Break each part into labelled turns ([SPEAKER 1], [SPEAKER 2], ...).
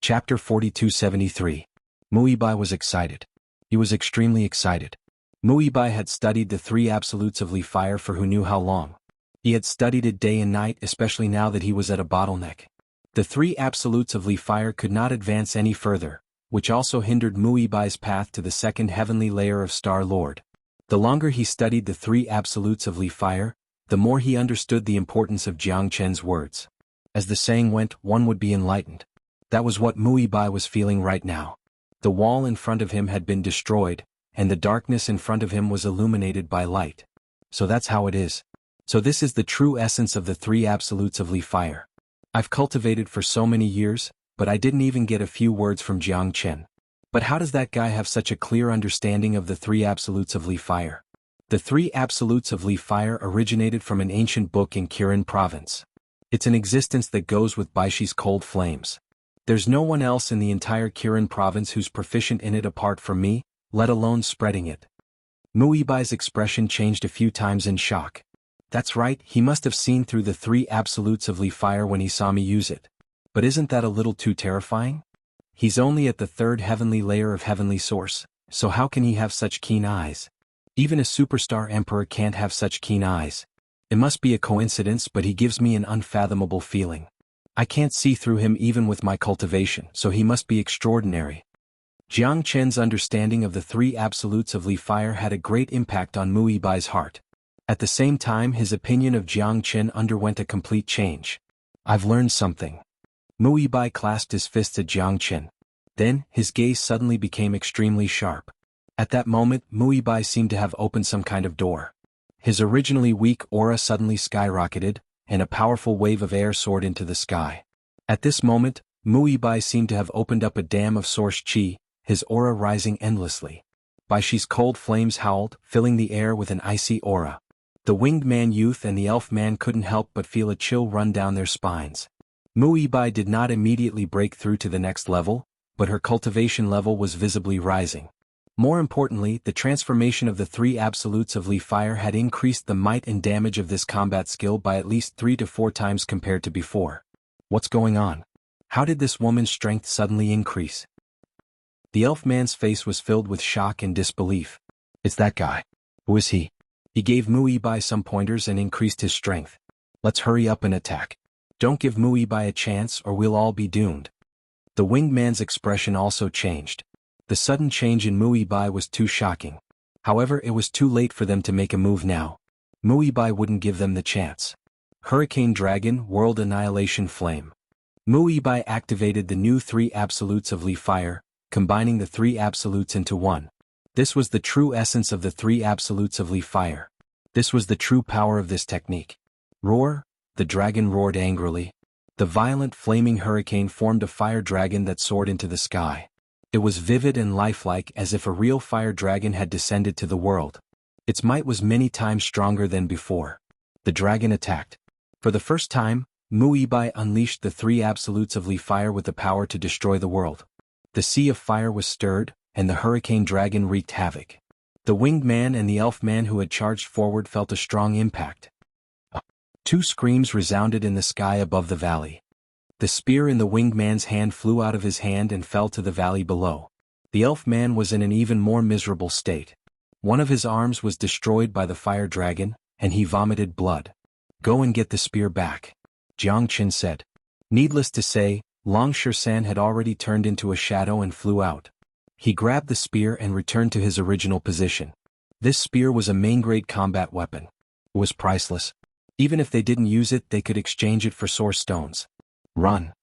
[SPEAKER 1] Chapter 4273. Muibai was excited. He was extremely excited. Muibai had studied the three absolutes of Li Fire for who knew how long. He had studied it day and night, especially now that he was at a bottleneck. The three absolutes of Li Fire could not advance any further, which also hindered Muibai's path to the second heavenly layer of Star Lord. The longer he studied the three absolutes of Li Fire, the more he understood the importance of Jiang Chen's words. As the saying went, one would be enlightened. That was what Muibai was feeling right now. The wall in front of him had been destroyed, and the darkness in front of him was illuminated by light. So that's how it is. So this is the true essence of the three absolutes of Li Fire. I've cultivated for so many years, but I didn't even get a few words from Jiang Chen. But how does that guy have such a clear understanding of the three absolutes of Li Fire? The three absolutes of Li Fire originated from an ancient book in Kirin province. It's an existence that goes with Baishi's cold flames. There's no one else in the entire Kirin province who's proficient in it apart from me, let alone spreading it. Muibai's expression changed a few times in shock. That's right, he must have seen through the three absolutes of Li Fire when he saw me use it. But isn't that a little too terrifying? He's only at the third heavenly layer of heavenly source, so how can he have such keen eyes? Even a superstar emperor can't have such keen eyes. It must be a coincidence, but he gives me an unfathomable feeling. I can't see through him even with my cultivation, so he must be extraordinary. Jiang Chen's understanding of the three absolutes of Li Fire had a great impact on Muibai's heart. At the same time, his opinion of Jiang Chen underwent a complete change. I've learned something. Muibai clasped his fists at Jiang Chen. Then, his gaze suddenly became extremely sharp. At that moment, Muibai seemed to have opened some kind of door. His originally weak aura suddenly skyrocketed, and a powerful wave of air soared into the sky. At this moment, Muibai seemed to have opened up a dam of source qi, his aura rising endlessly. Baishi's cold flames howled, filling the air with an icy aura. The winged man youth and the elf man couldn't help but feel a chill run down their spines. Muibai did not immediately break through to the next level, but her cultivation level was visibly rising. More importantly, the transformation of the three absolutes of Li Fire had increased the might and damage of this combat skill by at least 3 to 4 times compared to before. What's going on? How did this woman's strength suddenly increase? The elf man's face was filled with shock and disbelief. It's that guy. Who is he? He gave Muibai some pointers and increased his strength. Let's hurry up and attack. Don't give Muibai a chance or we'll all be doomed. The winged man's expression also changed. The sudden change in Muibai was too shocking. However, it was too late for them to make a move now. Muibai wouldn't give them the chance. Hurricane Dragon, World Annihilation Flame. Muibai activated the new three absolutes of Li Fire, combining the three absolutes into one. This was the true essence of the three absolutes of Li Fire. This was the true power of this technique. Roar, the dragon roared angrily. The violent flaming hurricane formed a fire dragon that soared into the sky. It was vivid and lifelike, as if a real fire dragon had descended to the world. Its might was many times stronger than before. The dragon attacked. For the first time, Muibai unleashed the three absolutes of Li Fire with the power to destroy the world. The sea of fire was stirred, and the hurricane dragon wreaked havoc. The winged man and the elf man who had charged forward felt a strong impact. 2 screams resounded in the sky above the valley. The spear in the winged man's hand flew out of his hand and fell to the valley below. The elf man was in an even more miserable state. One of his arms was destroyed by the fire dragon, and he vomited blood. Go and get the spear back, Jiang Chen said. Needless to say, Long Shisan had already turned into a shadow and flew out. He grabbed the spear and returned to his original position. This spear was a main-grade combat weapon. It was priceless. Even if they didn't use it, they could exchange it for source stones. Run!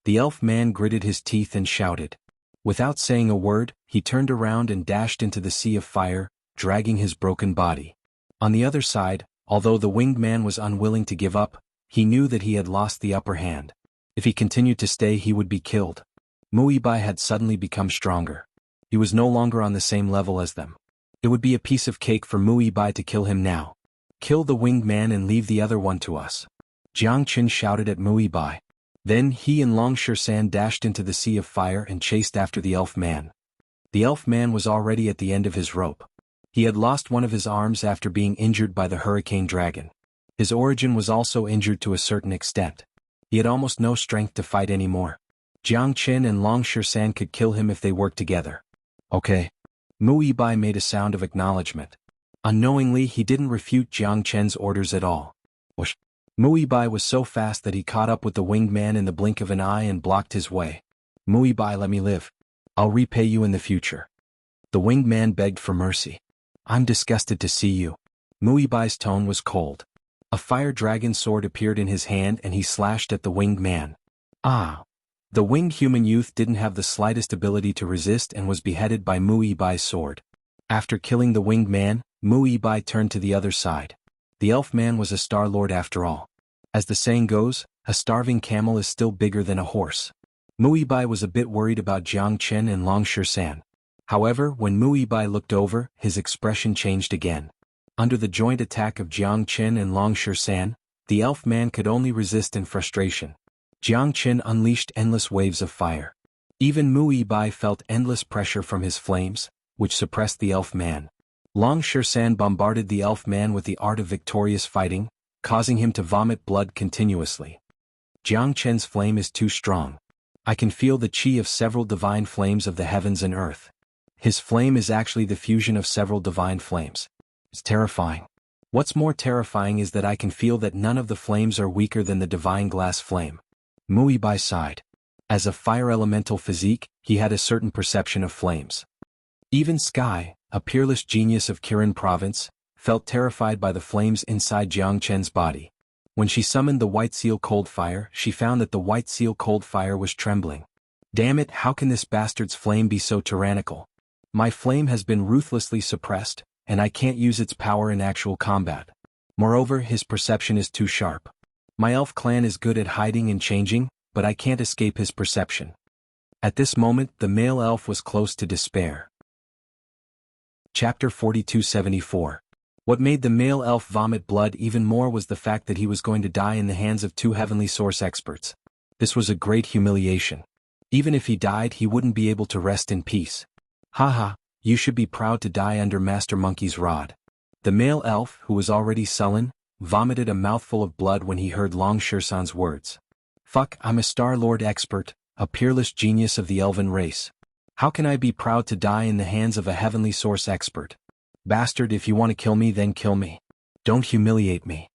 [SPEAKER 1] The elf man gritted his teeth and shouted. Without saying a word, he turned around and dashed into the sea of fire, dragging his broken body. On the other side, although the winged man was unwilling to give up, he knew that he had lost the upper hand. If he continued to stay, he would be killed. Muibai had suddenly become stronger. He was no longer on the same level as them. It would be a piece of cake for Muibai to kill him now. Kill the winged man and leave the other one to us. Jiang Chen shouted at Muibai. Then he and Long Shisan dashed into the sea of fire and chased after the elf man. The elf man was already at the end of his rope. He had lost one of his arms after being injured by the hurricane dragon. His origin was also injured to a certain extent. He had almost no strength to fight anymore. Jiang Qin and Long Shisan could kill him if they worked together. Okay. Mu Yibai made a sound of acknowledgement. Unknowingly, he didn't refute Jiang Chen's orders at all. Whoosh. Mu Yibai was so fast that he caught up with the winged man in the blink of an eye and blocked his way. Mu Yibai, let me live. I'll repay you in the future. The winged man begged for mercy. I'm disgusted to see you. Mu Yibai's tone was cold. A fire dragon sword appeared in his hand and he slashed at the winged man. Ah! The winged human youth didn't have the slightest ability to resist and was beheaded by Mu Yibai's sword. After killing the winged man, Mu Yibai turned to the other side. The elf man was a Star Lord after all. As the saying goes, a starving camel is still bigger than a horse. Mu Yibai was a bit worried about Jiang Chen and Long Shisan. However, when Mu Yibai looked over, his expression changed again. Under the joint attack of Jiang Chen and Long Shisan, the elf man could only resist in frustration. Jiang Chen unleashed endless waves of fire. Even Mu Yibai felt endless pressure from his flames, which suppressed the elf man. Long Shisan bombarded the elf man with the art of victorious fighting, causing him to vomit blood continuously. Jiang Chen's flame is too strong. I can feel the chi of several divine flames of the heavens and earth. His flame is actually the fusion of several divine flames. It's terrifying. What's more terrifying is that I can feel that none of the flames are weaker than the divine glass flame. Mu Yibai sighed. As a fire elemental physique, he had a certain perception of flames. Even Sky, a peerless genius of Kirin province, felt terrified by the flames inside Jiang Chen's body. When she summoned the white seal cold fire, she found that the white seal cold fire was trembling. Damn it, how can this bastard's flame be so tyrannical? My flame has been ruthlessly suppressed, and I can't use its power in actual combat. Moreover, his perception is too sharp. My elf clan is good at hiding and changing, but I can't escape his perception. At this moment, the male elf was close to despair. Chapter 4274. What made the male elf vomit blood even more was the fact that he was going to die in the hands of two heavenly source experts. This was a great humiliation. Even if he died, he wouldn't be able to rest in peace. Haha, you should be proud to die under Master Monkey's rod. The male elf, who was already sullen, vomited a mouthful of blood when he heard Long Shisan's words. Fuck, I'm a Star Lord expert, a peerless genius of the elven race. How can I be proud to die in the hands of a heavenly source expert? Bastard, if you want to kill me, then kill me. Don't humiliate me.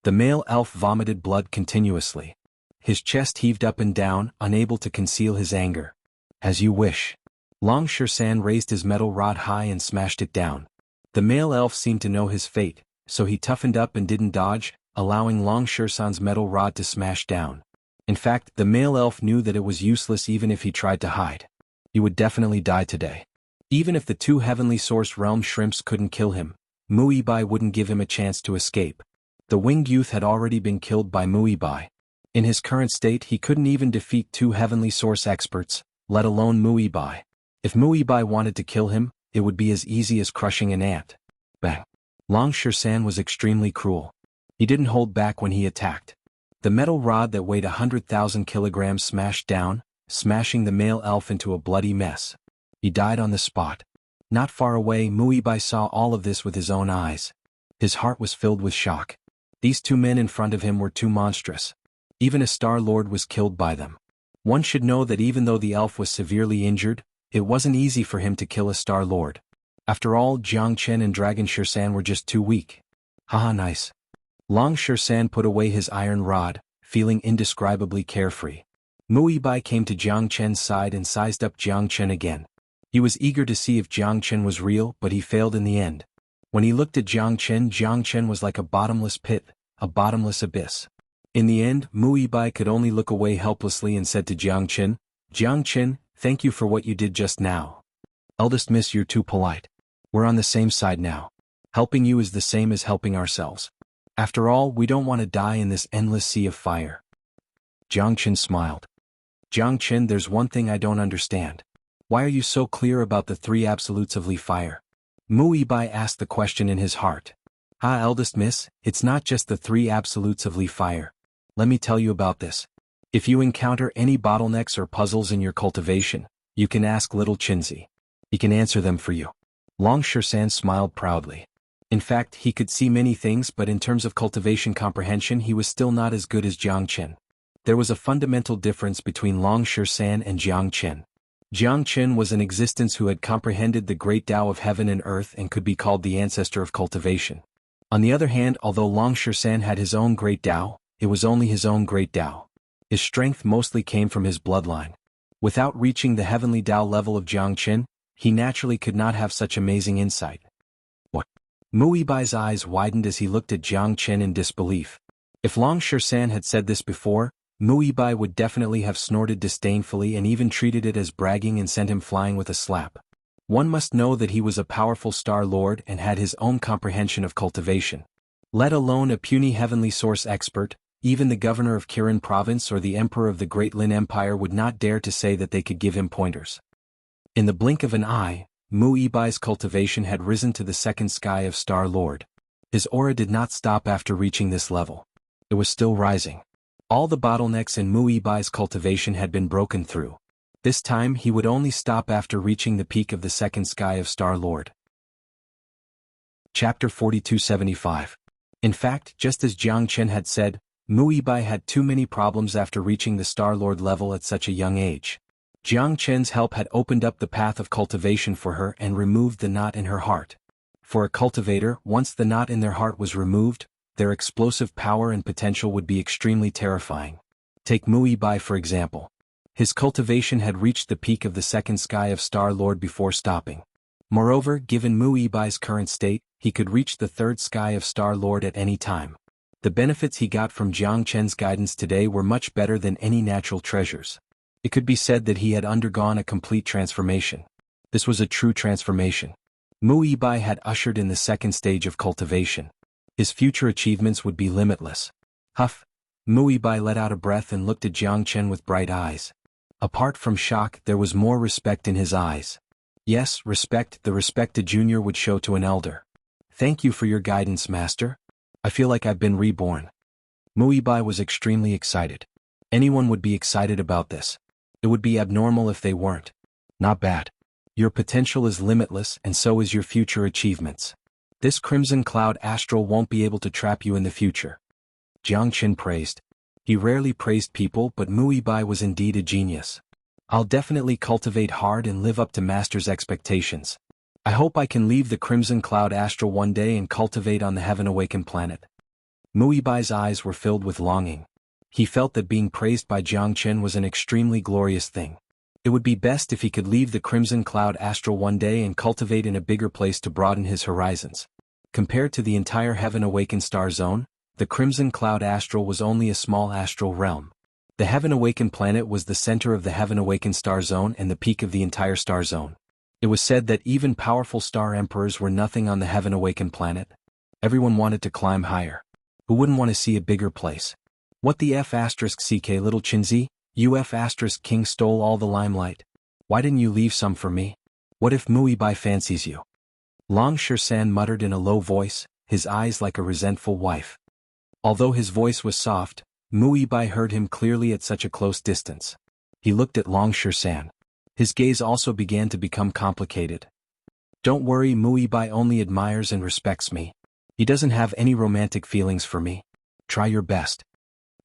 [SPEAKER 1] The male elf vomited blood continuously. His chest heaved up and down, unable to conceal his anger. As you wish. Long Shisan raised his metal rod high and smashed it down. The male elf seemed to know his fate, so he toughened up and didn't dodge, allowing Long Shisan's metal rod to smash down. In fact, the male elf knew that it was useless even if he tried to hide. He would definitely die today. Even if the two heavenly source realm shrimps couldn't kill him, Mu Yibai wouldn't give him a chance to escape. The winged youth had already been killed by Mu Yibai. In his current state, he couldn't even defeat two heavenly source experts, let alone Mu Yibai. If Mu Yibai wanted to kill him, it would be as easy as crushing an ant. Bang. Long Shisan was extremely cruel. He didn't hold back when he attacked. The metal rod that weighed 100,000 kilograms smashed down, smashing the male elf into a bloody mess. He died on the spot. Not far away, Mu Yibai saw all of this with his own eyes. His heart was filled with shock. These two men in front of him were too monstrous. Even a Star Lord was killed by them. One should know that even though the elf was severely injured, it wasn't easy for him to kill a Star Lord. After all, Jiang Chen and Dragon Shisan were just too weak. Haha, nice. Long Shisan put away his iron rod, feeling indescribably carefree. Mu Yibai came to Jiang Chen's side and sized up Jiang Chen again. He was eager to see if Jiang Chen was real, but he failed in the end. When he looked at Jiang Chen was like a bottomless pit, a bottomless abyss. In the end, Mu Yibai could only look away helplessly and said to Jiang Chen, thank you for what you did just now. Eldest miss, you're too polite. We're on the same side now. Helping you is the same as helping ourselves. After all, we don't want to die in this endless sea of fire. Jiang Chen smiled. Jiang Chen, there's one thing I don't understand. Why are you so clear about the three absolutes of Li fire? Mu Yibai asked the question in his heart. Ah, eldest miss, it's not just the three absolutes of Li fire. Let me tell you about this. If you encounter any bottlenecks or puzzles in your cultivation, you can ask little Chinzi. He can answer them for you. Long Shisan smiled proudly. In fact, he could see many things, but in terms of cultivation comprehension he was still not as good as Jiang Chen. There was a fundamental difference between Long San and Jiang Chen. Jiang Chen was an existence who had comprehended the great Tao of heaven and earth and could be called the ancestor of cultivation. On the other hand, although Long San had his own great Tao, it was only his own great Tao. His strength mostly came from his bloodline. Without reaching the heavenly Tao level of Jiang Chen, he naturally could not have such amazing insight. What? Mu Yibai's eyes widened as he looked at Jiang Chen in disbelief. If Long San had said this before, Mu Yibai would definitely have snorted disdainfully and even treated it as bragging and sent him flying with a slap. One must know that he was a powerful Star Lord and had his own comprehension of cultivation. Let alone a puny heavenly source expert, even the governor of Kirin province or the emperor of the Great Lin Empire would not dare to say that they could give him pointers. In the blink of an eye, Mu Yibai's cultivation had risen to the second sky of Star Lord. His aura did not stop after reaching this level. It was still rising. All the bottlenecks in Mu Yibai's cultivation had been broken through. This time he would only stop after reaching the peak of the second sky of Star Lord. Chapter 4275. In fact, just as Jiang Chen had said, Mu Yibai had too many problems after reaching the Star Lord level at such a young age. Jiang Chen's help had opened up the path of cultivation for her and removed the knot in her heart. For a cultivator, once the knot in their heart was removed, their explosive power and potential would be extremely terrifying. Take Mu Yibai for example. His cultivation had reached the peak of the second sky of Star Lord before stopping. Moreover, given Mu Yibai's current state, he could reach the third sky of Star Lord at any time. The benefits he got from Jiang Chen's guidance today were much better than any natural treasures. It could be said that he had undergone a complete transformation. This was a true transformation. Mu Yibai had ushered in the second stage of cultivation. His future achievements would be limitless. Huff! Mu Yibai let out a breath and looked at Jiang Chen with bright eyes. Apart from shock, there was more respect in his eyes. Yes, respect, the respect a junior would show to an elder. Thank you for your guidance, master. I feel like I've been reborn. Mu Yibai was extremely excited. Anyone would be excited about this. It would be abnormal if they weren't. Not bad. Your potential is limitless and so is your future achievements. This crimson cloud astral won't be able to trap you in the future. Jiang Chen praised. He rarely praised people, but Mu Yibai was indeed a genius. I'll definitely cultivate hard and live up to master's expectations. I hope I can leave the crimson cloud astral one day and cultivate on the heaven awakened planet. Mu Yibai's eyes were filled with longing. He felt that being praised by Jiang Chen was an extremely glorious thing. It would be best if he could leave the crimson cloud astral one day and cultivate in a bigger place to broaden his horizons. Compared to the entire heaven awakened star zone, the crimson cloud astral was only a small astral realm. The heaven awakened planet was the center of the heaven awakened star zone and the peak of the entire star zone. It was said that even powerful star emperors were nothing on the heaven awakened planet. Everyone wanted to climb higher. Who wouldn't want to see a bigger place? What the F***ck little Chinzi, you F***king stole all the limelight. Why didn't you leave some for me? What if Mu Yibai fancies you? Long San muttered in a low voice, his eyes like a resentful wife. Although his voice was soft, Mu Yibai heard him clearly at such a close distance. He looked at Long San. His gaze also began to become complicated. Don't worry, Mu Yibai only admires and respects me. He doesn't have any romantic feelings for me. Try your best.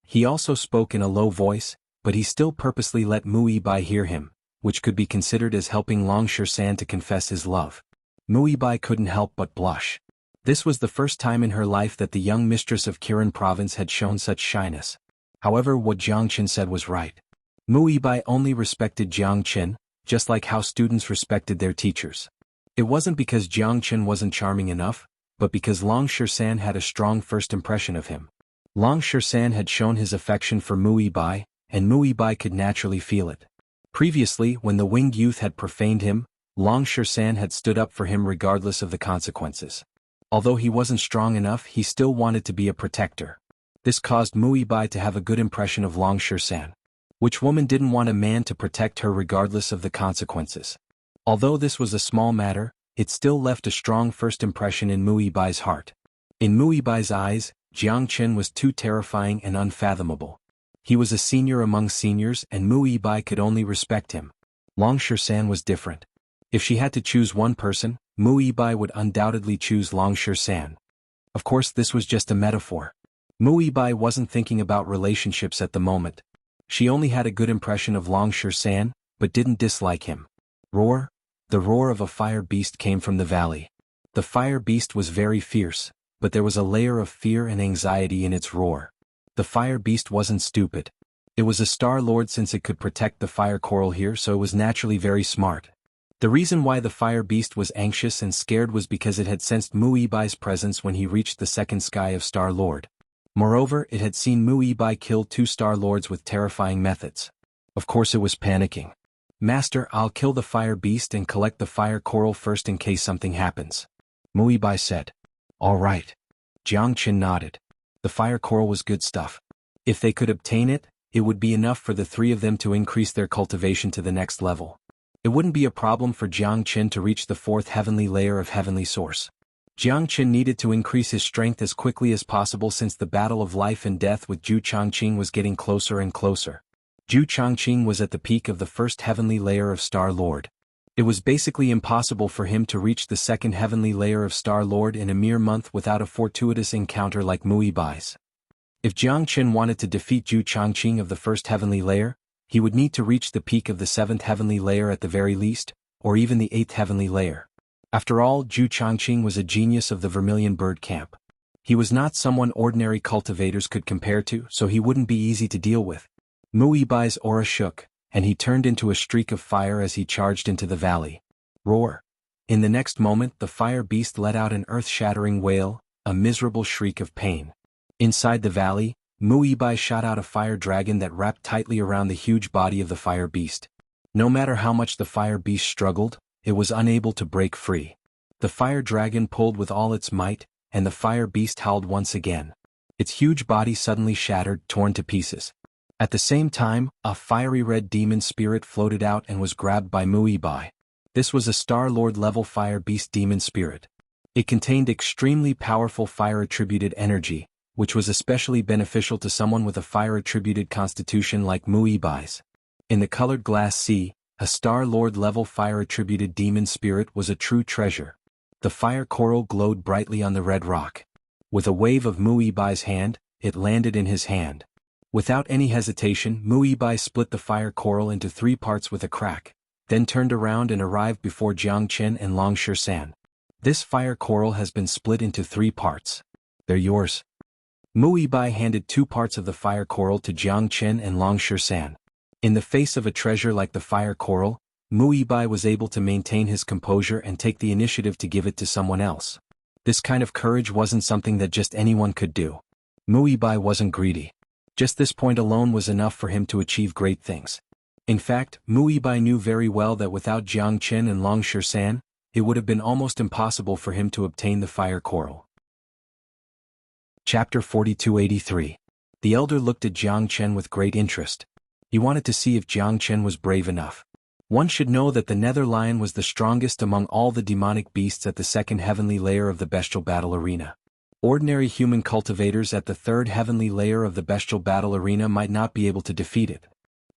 [SPEAKER 1] He also spoke in a low voice, but he still purposely let Mu Yibai hear him, which could be considered as helping Long San to confess his love. Mu Yibai couldn't help but blush. This was the first time in her life that the young mistress of Kirin province had shown such shyness. However, what Jiang Chen said was right. Mu Yibai only respected Jiang Chen, just like how students respected their teachers. It wasn't because Jiang Chen wasn't charming enough, but because Long San had a strong first impression of him. Long San had shown his affection for Mu Yibai, and Mu Yibai could naturally feel it. Previously, when the winged youth had profaned him, Long San had stood up for him regardless of the consequences. Although he wasn't strong enough, he still wanted to be a protector. This caused Mu Yibai to have a good impression of Long San. Which woman didn't want a man to protect her regardless of the consequences? Although this was a small matter, it still left a strong first impression in Mu Yibai's heart. In Mu Yibai's eyes, Jiang Chen was too terrifying and unfathomable. He was a senior among seniors and Mu Yibai could only respect him. Long San was different. If she had to choose one person, Mu Yibai would undoubtedly choose Long San. Of course, this was just a metaphor. Mu Yibai wasn't thinking about relationships at the moment, She only had a good impression of Long San, but didn't dislike him. Roar! The roar of a fire beast came from the valley. The fire beast was very fierce, but there was a layer of fear and anxiety in its roar. The fire beast wasn't stupid. It was a Star Lord since it could protect the fire coral here, so it was naturally very smart. The reason why the fire beast was anxious and scared was because it had sensed Muibai's presence when he reached the second sky of Star Lord. Moreover, it had seen Muibai kill 2 Star Lords with terrifying methods. Of course it was panicking. Master, I'll kill the fire beast and collect the fire coral first in case something happens. Muibai said. All right. Jianghu nodded. The fire coral was good stuff. If they could obtain it, it would be enough for the 3 of them to increase their cultivation to the next level. It wouldn't be a problem for Jianghu to reach the 4th heavenly layer of heavenly source. Jianghu needed to increase his strength as quickly as possible since the battle of life and death with Zhu Changqing was getting closer and closer. Zhu Changqing was at the peak of the 1st heavenly layer of Star Lord. It was basically impossible for him to reach the 2nd heavenly layer of Star Lord in a mere month without a fortuitous encounter like Muibai's. If Jianghu wanted to defeat Zhu Changqing of the 1st heavenly layer, he would need to reach the peak of the 7th heavenly layer at the very least, or even the 8th heavenly layer. After all, Zhu Changqing was a genius of the Vermilion Bird Camp. He was not someone ordinary cultivators could compare to, so he wouldn't be easy to deal with. Muibai's aura shook, and he turned into a streak of fire as he charged into the valley. Roar! In the next moment the fire beast let out an earth-shattering wail, a miserable shriek of pain. Inside the valley, Muibai shot out a fire dragon that wrapped tightly around the huge body of the fire beast. No matter how much the fire beast struggled, it was unable to break free. The fire dragon pulled with all its might, and the fire beast howled once again. Its huge body suddenly shattered, torn to pieces. At the same time, a fiery red demon spirit floated out and was grabbed by Muibai. This was a Star Lord level fire beast demon spirit. It contained extremely powerful fire-attributed energy, which was especially beneficial to someone with a fire-attributed constitution like Muibai's. In the colored glass sea, a Star Lord level fire-attributed demon spirit was a true treasure. The fire coral glowed brightly on the red rock. With a wave of Muibai's hand, it landed in his hand. Without any hesitation, Muibai split the fire coral into 3 parts with a crack, then turned around and arrived before Jianghu and Long San. This fire coral has been split into 3 parts. They're yours. Muibai handed 2 parts of the fire coral to Jianghu and Long San. In the face of a treasure like the fire coral, Muibai was able to maintain his composure and take the initiative to give it to someone else. This kind of courage wasn't something that just anyone could do. Muibai wasn't greedy. Just this point alone was enough for him to achieve great things. In fact, Muibai knew very well that without Jianghu and Long San, it would have been almost impossible for him to obtain the fire coral. Chapter 4283. The elder looked at Jianghu with great interest. He wanted to see if Jianghu was brave enough. One should know that the Nether Lion was the strongest among all the demonic beasts at the 2nd heavenly layer of the bestial battle arena. Ordinary human cultivators at the 3rd heavenly layer of the bestial battle arena might not be able to defeat it.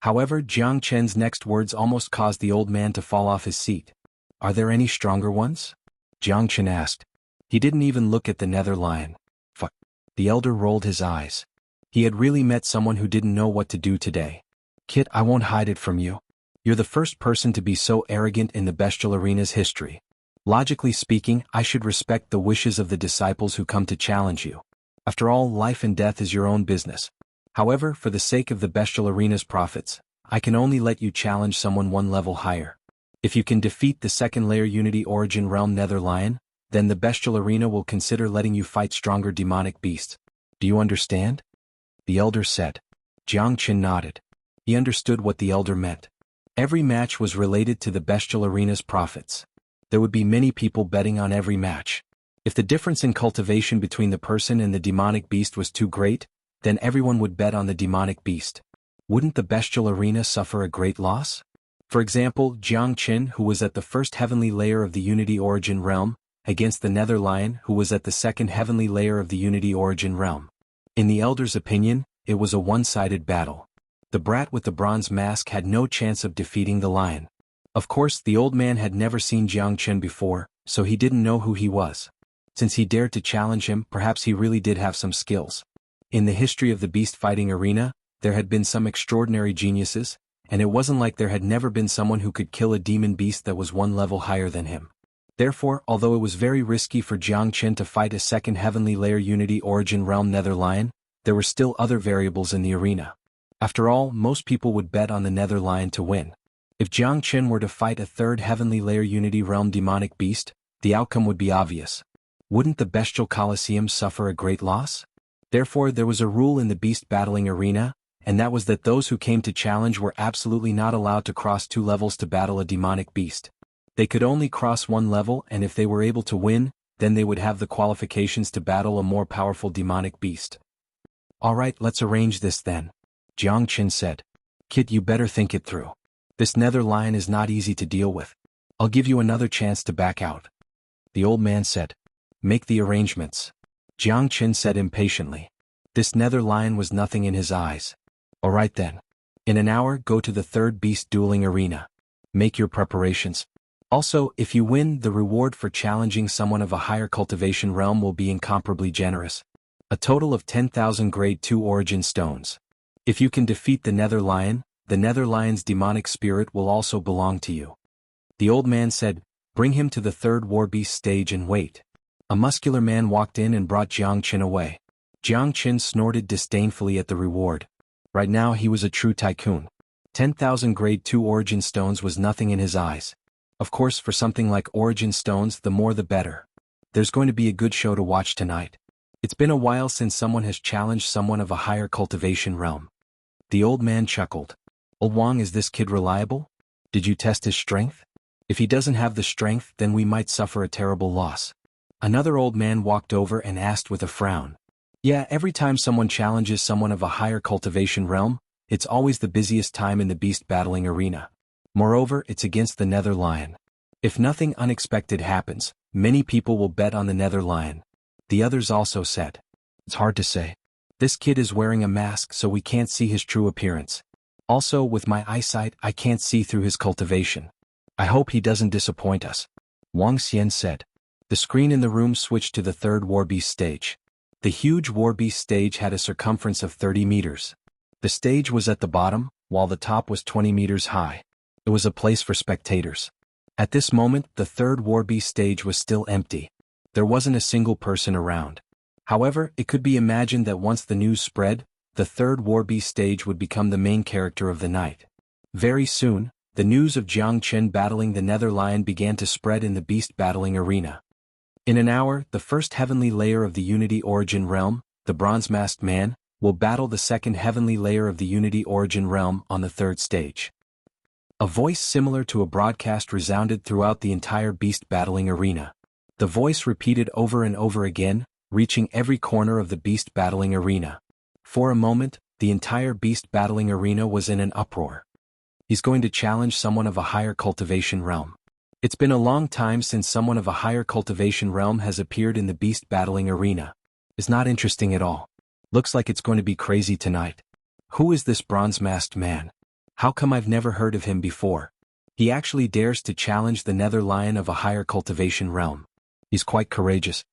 [SPEAKER 1] However, Jianghu's next words almost caused the old man to fall off his seat. Are there any stronger ones? Jianghu asked. He didn't even look at the Nether Lion. Fuck. The elder rolled his eyes. He had really met someone who didn't know what to do today. Kit, I won't hide it from you. You're the first person to be so arrogant in the bestial arena's history. Logically speaking, I should respect the wishes of the disciples who come to challenge you. After all, life and death is your own business. However, for the sake of the bestial arena's profits, I can only let you challenge someone 1 level higher. If you can defeat the 2nd layer Unity Origin Realm Nether Lion, then the bestial arena will consider letting you fight stronger demonic beasts. Do you understand? The elder said. Jianghu nodded. He understood what the elder meant. Every match was related to the bestial arena's profits. There would be many people betting on every match. If the difference in cultivation between the person and the demonic beast was too great, then everyone would bet on the demonic beast. Wouldn't the bestial arena suffer a great loss? For example, Jianghu, who was at the 1st heavenly layer of the Unity Origin Realm, against the Nether Lion, who was at the 2nd heavenly layer of the Unity Origin Realm. In the elder's opinion, it was a one-sided battle. The brat with the bronze mask had no chance of defeating the lion. Of course, the old man had never seen Jianghu before, so he didn't know who he was. Since he dared to challenge him, perhaps he really did have some skills. In the history of the beast fighting arena, there had been some extraordinary geniuses, and it wasn't like there had never been someone who could kill a demon beast that was one level higher than him. Therefore, although it was very risky for Jiang Chen to fight a second heavenly layer Unity Origin Realm Nether Lion, there were still other variables in the arena. After all, most people would bet on the Nether Lion to win. If Jiang Chen were to fight a third heavenly layer Unity Realm demonic beast, the outcome would be obvious. Wouldn't the bestial Colosseum suffer a great loss? Therefore, there was a rule in the beast battling arena, and that was that those who came to challenge were absolutely not allowed to cross 2 levels to battle a demonic beast. They could only cross 1 level, and if they were able to win, then they would have the qualifications to battle a more powerful demonic beast. Alright, let's arrange this then, Jiang Chen said. Kid, you better think it through. This Nether Lion is not easy to deal with. I'll give you another chance to back out. The old man said. Make the arrangements. Jiang Chen said impatiently. This Nether Lion was nothing in his eyes. Alright then. In an hour, go to the third beast dueling arena. Make your preparations. Also, if you win, the reward for challenging someone of a higher cultivation realm will be incomparably generous. A total of 10,000 grade 2 origin stones. If you can defeat the Nether Lion's demonic spirit will also belong to you. The old man said, bring him to the third war beast stage and wait. A muscular man walked in and brought Jiang Chen away. Jiang Chen snorted disdainfully at the reward. Right now he was a true tycoon. 10,000 grade 2 origin stones was nothing in his eyes. Of course, for something like origin stones, the more the better. There's going to be a good show to watch tonight. It's been a while since someone has challenged someone of a higher cultivation realm. The old man chuckled. Old Wang, is this kid reliable? Did you test his strength? If he doesn't have the strength, then we might suffer a terrible loss. Another old man walked over and asked with a frown. Yeah, every time someone challenges someone of a higher cultivation realm, it's always the busiest time in the beast battling arena. Moreover, it's against the Nether Lion. If nothing unexpected happens, many people will bet on the Nether Lion. The others also said. It's hard to say. This kid is wearing a mask so we can't see his true appearance. Also, with my eyesight, I can't see through his cultivation. I hope he doesn't disappoint us. Wang Xian said. The screen in the room switched to the third war beast stage. The huge war beast stage had a circumference of 30 meters. The stage was at the bottom, while the top was 20 meters high. It was a place for spectators. At this moment, the third war beast stage was still empty. There wasn't a single person around. However, it could be imagined that once the news spread, the third war beast stage would become the main character of the night. Very soon, the news of Jiang Chen battling the Nether Lion began to spread in the beast battling arena. In an hour, the first heavenly layer of the Unity Origin Realm, the Bronze-Masked Man, will battle the second heavenly layer of the Unity Origin Realm on the third stage. A voice similar to a broadcast resounded throughout the entire beast battling arena. The voice repeated over and over again, reaching every corner of the beast battling arena. For a moment, the entire beast battling arena was in an uproar. He's going to challenge someone of a higher cultivation realm. It's been a long time since someone of a higher cultivation realm has appeared in the beast battling arena. It's not interesting at all. Looks like it's going to be crazy tonight. Who is this bronze-masked man? How come I've never heard of him before? He actually dares to challenge the Nether Lion of a higher cultivation realm. He's quite courageous.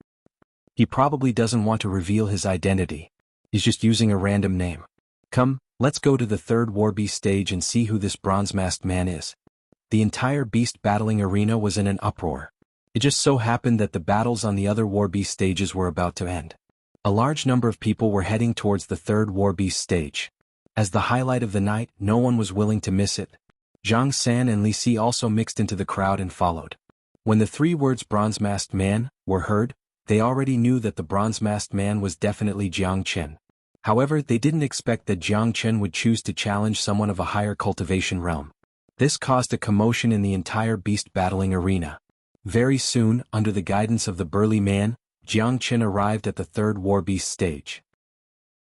[SPEAKER 1] He probably doesn't want to reveal his identity. He's just using a random name. Come, let's go to the third war beast stage and see who this bronze-masked man is. The entire beast battling arena was in an uproar. It just so happened that the battles on the other war beast stages were about to end. A large number of people were heading towards the third war beast stage. As the highlight of the night, no one was willing to miss it. Zhang San and Li Si also mixed into the crowd and followed. When the 3 words bronze-masked man were heard, they already knew that the bronze-masked man was definitely Jiang Chen. However, they didn't expect that Jiang Chen would choose to challenge someone of a higher cultivation realm. This caused a commotion in the entire beast battling arena. Very soon, under the guidance of the burly man, Jiang Chen arrived at the third war beast stage.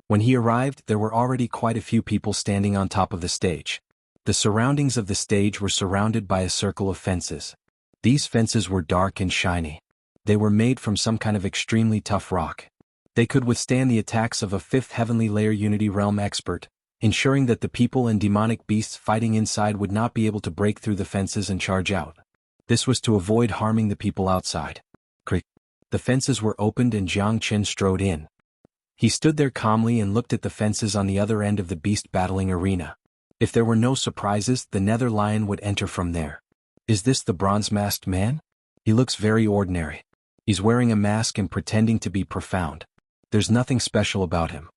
[SPEAKER 1] When he arrived, there were already quite a few people standing on top of the stage. The surroundings of the stage were surrounded by a circle of fences. These fences were dark and shiny. They were made from some kind of extremely tough rock. They could withstand the attacks of a 5th heavenly layer Unity Realm expert, ensuring that the people and demonic beasts fighting inside would not be able to break through the fences and charge out. This was to avoid harming the people outside. Crick. The fences were opened and Jiang Chen strode in. He stood there calmly and looked at the fences on the other end of the beast battling arena. If there were no surprises, the nether lion would enter from there. Is this the bronze-masked man? He looks very ordinary. He's wearing a mask and pretending to be profound. There's nothing special about him.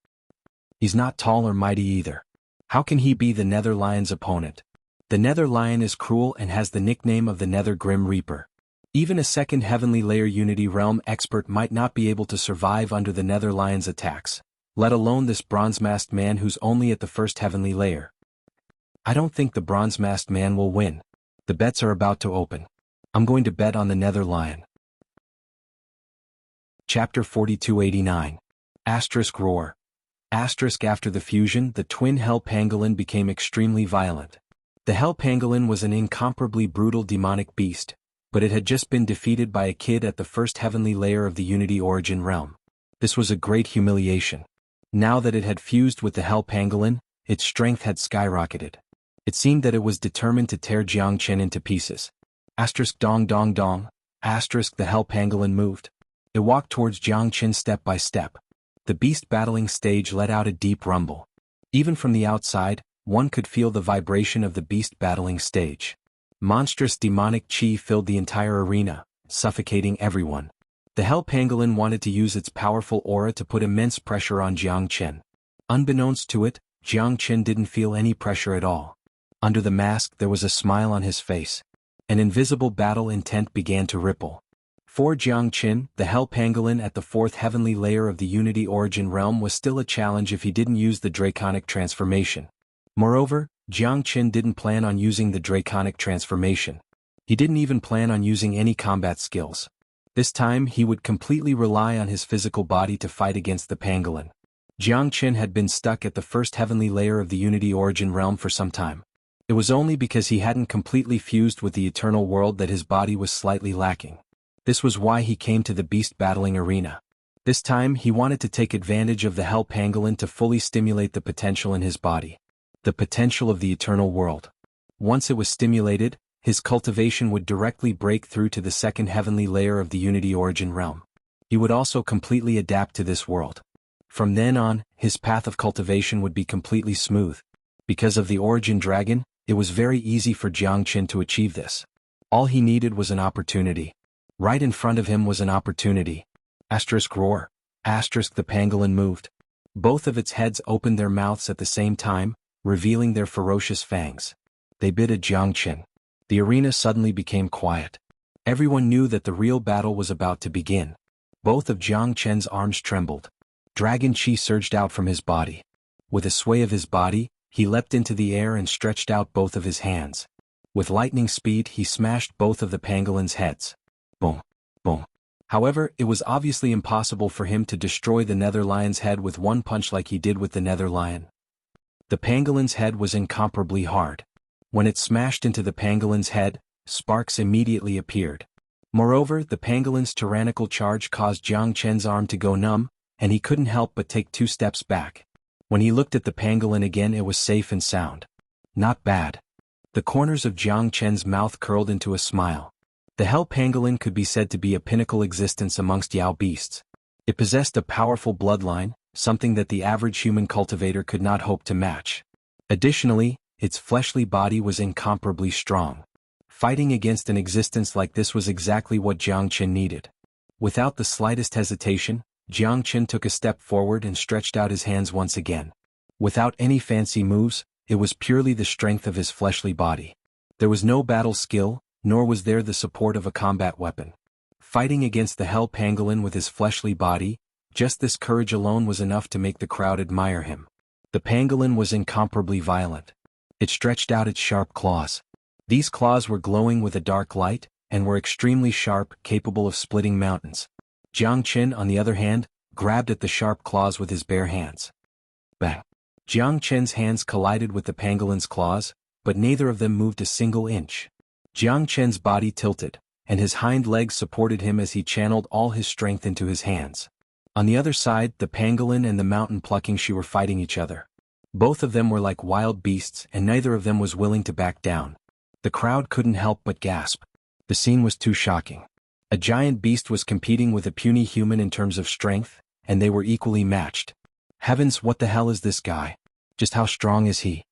[SPEAKER 1] He's not tall or mighty either. How can he be the nether lion's opponent? The nether lion is cruel and has the nickname of the nether grim reaper. Even a second heavenly layer Unity realm expert might not be able to survive under the nether lion's attacks, let alone this bronze-masked man who's only at the first heavenly layer. I don't think the bronze-masked man will win. The bets are about to open. I'm going to bet on the nether lion. Chapter 4289. Roar. After the fusion, the twin hell pangolin became extremely violent. The hell pangolin was an incomparably brutal demonic beast, but it had just been defeated by a kid at the first heavenly layer of the Unity origin realm. This was a great humiliation. Now that it had fused with the hell pangolin, its strength had skyrocketed. It seemed that it was determined to tear Jiangchen into pieces. Dong dong dong. The hell pangolin moved. It walked towards Jiangchen step by step. The beast battling stage let out a deep rumble. Even from the outside, one could feel the vibration of the beast battling stage. Monstrous demonic chi filled the entire arena, suffocating everyone. The hell pangolin wanted to use its powerful aura to put immense pressure on Jiangchen. Unbeknownst to it, Jiangchen didn't feel any pressure at all. Under the mask there was a smile on his face. An invisible battle intent began to ripple. For Jiangchen, the hell pangolin at the fourth heavenly layer of the Unity origin realm was still a challenge if he didn't use the draconic transformation. Moreover, Jiangchen didn't plan on using the draconic transformation. He didn't even plan on using any combat skills. This time he would completely rely on his physical body to fight against the pangolin. Jiangchen had been stuck at the first heavenly layer of the Unity origin realm for some time. It was only because he hadn't completely fused with the eternal world that his body was slightly lacking. This was why he came to the beast battling arena. This time he wanted to take advantage of the hell pangolin to fully stimulate the potential in his body. The potential of the eternal world. Once it was stimulated, his cultivation would directly break through to the second heavenly layer of the Unity origin realm. He would also completely adapt to this world. From then on, his path of cultivation would be completely smooth. Because of the origin dragon, it was very easy for Jiangchen to achieve this. All he needed was an opportunity. Right in front of him was an opportunity. Roar. The pangolin moved. Both of its heads opened their mouths at the same time, revealing their ferocious fangs. They bit at Jiangchen. The arena suddenly became quiet. Everyone knew that the real battle was about to begin. Both of Jiangchen's arms trembled. Dragon chi surged out from his body. With a sway of his body, he leapt into the air and stretched out both of his hands. With lightning speed he smashed both of the pangolin's heads. Boom, boom. However, it was obviously impossible for him to destroy the nether lion's head with one punch like he did with the nether lion. The pangolin's head was incomparably hard. When it smashed into the pangolin's head, sparks immediately appeared. Moreover, the pangolin's tyrannical charge caused Jiangchen's arm to go numb, and he couldn't help but take 2 steps back. When he looked at the pangolin again, it was safe and sound. Not bad. The corners of Jiangchen's mouth curled into a smile. The hell pangolin could be said to be a pinnacle existence amongst Yao beasts. It possessed a powerful bloodline, something that the average human cultivator could not hope to match. Additionally, its fleshly body was incomparably strong. Fighting against an existence like this was exactly what Jiangchen needed. Without the slightest hesitation, Jiangchen took a step forward and stretched out his hands once again. Without any fancy moves, it was purely the strength of his fleshly body. There was no battle skill, nor was there the support of a combat weapon. Fighting against the hell pangolin with his fleshly body, just this courage alone was enough to make the crowd admire him. The pangolin was incomparably violent. It stretched out its sharp claws. These claws were glowing with a dark light, and were extremely sharp, capable of splitting mountains. Jiangchen, on the other hand, grabbed at the sharp claws with his bare hands. Bang! Jiangchen's hands collided with the pangolin's claws, but neither of them moved a single inch. Jiangchen's body tilted, and his hind legs supported him as he channeled all his strength into his hands. On the other side, the pangolin and the mountain plucking she were fighting each other. Both of them were like wild beasts, and neither of them was willing to back down. The crowd couldn't help but gasp. The scene was too shocking. A giant beast was competing with a puny human in terms of strength, and they were equally matched. Heavens, what the hell is this guy? Just how strong is he?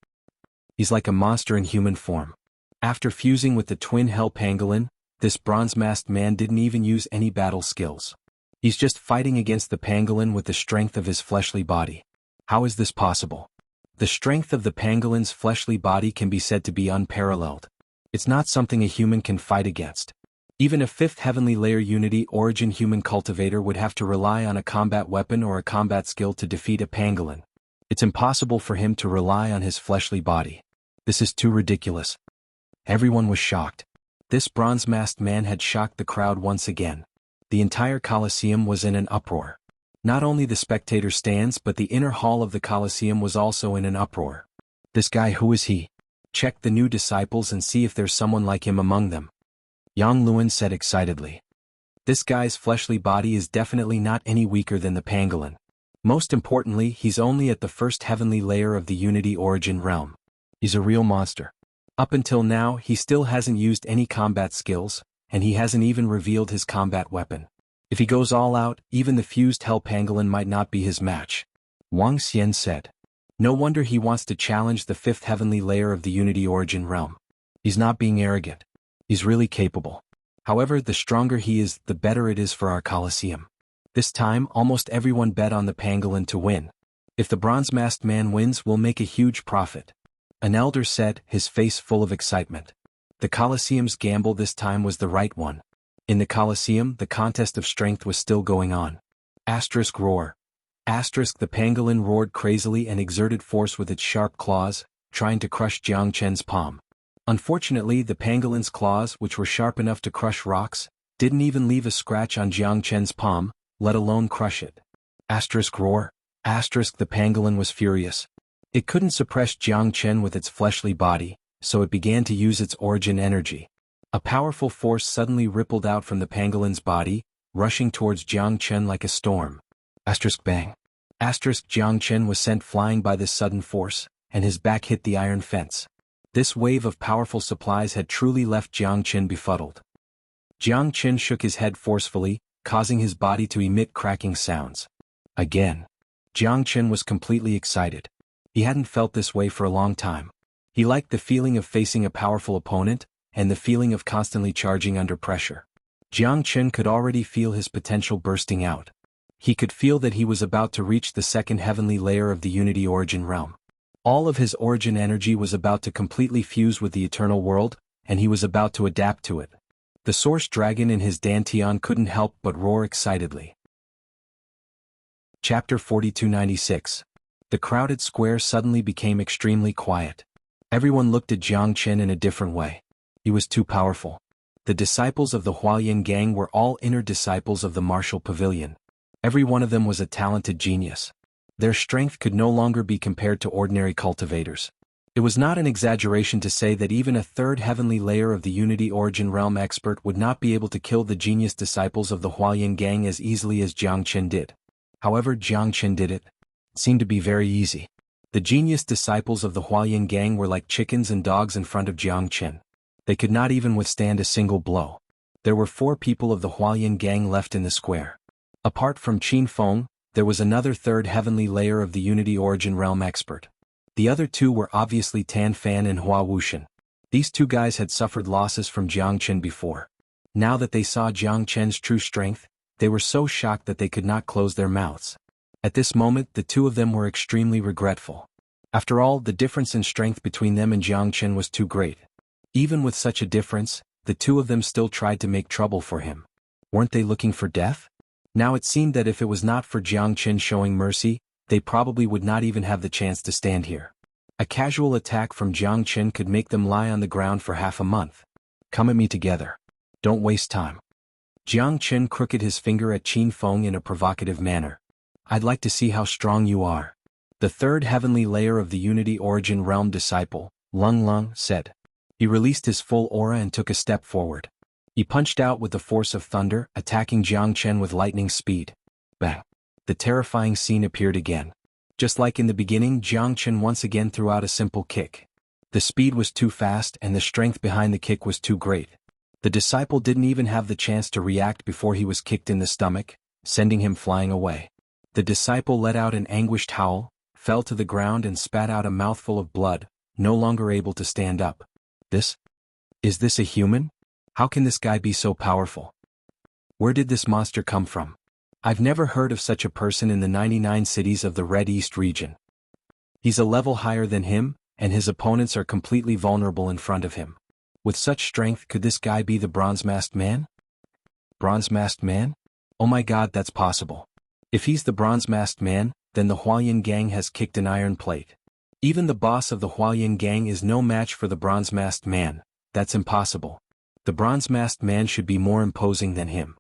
[SPEAKER 1] He's like a monster in human form. After fusing with the twin hell pangolin, this bronze-masked man didn't even use any battle skills. He's just fighting against the pangolin with the strength of his fleshly body. How is this possible? The strength of the pangolin's fleshly body can be said to be unparalleled. It's not something a human can fight against. Even a fifth heavenly layer Unity origin human cultivator would have to rely on a combat weapon or a combat skill to defeat a pangolin. It's impossible for him to rely on his fleshly body. This is too ridiculous. Everyone was shocked. This bronze-masked man had shocked the crowd once again. The entire Colosseum was in an uproar. Not only the spectator stands but the inner hall of the Colosseum was also in an uproar. This guy, who is he? Check the new disciples and see if there's someone like him among them. Xuanhuan said excitedly. This guy's fleshly body is definitely not any weaker than the pangolin. Most importantly, he's only at the first heavenly layer of the Unity origin realm. He's a real monster. Up until now, he still hasn't used any combat skills, and he hasn't even revealed his combat weapon. If he goes all out, even the fused hell pangolin might not be his match. Wang Xian said. No wonder he wants to challenge the fifth heavenly layer of the Unity origin realm. He's not being arrogant. He's really capable. However, the stronger he is, the better it is for our Colosseum. This time, almost everyone bet on the pangolin to win. If the bronze-masked man wins, we'll make a huge profit. An elder said, his face full of excitement. The Colosseum's gamble this time was the right one. In the Colosseum, the contest of strength was still going on. Roar. The pangolin roared crazily and exerted force with its sharp claws, trying to crush Jiang Chen's palm. Unfortunately, the pangolin's claws, which were sharp enough to crush rocks, didn't even leave a scratch on Jiang Chen's palm, let alone crush it. Roar. The pangolin was furious. It couldn't suppress Jiang Chen with its fleshly body, so it began to use its origin energy. A powerful force suddenly rippled out from the pangolin's body, rushing towards Jiang Chen like a storm. Bang. Jiang Chen was sent flying by this sudden force, and his back hit the iron fence. This wave of powerful supplies had truly left Jiang Chen befuddled. Jiang Chen shook his head forcefully, causing his body to emit cracking sounds. Again. Jiang Chen was completely excited. He hadn't felt this way for a long time. He liked the feeling of facing a powerful opponent, and the feeling of constantly charging under pressure. Jiang Chen could already feel his potential bursting out. He could feel that he was about to reach the second heavenly layer of the Unity origin realm. All of his origin energy was about to completely fuse with the eternal world, and he was about to adapt to it. The source dragon in his dantian couldn't help but roar excitedly. Chapter 4296. The crowded square suddenly became extremely quiet. Everyone looked at Jiang Chen in a different way. He was too powerful. The disciples of the Hualien gang were all inner disciples of the martial pavilion. Every one of them was a talented genius. Their strength could no longer be compared to ordinary cultivators. It was not an exaggeration to say that even a third heavenly layer of the Unity origin realm expert would not be able to kill the genius disciples of the Hualien gang as easily as Jiang Chen did. However, Jiang Chen did it. It seemed to be very easy. The genius disciples of the Hualien gang were like chickens and dogs in front of Jiang Chen. They could not even withstand a single blow. There were 4 people of the Hualien gang left in the square. Apart from Qin Feng, there was another third heavenly layer of the Unity origin realm expert. The other 2 were obviously Tan Fan and Hua Wuxian. These 2 guys had suffered losses from Jiang Chen before. Now that they saw Jiang Chen's true strength, they were so shocked that they could not close their mouths. At this moment, the 2 of them were extremely regretful. After all, the difference in strength between them and Jiang Chen was too great. Even with such a difference, the 2 of them still tried to make trouble for him. Weren't they looking for death? Now it seemed that if it was not for Jiang Chen showing mercy, they probably would not even have the chance to stand here. A casual attack from Jiang Chen could make them lie on the ground for half a month. Come at me together. Don't waste time. Jiang Chen crooked his finger at Qin Feng in a provocative manner. I'd like to see how strong you are. The third heavenly layer of the Unity origin realm disciple, Lung Lung, said. He released his full aura and took a step forward. He punched out with the force of thunder, attacking Jiang Chen with lightning speed. Bang! The terrifying scene appeared again. Just like in the beginning, Jiang Chen once again threw out a simple kick. The speed was too fast and the strength behind the kick was too great. The disciple didn't even have the chance to react before he was kicked in the stomach, sending him flying away. The disciple let out an anguished howl, fell to the ground and spat out a mouthful of blood, no longer able to stand up. Is this a human? How can this guy be so powerful? Where did this monster come from? I've never heard of such a person in the 99 cities of the Red East region. He's a level higher than him, and his opponents are completely vulnerable in front of him. With such strength, could this guy be the bronze-masked man? Bronze-masked man? Oh my god, that's possible. If he's the bronze-masked man, then the Huayan gang has kicked an iron plate. Even the boss of the Huayan gang is no match for the bronze-masked man. That's impossible. The bronze-masked man should be more imposing than him.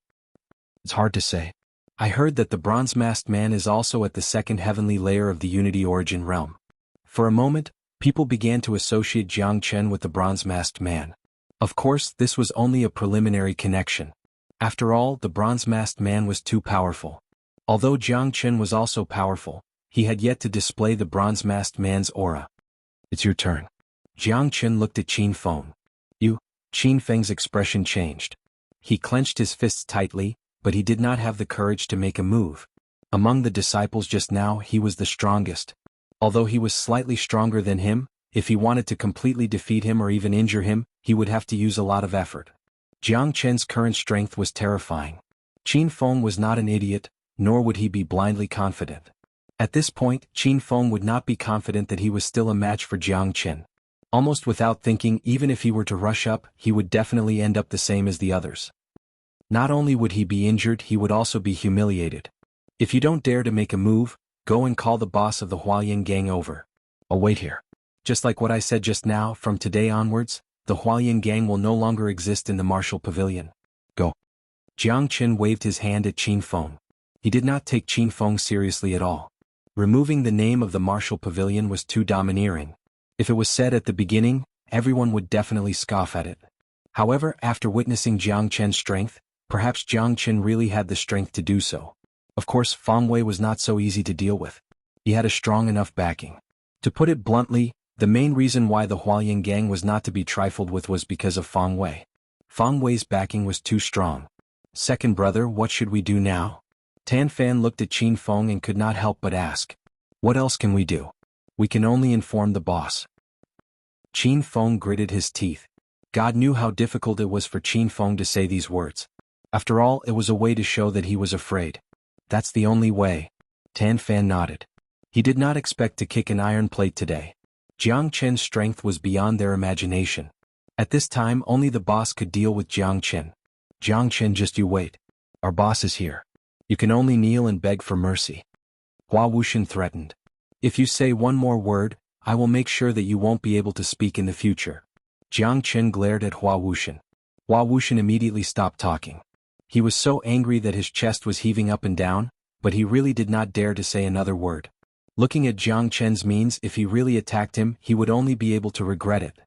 [SPEAKER 1] It's hard to say. I heard that the bronze-masked man is also at the second heavenly layer of the Unity Origin realm. For a moment, people began to associate Jiang Chen with the bronze-masked man. Of course, this was only a preliminary connection. After all, the bronze-masked man was too powerful. Although Jiang Chen was also powerful, he had yet to display the bronze-masked man's aura. It's your turn. Jiang Chen looked at Qin Feng. Qin Feng's expression changed. He clenched his fists tightly, but he did not have the courage to make a move. Among the disciples just now, he was the strongest. Although he was slightly stronger than him, if he wanted to completely defeat him or even injure him, he would have to use a lot of effort. Jiang Chen's current strength was terrifying. Qin Feng was not an idiot, nor would he be blindly confident. At this point, Qin Feng would not be confident that he was still a match for Jiang Chen. Almost without thinking, even if he were to rush up, he would definitely end up the same as the others. Not only would he be injured, he would also be humiliated. If you don't dare to make a move, go and call the boss of the Huayan gang over. I'll wait here. Just like what I said just now, from today onwards, the Huayan gang will no longer exist in the martial pavilion. Go. Jiang Chen waved his hand at Qin Feng. He did not take Qin Feng seriously at all. Removing the name of the martial pavilion was too domineering. If it was said at the beginning, everyone would definitely scoff at it. However, after witnessing Jiang Chen's strength, perhaps Jiang Chen really had the strength to do so. Of course, Feng Wei was not so easy to deal with. He had a strong enough backing. To put it bluntly, the main reason why the Huayan gang was not to be trifled with was because of Feng Wei. Feng Wei's backing was too strong. Second brother, what should we do now? Tan Fan looked at Qin Feng and could not help but ask. What else can we do? We can only inform the boss. Qin Feng gritted his teeth. God knew how difficult it was for Qin Feng to say these words. After all, it was a way to show that he was afraid. That's the only way. Tan Fan nodded. He did not expect to kick an iron plate today. Jiang Chen's strength was beyond their imagination. At this time, only the boss could deal with Jiang Chen. Jiang Chen, just you wait. Our boss is here. You can only kneel and beg for mercy. Hua Wuxian threatened. If you say one more word, I will make sure that you won't be able to speak in the future. Jiang Chen glared at Hua Wuxian. Hua Wuxian immediately stopped talking. He was so angry that his chest was heaving up and down, but he really did not dare to say another word. Looking at Jiang Chen's means, if he really attacked him, he would only be able to regret it.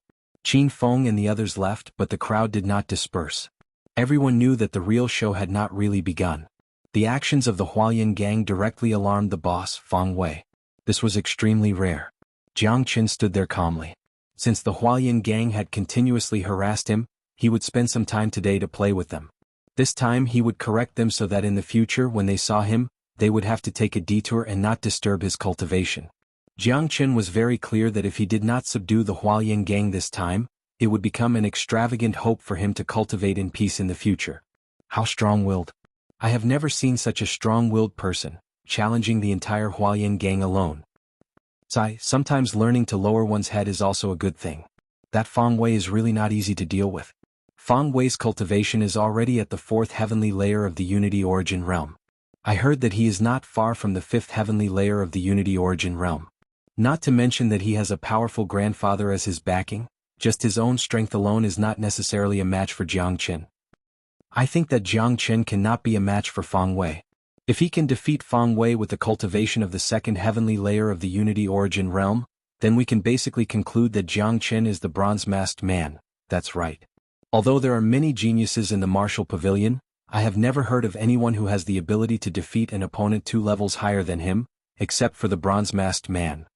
[SPEAKER 1] Qin Feng and the others left, but the crowd did not disperse. Everyone knew that the real show had not really begun. The actions of the Huayan gang directly alarmed the boss, Feng Wei. This was extremely rare. Jiang Chen stood there calmly. Since the Huayan gang had continuously harassed him, he would spend some time today to play with them. This time he would correct them so that in the future when they saw him, they would have to take a detour and not disturb his cultivation. Jiang Chen was very clear that if he did not subdue the Huayan gang this time, it would become an extravagant hope for him to cultivate in peace in the future. How strong-willed. I have never seen such a strong-willed person, challenging the entire Huayan gang alone. Sometimes learning to lower one's head is also a good thing. That Feng Wei is really not easy to deal with. Feng Wei's cultivation is already at the 4th heavenly layer of the Unity Origin realm. I heard that he is not far from the 5th heavenly layer of the Unity Origin realm. Not to mention that he has a powerful grandfather as his backing, just his own strength alone is not necessarily a match for Jiang Chen. I think that Jiang Chen cannot be a match for Feng Wei. If he can defeat Feng Wei with the cultivation of the 2nd heavenly layer of the Unity Origin realm, then we can basically conclude that Jiang Chen is the bronze-masked man. That's right. Although there are many geniuses in the martial pavilion, I have never heard of anyone who has the ability to defeat an opponent 2 levels higher than him, except for the bronze-masked man.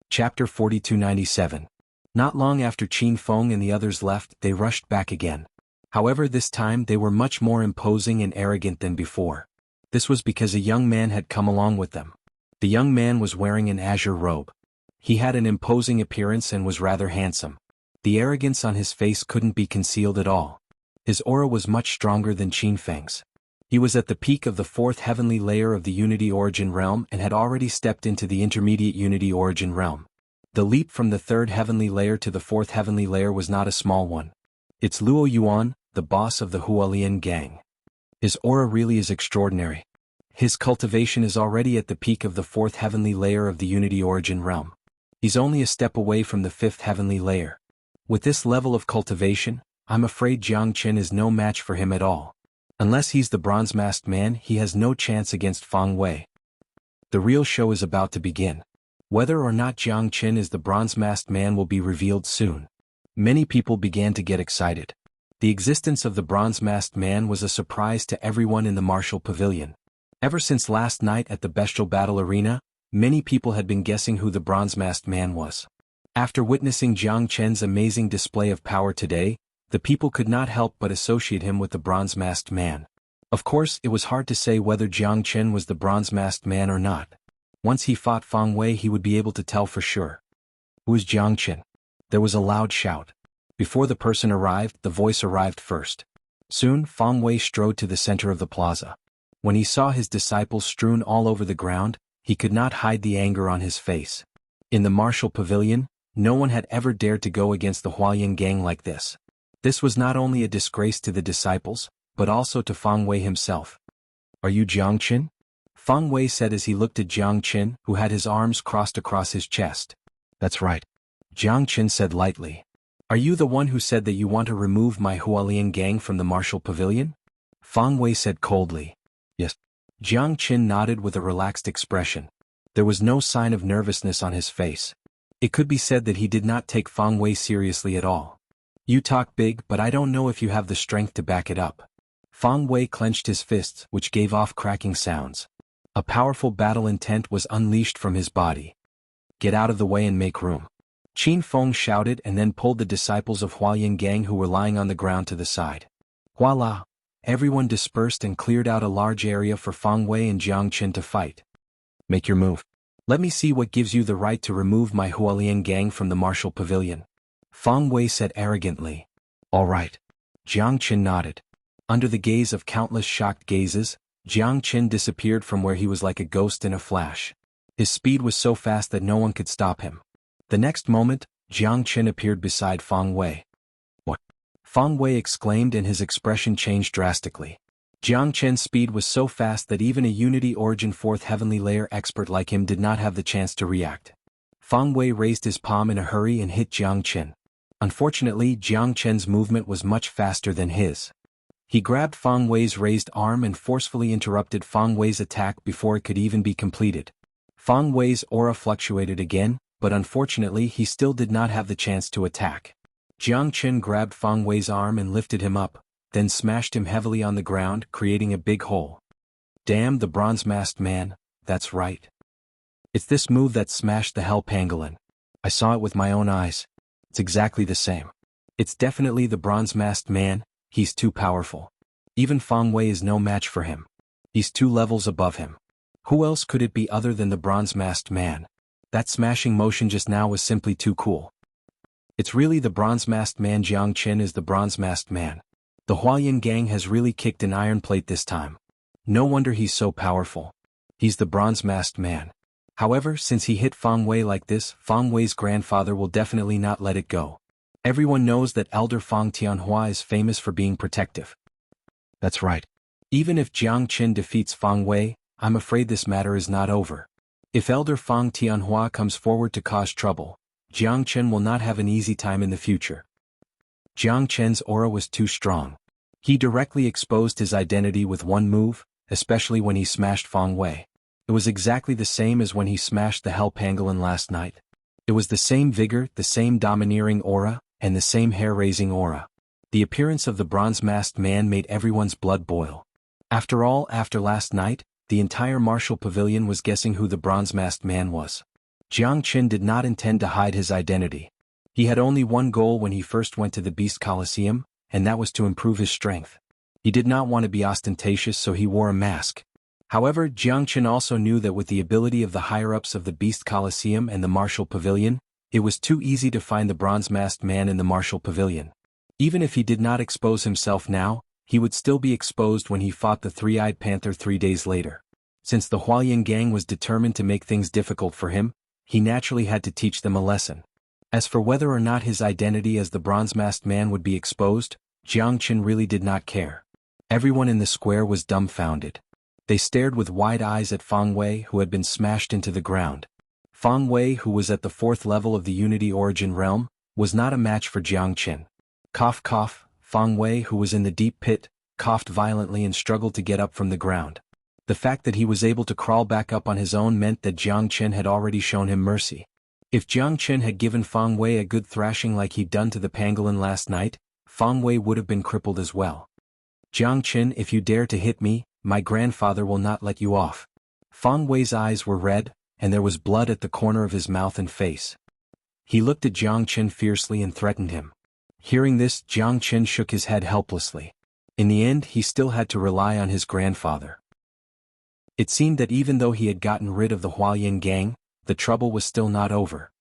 [SPEAKER 1] Chapter 4297. Not long after Qin Feng and the others left, they rushed back again. However, this time they were much more imposing and arrogant than before. This was because a young man had come along with them. The young man was wearing an azure robe. He had an imposing appearance and was rather handsome. The arrogance on his face couldn't be concealed at all. His aura was much stronger than Qinfeng's. He was at the peak of the fourth heavenly layer of the Unity Origin realm and had already stepped into the intermediate Unity Origin realm. The leap from the third heavenly layer to the fourth heavenly layer was not a small one. It's Luo Yuan, the boss of the Hualien gang. His aura really is extraordinary. His cultivation is already at the peak of the fourth heavenly layer of the Unity Origin realm. He's only a step away from the fifth heavenly layer. With this level of cultivation, I'm afraid Jiang Qin is no match for him at all. Unless he's the bronze-masked man, he has no chance against Feng Wei. The real show is about to begin. Whether or not Jiang Qin is the bronze-masked man will be revealed soon. Many people began to get excited. The existence of the bronze-masked man was a surprise to everyone in the martial pavilion. Ever since last night at the bestial battle arena, many people had been guessing who the bronze-masked man was. After witnessing Jiang Qin's amazing display of power today, the people could not help but associate him with the bronze-masked man. Of course, it was hard to say whether Jiang Qin was the bronze-masked man or not. Once he fought Feng Wei, he would be able to tell for sure. Who is Jiang Qin? There was a loud shout. Before the person arrived, the voice arrived first. Soon, Feng Wei strode to the center of the plaza. When he saw his disciples strewn all over the ground, he could not hide the anger on his face. In the martial pavilion, no one had ever dared to go against the Hualien gang like this. This was not only a disgrace to the disciples, but also to Feng Wei himself. Are you Jiang Qin? Feng Wei said as he looked at Jiang Qin, who had his arms crossed across his chest. That's right. Jiang Qin said lightly. Are you the one who said that you want to remove my Hualien gang from the martial pavilion? Feng Wei said coldly. Yes. Jiang Qin nodded with a relaxed expression. There was no sign of nervousness on his face. It could be said that he did not take Feng Wei seriously at all. You talk big, but I don't know if you have the strength to back it up. Feng Wei clenched his fists, which gave off cracking sounds. A powerful battle intent was unleashed from his body. Get out of the way and make room. Qin Feng shouted and then pulled the disciples of Hualien gang who were lying on the ground to the side. Voila! Everyone dispersed and cleared out a large area for Feng Wei and Jiang Qin to fight. Make your move. Let me see what gives you the right to remove my Hualien gang from the martial pavilion. Feng Wei said arrogantly. All right. Jiang Qin nodded. Under the gaze of countless shocked gazes, Jiang Qin disappeared from where he was like a ghost in a flash. His speed was so fast that no one could stop him. The next moment, Jiang Qin appeared beside Feng Wei. What? Feng Wei exclaimed and his expression changed drastically. Jiang Qin's speed was so fast that even a Unity Origin 4th Heavenly Layer expert like him did not have the chance to react. Feng Wei raised his palm in a hurry and hit Jiang Qin. Unfortunately, Jiang Qin's movement was much faster than his. He grabbed Feng Wei's raised arm and forcefully interrupted Feng Wei's attack before it could even be completed. Feng Wei's aura fluctuated again, but unfortunately he still did not have the chance to attack. Jiang Qin grabbed Feng Wei's arm and lifted him up, then smashed him heavily on the ground, creating a big hole. Damn the bronze-masked man, that's right. It's this move that smashed the Hell Pangolin. I saw it with my own eyes. It's exactly the same. It's definitely the bronze-masked man, he's too powerful. Even Feng Wei is no match for him. He's 2 levels above him. Who else could it be other than the bronze-masked man? That smashing motion just now was simply too cool. It's really the bronze-masked man. Jiang Qin is the bronze-masked man. The Hualien gang has really kicked an iron plate this time. No wonder he's so powerful. He's the bronze-masked man. However, since he hit Feng Wei like this, Feng Wei's grandfather will definitely not let it go. Everyone knows that Elder Feng Tianhua is famous for being protective. That's right. Even if Jiang Qin defeats Feng Wei, I'm afraid this matter is not over. If Elder Feng Tianhua comes forward to cause trouble, Jiang Qin will not have an easy time in the future. Jiang Qin's aura was too strong. He directly exposed his identity with one move, especially when he smashed Feng Wei. It was exactly the same as when he smashed the Hell Pangolin last night. It was the same vigor, the same domineering aura, and the same hair-raising aura. The appearance of the bronze-masked man made everyone's blood boil. After all, after last night, the entire martial pavilion was guessing who the bronze-masked man was. Jiang Qin did not intend to hide his identity. He had only one goal when he first went to the Beast Colosseum, and that was to improve his strength. He did not want to be ostentatious, so he wore a mask. However, Jiangchen also knew that with the ability of the higher-ups of the Beast Colosseum and the Martial Pavilion, it was too easy to find the bronze-masked man in the Martial Pavilion. Even if he did not expose himself now, he would still be exposed when he fought the Three-Eyed Panther 3 days later. Since the Hualien gang was determined to make things difficult for him, he naturally had to teach them a lesson. As for whether or not his identity as the bronze-masked man would be exposed, Jiangchen really did not care. Everyone in the square was dumbfounded. They stared with wide eyes at Feng Wei, who had been smashed into the ground. Feng Wei, who was at the 4th level of the Unity Origin realm, was not a match for Jiangchen. Cough cough, Feng Wei, who was in the deep pit, coughed violently and struggled to get up from the ground. The fact that he was able to crawl back up on his own meant that Jiangchen had already shown him mercy. If Jiangchen had given Feng Wei a good thrashing like he'd done to the pangolin last night, Feng Wei would have been crippled as well. Jiangchen, if you dare to hit me, my grandfather will not let you off. Feng Wei's eyes were red, and there was blood at the corner of his mouth and face. He looked at Jiangchen fiercely and threatened him. Hearing this, Jiangchen shook his head helplessly. In the end, he still had to rely on his grandfather. It seemed that even though he had gotten rid of the Hualien gang, the trouble was still not over.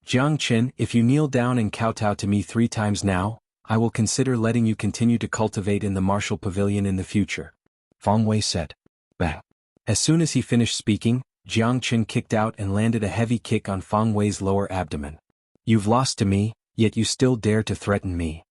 [SPEAKER 1] Jiangchen, if you kneel down and kowtow to me 3 times now, I will consider letting you continue to cultivate in the Martial Pavilion in the future. Feng Wei said. Bang. As soon as he finished speaking, Jiangchen kicked out and landed a heavy kick on Feng Wei's lower abdomen. You've lost to me, yet you still dare to threaten me.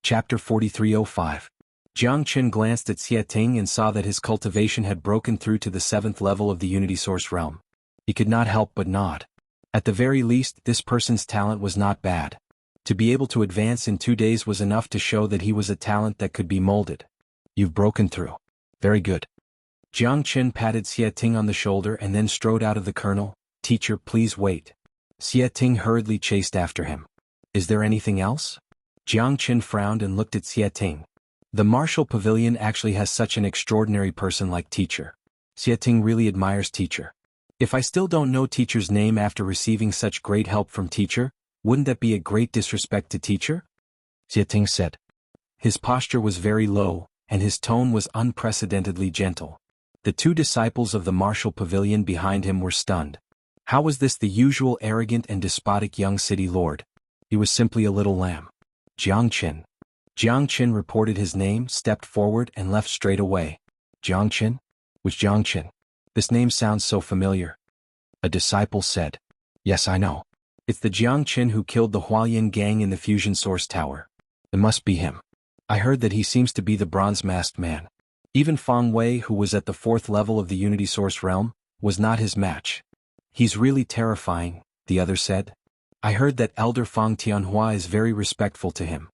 [SPEAKER 1] Chapter 4305. Jiangchen glanced at Xie Ting and saw that his cultivation had broken through to the 7th level of the Unity Source realm. He could not help but nod. At the very least, this person's talent was not bad. To be able to advance in 2 days was enough to show that he was a talent that could be molded. You've broken through. Very good. Jiangchen patted Xie Ting on the shoulder and then strode out of the kernel. Teacher, please wait. Xie Ting hurriedly chased after him. Is there anything else? Jiangchen frowned and looked at Xie Ting. The Martial Pavilion actually has such an extraordinary person like Teacher. Xie Ting really admires Teacher. If I still don't know Teacher's name after receiving such great help from Teacher, wouldn't that be a great disrespect to Teacher? Xie Ting said. His posture was very low, and his tone was unprecedentedly gentle. The 2 disciples of the Martial Pavilion behind him were stunned. How was this the usual arrogant and despotic young city lord? He was simply a little lamb. Jiangchen. Jiangchen reported his name, stepped forward and left straight away. Jiangchen? Which Jiangchen? This name sounds so familiar. A disciple said. Yes, I know. It's the Jiangchen who killed the Hualien gang in the Fusion Source Tower. It must be him. I heard that he seems to be the bronze-masked man. Even Feng Wei, who was at the 4th level of the Unity Source realm, was not his match. He's really terrifying, the other said. I heard that Elder Feng Tianhua is very respectful to him.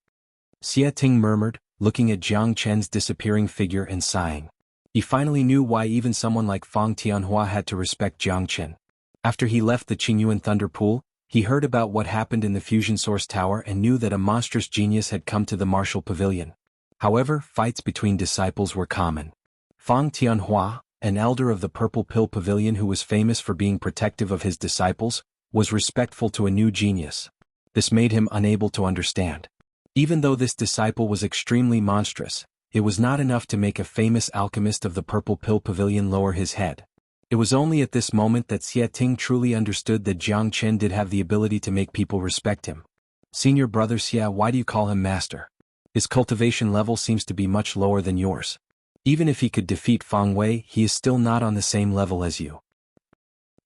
[SPEAKER 1] Xie Ting murmured, looking at Jiangchen's disappearing figure and sighing. He finally knew why even someone like Feng Tianhua had to respect Jiangchen. After he left the Qingyuan Thunder Pool, he heard about what happened in the Fusion Source Tower and knew that a monstrous genius had come to the Martial Pavilion. However, fights between disciples were common. Feng Tianhua, an elder of the Purple Pill Pavilion who was famous for being protective of his disciples, was respectful to a new genius. This made him unable to understand. Even though this disciple was extremely monstrous, it was not enough to make a famous alchemist of the Purple Pill Pavilion lower his head. It was only at this moment that Xie Ting truly understood that Jiangchen did have the ability to make people respect him. Senior brother Xie, why do you call him master? His cultivation level seems to be much lower than yours. Even if he could defeat Feng Wei, he is still not on the same level as you.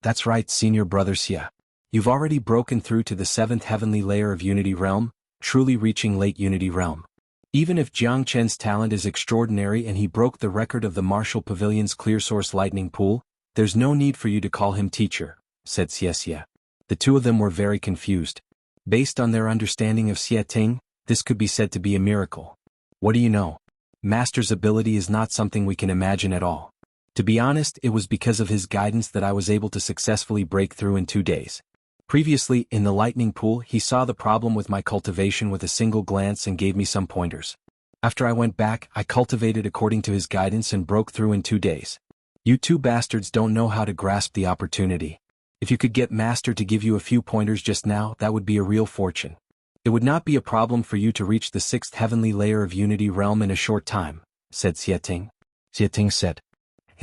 [SPEAKER 1] That's right, senior brother Xie. You've already broken through to the 7th heavenly layer of Unity Realm, truly reaching late Unity Realm. Even if Jiangchen's talent is extraordinary and he broke the record of the Martial Pavilion's clear source lightning pool, there's no need for you to call him teacher, said Xiexia. The 2 of them were very confused. Based on their understanding of Xie Ting, this could be said to be a miracle. What do you know? Master's ability is not something we can imagine at all. To be honest, it was because of his guidance that I was able to successfully break through in 2 days. Previously, in the lightning pool, he saw the problem with my cultivation with a single glance and gave me some pointers. After I went back, I cultivated according to his guidance and broke through in 2 days. You 2 bastards don't know how to grasp the opportunity. If you could get Master to give you a few pointers just now, that would be a real fortune. It would not be a problem for you to reach the 6th heavenly layer of Unity Realm in a short time, said Xie Ting. Xie Ting said.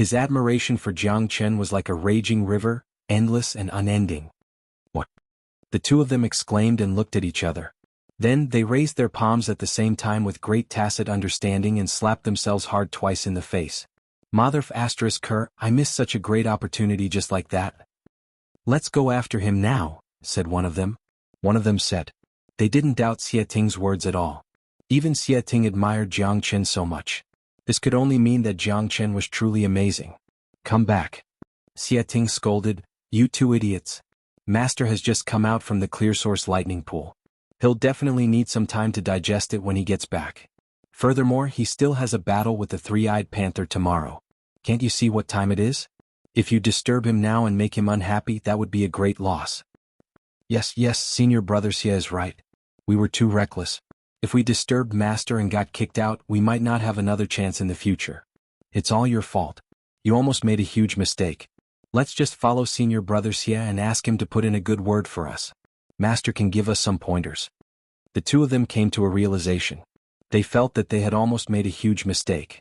[SPEAKER 1] His admiration for Jiang Chen was like a raging river, endless and unending. What? The two of them exclaimed and looked at each other. Then they raised their palms at the same time with great tacit understanding and slapped themselves hard twice in the face. Motherf asterisk cur, I missed such a great opportunity just like that. Let's go after him now, said one of them. One of them said. They didn't doubt Xie Ting's words at all. Even Xie Ting admired Jiang Chen so much. This could only mean that Jiang Chen was truly amazing. Come back. Xie Ting scolded, you two idiots. Master has just come out from the clear source lightning pool. He'll definitely need some time to digest it when he gets back. Furthermore, he still has a battle with the three-eyed panther tomorrow. Can't you see what time it is? If you disturb him now and make him unhappy, that would be a great loss. Yes, senior brother Xie is right. We were too reckless. If we disturbed Master and got kicked out, we might not have another chance in the future. It's all your fault. You almost made a huge mistake. Let's just follow senior brother Xie and ask him to put in a good word for us. Master can give us some pointers. The two of them came to a realization. They felt that they had almost made a huge mistake.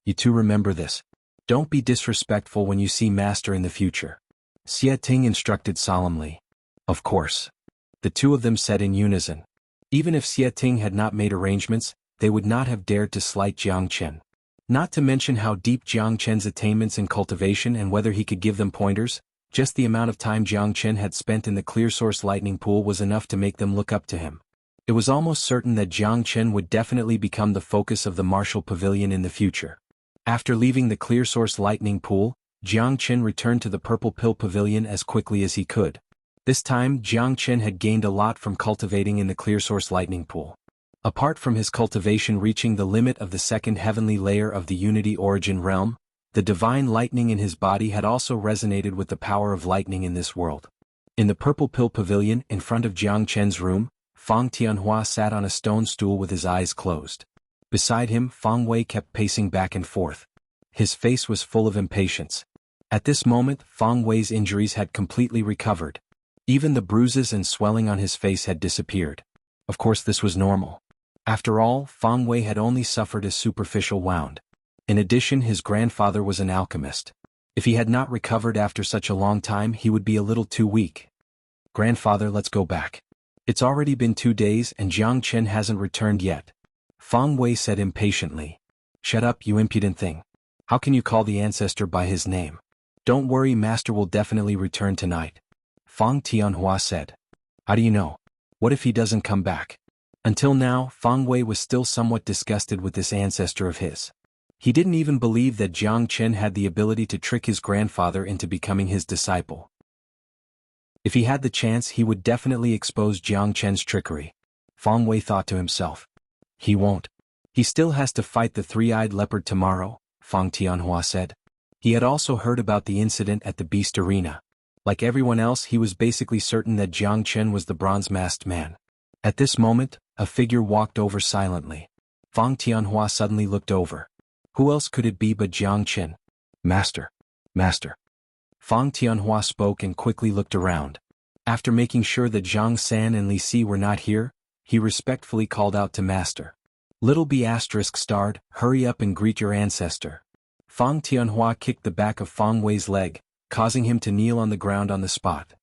[SPEAKER 1] You two remember this. Don't be disrespectful when you see Master in the future. Xie Ting instructed solemnly. Of course. The two of them said in unison. Even if Xie Ting had not made arrangements, they would not have dared to slight Jiang Chen. Not to mention how deep Jiang Chen's attainments in cultivation and whether he could give them pointers, just the amount of time Jiang Chen had spent in the clear source lightning pool was enough to make them look up to him. It was almost certain that Jiang Chen would definitely become the focus of the martial pavilion in the future. After leaving the clear source lightning pool, Jiang Chen returned to the purple pill pavilion as quickly as he could. This time Jiang Chen had gained a lot from cultivating in the clear source lightning pool. Apart from his cultivation reaching the limit of the second heavenly layer of the unity origin realm, the divine lightning in his body had also resonated with the power of lightning in this world. In the purple pill pavilion in front of Jiang Chen's room, Fang Tianhua sat on a stone stool with his eyes closed. Beside him, Fang Wei kept pacing back and forth. His face was full of impatience. At this moment, Fang Wei's injuries had completely recovered. Even the bruises and swelling on his face had disappeared. Of course, this was normal. After all, Fang Wei had only suffered a superficial wound. In addition, his grandfather was an alchemist. If he had not recovered after such a long time, he would be a little too weak. Grandfather, let's go back. It's already been 2 days and Jiang Chen hasn't returned yet. Fang Wei said impatiently. Shut up, you impudent thing. How can you call the ancestor by his name? Don't worry, Master will definitely return tonight. Fang Tianhua said. How do you know? What if he doesn't come back? Until now, Fang Wei was still somewhat disgusted with this ancestor of his. He didn't even believe that Jiang Chen had the ability to trick his grandfather into becoming his disciple. If he had the chance, he would definitely expose Jiang Chen's trickery. Fang Wei thought to himself. He won't. He still has to fight the three-eyed leopard tomorrow, Fang Tianhua said. He had also heard about the incident at the beast arena. Like everyone else, he was basically certain that Jiang Chen was the bronze-masked man. At this moment, a figure walked over silently. Fang Tianhua suddenly looked over. Who else could it be but Jiang Chen? Master. Fang Tianhua spoke and quickly looked around. After making sure that Zhang San and Li Si were not here, he respectfully called out to Master. Little B****, hurry up and greet your ancestor. Fang Tianhua kicked the back of Fang Wei's leg, causing him to kneel on the ground on the spot.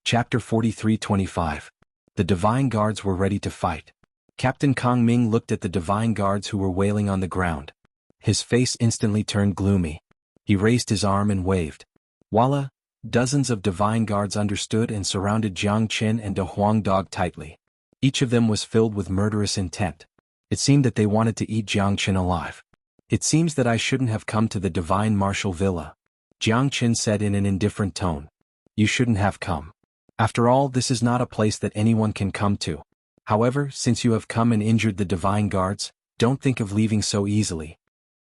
[SPEAKER 1] Chapter 43-25. The Divine Guards were ready to fight. Captain Kong Ming looked at the Divine Guards who were wailing on the ground. His face instantly turned gloomy. He raised his arm and waved. Voila! Dozens of Divine Guards understood and surrounded Jiang Chen and De Huang Dog tightly. Each of them was filled with murderous intent. It seemed that they wanted to eat Jiang Chen alive. It seems that I shouldn't have come to the Divine Martial Villa, Jiang Chen said in an indifferent tone. You shouldn't have come. After all, this is not a place that anyone can come to. However, since you have come and injured the Divine Guards, don't think of leaving so easily.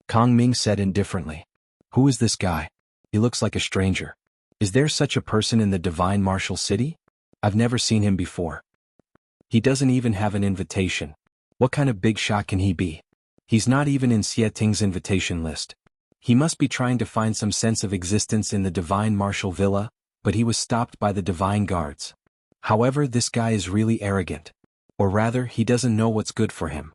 [SPEAKER 1] Kong Ming said indifferently. Who is this guy? He looks like a stranger. Is there such a person in the Divine Martial City? I've never seen him before. He doesn't even have an invitation. What kind of big shot can he be? He's not even in Xie Ting's invitation list. He must be trying to find some sense of existence in the Divine Martial Villa, but he was stopped by the Divine Guards. However, this guy is really arrogant. Or rather, he doesn't know what's good for him.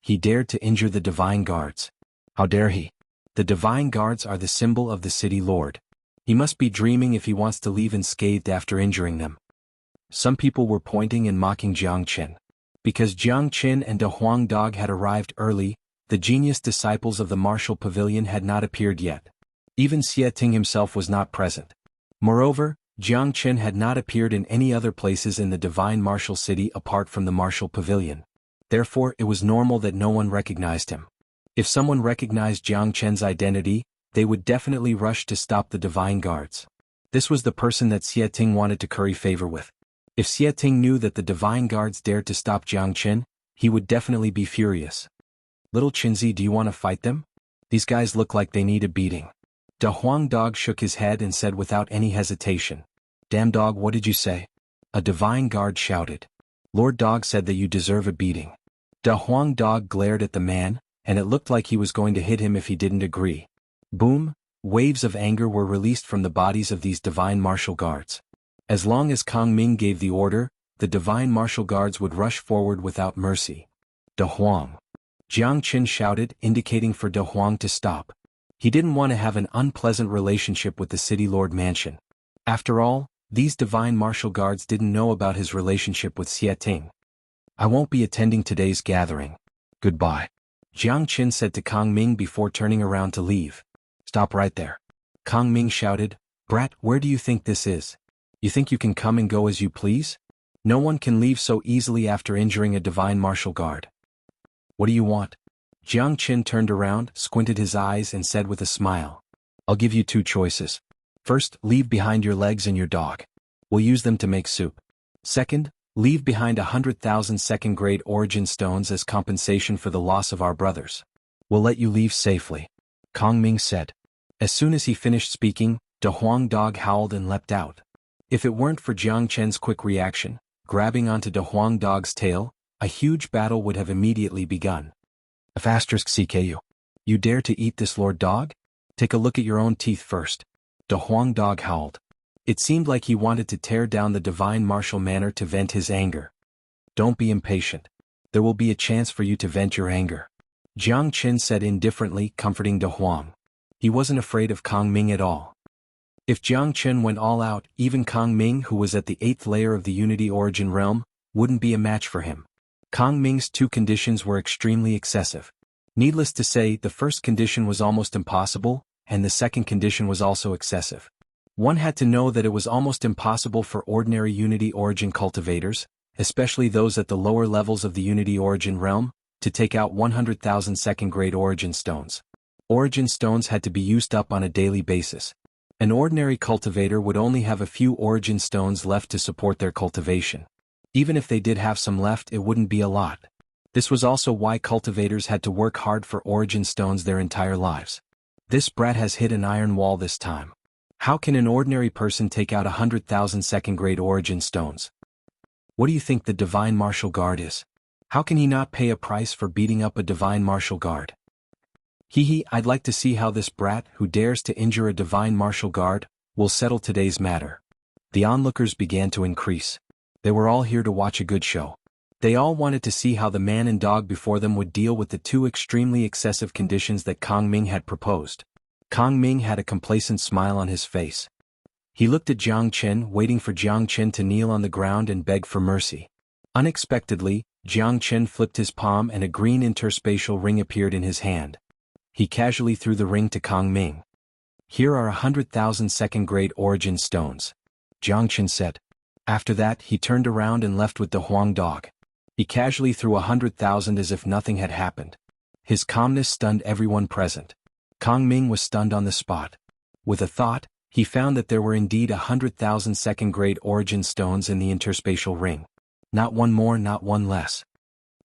[SPEAKER 1] He dared to injure the Divine Guards. How dare he? The divine guards are the symbol of the city lord. He must be dreaming if he wants to leave unscathed after injuring them. Some people were pointing and mocking Jiang Qin. Because Jiang Qin and De Huang Dog had arrived early, the genius disciples of the martial pavilion had not appeared yet. Even Xie Ting himself was not present. Moreover, Jiang Qin had not appeared in any other places in the divine martial city apart from the martial pavilion. Therefore it was normal that no one recognized him. If someone recognized Jiang Qin's identity, they would definitely rush to stop the divine guards. This was the person that Xie Ting wanted to curry favor with. If Xie Ting knew that the divine guards dared to stop Jiang Qin, he would definitely be furious. Little Qinzi, do you want to fight them? These guys look like they need a beating. De Huang Dog shook his head and said without any hesitation. Damn dog, what did you say? A divine guard shouted. Lord Dog said that you deserve a beating. De Huang Dog glared at the man, and it looked like he was going to hit him if he didn't agree. Boom! Waves of anger were released from the bodies of these divine martial guards. As long as Kang Ming gave the order, the divine martial guards would rush forward without mercy. De Huang. Jiang Qin shouted, indicating for De Huang to stop. He didn't want to have an unpleasant relationship with the city lord mansion. After all, these divine martial guards didn't know about his relationship with Xie Ting. I won't be attending today's gathering. Goodbye. Jiang Qin said to Kang Ming before turning around to leave. Stop right there. Kang Ming shouted, Brat, where do you think this is? You think you can come and go as you please? No one can leave so easily after injuring a divine martial guard. What do you want? Jiang Qin turned around, squinted his eyes and said with a smile. I'll give you two choices. First, leave behind your legs and your dog. We'll use them to make soup. Second, leave behind 100,000 second-grade origin stones as compensation for the loss of our brothers. We'll let you leave safely. Kang Ming said. As soon as he finished speaking, De Huang Dog howled and leapt out. If it weren't for Jiang Qin's quick reaction, grabbing onto De Huang Dog's tail, a huge battle would have immediately begun. If *CKU. You dare to eat this Lord Dog? Take a look at your own teeth first. De Huang Dog howled. It seemed like he wanted to tear down the divine martial manor to vent his anger. Don't be impatient. There will be a chance for you to vent your anger. Jiang Qin said indifferently, comforting De Huang. He wasn't afraid of Kang Ming at all. If Jiang Qin went all out, even Kang Ming, who was at the 8th layer of the Unity Origin realm, wouldn't be a match for him. Kang Ming's two conditions were extremely excessive. Needless to say, the first condition was almost impossible, and the second condition was also excessive. One had to know that it was almost impossible for ordinary Unity Origin cultivators, especially those at the lower levels of the Unity Origin realm, to take out 100,000 second-grade Origin stones. Origin stones had to be used up on a daily basis. An ordinary cultivator would only have a few Origin stones left to support their cultivation. Even if they did have some left, it wouldn't be a lot. This was also why cultivators had to work hard for Origin stones their entire lives. This brat has hit an iron wall this time. How can an ordinary person take out 100,000 second-grade Origin stones? What do you think the divine martial guard is? How can he not pay a price for beating up a divine martial guard? I'd like to see how this brat, who dares to injure a divine martial guard, will settle today's matter. The onlookers began to increase. They were all here to watch a good show. They all wanted to see how the man and dog before them would deal with the two extremely excessive conditions that Kang Ming had proposed. Kang Ming had a complacent smile on his face. He looked at Jiang Qin, waiting for Jiang Qin to kneel on the ground and beg for mercy. Unexpectedly, Jiang Qin flipped his palm and a green interspatial ring appeared in his hand. He casually threw the ring to Kang Ming. Here are 100,000 second-grade Origin stones. Jiang Qin said. After that, he turned around and left with the Huang Dog. He casually threw 100,000 as if nothing had happened. His calmness stunned everyone present. Kang Ming was stunned on the spot. With a thought, he found that there were indeed 100,000 second-grade Origin stones in the interspatial ring. Not one more, not one less.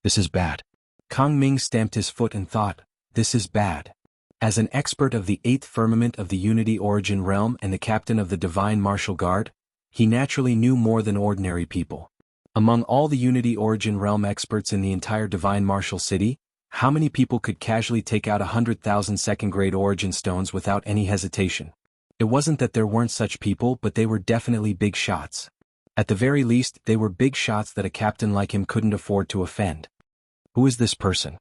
[SPEAKER 1] This is bad. Kang Ming stamped his foot and thought, this is bad. As an expert of the 8th firmament of the Unity Origin realm and the captain of the Divine Martial Guard, he naturally knew more than ordinary people. Among all the Unity Origin realm experts in the entire Divine Martial City, how many people could casually take out 100,000 second-grade Origin stones without any hesitation? It wasn't that there weren't such people, but they were definitely big shots. At the very least, they were big shots that a captain like him couldn't afford to offend. Who is this person?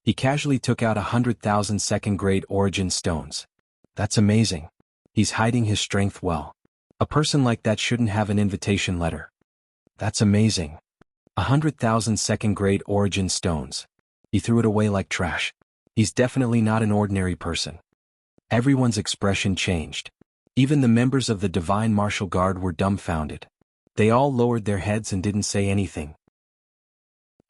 [SPEAKER 1] He casually took out 100,000 second-grade origin stones. That's amazing. He's hiding his strength well. A person like that shouldn't have an invitation letter. That's amazing. 100,000 second-grade origin stones. He threw it away like trash. He's definitely not an ordinary person. Everyone's expression changed. Even the members of the Divine Martial Guard were dumbfounded. They all lowered their heads and didn't say anything.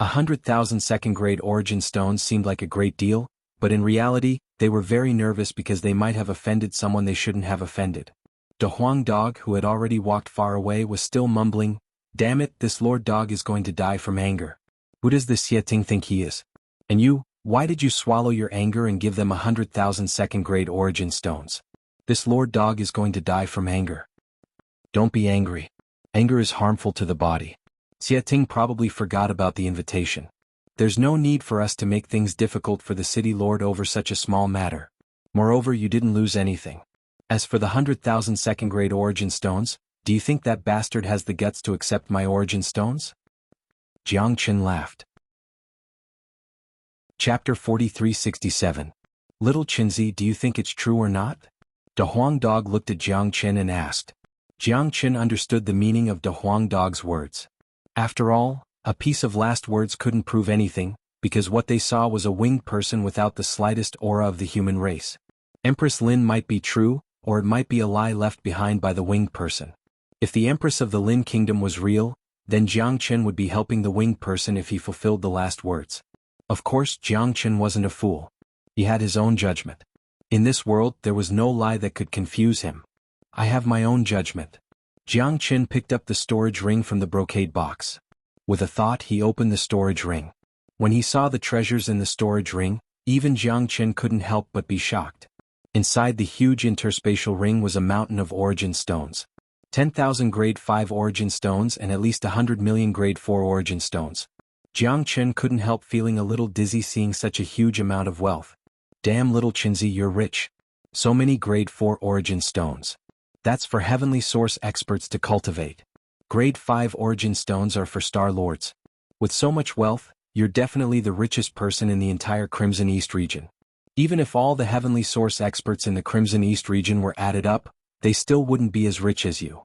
[SPEAKER 1] 100,000 second-grade origin stones seemed like a great deal, but in reality, they were very nervous because they might have offended someone they shouldn't have offended. De Huang Dog, who had already walked far away, was still mumbling, "Damn it, this Lord Dog is going to die from anger. Who does this Xieting think he is? And you, why did you swallow your anger and give them 100,000 second-grade origin stones? This Lord Dog is going to die from anger." Don't be angry. Anger is harmful to the body. Xieting probably forgot about the invitation. There's no need for us to make things difficult for the city lord over such a small matter. Moreover, you didn't lose anything. As for the 100,000 second-grade origin stones, do you think that bastard has the guts to accept my origin stones? Jiang Qin laughed. Chapter 4367. Little Qinzi, do you think it's true or not? De Huang Dog looked at Jiang Qin and asked. Jiang Qin understood the meaning of De Huang Dog's words. After all, a piece of last words couldn't prove anything, because what they saw was a winged person without the slightest aura of the human race. Empress Lin might be true, or it might be a lie left behind by the winged person. If the Empress of the Lin Kingdom was real, then Jiang Qin would be helping the winged person if he fulfilled the last words. Of course, Jiang Qin wasn't a fool. He had his own judgment. In this world, there was no lie that could confuse him. I have my own judgment. Jiang Qin picked up the storage ring from the brocade box. With a thought, he opened the storage ring. When he saw the treasures in the storage ring, even Jiang Qin couldn't help but be shocked. Inside the huge interspatial ring was a mountain of origin stones. 10,000 grade 5 origin stones and at least 100 million grade 4 origin stones. Jiang Qin couldn't help feeling a little dizzy seeing such a huge amount of wealth. Damn, little Qinzi, you're rich. So many grade 4 origin stones. That's for heavenly source experts to cultivate. Grade 5 origin stones are for star lords. With so much wealth, you're definitely the richest person in the entire Crimson East region. Even if all the heavenly source experts in the Crimson East region were added up, they still wouldn't be as rich as you.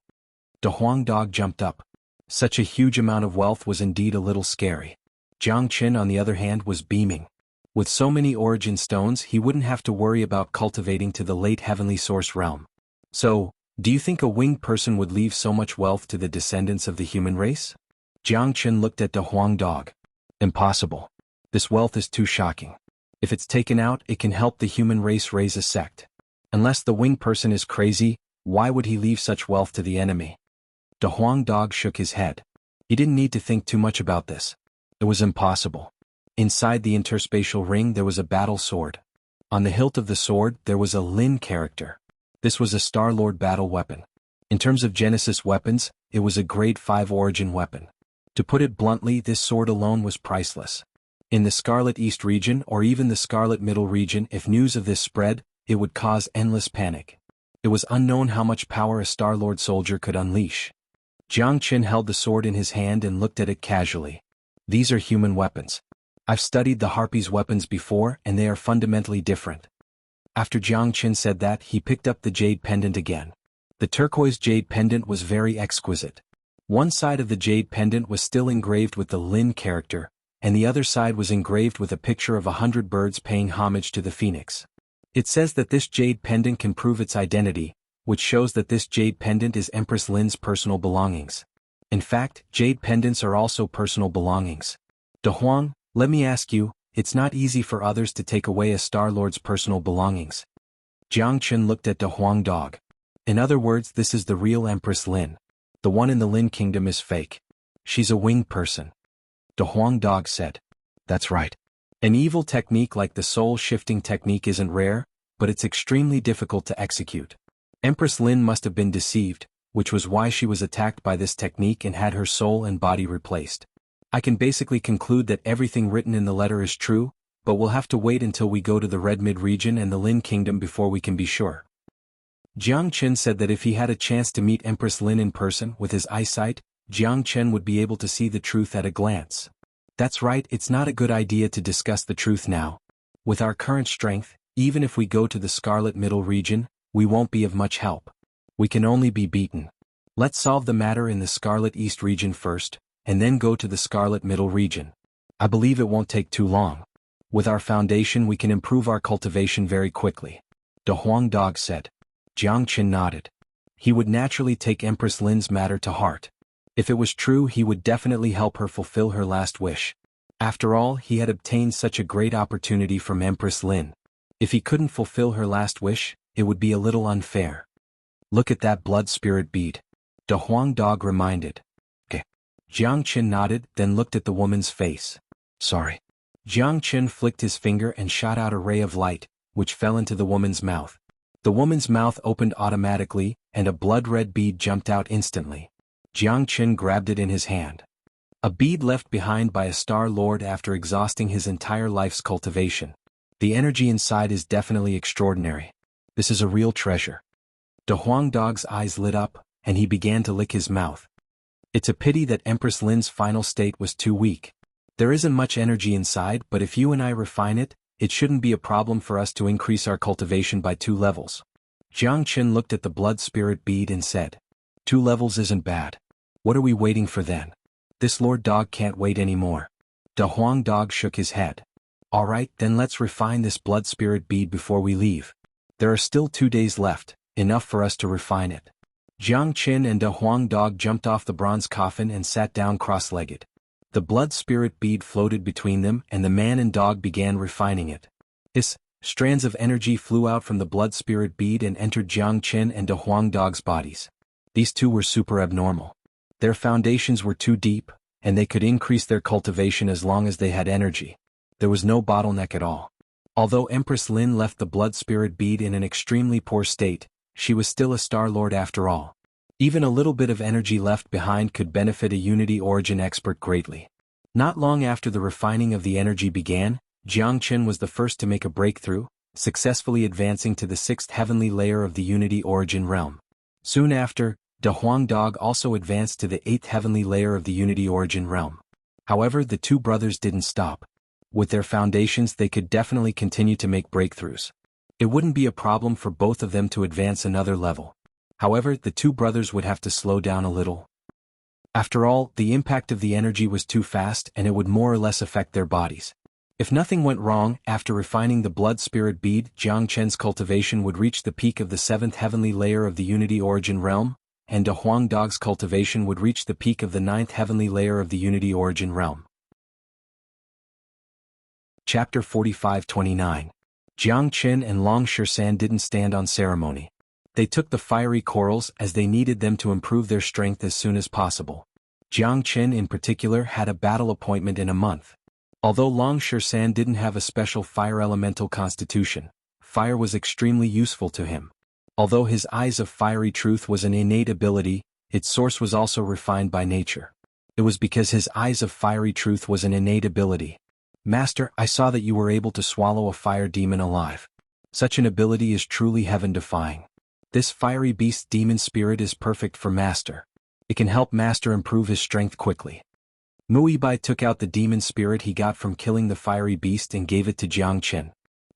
[SPEAKER 1] De Huang Dog jumped up. Such a huge amount of wealth was indeed a little scary. Jiang Qin, on the other hand, was beaming. With so many origin stones, he wouldn't have to worry about cultivating to the late heavenly source realm. So, do you think a winged person would leave so much wealth to the descendants of the human race? Jiang Qin looked at De Huang Dog. Impossible. This wealth is too shocking. If it's taken out, it can help the human race raise a sect. Unless the winged person is crazy, why would he leave such wealth to the enemy? De Huang Dog shook his head. He didn't need to think too much about this. It was impossible. Inside the interspatial ring there was a battle sword. On the hilt of the sword there was a Lin character. This was a Star-Lord battle weapon. In terms of Genesis weapons, it was a grade 5 origin weapon. To put it bluntly, this sword alone was priceless. In the Scarlet East region or even the Scarlet Middle region, if news of this spread, it would cause endless panic. It was unknown how much power a Star-Lord soldier could unleash. Jiang Qin held the sword in his hand and looked at it casually. These are human weapons. I've studied the Harpies' weapons before and they are fundamentally different. After Jiang Qin said that, he picked up the jade pendant again. The turquoise jade pendant was very exquisite. One side of the jade pendant was still engraved with the Lin character, and the other side was engraved with a picture of 100 birds paying homage to the phoenix. It says that this jade pendant can prove its identity, which shows that this jade pendant is Empress Lin's personal belongings. In fact, jade pendants are also personal belongings. De Huang, let me ask you, it's not easy for others to take away a Star-Lord's personal belongings. Jiang Qin looked at De Huang Dog. In other words, this is the real Empress Lin. The one in the Lin Kingdom is fake. She's a winged person. De Huang Dog said. That's right. An evil technique like the soul-shifting technique isn't rare, but it's extremely difficult to execute. Empress Lin must have been deceived, which was why she was attacked by this technique and had her soul and body replaced. I can basically conclude that everything written in the letter is true, but we'll have to wait until we go to the Red Mid region and the Lin Kingdom before we can be sure. Jiang Qin said that if he had a chance to meet Empress Lin in person with his eyesight, Jiang Qin would be able to see the truth at a glance. That's right, it's not a good idea to discuss the truth now, With our current strength, even if we go to the Scarlet Middle region, we won't be of much help. We can only be beaten. Let's solve the matter in the Scarlet East region first, and then go to the Scarlet Middle region. I believe it won't take too long. With our foundation we can improve our cultivation very quickly. De Huang Dog said. Jiang Qin nodded. He would naturally take Empress Lin's matter to heart. If it was true, he would definitely help her fulfill her last wish. After all, he had obtained such a great opportunity from Empress Lin. If he couldn't fulfill her last wish, it would be a little unfair. Look at that blood spirit bead. De Huang Dog reminded. Okay. Jiang Qin nodded, then looked at the woman's face. Sorry. Jiang Qin flicked his finger and shot out a ray of light, which fell into the woman's mouth. The woman's mouth opened automatically, and a blood-red bead jumped out instantly. Jiang Qin grabbed it in his hand. A bead left behind by a Star Lord after exhausting his entire life's cultivation. The energy inside is definitely extraordinary. This is a real treasure. De Huang Dog's eyes lit up, and he began to lick his mouth. It's a pity that Empress Lin's final state was too weak. There isn't much energy inside, but if you and I refine it, it shouldn't be a problem for us to increase our cultivation by 2 levels. Jiang Qin looked at the blood spirit bead and said, 2 levels isn't bad. What are we waiting for then? This Lord Dog can't wait anymore. De Huang Dog shook his head. Alright, then let's refine this blood spirit bead before we leave. There are still 2 days left, enough for us to refine it. Jiang Qin and De Huang Dog jumped off the bronze coffin and sat down cross-legged. The blood spirit bead floated between them and the man and dog began refining it. Strands of energy flew out from the blood spirit bead and entered Jiang Qin and De Huang Dog's bodies. These two were super abnormal. Their foundations were too deep, and they could increase their cultivation as long as they had energy. There was no bottleneck at all. Although Empress Lin left the blood spirit bead in an extremely poor state, she was still a Star Lord after all. Even a little bit of energy left behind could benefit a Unity Origin expert greatly. Not long after the refining of the energy began, Jiang Qin was the first to make a breakthrough, successfully advancing to the 6th heavenly layer of the Unity Origin realm. Soon after, De Huang Dog also advanced to the 8th heavenly layer of the Unity Origin realm. However, the 2 brothers didn't stop. With their foundations they could definitely continue to make breakthroughs. It wouldn't be a problem for both of them to advance another level. However, the 2 brothers would have to slow down a little. After all, the impact of the energy was too fast and it would more or less affect their bodies. If nothing went wrong, after refining the blood spirit bead, Jiang Qin's cultivation would reach the peak of the 7th heavenly layer of the Unity Origin realm, and De Huang Dog's cultivation would reach the peak of the 9th heavenly layer of the Unity Origin realm. Chapter 45-29. Jiang Qin and Long Shisan didn't stand on ceremony. They took the fiery corals as they needed them to improve their strength as soon as possible. Jiang Qin in particular had a battle appointment in a month. Although Long Shisan didn't have a special fire elemental constitution, fire was extremely useful to him. Although his Eyes of Fiery Truth was an innate ability, its source was also refined by nature. It was because his Eyes of Fiery Truth was an innate ability. Master, I saw that you were able to swallow a fire demon alive. Such an ability is truly heaven-defying. This fiery beast demon spirit is perfect for Master. It can help Master improve his strength quickly. Muibai took out the demon spirit he got from killing the fiery beast and gave it to Jiang Qin.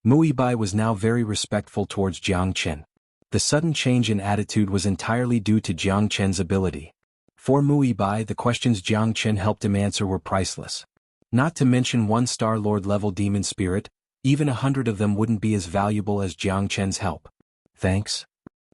[SPEAKER 1] Muibai was now very respectful towards Jiang Qin. The sudden change in attitude was entirely due to Jiang Qin's ability. For Muibai, the questions Jiang Qin helped him answer were priceless. Not to mention 1 Star Lord level demon spirit, even 100 of them wouldn't be as valuable as Jiang Qin's help. Thanks.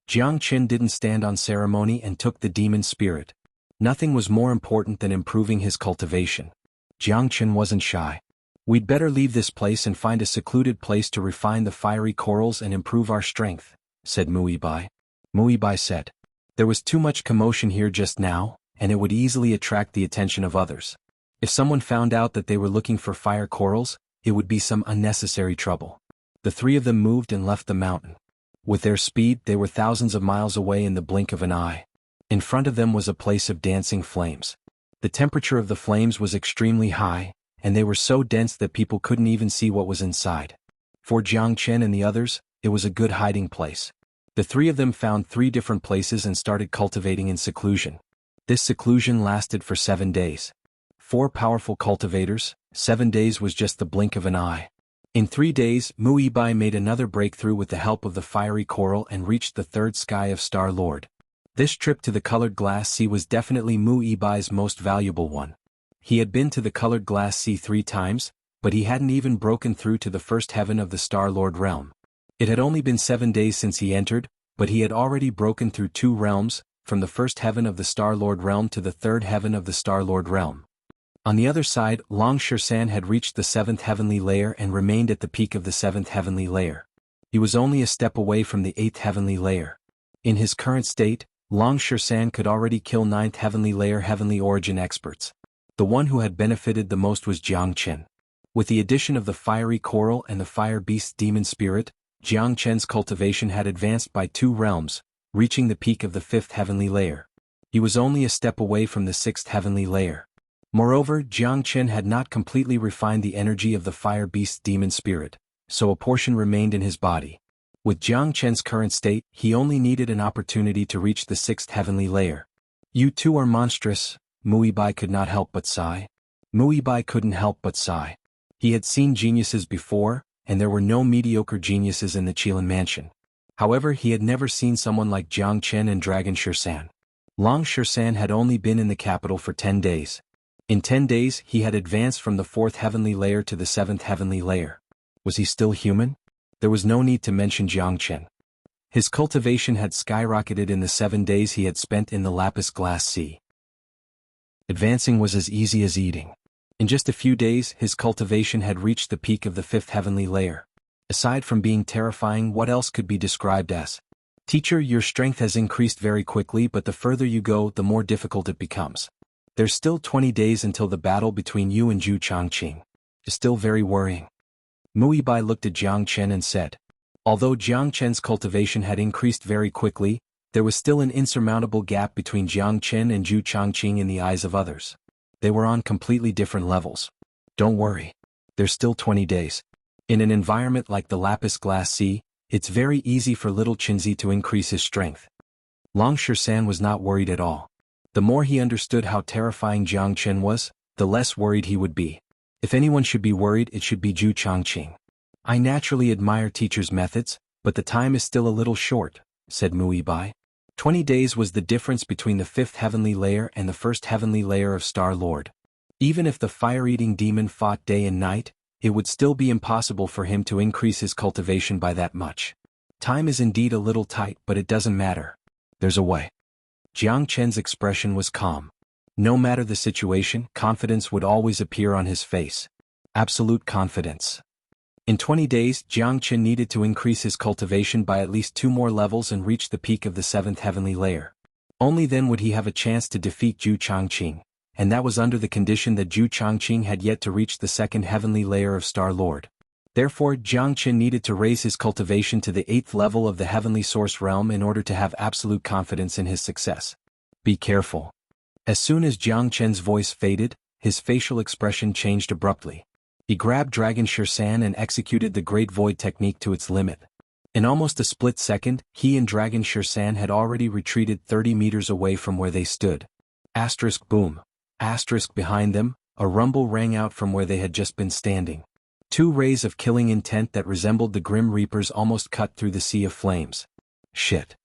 [SPEAKER 1] Jiang Qin didn't stand on ceremony and took the demon spirit. Nothing was more important than improving his cultivation. Jiang Qin wasn't shy. We'd better leave this place and find a secluded place to refine the fiery corals and improve our strength, said Muibai. Muibai said. There was too much commotion here just now, and it would easily attract the attention of others. If someone found out that they were looking for fire corals, it would be some unnecessary trouble. The 3 of them moved and left the mountain. With their speed, they were thousands of miles away in the blink of an eye. In front of them was a place of dancing flames. The temperature of the flames was extremely high, and they were so dense that people couldn't even see what was inside. For Jiang Qin and the others, it was a good hiding place. The 3 of them found 3 different places and started cultivating in seclusion. This seclusion lasted for 7 days. 4 powerful cultivators, 7 days was just the blink of an eye. In 3 days, Muibai made another breakthrough with the help of the fiery coral and reached the third sky of Star-Lord. This trip to the colored glass sea was definitely Muibai's most valuable one. He had been to the colored glass sea 3 times, but he hadn't even broken through to the first heaven of the Star-Lord realm. It had only been 7 days since he entered, but he had already broken through 2 realms, from the first heaven of the Star-Lord realm to the third heaven of the Star-Lord realm. On the other side, Long Shersan had reached the 7th heavenly layer and remained at the peak of the 7th heavenly layer. He was only a step away from the 8th heavenly layer. In his current state, Long Shersan could already kill 9th heavenly layer heavenly origin experts. The one who had benefited the most was Jiang Chen. With the addition of the fiery coral and the fire beast's demon spirit, Jiang Chen's cultivation had advanced by 2 realms, reaching the peak of the 5th heavenly layer. He was only a step away from the 6th heavenly layer. Moreover, Jiang Chen had not completely refined the energy of the fire beast's demon spirit, so a portion remained in his body. With Jiang Chen's current state, he only needed an opportunity to reach the 6th heavenly layer. "You two are monstrous," Muibai could not help but sigh. Muibai couldn't help but sigh. He had seen geniuses before, and there were no mediocre geniuses in the Qilin mansion. However, he had never seen someone like Jiang Chen and Dragon Shersan. Long Shersan had only been in the capital for 10 days. In 10 days, he had advanced from the 4th heavenly layer to the 7th heavenly layer. Was he still human? There was no need to mention Jiang Chen. His cultivation had skyrocketed in the 7 days he had spent in the lapis glass sea. Advancing was as easy as eating. In just a few days, his cultivation had reached the peak of the 5th heavenly layer. Aside from being terrifying, what else could be described as? Teacher, your strength has increased very quickly, but the further you go, the more difficult it becomes. There's still 20 days until the battle between you and Zhu Changqing. It's still very worrying. Muibai looked at Jiang Chen and said. Although Jiang Chen's cultivation had increased very quickly, there was still an insurmountable gap between Jiang Chen and Zhu Changqing in the eyes of others. They were on completely different levels. Don't worry. There's still 20 days. In an environment like the lapis glass sea, it's very easy for little Qinzi to increase his strength. Long Shersan was not worried at all. The more he understood how terrifying Jiang Chen was, the less worried he would be. If anyone should be worried, it should be Zhu Changqing. I naturally admire teachers' methods, but the time is still a little short, said Muibai. 20 days was the difference between the 5th heavenly layer and the 1st heavenly layer of Star-Lord. Even if the fire-eating demon fought day and night, it would still be impossible for him to increase his cultivation by that much. Time is indeed a little tight, but it doesn't matter. There's a way. Jiang Chen's expression was calm. No matter the situation, confidence would always appear on his face. Absolute confidence. In 20 days, Jiang Chen needed to increase his cultivation by at least 2 more levels and reach the peak of the 7th heavenly layer. Only then would he have a chance to defeat Zhu Changqing, and that was under the condition that Zhu Changqing had yet to reach the 2nd heavenly layer of Star-Lord. Therefore, Jiang Chen needed to raise his cultivation to the 8th level of the heavenly source realm in order to have absolute confidence in his success. Be careful. As soon as Jiang Chen's voice faded, his facial expression changed abruptly. He grabbed Dragon Shersan and executed the Great Void technique to its limit. In almost a split second, he and Dragon Shersan had already retreated 30 meters away from where they stood. Asterisk boom. Asterisk behind them, a rumble rang out from where they had just been standing. 2 rays of killing intent that resembled the Grim Reapers almost cut through the sea of flames. Shit.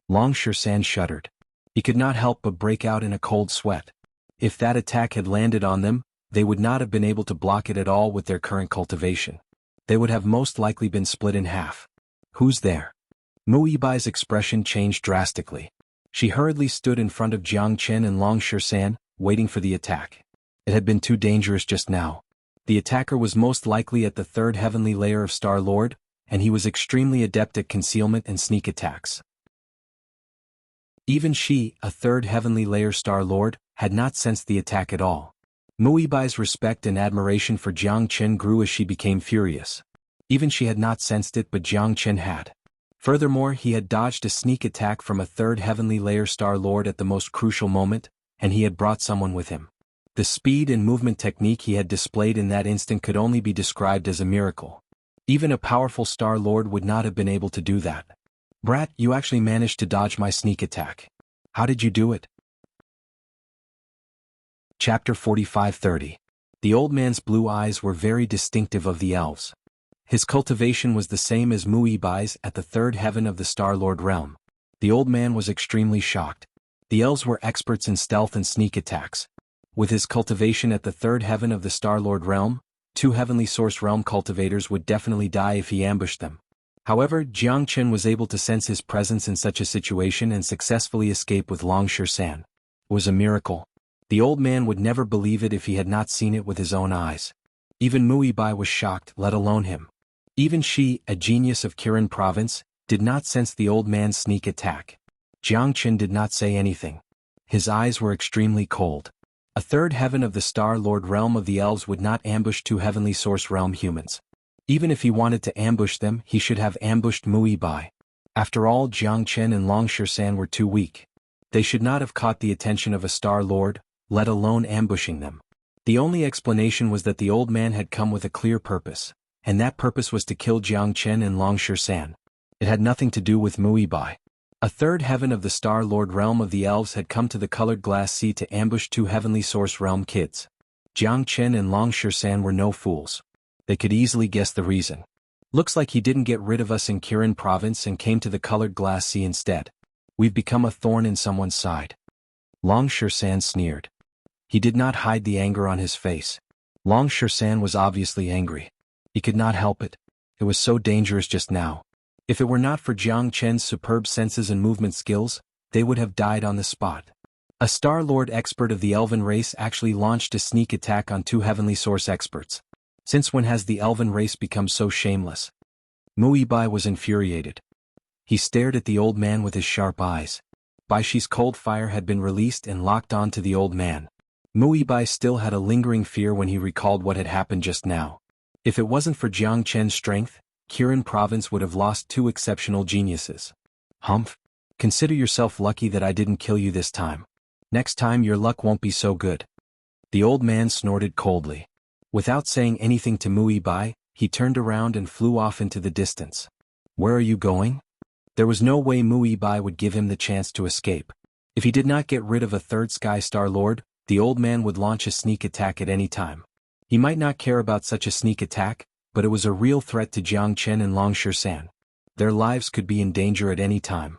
[SPEAKER 1] Long Shersan shuddered. He could not help but break out in a cold sweat. If that attack had landed on them, they would not have been able to block it at all with their current cultivation. They would have most likely been split in half. Who's there? Muibai's expression changed drastically. She hurriedly stood in front of Jiang Chen and Long Shersan, waiting for the attack. It had been too dangerous just now. The attacker was most likely at the 3rd heavenly layer of Star-Lord, and he was extremely adept at concealment and sneak attacks. Even she, a 3rd heavenly layer Star-Lord, had not sensed the attack at all. Muibai's respect and admiration for Jiang Chen grew as she became furious. Even she had not sensed it, but Jiang Chen had. Furthermore, he had dodged a sneak attack from a 3rd heavenly layer Star-Lord at the most crucial moment, and he had brought someone with him. The speed and movement technique he had displayed in that instant could only be described as a miracle. Even a powerful Star-Lord would not have been able to do that. Brat, you actually managed to dodge my sneak attack. How did you do it? Chapter 45-30. The old man's blue eyes were very distinctive of the elves. His cultivation was the same as Muibai's at the third heaven of the Star-Lord realm. The old man was extremely shocked. The elves were experts in stealth and sneak attacks. With his cultivation at the third heaven of the Star-Lord realm, 2 heavenly source realm cultivators would definitely die if he ambushed them. However, Jiangchen was able to sense his presence in such a situation and successfully escape with Long San. It was a miracle. The old man would never believe it if he had not seen it with his own eyes. Even Muibai was shocked, let alone him. Even she, a genius of Kirin province, did not sense the old man's sneak attack. Jiangchen did not say anything. His eyes were extremely cold. A third heaven of the Star-Lord realm of the elves would not ambush 2 heavenly source realm humans. Even if he wanted to ambush them, he should have ambushed Muibai. After all, Jiangchen and Long San were too weak. They should not have caught the attention of a Star-Lord, let alone ambushing them. The only explanation was that the old man had come with a clear purpose, and that purpose was to kill Jiangchen and Long San. It had nothing to do with Muibai. A third heaven of the Star-Lord realm of the elves had come to the colored glass sea to ambush 2 heavenly source realm kids. Jiangchen and Long San were no fools. They could easily guess the reason. Looks like he didn't get rid of us in Kirin province and came to the colored glass sea instead. We've become a thorn in someone's side. Long San sneered. He did not hide the anger on his face. Long San was obviously angry. He could not help it. It was so dangerous just now. If it were not for Jiangchen's superb senses and movement skills, they would have died on the spot. A Star-Lord expert of the Elven race actually launched a sneak attack on 2 heavenly source experts. Since when has the Elven race become so shameless? Muibai was infuriated. He stared at the old man with his sharp eyes. Baishi's cold fire had been released and locked on to the old man. Muibai still had a lingering fear when he recalled what had happened just now. If it wasn't for Jiangchen's strength, Kirin province would have lost 2 exceptional geniuses. Humph. Consider yourself lucky that I didn't kill you this time. Next time your luck won't be so good. The old man snorted coldly. Without saying anything to Muibai, he turned around and flew off into the distance. Where are you going? There was no way Muibai would give him the chance to escape. If he did not get rid of a third Sky Star Lord, the old man would launch a sneak attack at any time. He might not care about such a sneak attack, but it was a real threat to Jiangchen and Long San. Their lives could be in danger at any time.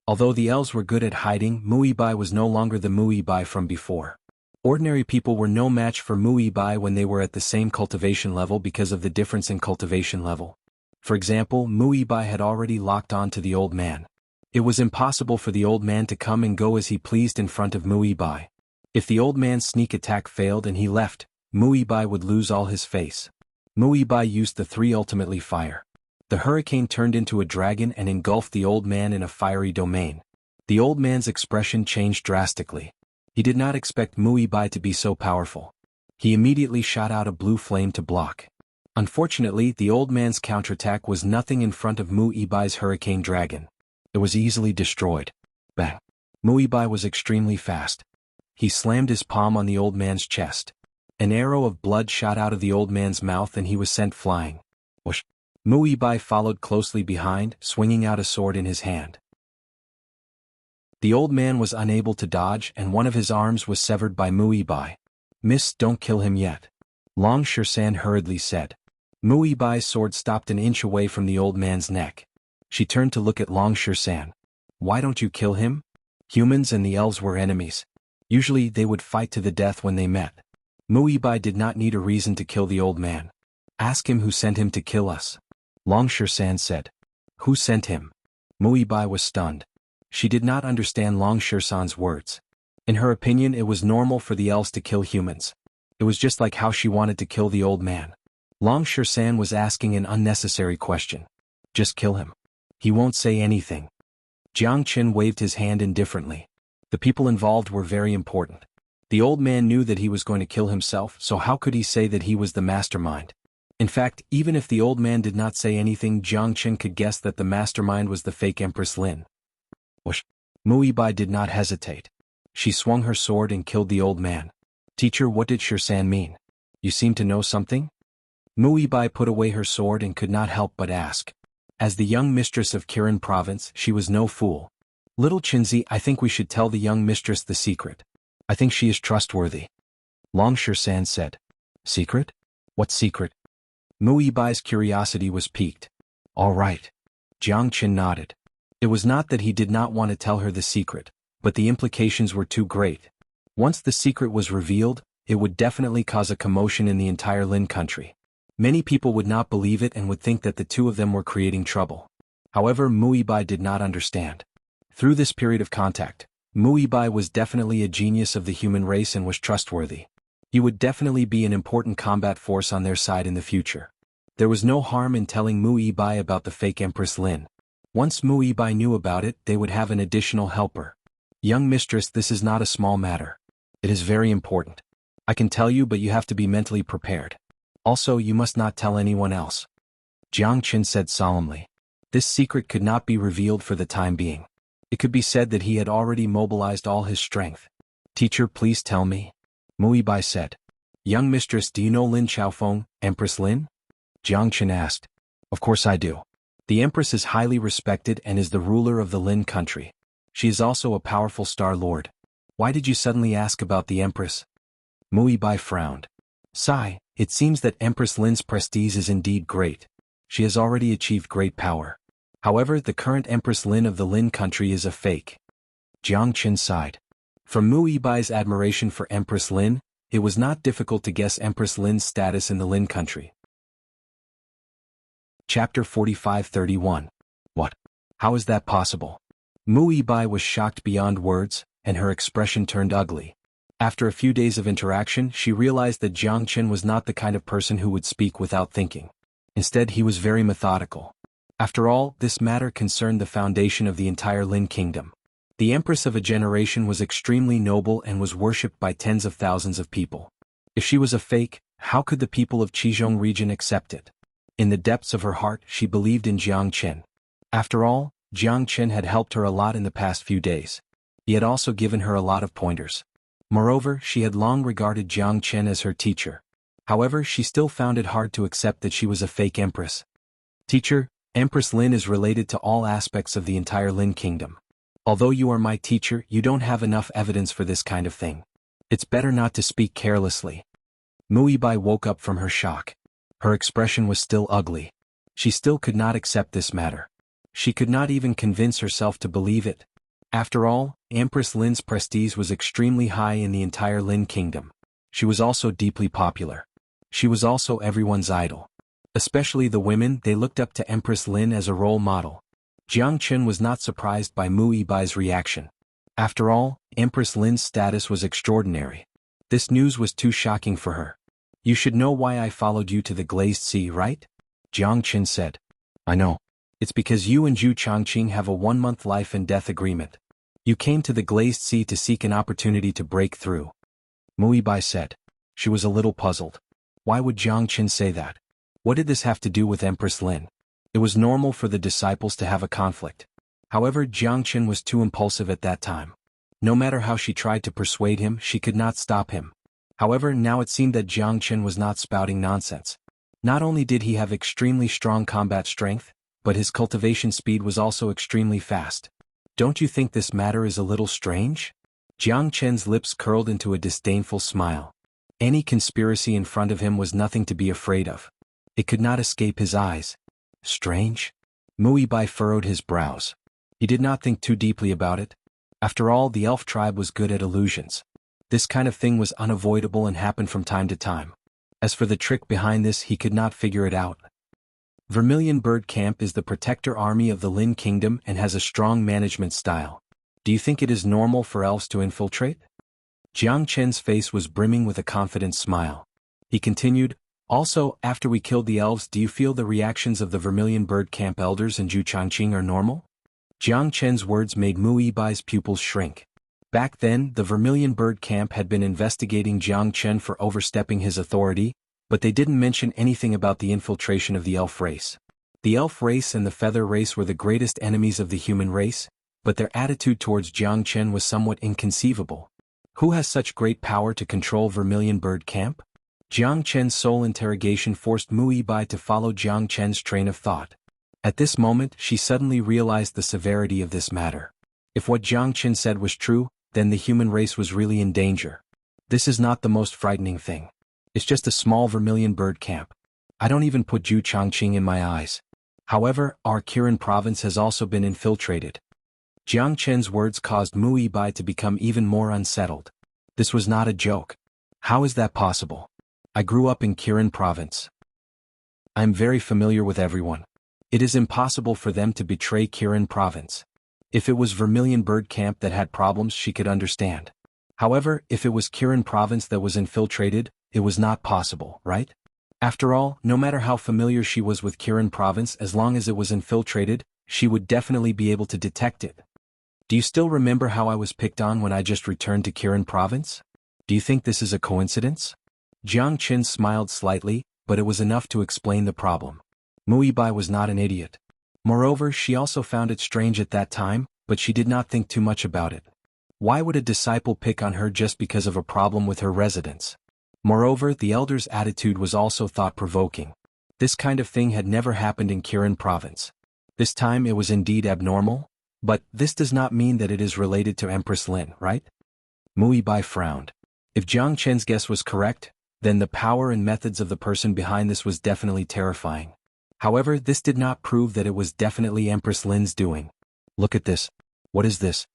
[SPEAKER 1] Although the elves were good at hiding, Muibai was no longer the Muibai from before. Ordinary people were no match for Muibai when they were at the same cultivation level because of the difference in cultivation level. For example, Muibai had already locked on to the old man. It was impossible for the old man to come and go as he pleased in front of Muibai. If the old man's sneak attack failed and he left, Muibai would lose all his face. Muibai used the 3 ultimately fire. The hurricane turned into a dragon and engulfed the old man in a fiery domain. The old man's expression changed drastically. He did not expect Muibai to be so powerful. He immediately shot out a blue flame to block. Unfortunately, the old man's counterattack was nothing in front of Muibai's hurricane dragon. It was easily destroyed. Bang! Muibai was extremely fast. He slammed his palm on the old man's chest. An arrow of blood shot out of the old man's mouth and he was sent flying. Whoosh! Muibai followed closely behind, swinging out a sword in his hand. The old man was unable to dodge and one of his arms was severed by Muibai. Miss, don't kill him yet. Long San hurriedly said. Muibai's sword stopped an inch away from the old man's neck. She turned to look at Long San. Why don't you kill him? Humans and the elves were enemies. Usually they would fight to the death when they met. Muibai did not need a reason to kill the old man. Ask him who sent him to kill us. Long San said. Who sent him? Muibai was stunned. She did not understand Long San's words. In her opinion, it was normal for the elves to kill humans. It was just like how she wanted to kill the old man. Long San was asking an unnecessary question. Just kill him. He won't say anything. Jiangchen waved his hand indifferently. The people involved were very important. The old man knew that he was going to kill himself, so how could he say that he was the mastermind? In fact, even if the old man did not say anything, Jiangchen could guess that the mastermind was the fake Empress Lin. Whoosh! Muibai did not hesitate. She swung her sword and killed the old man. Teacher, what did San mean? You seem to know something? Muibai put away her sword and could not help but ask. As the young mistress of Kirin province, she was no fool. Little Chinzi, I think we should tell the young mistress the secret. I think she is trustworthy. Long San said. Secret? What secret? Mu Yibai's curiosity was piqued. All right. Jiang Qin nodded. It was not that he did not want to tell her the secret, but the implications were too great. Once the secret was revealed, it would definitely cause a commotion in the entire Lin country. Many people would not believe it and would think that the two of them were creating trouble. However, Mu Yibai did not understand. Through this period of contact, Mu Yibai was definitely a genius of the human race and was trustworthy. He would definitely be an important combat force on their side in the future. There was no harm in telling Mu Yibai about the fake Empress Lin. Once Mu Yibai knew about it, they would have an additional helper. Young mistress, this is not a small matter. It is very important. I can tell you, but you have to be mentally prepared. Also, you must not tell anyone else. Jiang Qin said solemnly. This secret could not be revealed for the time being. It could be said that he had already mobilized all his strength. Teacher, please tell me. Mu Yibai said. Young mistress, do you know Lin Xiaofeng, Empress Lin? Jiang Qin asked. Of course I do. The Empress is highly respected and is the ruler of the Lin country. She is also a powerful star lord. Why did you suddenly ask about the Empress? Mu Yibai frowned. Sigh, it seems that Empress Lin's prestige is indeed great. She has already achieved great power. However, the current Empress Lin of the Lin country is a fake. Jiang Qin sighed. From Mu Yibai's admiration for Empress Lin, it was not difficult to guess Empress Lin's status in the Lin country. Chapter 45-31. What? How is that possible? Mu Yibai was shocked beyond words, and her expression turned ugly. After a few days of interaction, she realized that Jiang Qin was not the kind of person who would speak without thinking. Instead, he was very methodical. After all, this matter concerned the foundation of the entire Lin kingdom. The Empress of a generation was extremely noble and was worshipped by tens of thousands of people. If she was a fake, how could the people of Qizhong region accept it? In the depths of her heart, she believed in Jiang Qin. After all, Jiang Qin had helped her a lot in the past few days. He had also given her a lot of pointers. Moreover, she had long regarded Jiang Qin as her teacher. However, she still found it hard to accept that she was a fake empress. Teacher, Empress Lin is related to all aspects of the entire Lin kingdom. Although you are my teacher, you don't have enough evidence for this kind of thing. It's better not to speak carelessly. Mu Yibai woke up from her shock. Her expression was still ugly. She still could not accept this matter. She could not even convince herself to believe it. After all, Empress Lin's prestige was extremely high in the entire Lin kingdom. She was also deeply popular. She was also everyone's idol. Especially the women, they looked up to Empress Lin as a role model. Jiang Qin was not surprised by Mu Yibai's reaction. After all, Empress Lin's status was extraordinary. This news was too shocking for her. You should know why I followed you to the Glazed Sea, right? Jiang Qin said. I know. It's because you and Zhu Changqing have a 1-month life and death agreement. You came to the Glazed Sea to seek an opportunity to break through. Mu Yibai said. She was a little puzzled. Why would Jiang Qin say that? What did this have to do with Empress Lin? It was normal for the disciples to have a conflict. However, Jiang Qin was too impulsive at that time. No matter how she tried to persuade him, she could not stop him. However, now it seemed that Jiang Qin was not spouting nonsense. Not only did he have extremely strong combat strength, but his cultivation speed was also extremely fast. Don't you think this matter is a little strange? Jiang Qin's lips curled into a disdainful smile. Any conspiracy in front of him was nothing to be afraid of. It could not escape his eyes. Strange? Mu Yibai furrowed his brows. He did not think too deeply about it. After all, the elf tribe was good at illusions. This kind of thing was unavoidable and happened from time to time. As for the trick behind this, he could not figure it out. Vermilion Bird Camp is the protector army of the Lin Kingdom and has a strong management style. Do you think it is normal for elves to infiltrate? Jiang Qin's face was brimming with a confident smile. He continued, also, after we killed the elves, do you feel the reactions of the Vermilion Bird Camp elders and Zhu Changqing are normal? Jiang Qin's words made Mu Yibai's pupils shrink. Back then, the Vermilion Bird Camp had been investigating Jiang Qin for overstepping his authority, but they didn't mention anything about the infiltration of the elf race. The elf race and the feather race were the greatest enemies of the human race, but their attitude towards Jiang Qin was somewhat inconceivable. Who has such great power to control Vermilion Bird Camp? Jiang Qin's sole interrogation forced Mu Yibai to follow Jiang Qin's train of thought. At this moment, she suddenly realized the severity of this matter. If what Jiang Qin said was true, then the human race was really in danger. This is not the most frightening thing. It's just a small Vermilion Bird Camp. I don't even put Zhu Changqing in my eyes. However, our Kirin province has also been infiltrated. Jiang Chen's words caused Mu Yibai to become even more unsettled. This was not a joke. How is that possible? I grew up in Kirin province. I am very familiar with everyone. It is impossible for them to betray Kirin province. If it was Vermilion Bird Camp that had problems, she could understand. However, if it was Kirin province that was infiltrated, it was not possible, right? After all, no matter how familiar she was with Kirin province, as long as it was infiltrated, she would definitely be able to detect it. Do you still remember how I was picked on when I just returned to Kirin province? Do you think this is a coincidence? Jiang Chen smiled slightly, but it was enough to explain the problem. Mu Yibai was not an idiot. Moreover, she also found it strange at that time, but she did not think too much about it. Why would a disciple pick on her just because of a problem with her residence? Moreover, the elder's attitude was also thought-provoking. This kind of thing had never happened in Kirin province. This time it was indeed abnormal, but this does not mean that it is related to Empress Lin, right? Mu Yibai frowned. If Jiang Chen's guess was correct, then the power and methods of the person behind this was definitely terrifying. However, this did not prove that it was definitely Empress Lin's doing. Look at this. What is this?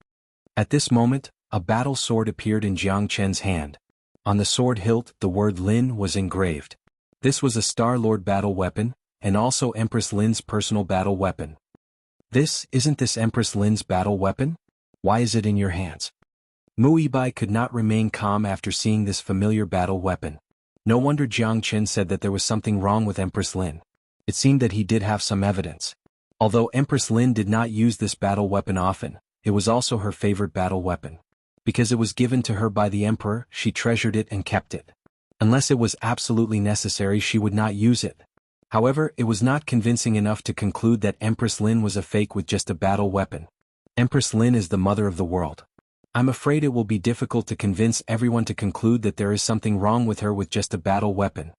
[SPEAKER 1] At this moment, a battle sword appeared in Jiang Chen's hand. On the sword hilt, the word Lin was engraved. This was a Star Lord battle weapon, and also Empress Lin's personal battle weapon. Isn't this Empress Lin's battle weapon? Why is it in your hands? Mu Yibai could not remain calm after seeing this familiar battle weapon. No wonder Jiang Chen said that there was something wrong with Empress Lin. It seemed that he did have some evidence. Although Empress Lin did not use this battle weapon often, it was also her favorite battle weapon. Because it was given to her by the emperor, she treasured it and kept it. Unless it was absolutely necessary, she would not use it. However, it was not convincing enough to conclude that Empress Lin was a fake with just a battle weapon. Empress Lin is the mother of the world. I'm afraid it will be difficult to convince everyone to conclude that there is something wrong with her with just a battle weapon.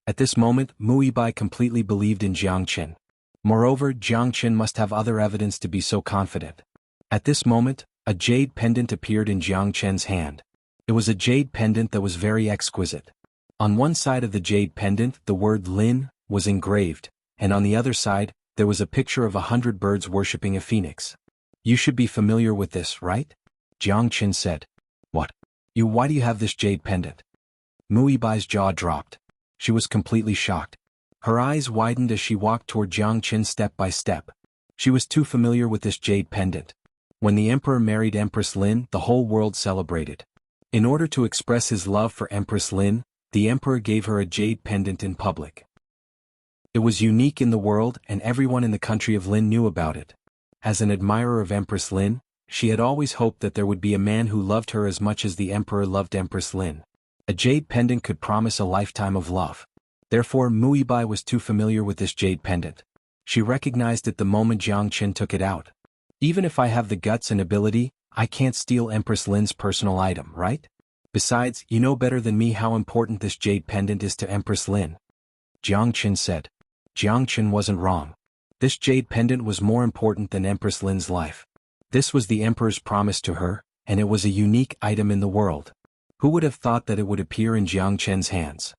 [SPEAKER 1] At this moment, Mu Yibai completely believed in Jiang Chen. Moreover, Jiang Chen must have other evidence to be so confident. At this moment, a jade pendant appeared in Jiang Chen's hand. It was a jade pendant that was very exquisite. On one side of the jade pendant, the word Lin was engraved, and on the other side, there was a picture of 100 birds worshipping a phoenix. You should be familiar with this, right? Jiang Chen said. What? Why do you have this jade pendant? Mu Yibai's jaw dropped. She was completely shocked. Her eyes widened as she walked toward Jiang Chen step by step. She was too familiar with this jade pendant. When the emperor married Empress Lin, the whole world celebrated. In order to express his love for Empress Lin, the emperor gave her a jade pendant in public. It was unique in the world, and everyone in the country of Lin knew about it. As an admirer of Empress Lin, she had always hoped that there would be a man who loved her as much as the emperor loved Empress Lin. A jade pendant could promise a lifetime of love. Therefore, Mu Yibai was too familiar with this jade pendant. She recognized it the moment Jiang Chen took it out. Even if I have the guts and ability, I can't steal Empress Lin's personal item, right? Besides, you know better than me how important this jade pendant is to Empress Lin. Jiang Chen said. Jiang Chen wasn't wrong. This jade pendant was more important than Empress Lin's life. This was the emperor's promise to her, and it was a unique item in the world. Who would have thought that it would appear in Jiang Chen's hands?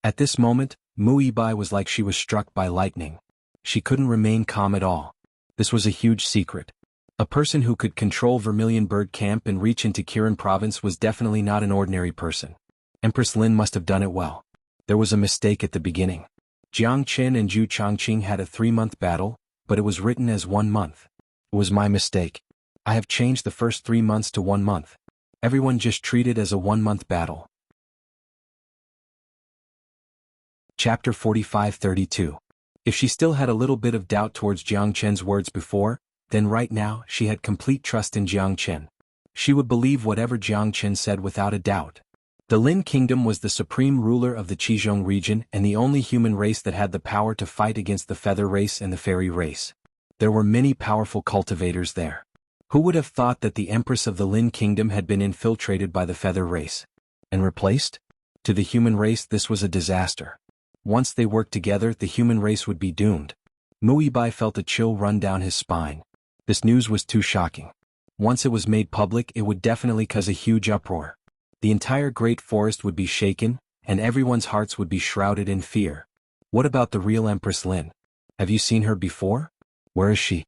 [SPEAKER 1] At this moment, Mu Yibai was like she was struck by lightning. She couldn't remain calm at all. This was a huge secret. A person who could control Vermilion Bird Camp and reach into Kirin province was definitely not an ordinary person. Empress Lin must have done it well. There was a mistake at the beginning. Jiang Chen and Zhu Changqing had a 3-month battle, but it was written as 1 month. It was my mistake. I have changed the first 3 months to 1 month. Everyone just treat it as a 1-month battle. Chapter 45-32. If she still had a little bit of doubt towards Jiang Chen's words before, then right now she had complete trust in Jiang Chen. She would believe whatever Jiang Chen said without a doubt. The Lin Kingdom was the supreme ruler of the Qizhong region and the only human race that had the power to fight against the feather race and the fairy race. There were many powerful cultivators there. Who would have thought that the Empress of the Lin Kingdom had been infiltrated by the feather race? And replaced? To the human race this was a disaster. Once they worked together, the human race would be doomed. Mu Yibai felt a chill run down his spine. This news was too shocking. Once it was made public, it would definitely cause a huge uproar. The entire great forest would be shaken, and everyone's hearts would be shrouded in fear. What about the real Empress Lin? Have you seen her before? Where is she?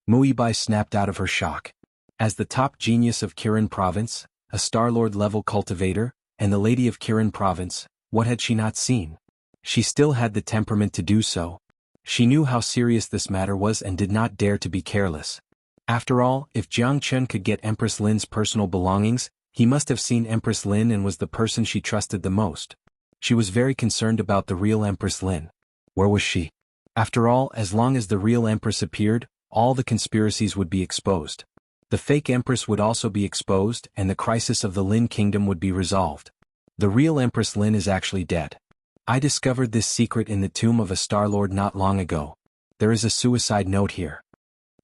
[SPEAKER 1] Muibai snapped out of her shock. As the top genius of Kirin Province, a Starlord-level cultivator, and the Lady of Kirin Province, what had she not seen? She still had the temperament to do so. She knew how serious this matter was and did not dare to be careless. After all, if Jiang Chen could get Empress Lin's personal belongings, he must have seen Empress Lin and was the person she trusted the most. She was very concerned about the real Empress Lin. Where was she? After all, as long as the real Empress appeared, all the conspiracies would be exposed. The fake Empress would also be exposed and the crisis of the Lin Kingdom would be resolved. The real Empress Lin is actually dead. I discovered this secret in the tomb of a Starlord not long ago. There is a suicide note here.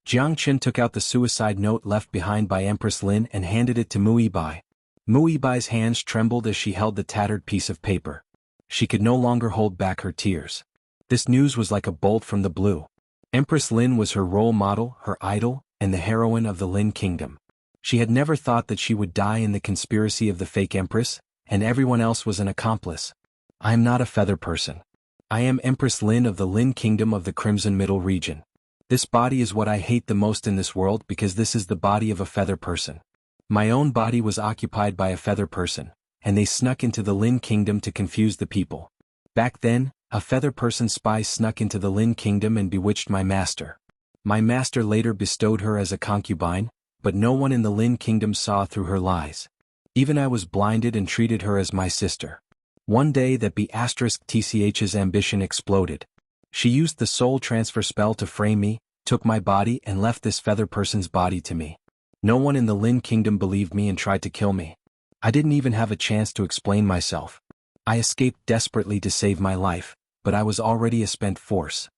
[SPEAKER 1] Jiang Chen took out the suicide note left behind by Empress Lin and handed it to Muibai. Muibai's hands trembled as she held the tattered piece of paper. She could no longer hold back her tears. This news was like a bolt from the blue. Empress Lin was her role model, her idol, and the heroine of the Lin Kingdom. She had never thought that she would die in the conspiracy of the fake Empress, and everyone else was an accomplice. I am not a feather person. I am Empress Lin of the Lin Kingdom of the Crimson Middle Region. This body is what I hate the most in this world because this is the body of a feather person. My own body was occupied by a feather person, and they snuck into the Lin Kingdom to confuse the people. Back then, a feather person spy snuck into the Lin Kingdom and bewitched my master. My master later bestowed her as a concubine, but no one in the Lin Kingdom saw through her lies. Even I was blinded and treated her as my sister. One day that B***TCH's ambition exploded. She used the soul transfer spell to frame me, took my body and left this feather person's body to me. No one in the Lin Kingdom believed me and tried to kill me. I didn't even have a chance to explain myself. I escaped desperately to save my life, but I was already a spent force.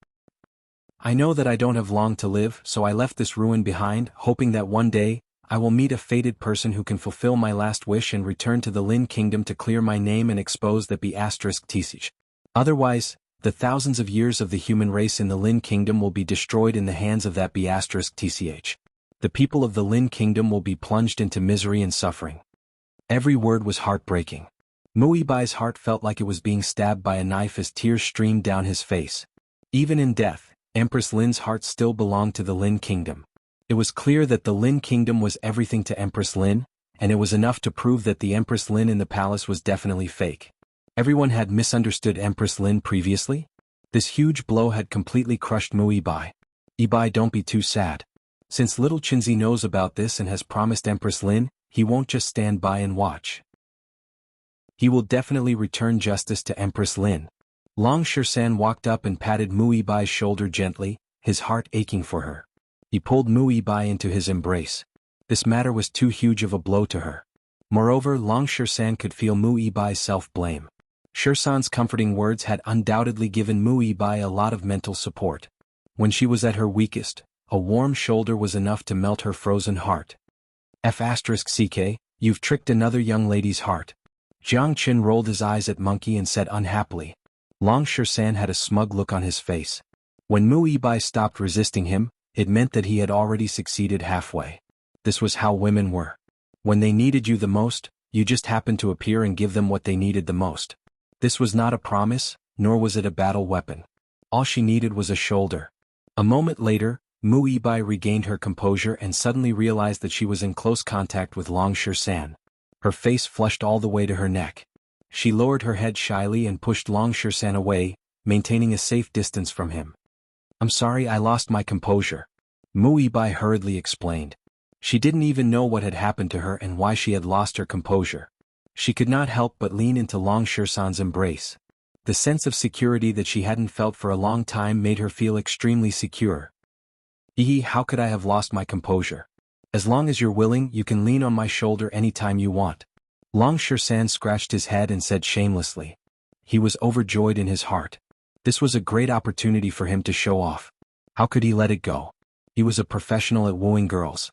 [SPEAKER 1] I know that I don't have long to live, so I left this ruin behind, hoping that one day, I will meet a fated person who can fulfill my last wish and return to the Lin Kingdom to clear my name and expose that B***TCH. Otherwise, the thousands of years of the human race in the Lin Kingdom will be destroyed in the hands of that B***TCH. The people of the Lin Kingdom will be plunged into misery and suffering. Every word was heartbreaking. Muibai's heart felt like it was being stabbed by a knife as tears streamed down his face. Even in death, Empress Lin's heart still belonged to the Lin Kingdom. It was clear that the Lin Kingdom was everything to Empress Lin, and it was enough to prove that the Empress Lin in the palace was definitely fake. Everyone had misunderstood Empress Lin previously. This huge blow had completely crushed Muibai. Ibai, don't be too sad. Since little Chinzi knows about this and has promised Empress Lin, he won't just stand by and watch. He will definitely return justice to Empress Lin. Long Shirsan walked up and patted Muibai's shoulder gently, his heart aching for her. He pulled Muibai into his embrace. This matter was too huge of a blow to her. Moreover, Long Shirsan could feel Muibai's self-blame. Shirsan's comforting words had undoubtedly given Muibai a lot of mental support. When she was at her weakest, a warm shoulder was enough to melt her frozen heart. F***CK, you've tricked another young lady's heart. Jiang Chen rolled his eyes at Monkey and said unhappily. Long Shirsan had a smug look on his face. When Muibai stopped resisting him, it meant that he had already succeeded halfway. This was how women were. When they needed you the most, you just happened to appear and give them what they needed the most. This was not a promise, nor was it a battle weapon. All she needed was a shoulder. A moment later, Muibai regained her composure and suddenly realized that she was in close contact with Long Shirsan. Her face flushed all the way to her neck. She lowered her head shyly and pushed Long Shirsan away, maintaining a safe distance from him. I'm sorry, I lost my composure. Muibai hurriedly explained. She didn't even know what had happened to her and why she had lost her composure. She could not help but lean into Long Shirsan's embrace. The sense of security that she hadn't felt for a long time made her feel extremely secure. How could I have lost my composure? As long as you're willing, you can lean on my shoulder anytime you want. Long Shirsan scratched his head and said shamelessly. He was overjoyed in his heart. This was a great opportunity for him to show off. How could he let it go? He was a professional at wooing girls.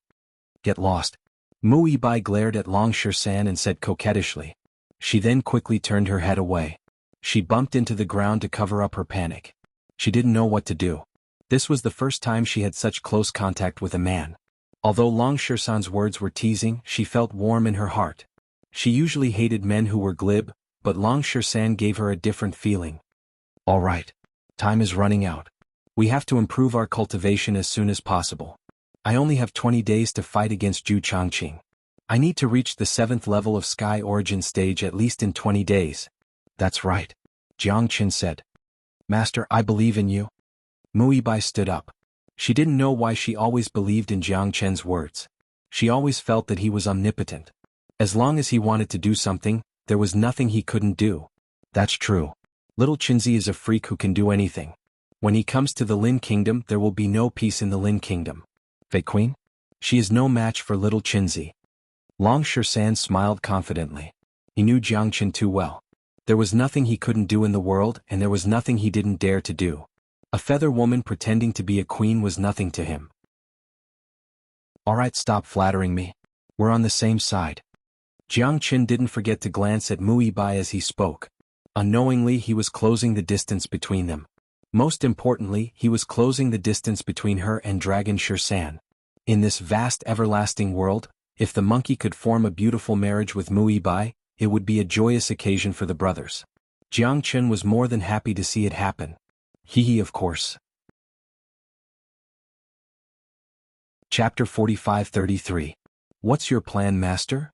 [SPEAKER 1] Get lost. Muibai glared at Long Shirsan and said coquettishly. She then quickly turned her head away. She bumped into the ground to cover up her panic. She didn't know what to do. This was the first time she had such close contact with a man. Although Long Shirsan's words were teasing, she felt warm in her heart. She usually hated men who were glib, but Long Shirsan gave her a different feeling. All right. Time is running out. We have to improve our cultivation as soon as possible. I only have 20 days to fight against Zhu Changqing. I need to reach the 7th level of Sky Origin stage at least in 20 days. That's right. Jiang Qin said. Master, I believe in you. Muibai stood up. She didn't know why she always believed in Jiang Chen's words. She always felt that he was omnipotent. As long as he wanted to do something, there was nothing he couldn't do. That's true. Little Qinzi is a freak who can do anything. When he comes to the Lin Kingdom, there will be no peace in the Lin Kingdom. Fei Queen? She is no match for little Qinzi. Long Shan smiled confidently. He knew Jiang Qin too well. There was nothing he couldn't do in the world, and there was nothing he didn't dare to do. A feather woman pretending to be a queen was nothing to him. Alright, stop flattering me. We're on the same side. Jiang Qin didn't forget to glance at Muibai as he spoke. Unknowingly, he was closing the distance between them. Most importantly, he was closing the distance between her and Dragon Shan. In this vast everlasting world, if the monkey could form a beautiful marriage with Muibai, it would be a joyous occasion for the brothers. Jiang Qin was more than happy to see it happen. Hee of course. Chapter 45-33. What's your plan, master?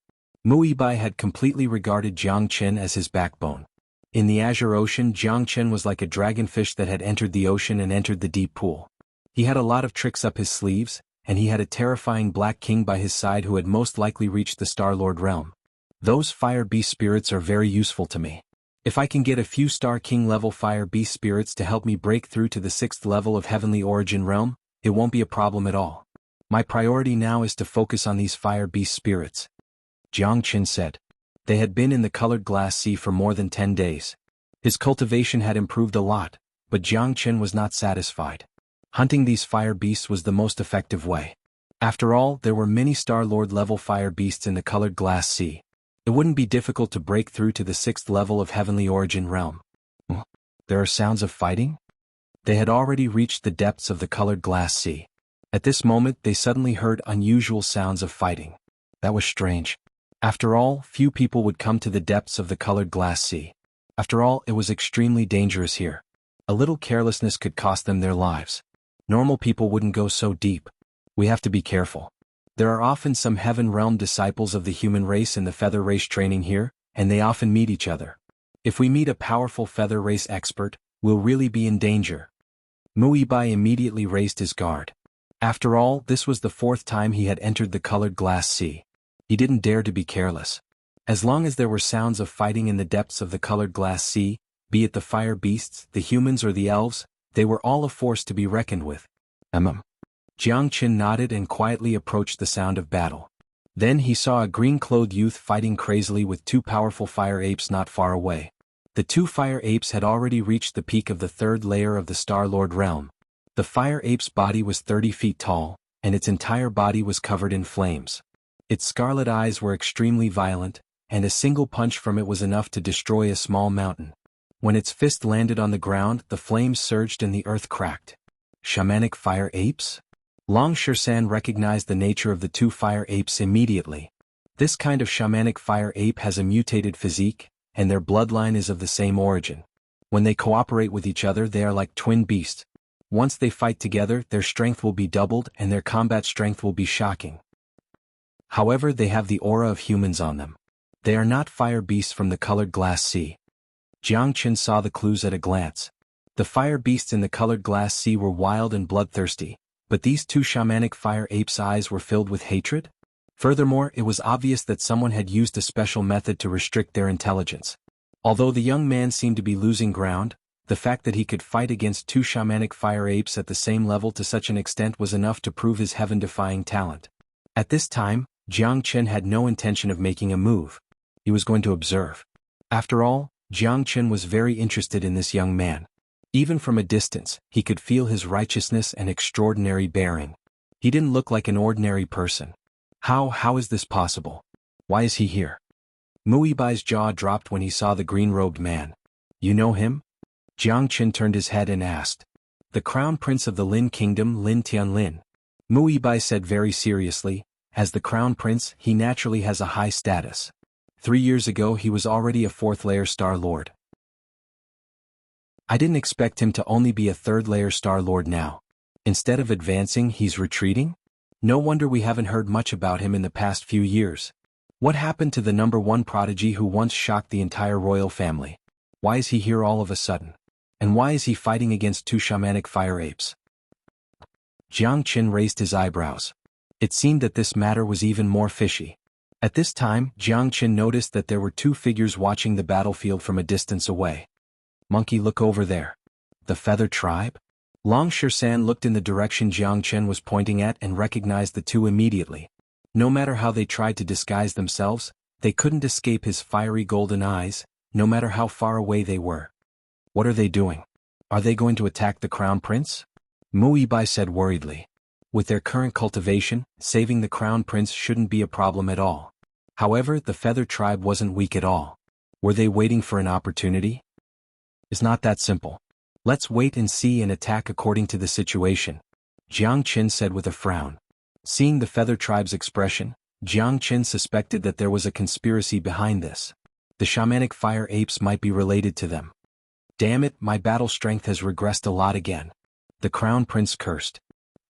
[SPEAKER 1] Muibai had completely regarded Jiang Qin as his backbone. In the Azure Ocean, Jiang Qin was like a dragonfish that had entered the ocean and entered the deep pool. He had a lot of tricks up his sleeves, and he had a terrifying Black King by his side who had most likely reached the Star-Lord realm. Those Fire Beast spirits are very useful to me. If I can get a few Star King level Fire Beast spirits to help me break through to the 6th level of Heavenly Origin realm, it won't be a problem at all. My priority now is to focus on these Fire Beast spirits. Jiang Qin said. They had been in the colored glass sea for more than 10 days. His cultivation had improved a lot, but Jiang Qin was not satisfied. Hunting these fire beasts was the most effective way. After all, there were many Star-Lord level fire beasts in the colored glass sea. It wouldn't be difficult to break through to the 6th level of Heavenly Origin realm. There are sounds of fighting? They had already reached the depths of the colored glass sea. At this moment, they suddenly heard unusual sounds of fighting. That was strange. After all, few people would come to the depths of the colored glass sea. After all, it was extremely dangerous here. A little carelessness could cost them their lives. Normal people wouldn't go so deep. We have to be careful. There are often some heaven realm disciples of the human race in the feather race training here, and they often meet each other. If we meet a powerful feather race expert, we'll really be in danger. Muibai immediately raised his guard. After all, this was the 4th time he had entered the colored glass sea. He didn't dare to be careless. As long as there were sounds of fighting in the depths of the colored glass sea, be it the fire beasts, the humans or the elves, they were all a force to be reckoned with. Jiang Qin nodded and quietly approached the sound of battle. Then he saw a green-clothed youth fighting crazily with 2 powerful fire apes not far away. The 2 fire apes had already reached the peak of the 3rd layer of the Star-Lord realm. The fire ape's body was 30 feet tall, and its entire body was covered in flames. Its scarlet eyes were extremely violent, and a single punch from it was enough to destroy a small mountain. When its fist landed on the ground, the flames surged and the earth cracked. Shamanic fire apes? Long Shan recognized the nature of the 2 fire apes immediately. This kind of shamanic fire ape has a mutated physique, and their bloodline is of the same origin. When they cooperate with each other, they are like twin beasts. Once they fight together, their strength will be doubled and their combat strength will be shocking. However, they have the aura of humans on them. They are not fire beasts from the colored glass sea. Jiang Qin saw the clues at a glance. The fire beasts in the colored glass sea were wild and bloodthirsty, but these 2 shamanic fire apes' eyes were filled with hatred? Furthermore, it was obvious that someone had used a special method to restrict their intelligence. Although the young man seemed to be losing ground, the fact that he could fight against 2 shamanic fire apes at the same level to such an extent was enough to prove his heaven-defying talent. At this time, Jiang Qin had no intention of making a move. He was going to observe. After all, Jiang Qin was very interested in this young man. Even from a distance, he could feel his righteousness and extraordinary bearing. He didn't look like an ordinary person. How is this possible? Why is he here? Muibai's jaw dropped when he saw the green-robed man. You know him? Jiang Qin turned his head and asked. The crown prince of the Lin Kingdom, Lin Tianlin. Muibai said very seriously, as the crown prince, he naturally has a high status. 3 years ago he was already a 4th layer Star Lord. I didn't expect him to only be a third-layer Star Lord now. Instead of advancing, he's retreating? No wonder we haven't heard much about him in the past few years. What happened to the #1 prodigy who once shocked the entire royal family? Why is he here all of a sudden? And why is he fighting against 2 shamanic fire apes? Jiang Qin raised his eyebrows. It seemed that this matter was even more fishy. At this time, Jiang Qin noticed that there were 2 figures watching the battlefield from a distance away. Monkey, look over there. The Feather Tribe? Long Shirshan looked in the direction Jiang Qin was pointing at and recognized the 2 immediately. No matter how they tried to disguise themselves, they couldn't escape his fiery golden eyes, no matter how far away they were. What are they doing? Are they going to attack the Crown Prince? Mu Yibai said worriedly. With their current cultivation, saving the Crown Prince shouldn't be a problem at all. However, the Feather Tribe wasn't weak at all. Were they waiting for an opportunity? It's not that simple. Let's wait and see and attack according to the situation, Jiang Qin said with a frown. Seeing the Feather Tribe's expression, Jiang Qin suspected that there was a conspiracy behind this. The shamanic fire apes might be related to them. Damn it, my battle strength has regressed a lot again. The Crown Prince cursed.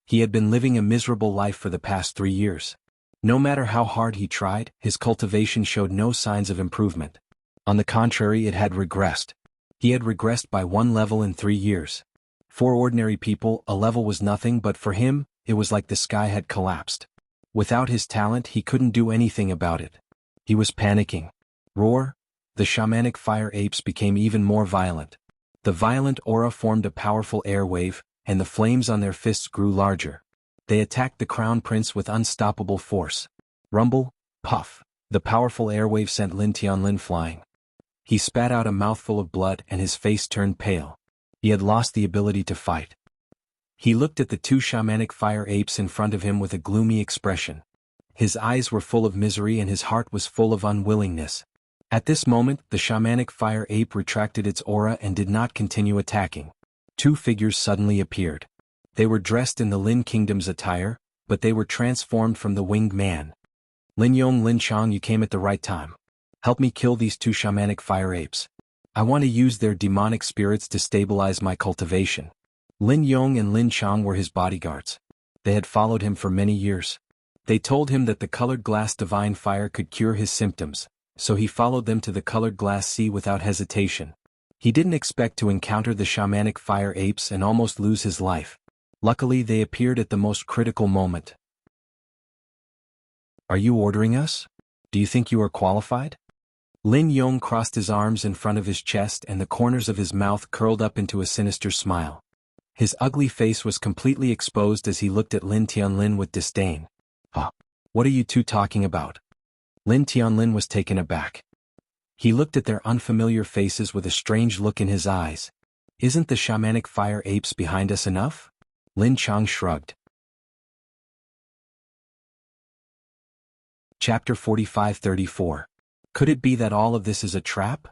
[SPEAKER 1] He had been living a miserable life for the past 3 years. No matter how hard he tried, his cultivation showed no signs of improvement. On the contrary, it had regressed. He had regressed by 1 level in 3 years. For ordinary people, a level was nothing, but for him, it was like the sky had collapsed. Without his talent, he couldn't do anything about it. He was panicking. Roar! The shamanic fire apes became even more violent. The violent aura formed a powerful air wave, and the flames on their fists grew larger. They attacked the Crown Prince with unstoppable force. Rumble, puff! The powerful airwave sent Lin Tianlin flying. He spat out a mouthful of blood and his face turned pale. He had lost the ability to fight. He looked at the 2 shamanic fire apes in front of him with a gloomy expression. His eyes were full of misery and his heart was full of unwillingness. At this moment, the shamanic fire ape retracted its aura and did not continue attacking. 2 figures suddenly appeared. They were dressed in the Lin Kingdom's attire, but they were transformed from the winged man. Lin Yong, Lin Chang, you came at the right time. Help me kill these 2 shamanic fire apes. I want to use their demonic spirits to stabilize my cultivation. Lin Yong and Lin Chang were his bodyguards. They had followed him for many years. They told him that the colored glass divine fire could cure his symptoms, so he followed them to the colored glass sea without hesitation. He didn't expect to encounter the shamanic fire apes and almost lose his life. Luckily, they appeared at the most critical moment. Are you ordering us? Do you think you are qualified? Lin Yong crossed his arms in front of his chest and the corners of his mouth curled up into a sinister smile. His ugly face was completely exposed as he looked at Lin Tianlin with disdain. Huh? What are you 2 talking about? Lin Tianlin was taken aback. He looked at their unfamiliar faces with a strange look in his eyes. Isn't the shamanic fire apes behind us enough? Lin Chang shrugged. Chapter 45-34. Could it be that all of this is a trap?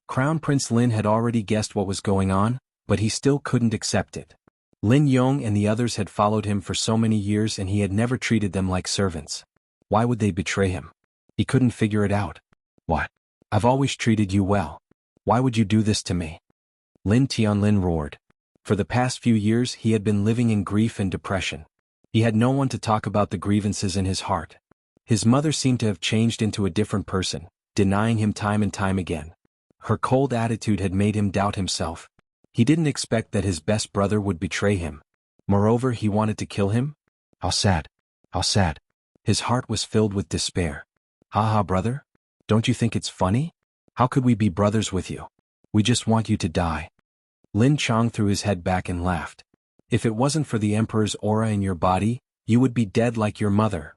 [SPEAKER 1] Crown Prince Lin had already guessed what was going on, but he still couldn't accept it. Lin Yong and the others had followed him for so many years and he had never treated them like servants. Why would they betray him? He couldn't figure it out. What? I've always treated you well. Why would you do this to me? Lin Tianlin roared. For the past few years he had been living in grief and depression. He had no one to talk about the grievances in his heart. His mother seemed to have changed into a different person, denying him time and time again. Her cold attitude had made him doubt himself. He didn't expect that his best brother would betray him. Moreover, he wanted to kill him? How sad. How sad. His heart was filled with despair. Haha, brother? Don't you think it's funny? How could we be brothers with you? We just want you to die. Lin Chang threw his head back and laughed. If it wasn't for the Emperor's aura in your body, you would be dead like your mother.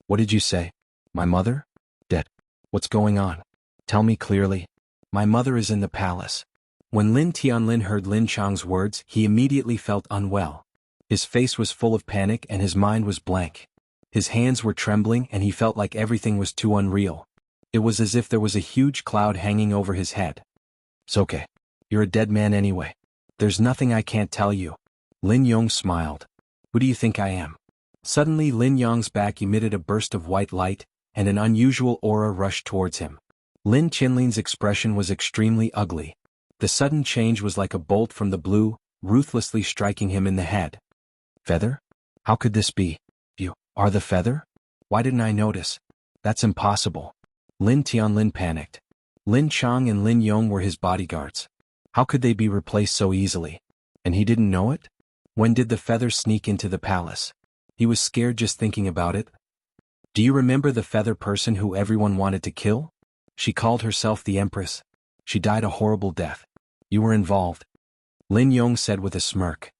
[SPEAKER 1] What did you say? My mother? Dead. What's going on? Tell me clearly. My mother is in the palace. When Lin Tianlin heard Lin Chang's words, he immediately felt unwell. His face was full of panic and his mind was blank. His hands were trembling and he felt like everything was too unreal. It was as if there was a huge cloud hanging over his head. It's okay. You're a dead man anyway. There's nothing I can't tell you. Lin Yong smiled. Who do you think I am? Suddenly Lin Yong's back emitted a burst of white light, and an unusual aura rushed towards him. Lin Tianlin's expression was extremely ugly. The sudden change was like a bolt from the blue, ruthlessly striking him in the head. Feather? How could this be? You are the feather? Why didn't I notice? That's impossible. Lin Tianlin panicked. Lin Chang and Lin Yong were his bodyguards. How could they be replaced so easily? And he didn't know it? When did the feather sneak into the palace? He was scared just thinking about it. Do you remember the feather person who everyone wanted to kill? She called herself the Empress. She died a horrible death. You were involved. Lin Yong said with a smirk.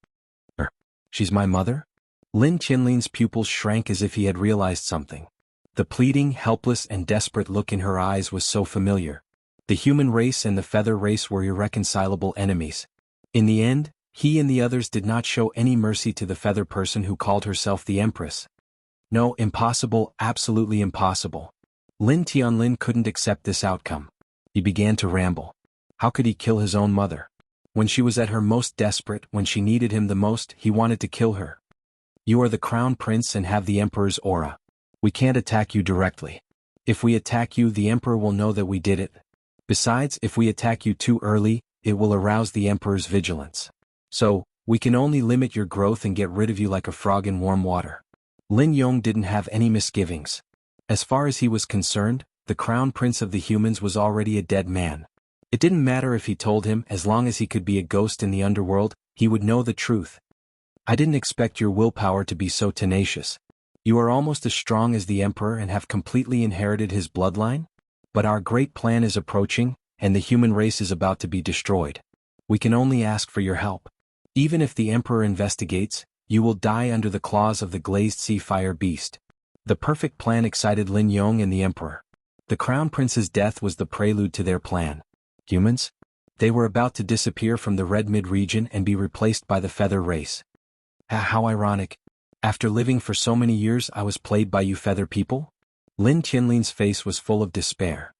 [SPEAKER 1] She's my mother? Lin Tianlin's pupils shrank as if he had realized something. The pleading, helpless and desperate look in her eyes was so familiar. The human race and the feather race were irreconcilable enemies. In the end, he and the others did not show any mercy to the feather person who called herself the Empress. No, impossible, absolutely impossible. Lin Tianlin couldn't accept this outcome. He began to ramble. How could he kill his own mother? When she was at her most desperate, when she needed him the most, he wanted to kill her. You are the crown prince and have the emperor's aura. We can't attack you directly. If we attack you, the emperor will know that we did it. Besides, if we attack you too early, it will arouse the emperor's vigilance. So, we can only limit your growth and get rid of you like a frog in warm water. Lin Yong didn't have any misgivings. As far as he was concerned, the crown prince of the humans was already a dead man. It didn't matter if he told him, as long as he could be a ghost in the underworld, he would know the truth. I didn't expect your willpower to be so tenacious. You are almost as strong as the emperor and have completely inherited his bloodline? But our great plan is approaching, and the human race is about to be destroyed. We can only ask for your help. Even if the emperor investigates, you will die under the claws of the glazed sea fire beast. The perfect plan excited Lin Yong and the emperor. The crown prince's death was the prelude to their plan. Humans? They were about to disappear from the Red Mid region and be replaced by the feather race. How ironic. After living for so many years, I was played by you feather people? Lin Tianlin's face was full of despair.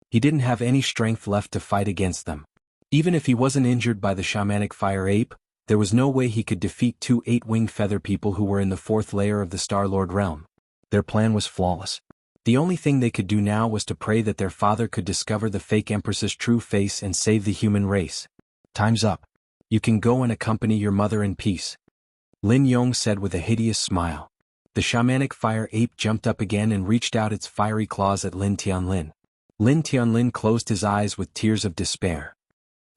[SPEAKER 1] He didn't have any strength left to fight against them. Even if he wasn't injured by the shamanic fire ape, there was no way he could defeat two 8-winged feather people who were in the 4th layer of the Star-Lord realm. Their plan was flawless. The only thing they could do now was to pray that their father could discover the fake empress's true face and save the human race. Time's up. You can go and accompany your mother in peace. Lin Yong said with a hideous smile. The shamanic fire ape jumped up again and reached out its fiery claws at Lin Tianlin. Lin Tianlin closed his eyes with tears of despair.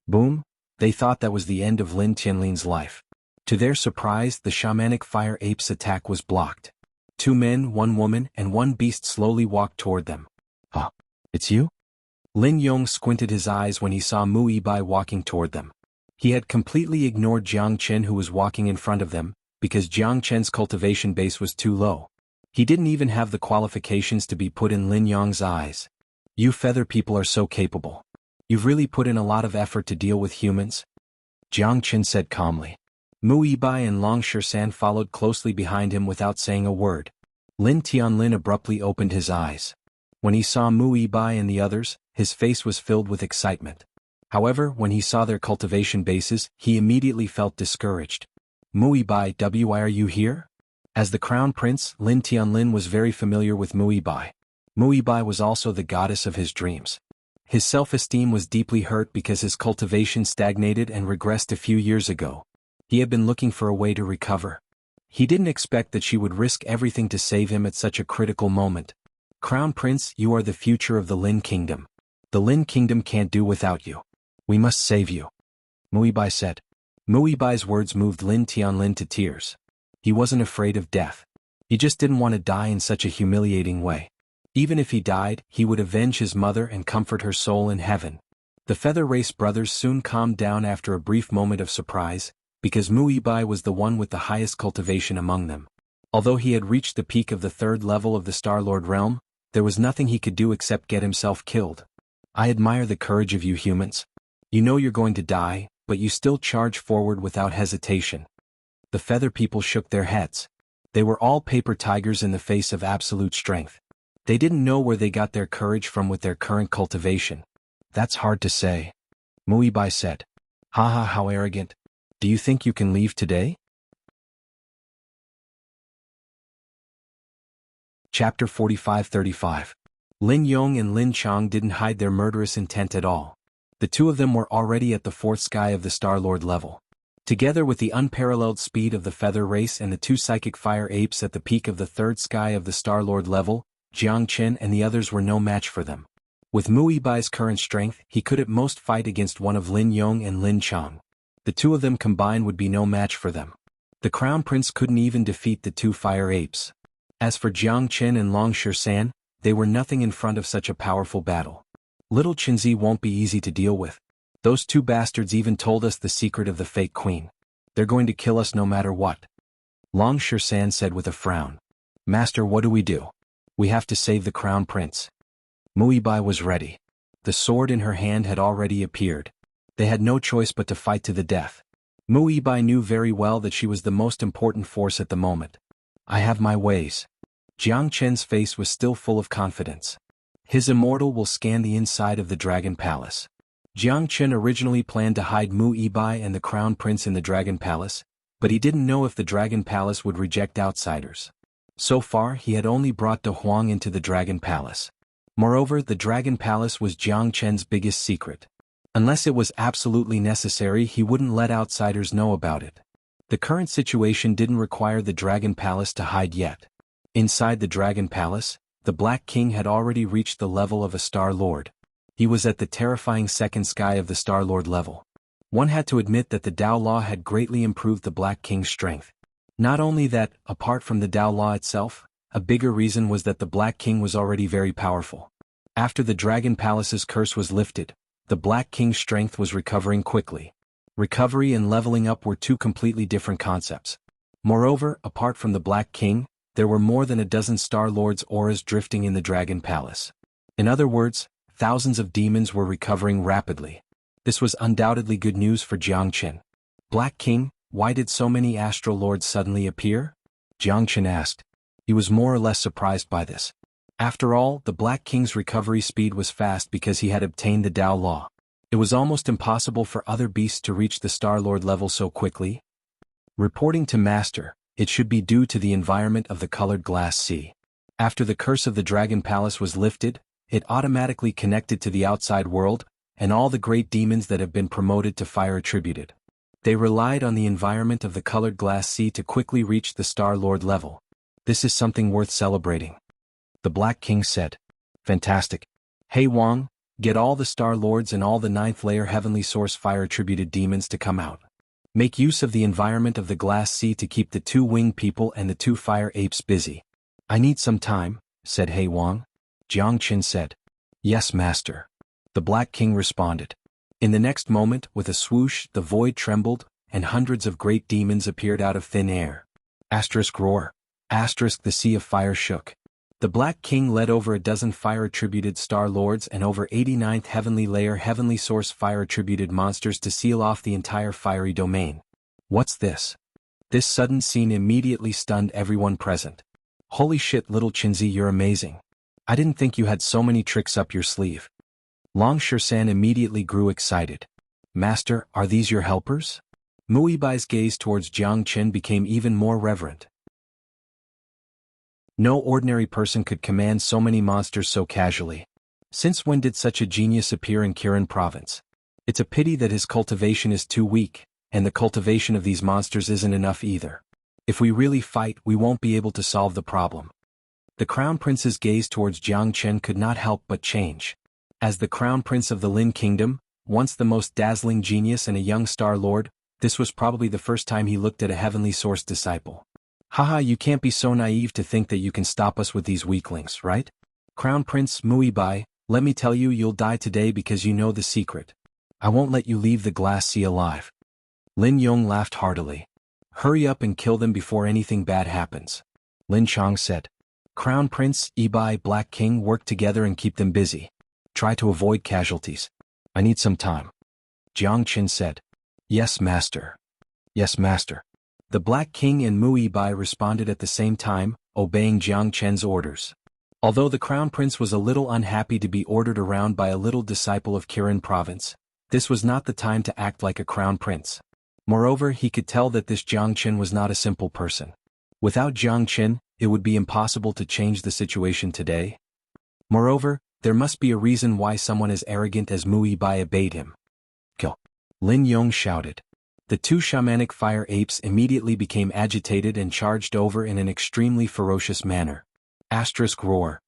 [SPEAKER 1] Boom! They thought that was the end of Lin Tianlin's life. To their surprise, the shamanic fire ape's attack was blocked. 2 men, 1 woman, and 1 beast slowly walked toward them. It's you? Lin Yong squinted his eyes when he saw Mu Yibai walking toward them. He had completely ignored Jiang Chen, who was walking in front of them, because Jiang Chen's cultivation base was too low. He didn't even have the qualifications to be put in Lin Yong's eyes. You feather people are so capable. You've really put in a lot of effort to deal with humans? Jiang Chen said calmly. Mu Yibai and Long Shisan followed closely behind him without saying a word. Lin Tianlin abruptly opened his eyes. When he saw Mu Yibai and the others, his face was filled with excitement. However, when he saw their cultivation bases, he immediately felt discouraged. Mu Yibai, why are you here? As the crown prince, Lin Tianlin was very familiar with Mu Yibai. Mu Yibai was also the goddess of his dreams. His self-esteem was deeply hurt because his cultivation stagnated and regressed a few years ago. He had been looking for a way to recover. He didn't expect that she would risk everything to save him at such a critical moment. Crown Prince, you are the future of the Lin Kingdom. The Lin Kingdom can't do without you. We must save you. Mu Yibai said. Mu Yibai's words moved Lin Tianlin to tears. He wasn't afraid of death. He just didn't want to die in such a humiliating way. Even if he died, he would avenge his mother and comfort her soul in heaven. The Feather Race brothers soon calmed down after a brief moment of surprise, because Mu Yibai was the one with the highest cultivation among them. Although he had reached the peak of the 3rd level of the Star-Lord realm, there was nothing he could do except get himself killed. I admire the courage of you humans. You know you're going to die, but you still charge forward without hesitation. The feather people shook their heads. They were all paper tigers in the face of absolute strength. They didn't know where they got their courage from with their current cultivation. That's hard to say. Mu Yibai said. Haha, how arrogant. Do you think you can leave today? Chapter 45-35. Lin Yong and Lin Chang didn't hide their murderous intent at all. The two of them were already at the fourth sky of the Star-Lord level. Together with the unparalleled speed of the Feather Race and the two psychic fire apes at the peak of the third sky of the Star-Lord level, Jiang Chen and the others were no match for them. With Mu Bai's current strength, he could at most fight against one of Lin Yong and Lin Chang. The two of them combined would be no match for them. The Crown Prince couldn't even defeat the two fire apes. As for Jiang Chen and Long Shisan, they were nothing in front of such a powerful battle. Little Qinzi won't be easy to deal with. Those two bastards even told us the secret of the fake queen. They're going to kill us no matter what. Long Shisan said with a frown. Master, what do we do? We have to save the Crown Prince. Mu Bai was ready. The sword in her hand had already appeared. They had no choice but to fight to the death. Mu Bai knew very well that she was the most important force at the moment. I have my ways. Jiang Chen's face was still full of confidence. His immortal will scan the inside of the Dragon Palace. Jiang Chen originally planned to hide Mu Bai and the Crown Prince in the Dragon Palace, but he didn't know if the Dragon Palace would reject outsiders. So far he had only brought De Huang into the Dragon Palace. Moreover, the Dragon Palace was Jiang Chen's biggest secret. Unless it was absolutely necessary, he wouldn't let outsiders know about it. The current situation didn't require the Dragon Palace to hide yet. Inside the Dragon Palace, the Black King had already reached the level of a Star Lord. He was at the terrifying second sky of the Star Lord level. One had to admit that the Dao Law had greatly improved the Black King's strength. Not only that, apart from the Dao Law itself, a bigger reason was that the Black King was already very powerful. After the Dragon Palace's curse was lifted, the Black King's strength was recovering quickly. Recovery and leveling up were two completely different concepts. Moreover, apart from the Black King, there were more than a dozen Star Lords' auras drifting in the Dragon Palace. In other words, thousands of demons were recovering rapidly. This was undoubtedly good news for Jiang Chen. Black King, why did so many Astral Lords suddenly appear? Jiang Chen asked. He was more or less surprised by this. After all, the Black King's recovery speed was fast because he had obtained the Dao Law. It was almost impossible for other beasts to reach the Star Lord level so quickly. Reporting to Master, it should be due to the environment of the colored glass sea. After the curse of the Dragon Palace was lifted, it automatically connected to the outside world, and all the great demons that have been promoted to fire attributed. They relied on the environment of the colored glass sea to quickly reach the Star Lord level. This is something worth celebrating. The Black King said. Fantastic. Hey Wang, get all the Star Lords and all the 9th layer Heavenly Source fire attributed demons to come out. Make use of the environment of the glass sea to keep the 2 winged people and the 2 fire apes busy. I need some time, said He Wang. Jiang Chen said. Yes, Master. The Black King responded. In the next moment, with a swoosh, the void trembled, and hundreds of great demons appeared out of thin air. Asterisk roar. Asterisk the sea of fire shook. The Black King led over a dozen fire-attributed Star Lords and over 89th Heavenly Layer Heavenly Source fire-attributed monsters to seal off the entire fiery domain. What's this? This sudden scene immediately stunned everyone present. Holy shit, little Qinzi, you're amazing. I didn't think you had so many tricks up your sleeve. Long Shisan immediately grew excited. Master, are these your helpers? Mu Bai's gaze towards Jiang Chen became even more reverent. No ordinary person could command so many monsters so casually. Since when did such a genius appear in Kirin province? It's a pity that his cultivation is too weak, and the cultivation of these monsters isn't enough either. If we really fight, we won't be able to solve the problem. The Crown Prince's gaze towards Jiang Chen could not help but change. As the Crown Prince of the Lin Kingdom, once the most dazzling genius and a young Star Lord, this was probably the first time he looked at a Heavenly Source disciple. Haha, you can't be so naive to think that you can stop us with these weaklings, right? Crown Prince Mu Bai, let me tell you, you'll die today because you know the secret. I won't let you leave the glass sea alive. Lin Yong laughed heartily. Hurry up and kill them before anything bad happens. Lin Chang said. Crown Prince, Bai, Black King, work together and keep them busy. Try to avoid casualties. I need some time. Jiang Chen said. Yes, Master. Yes, Master. The Black King and Mu Bai responded at the same time, obeying Jiang Chen's orders. Although the Crown Prince was a little unhappy to be ordered around by a little disciple of Kirin province, this was not the time to act like a Crown Prince. Moreover, he could tell that this Jiang Chen was not a simple person. Without Jiang Chen, it would be impossible to change the situation today. Moreover, There must be a reason why someone as arrogant as Mu Yibai obeyed him. Kill! Lin Yong shouted. The two shamanic fire apes immediately became agitated and charged over in an extremely ferocious manner. Roar.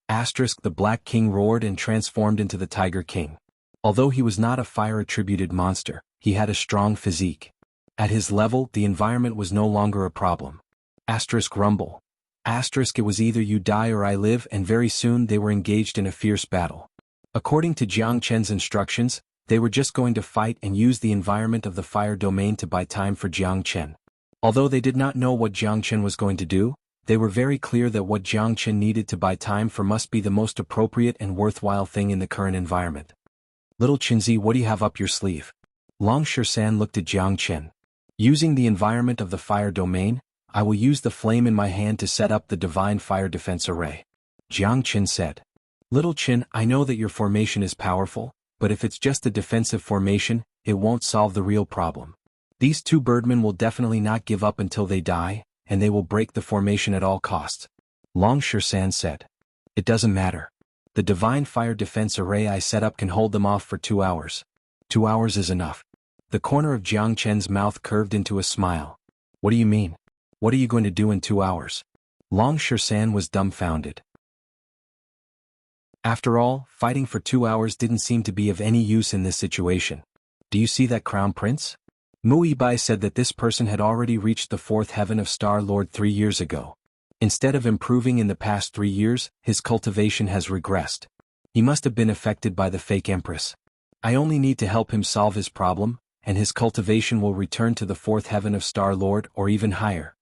[SPEAKER 1] The Black King roared and transformed into the Tiger King. Although he was not a fire-attributed monster, he had a strong physique. At his level, the environment was no longer a problem. Rumble. It was either you die or I live, and very soon they were engaged in a fierce battle. According to Jiang Chen's instructions, they were just going to fight and use the environment of the fire domain to buy time for Jiang Chen. Although they did not know what Jiang Chen was going to do, they were very clear that what Jiang Chen needed to buy time for must be the most appropriate and worthwhile thing in the current environment. Little Qinzi, what do you have up your sleeve? Long Shisan looked at Jiang Chen. Using the environment of the fire domain, I will use the flame in my hand to set up the divine fire defense array. Jiang Chen said. Little Qin, I know that your formation is powerful, but if it's just a defensive formation, it won't solve the real problem. These two birdmen will definitely not give up until they die, and they will break the formation at all costs. Long Shisan said. It doesn't matter. The divine fire defense array I set up can hold them off for 2 hours. 2 hours is enough. The corner of Jiang Chen's mouth curved into a smile. What do you mean? What are you going to do in 2 hours? Long Shisan was dumbfounded. After all, fighting for 2 hours didn't seem to be of any use in this situation. Do you see that crown prince? Mu Yibai said that this person had already reached the 4th heaven of Star Lord 3 years ago. Instead of improving in the past 3 years, his cultivation has regressed. He must have been affected by the fake empress. I only need to help him solve his problem, and his cultivation will return to the 4th heaven of Star Lord or even higher.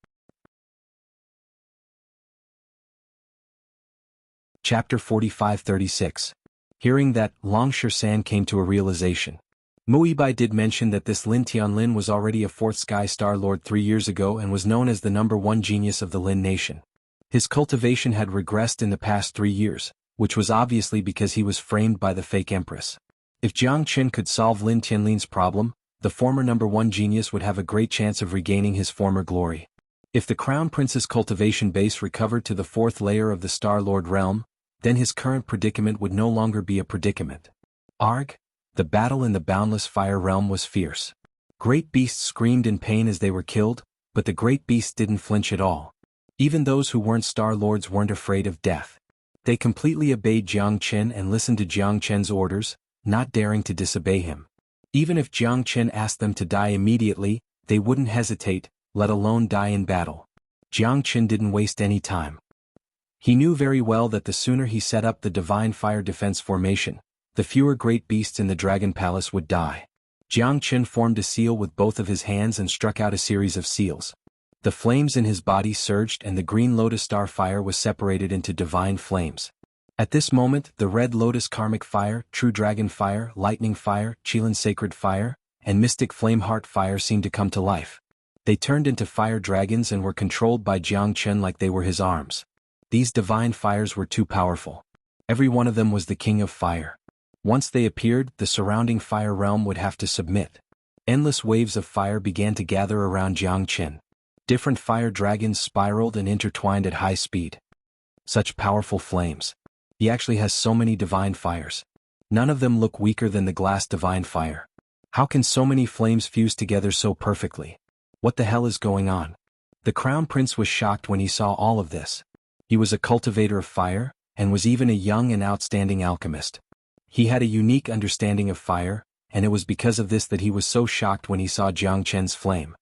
[SPEAKER 1] Chapter 45-36. Hearing that, Long Shisan came to a realization. Mu Yibai did mention that this Lin Tianlin was already a 4th Sky Star Lord 3 years ago and was known as the #1 genius of the Lin nation. His cultivation had regressed in the past 3 years, which was obviously because he was framed by the fake empress. If Jiang Chen could solve Lin Tianlin's problem, the former #1 genius would have a great chance of regaining his former glory. If the Crown Prince's cultivation base recovered to the 4th layer of the Star Lord realm, then his current predicament would no longer be a predicament. Arg! The battle in the boundless fire realm was fierce. Great beasts screamed in pain as they were killed, but the great beasts didn't flinch at all. Even those who weren't Star Lords weren't afraid of death. They completely obeyed Jiang Chen and listened to Jiang Chen's orders, not daring to disobey him. Even if Jiang Chen asked them to die immediately, they wouldn't hesitate, let alone die in battle. Jiang Chen didn't waste any time. He knew very well that the sooner he set up the divine fire defense formation, the fewer great beasts in the Dragon Palace would die. Jiang Chen formed a seal with both of his hands and struck out a series of seals. The flames in his body surged and the green lotus star fire was separated into divine flames. At this moment, the red lotus karmic fire, true dragon fire, lightning fire, Qilin sacred fire, and mystic flame heart fire seemed to come to life. They turned into fire dragons and were controlled by Jiang Chen like they were his arms. These divine fires were too powerful. Every one of them was the king of fire. Once they appeared, the surrounding fire realm would have to submit. Endless waves of fire began to gather around Jiang Chen. Different fire dragons spiraled and intertwined at high speed. Such powerful flames. He actually has so many divine fires. None of them look weaker than the glass divine fire. How can so many flames fuse together so perfectly? What the hell is going on? The Crown Prince was shocked when he saw all of this. He was a cultivator of fire, and was even a young and outstanding alchemist. He had a unique understanding of fire, and it was because of this that he was so shocked when he saw Jiang Chen's flame.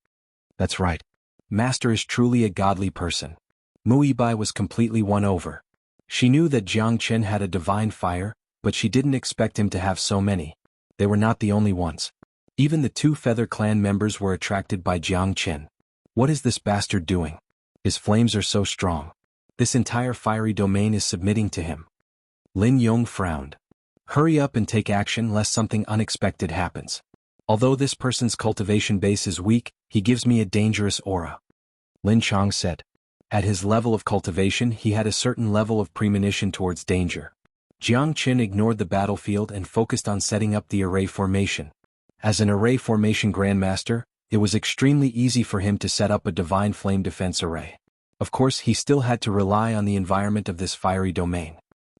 [SPEAKER 1] That's right. Master is truly a godly person. Mu Yibai was completely won over. She knew that Jiang Chen had a divine fire, but she didn't expect him to have so many. They were not the only ones. Even the 2 Feather Clan members were attracted by Jiang Chen. What is this bastard doing? His flames are so strong. This entire fiery domain is submitting to him. Lin Yong frowned. Hurry up and take action lest something unexpected happens. Although this person's cultivation base is weak, he gives me a dangerous aura. Lin Chang said. At his level of cultivation he had a certain level of premonition towards danger. Jiang Chen ignored the battlefield and focused on setting up the array formation. As an array formation grandmaster, it was extremely easy for him to set up a divine flame defense array. Of course, he still had to rely on the environment of this fiery domain.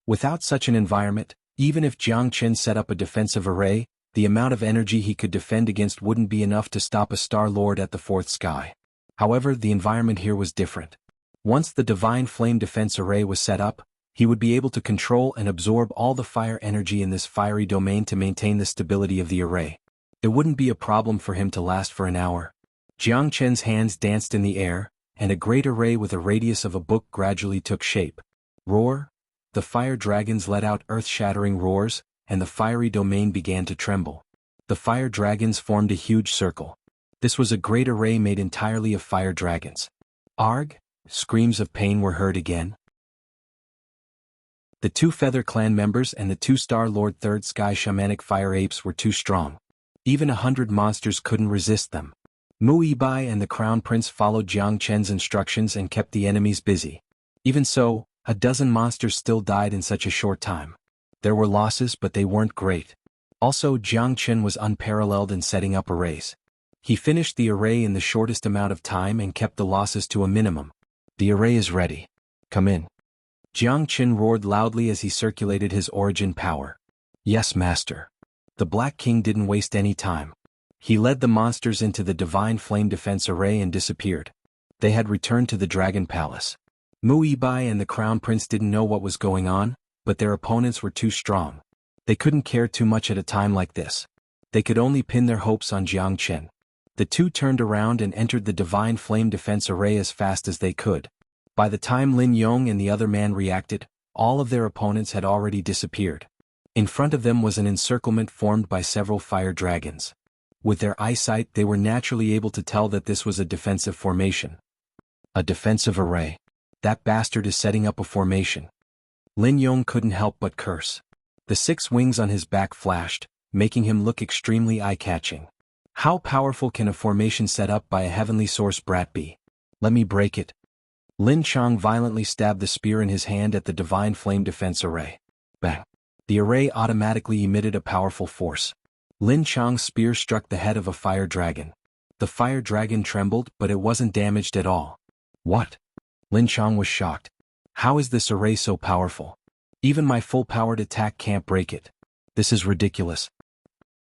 [SPEAKER 1] Without such an environment, even if Jiang Chen set up a defensive array, the amount of energy he could defend against wouldn't be enough to stop a Star Lord at the fourth sky. However, the environment here was different. Once the Divine Flame Defense Array was set up, he would be able to control and absorb all the fire energy in this fiery domain to maintain the stability of the array. It wouldn't be a problem for him to last for an hour. Jiang Chen's hands danced in the air, and a great array with a radius of a book gradually took shape. Roar! The fire dragons let out earth-shattering roars, and the fiery domain began to tremble. The fire dragons formed a huge circle. This was a great array made entirely of fire dragons. Arg! Screams of pain were heard again. The 2 Feather Clan members and the 2 Star Lord Third Sky Shamanic Fire Apes were too strong. Even 100 monsters couldn't resist them. Mu Yibai and the Crown Prince followed Jiang Chen's instructions and kept the enemies busy. Even so, a dozen monsters still died in such a short time. There were losses, but they weren't great. Also, Jiang Chen was unparalleled in setting up arrays. He finished the array in the shortest amount of time and kept the losses to a minimum. The array is ready. Come in. Jiang Chen roared loudly as he circulated his origin power. Yes, master. The Black King didn't waste any time. He led the monsters into the Divine Flame Defense Array and disappeared. They had returned to the Dragon Palace. Mu Yibai and the Crown Prince didn't know what was going on, but their opponents were too strong. They couldn't care too much at a time like this. They could only pin their hopes on Jiang Chen. The two turned around and entered the Divine Flame Defense Array as fast as they could. By the time Lin Yong and the other man reacted, all of their opponents had already disappeared. In front of them was an encirclement formed by several fire dragons. With their eyesight, they were naturally able to tell that this was a defensive formation. A defensive array. That bastard is setting up a formation. Lin Yong couldn't help but curse. The 6 wings on his back flashed, making him look extremely eye-catching. How powerful can a formation set up by a heavenly source brat be? Let me break it. Lin Chang violently stabbed the spear in his hand at the Divine Flame Defense Array. Bang! The array automatically emitted a powerful force. Lin Chang's spear struck the head of a fire dragon. The fire dragon trembled, but it wasn't damaged at all. What? Lin Chang was shocked. How is this array so powerful? Even my full-powered attack can't break it. This is ridiculous.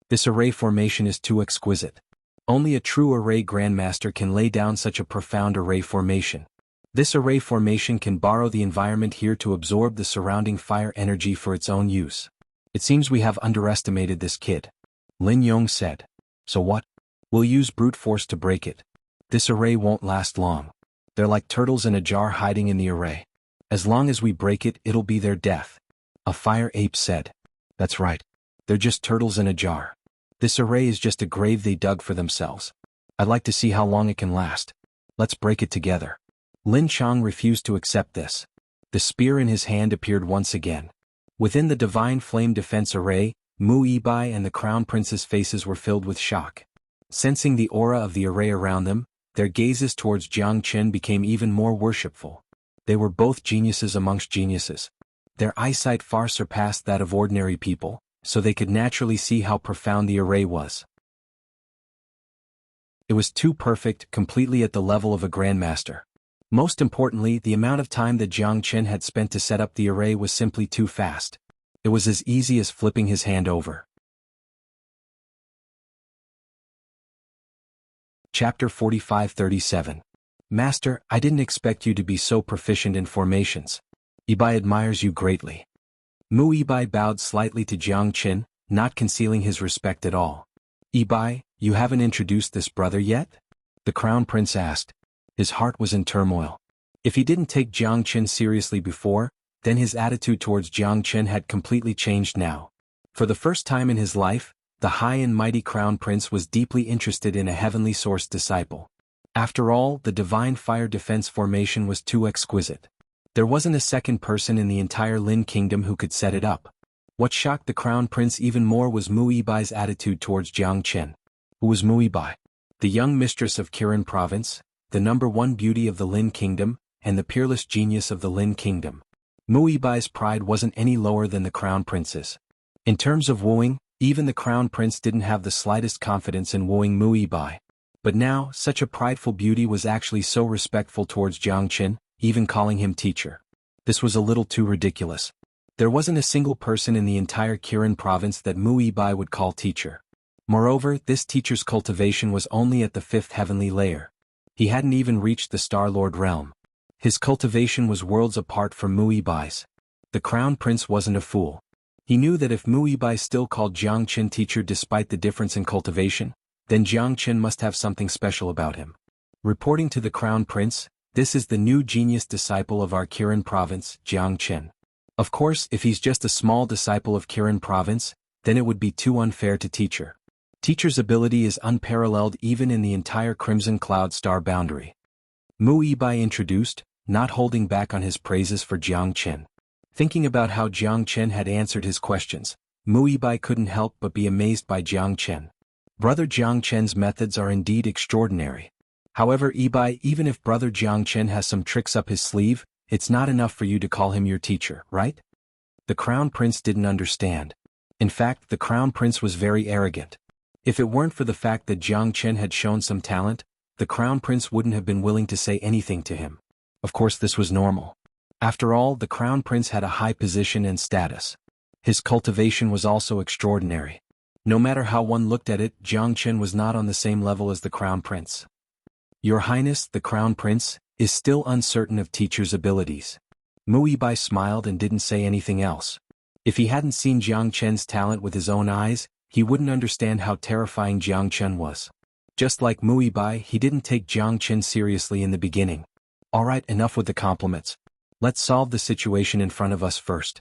[SPEAKER 1] This array formation is too exquisite. Only a true array grandmaster can lay down such a profound array formation. This array formation can borrow the environment here to absorb the surrounding fire energy for its own use. It seems we have underestimated this kid. Lin Yong said. So what? We'll use brute force to break it. This array won't last long. They're like turtles in a jar hiding in the array. As long as we break it, it'll be their death. A fire ape said. That's right. They're just turtles in a jar. This array is just a grave they dug for themselves. I'd like to see how long it can last. Let's break it together. Lin Chang refused to accept this. The spear in his hand appeared once again. Within the Divine Flame Defense Array, Mu Yibai and the Crown Prince's faces were filled with shock. Sensing the aura of the array around them, their gazes towards Jiang Chen became even more worshipful. They were both geniuses amongst geniuses. Their eyesight far surpassed that of ordinary people, so they could naturally see how profound the array was. It was too perfect, completely at the level of a grandmaster. Most importantly, the amount of time that Jiang Chen had spent to set up the array was simply too fast. It was as easy as flipping his hand over. Chapter 45-37. Master, I didn't expect you to be so proficient in formations. Yibai admires you greatly. Mu Yibai bowed slightly to Jiang Chen, not concealing his respect at all. Yibai, you haven't introduced this brother yet? The Crown Prince asked. His heart was in turmoil. If he didn't take Jiang Chen seriously before, then his attitude towards Jiang Chen had completely changed now. For the first time in his life, the high and mighty Crown Prince was deeply interested in a heavenly source disciple. After all, the Divine Fire Defense Formation was too exquisite. There wasn't a second person in the entire Lin Kingdom who could set it up. What shocked the Crown Prince even more was Mu Yibai's attitude towards Jiang Chen. Who was Mu Yibai? The young mistress of Kirin Province, the #1 beauty of the Lin Kingdom, and the peerless genius of the Lin Kingdom. Mu Yibai's pride wasn't any lower than the Crown Prince's. In terms of wooing, even the Crown Prince didn't have the slightest confidence in wooing Mu Yibai. But now, such a prideful beauty was actually so respectful towards Jiang Chen, even calling him teacher. This was a little too ridiculous. There wasn't a single person in the entire Kirin province that Mu Yibai would call teacher. Moreover, this teacher's cultivation was only at the 5th heavenly layer. He hadn't even reached the Star Lord realm. His cultivation was worlds apart from Mu Yibai's. The Crown Prince wasn't a fool. He knew that if Mu Yibai still called Jiang Qin teacher despite the difference in cultivation, then Jiang Qin must have something special about him. Reporting to the Crown Prince, this is the new genius disciple of our Kirin province, Jiang Qin. Of course, if he's just a small disciple of Kirin province, then it would be too unfair to teacher. Teacher's ability is unparalleled even in the entire Crimson Cloud Star boundary. Mu Yibai introduced, not holding back on his praises for Jiang Qin. Thinking about how Jiang Qin had answered his questions, Mu Yibai couldn't help but be amazed by Jiang Qin. Brother Jiang Qin's methods are indeed extraordinary. However, Yibai, even if Brother Jiang Qin has some tricks up his sleeve, it's not enough for you to call him your teacher, right? The Crown Prince didn't understand. In fact, the Crown Prince was very arrogant. If it weren't for the fact that Jiang Qin had shown some talent, the Crown Prince wouldn't have been willing to say anything to him. Of course, this was normal. After all, the Crown Prince had a high position and status. His cultivation was also extraordinary. No matter how one looked at it, Jiang Qin was not on the same level as the Crown Prince. Your Highness, the Crown Prince, is still uncertain of teacher's abilities. Mu Yibai smiled and didn't say anything else. If he hadn't seen Jiang Qin's talent with his own eyes, he wouldn't understand how terrifying Jiang Qin was. Just like Mu Yibai, he didn't take Jiang Qin seriously in the beginning. Alright, enough with the compliments. Let's solve the situation in front of us first.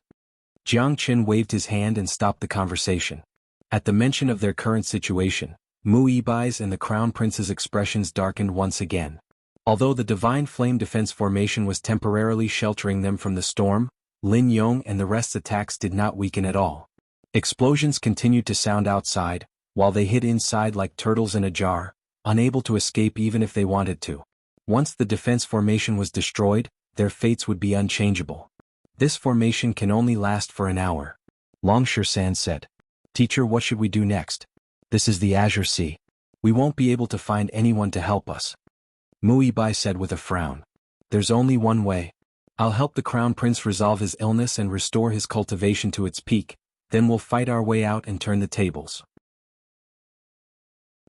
[SPEAKER 1] Jiang Qin waved his hand and stopped the conversation. At the mention of their current situation, Mu Yibai's and the Crown Prince's expressions darkened once again. Although the Divine Flame Defense Formation was temporarily sheltering them from the storm, Lin Yong and the rest's attacks did not weaken at all. Explosions continued to sound outside, while they hid inside like turtles in a jar, unable to escape even if they wanted to. Once the defense formation was destroyed, their fates would be unchangeable. This formation can only last for an hour. Longshan said. Teacher, what should we do next? This is the Azure Sea. We won't be able to find anyone to help us. Mu Yibai said with a frown. There's only one way. I'll help the Crown Prince resolve his illness and restore his cultivation to its peak, then we'll fight our way out and turn the tables.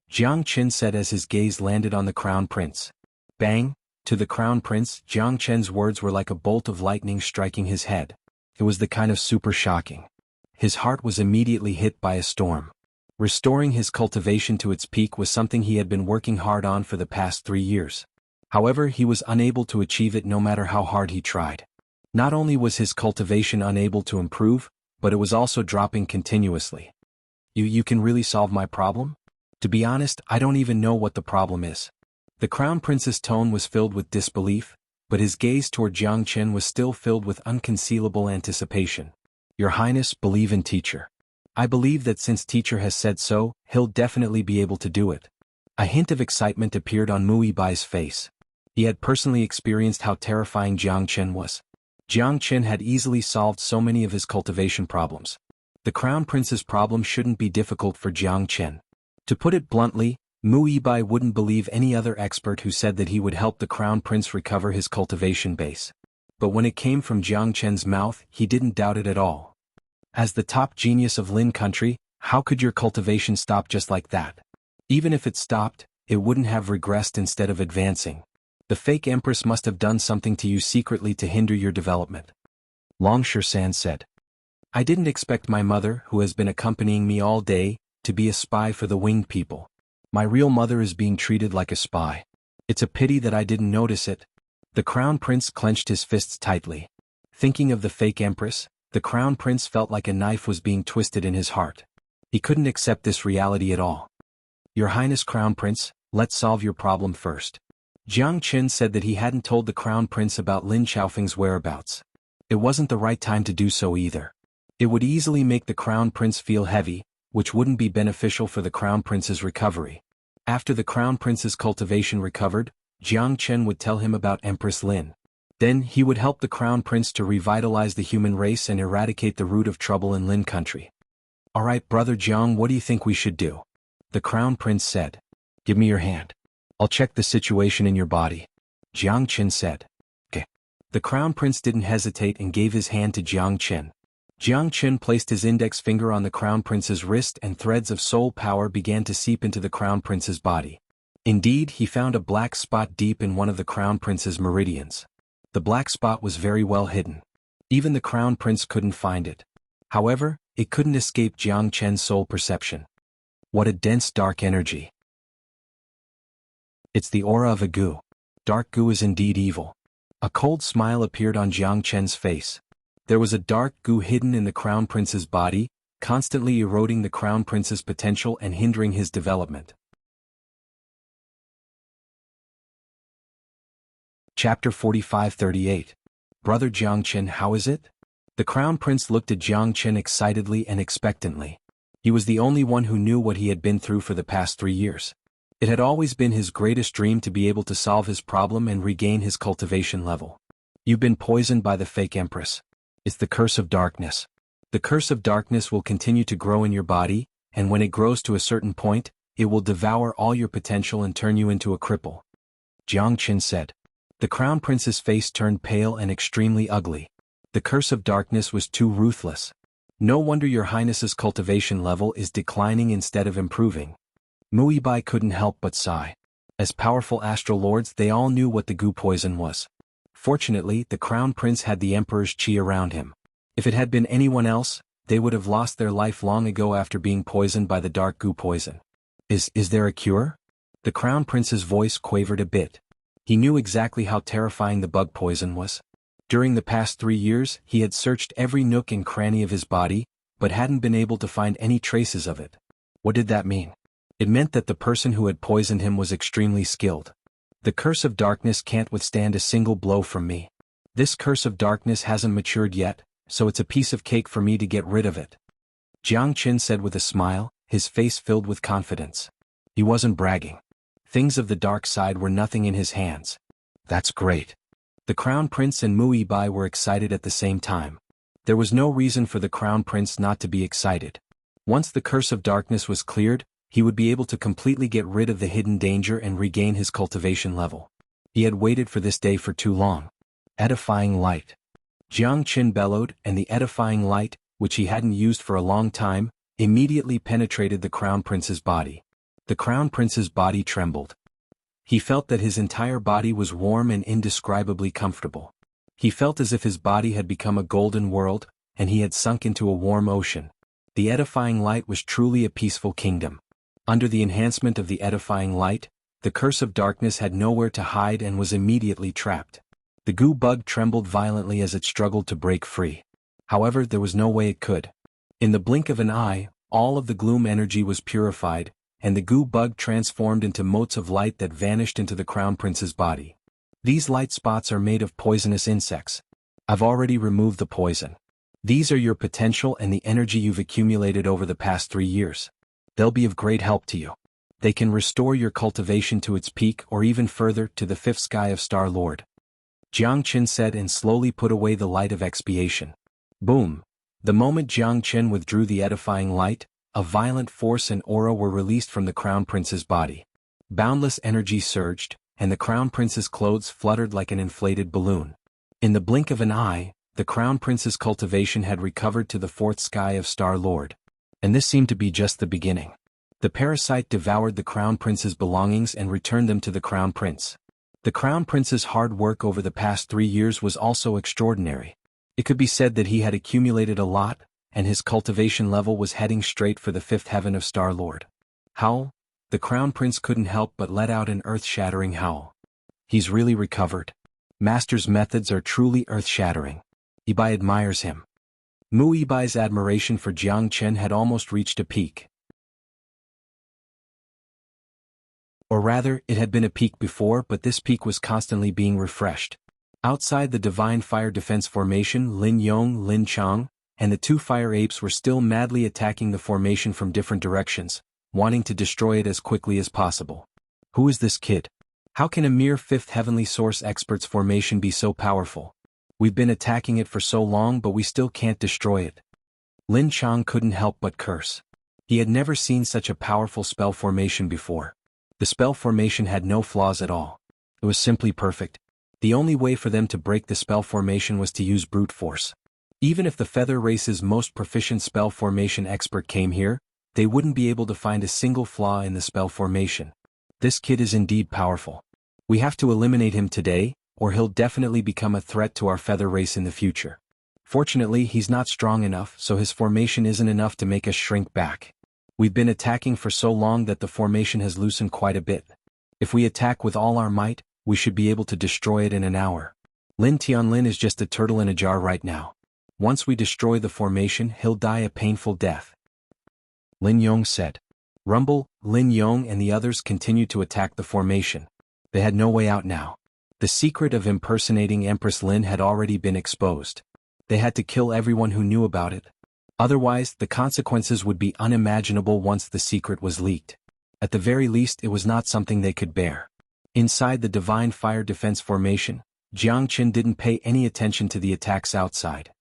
[SPEAKER 1] Jiang Qin said as his gaze landed on the Crown Prince. Bang! To the Crown Prince, Jiang Qin's words were like a bolt of lightning striking his head. It was the kind of super shocking. His heart was immediately hit by a storm. Restoring his cultivation to its peak was something he had been working hard on for the past 3 years. However, he was unable to achieve it no matter how hard he tried. Not only was his cultivation unable to improve, but it was also dropping continuously. You can really solve my problem? To be honest, I don't even know what the problem is. The Crown Prince's tone was filled with disbelief, but his gaze toward Jiang Qin was still filled with unconcealable anticipation. Your Highness, believe in teacher. I believe that since teacher has said so, he'll definitely be able to do it. A hint of excitement appeared on Mu Yibai's face. He had personally experienced how terrifying Jiang Qin was. Jiang Qin had easily solved so many of his cultivation problems. The Crown Prince's problem shouldn't be difficult for Jiang Qin. To put it bluntly, Mu Yibai wouldn't believe any other expert who said that he would help the Crown Prince recover his cultivation base. But when it came from Jiang Qin's mouth, he didn't doubt it at all. As the top genius of Lin Country, how could your cultivation stop just like that? Even if it stopped, it wouldn't have regressed instead of advancing. The fake empress must have done something to you secretly to hinder your development. Longshan said. I didn't expect my mother, who has been accompanying me all day, to be a spy for the winged people. My real mother is being treated like a spy. It's a pity that I didn't notice it. The Crown Prince clenched his fists tightly. Thinking of the fake empress, the Crown Prince felt like a knife was being twisted in his heart. He couldn't accept this reality at all. Your Highness Crown Prince, let's solve your problem first. Jiang Qin said that he hadn't told the Crown Prince about Lin Xiaofeng's whereabouts. It wasn't the right time to do so either. It would easily make the Crown Prince feel heavy, which wouldn't be beneficial for the Crown Prince's recovery. After the Crown Prince's cultivation recovered, Jiang Qin would tell him about Empress Lin. Then he would help the Crown Prince to revitalize the human race and eradicate the root of trouble in Lin Country. Alright, Brother Jiang, what do you think we should do? The Crown Prince said. Give me your hand. I'll check the situation in your body. Jiang Qin said. Okay. The Crown Prince didn't hesitate and gave his hand to Jiang Qin. Jiang Chen placed his index finger on the Crown Prince's wrist and threads of soul power began to seep into the Crown Prince's body. Indeed, he found a black spot deep in one of the Crown Prince's meridians. The black spot was very well hidden. Even the Crown Prince couldn't find it. However, it couldn't escape Jiang Chen's soul perception. What a dense dark energy. It's the aura of a goo. Dark goo is indeed evil. A cold smile appeared on Jiang Chen's face. There was a dark goo hidden in the Crown Prince's body, constantly eroding the Crown Prince's potential and hindering his development. Chapter 45-38. Brother Jiang Chen, how is it? The Crown Prince looked at Jiang Chen excitedly and expectantly. He was the only one who knew what he had been through for the past 3 years. It had always been his greatest dream to be able to solve his problem and regain his cultivation level. You've been poisoned by the fake empress. It's the curse of darkness. The curse of darkness will continue to grow in your body, and when it grows to a certain point, it will devour all your potential and turn you into a cripple. Jiang Chen said. The Crown Prince's face turned pale and extremely ugly. The curse of darkness was too ruthless. No wonder your highness's cultivation level is declining instead of improving. Muibai couldn't help but sigh. As powerful astral lords, they all knew what the goo poison was. Fortunately, the Crown Prince had the Emperor's chi around him. If it had been anyone else, they would have lost their life long ago after being poisoned by the dark goo poison. Is there a cure? The Crown Prince's voice quavered a bit. He knew exactly how terrifying the bug poison was. During the past 3 years, he had searched every nook and cranny of his body, but hadn't been able to find any traces of it. What did that mean? It meant that the person who had poisoned him was extremely skilled. The curse of darkness can't withstand a single blow from me. This curse of darkness hasn't matured yet, so it's a piece of cake for me to get rid of it. Jiang Chen said with a smile, his face filled with confidence. He wasn't bragging. Things of the dark side were nothing in his hands. That's great. The Crown Prince and Muibai were excited at the same time. There was no reason for the Crown Prince not to be excited. Once the curse of darkness was cleared, he would be able to completely get rid of the hidden danger and regain his cultivation level. He had waited for this day for too long. Edifying light. Jiang Chen bellowed, and the edifying light, which he hadn't used for a long time, immediately penetrated the Crown Prince's body. The Crown Prince's body trembled. He felt that his entire body was warm and indescribably comfortable. He felt as if his body had become a golden world, and he had sunk into a warm ocean. The edifying light was truly a peaceful kingdom. Under the enhancement of the edifying light, the curse of darkness had nowhere to hide and was immediately trapped. The goo bug trembled violently as it struggled to break free. However, there was no way it could. In the blink of an eye, all of the gloom energy was purified, and the goo bug transformed into motes of light that vanished into the Crown Prince's body. These light spots are made of poisonous insects. I've already removed the poison. These are your potential and the energy you've accumulated over the past 3 years. They'll be of great help to you. They can restore your cultivation to its peak or even further to the 5th sky of Star Lord. Jiang Chen said and slowly put away the light of expiation. Boom! The moment Jiang Chen withdrew the edifying light, a violent force and aura were released from the Crown Prince's body. Boundless energy surged, and the Crown Prince's clothes fluttered like an inflated balloon. In the blink of an eye, the Crown Prince's cultivation had recovered to the 4th sky of Star Lord. And this seemed to be just the beginning. The parasite devoured the Crown Prince's belongings and returned them to the Crown Prince. The Crown Prince's hard work over the past 3 years was also extraordinary. It could be said that he had accumulated a lot, and his cultivation level was heading straight for the 5th heaven of Star Lord. Howl! The Crown Prince couldn't help but let out an earth-shattering howl. He's really recovered. Master's methods are truly earth-shattering. Ibai admires him. Muibai's admiration for Jiang Chen had almost reached a peak. Or rather, it had been a peak before, but this peak was constantly being refreshed. Outside the Divine Fire Defense Formation, Lin Yong, Lin Chang, and the 2 fire apes were still madly attacking the formation from different directions, wanting to destroy it as quickly as possible. Who is this kid? How can a mere 5th heavenly source expert's formation be so powerful? We've been attacking it for so long, but we still can't destroy it. Lin Chang couldn't help but curse. He had never seen such a powerful spell formation before. The spell formation had no flaws at all. It was simply perfect. The only way for them to break the spell formation was to use brute force. Even if the Feather Race's most proficient spell formation expert came here, they wouldn't be able to find a single flaw in the spell formation. This kid is indeed powerful. We have to eliminate him today, or he'll definitely become a threat to our Feather Race in the future. Fortunately, he's not strong enough, so his formation isn't enough to make us shrink back. We've been attacking for so long that the formation has loosened quite a bit. If we attack with all our might, we should be able to destroy it in an hour. Lin Tianlin is just a turtle in a jar right now. Once we destroy the formation, he'll die a painful death. Lin Yong said. Rumble, Lin Yong and the others continued to attack the formation. They had no way out now. The secret of impersonating Empress Lin had already been exposed. They had to kill everyone who knew about it. Otherwise, the consequences would be unimaginable once the secret was leaked. At the very least, it was not something they could bear. Inside the Divine Fire Defense Formation, Jiang Qin didn't pay any attention to the attacks outside.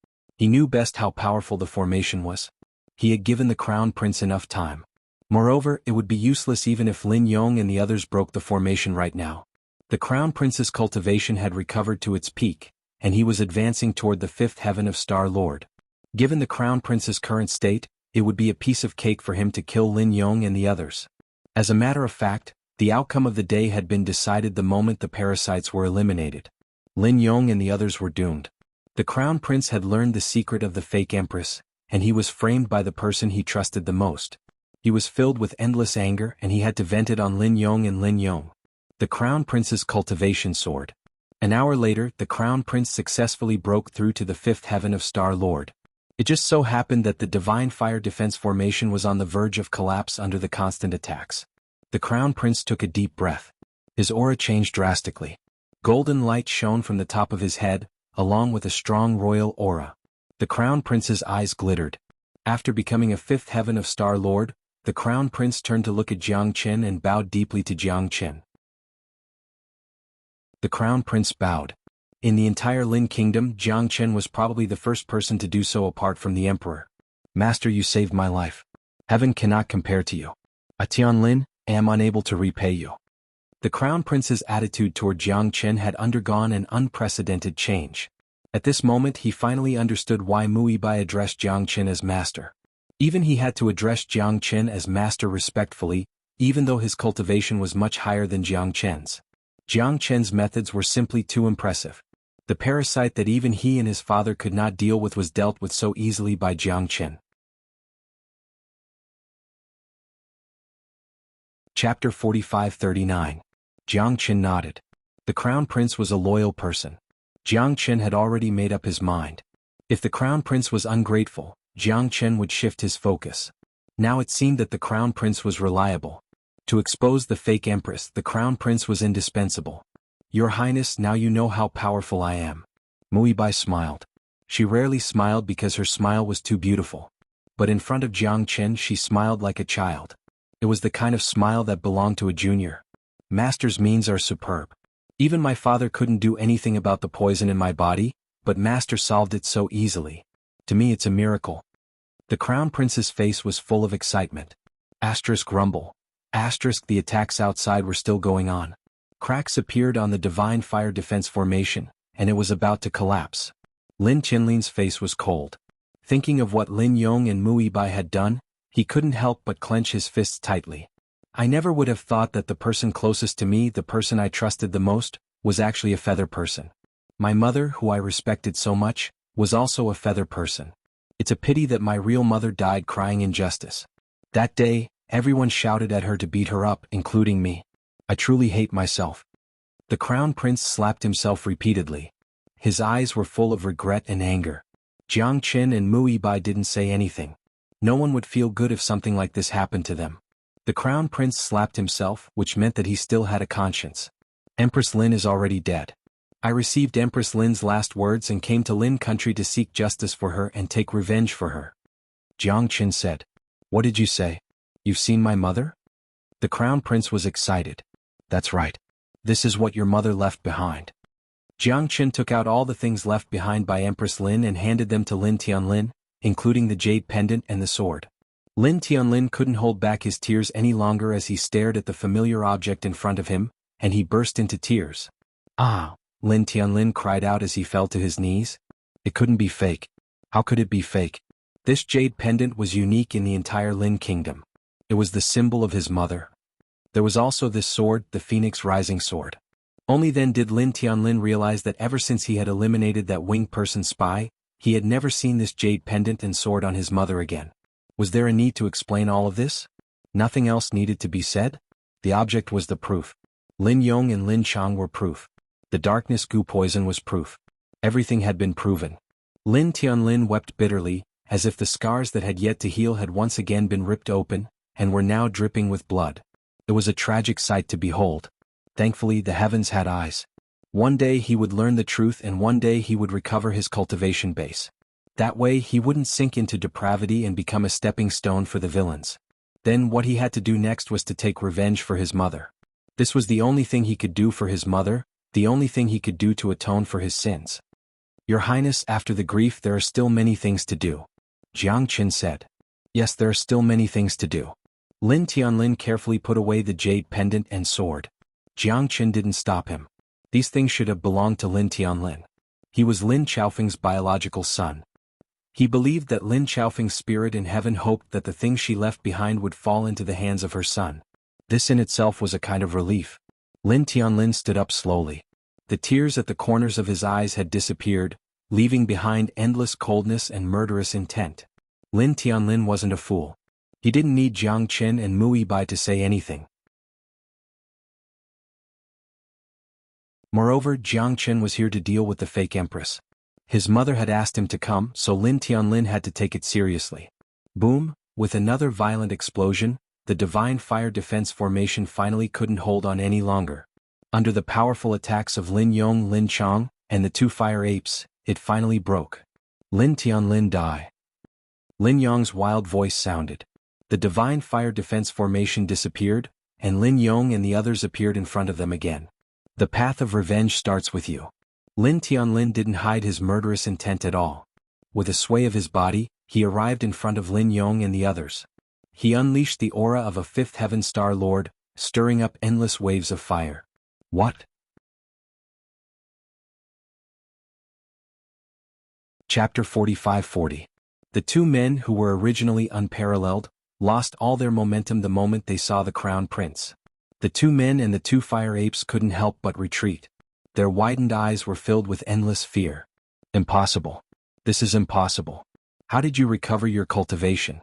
[SPEAKER 1] He knew best how powerful the formation was. He had given the Crown Prince enough time. Moreover, it would be useless even if Lin Yong and the others broke the formation right now. The Crown Prince's cultivation had recovered to its peak, and he was advancing toward the fifth heaven of Star Lord. Given the Crown Prince's current state, it would be a piece of cake for him to kill Lin Yong and the others. As a matter of fact, the outcome of the day had been decided the moment the parasites were eliminated. Lin Yong and the others were doomed. The Crown Prince had learned the secret of the fake Empress, and he was framed by the person he trusted the most. He was filled with endless anger and he had to vent it on Lin Yong and Lin Yong. The Crown Prince's cultivation sword. An hour later, the Crown Prince successfully broke through to the fifth heaven of Star Lord. It just so happened that the Divine Fire Defense Formation was on the verge of collapse under the constant attacks. The Crown Prince took a deep breath. His aura changed drastically. Golden light shone from the top of his head, along with a strong royal aura. The Crown Prince's eyes glittered. After becoming a fifth heaven of Star Lord, the Crown Prince turned to look at Jiang Qin and bowed deeply to Jiang Qin. The Crown Prince bowed. In the entire Lin Kingdom, Jiang Qin was probably the first person to do so apart from the Emperor. Master, you saved my life. Heaven cannot compare to you. I, Tianlin, am unable to repay you. The Crown Prince's attitude toward Jiang Qin had undergone an unprecedented change. At this moment he finally understood why Muibai addressed Jiang Qin as master. Even he had to address Jiang Qin as master respectfully, even though his cultivation was much higher than Jiang Qin's. Jiang Qin's methods were simply too impressive. The parasite that even he and his father could not deal with was dealt with so easily by Jiang Qin. Chapter 45-39. Jiang Qin nodded. The Crown Prince was a loyal person. Jiang Qin had already made up his mind. If the Crown Prince was ungrateful, Jiang Qin would shift his focus. Now it seemed that the Crown Prince was reliable. To expose the fake Empress, the Crown Prince was indispensable. Your Highness, now you know how powerful I am. Muibai smiled. She rarely smiled because her smile was too beautiful. But in front of Jiang Qin she smiled like a child. It was the kind of smile that belonged to a junior. Master's means are superb. Even my father couldn't do anything about the poison in my body, but Master solved it so easily. To me it's a miracle. The Crown Prince's face was full of excitement. Rumble. The attacks outside were still going on. Cracks appeared on the Divine Fire Defense Formation, and it was about to collapse. Lin Qinlin's face was cold. Thinking of what Lin Yong and Muibai had done, he couldn't help but clench his fists tightly. I never would have thought that the person closest to me, the person I trusted the most, was actually a feather person. My mother, who I respected so much, was also a feather person. It's a pity that my real mother died crying injustice. That day, everyone shouted at her to beat her up, including me. I truly hate myself. The Crown Prince slapped himself repeatedly. His eyes were full of regret and anger. Jiang Qin and Muibai didn't say anything. No one would feel good if something like this happened to them. The Crown Prince slapped himself, which meant that he still had a conscience. Empress Lin is already dead. I received Empress Lin's last words and came to Lin country to seek justice for her and take revenge for her. Jiang Qin said. What did you say? You've seen my mother? The Crown Prince was excited. That's right. This is what your mother left behind. Jiang Qin took out all the things left behind by Empress Lin and handed them to Lin Tianlin, including the jade pendant and the sword. Lin Tianlin couldn't hold back his tears any longer as he stared at the familiar object in front of him, and he burst into tears. Ah! Lin Tianlin cried out as he fell to his knees. It couldn't be fake. How could it be fake? This jade pendant was unique in the entire Lin kingdom. It was the symbol of his mother. There was also this sword, the Phoenix Rising Sword. Only then did Lin Tianlin realize that ever since he had eliminated that winged person spy, he had never seen this jade pendant and sword on his mother again. Was there a need to explain all of this? Nothing else needed to be said? The object was the proof. Lin Yong and Lin Chang were proof. The darkness goo poison was proof. Everything had been proven. Lin Tianlin wept bitterly, as if the scars that had yet to heal had once again been ripped open, and were now dripping with blood. It was a tragic sight to behold. Thankfully, the heavens had eyes. One day he would learn the truth, and one day he would recover his cultivation base. That way he wouldn't sink into depravity and become a stepping stone for the villains. Then what he had to do next was to take revenge for his mother. This was the only thing he could do for his mother, the only thing he could do to atone for his sins. Your Highness, after the grief there are still many things to do. Jiang Qin said. Yes, there are still many things to do. Lin Tianlin carefully put away the jade pendant and sword. Jiang Qin didn't stop him. These things should have belonged to Lin Tianlin. He was Lin Xiaofeng's biological son. He believed that Lin Xiaofeng's spirit in heaven hoped that the things she left behind would fall into the hands of her son. This in itself was a kind of relief. Lin Tianlin stood up slowly. The tears at the corners of his eyes had disappeared, leaving behind endless coldness and murderous intent. Lin Tianlin wasn't a fool. He didn't need Jiang Qin and Mu Yibai to say anything. Moreover, Jiang Qin was here to deal with the fake empress. His mother had asked him to come, so Lin Tianlin had to take it seriously. Boom! With another violent explosion, the divine fire defense formation finally couldn't hold on any longer. Under the powerful attacks of Lin Yong, Lin Chang, and the two fire apes, it finally broke. Lin Tianlin die. Lin Yong's wild voice sounded. The divine fire defense formation disappeared, and Lin Yong and the others appeared in front of them again. The path of revenge starts with you. Lin Tianlin didn't hide his murderous intent at all. With a sway of his body, he arrived in front of Lin Yong and the others. He unleashed the aura of a fifth heaven star lord, stirring up endless waves of fire. What? Chapter 45-40. The two men who were originally unparalleled, lost all their momentum the moment they saw the crown prince. The two men and the two fire apes couldn't help but retreat. Their widened eyes were filled with endless fear. Impossible. This is impossible. How did you recover your cultivation?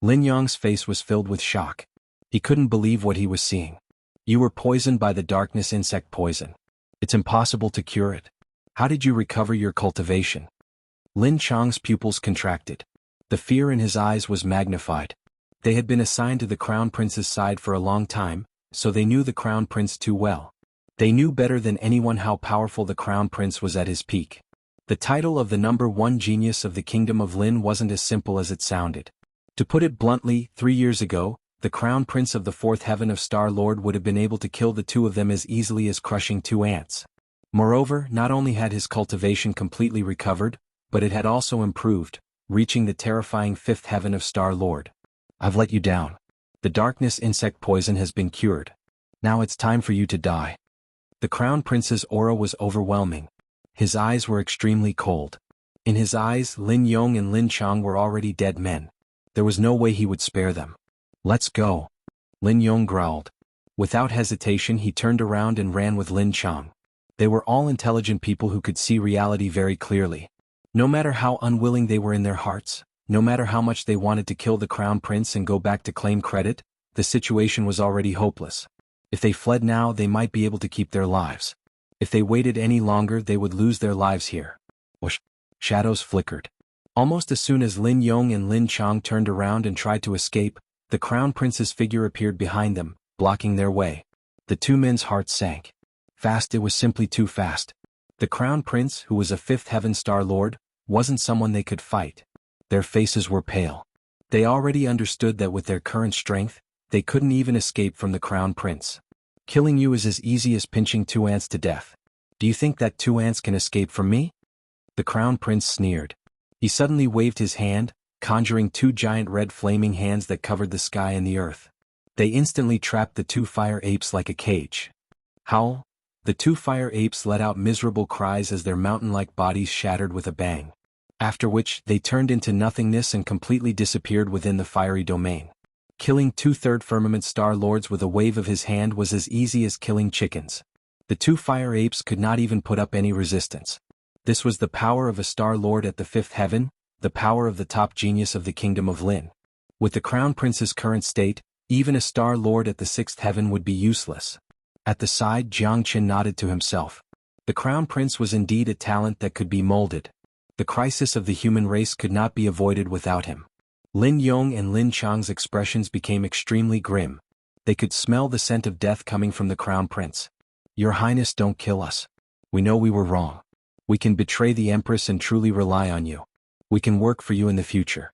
[SPEAKER 1] Lin Yong's face was filled with shock. He couldn't believe what he was seeing. You were poisoned by the darkness insect poison. It's impossible to cure it. How did you recover your cultivation? Lin Chang's pupils contracted. The fear in his eyes was magnified. They had been assigned to the crown prince's side for a long time, so they knew the crown prince too well. They knew better than anyone how powerful the crown prince was at his peak. The title of the #1 genius of the kingdom of Lin wasn't as simple as it sounded. To put it bluntly, 3 years ago, the crown prince of the fourth heaven of Star Lord would have been able to kill the two of them as easily as crushing 2 ants. Moreover, not only had his cultivation completely recovered, but it had also improved, reaching the terrifying fifth heaven of Star Lord. I've let you down. The darkness insect poison has been cured. Now it's time for you to die. The crown prince's aura was overwhelming. His eyes were extremely cold. In his eyes, Lin Yong and Lin Chang were already dead men. There was no way he would spare them. Let's go. Lin Yong growled. Without hesitation he turned around and ran with Lin Chang. They were all intelligent people who could see reality very clearly. No matter how unwilling they were in their hearts, no matter how much they wanted to kill the crown prince and go back to claim credit, the situation was already hopeless. If they fled now, they might be able to keep their lives. If they waited any longer, they would lose their lives here. Whoosh! Shadows flickered. Almost as soon as Lin Yong and Lin Chang turned around and tried to escape, the crown prince's figure appeared behind them, blocking their way. The two men's hearts sank. Fast, it was simply too fast. The crown prince, who was a fifth heaven star lord, wasn't someone they could fight. Their faces were pale. They already understood that with their current strength, they couldn't even escape from the crown prince. Killing you is as easy as pinching 2 ants to death. Do you think that 2 ants can escape from me? The crown prince sneered. He suddenly waved his hand, conjuring 2 giant red flaming hands that covered the sky and the earth. They instantly trapped the 2 fire apes like a cage. Howl! The 2 fire apes let out miserable cries as their mountain-like bodies shattered with a bang. after which they turned into nothingness and completely disappeared within the fiery domain. Killing 2/3 firmament star lords with a wave of his hand was as easy as killing chickens. The 2 fire apes could not even put up any resistance. This was the power of a star lord at the 5th heaven, the power of the top genius of the kingdom of Lin. With the crown prince's current state, even a star lord at the 6th heaven would be useless. At the side, Jiang nodded to himself. The crown prince was indeed a talent that could be molded. The crisis of the human race could not be avoided without him. Lin Yong and Lin Chang's expressions became extremely grim. They could smell the scent of death coming from the crown prince. Your Highness, don't kill us. We know we were wrong. We can betray the Empress and truly rely on you. We can work for you in the future.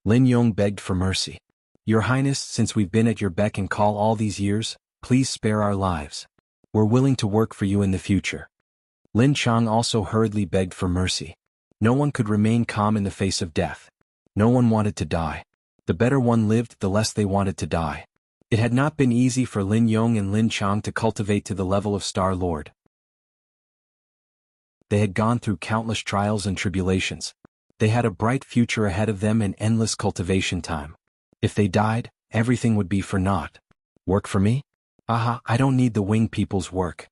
[SPEAKER 1] Lin Yong begged for mercy. Your Highness, since we've been at your beck and call all these years, please spare our lives. We're willing to work for you in the future. Lin Chang also hurriedly begged for mercy. No one could remain calm in the face of death. No one wanted to die. The better one lived, the less they wanted to die. It had not been easy for Lin Yong and Lin Chang to cultivate to the level of Star Lord. They had gone through countless trials and tribulations. They had a bright future ahead of them and endless cultivation time. If they died, everything would be for naught. Work for me? Aha, I don't need the winged people's work.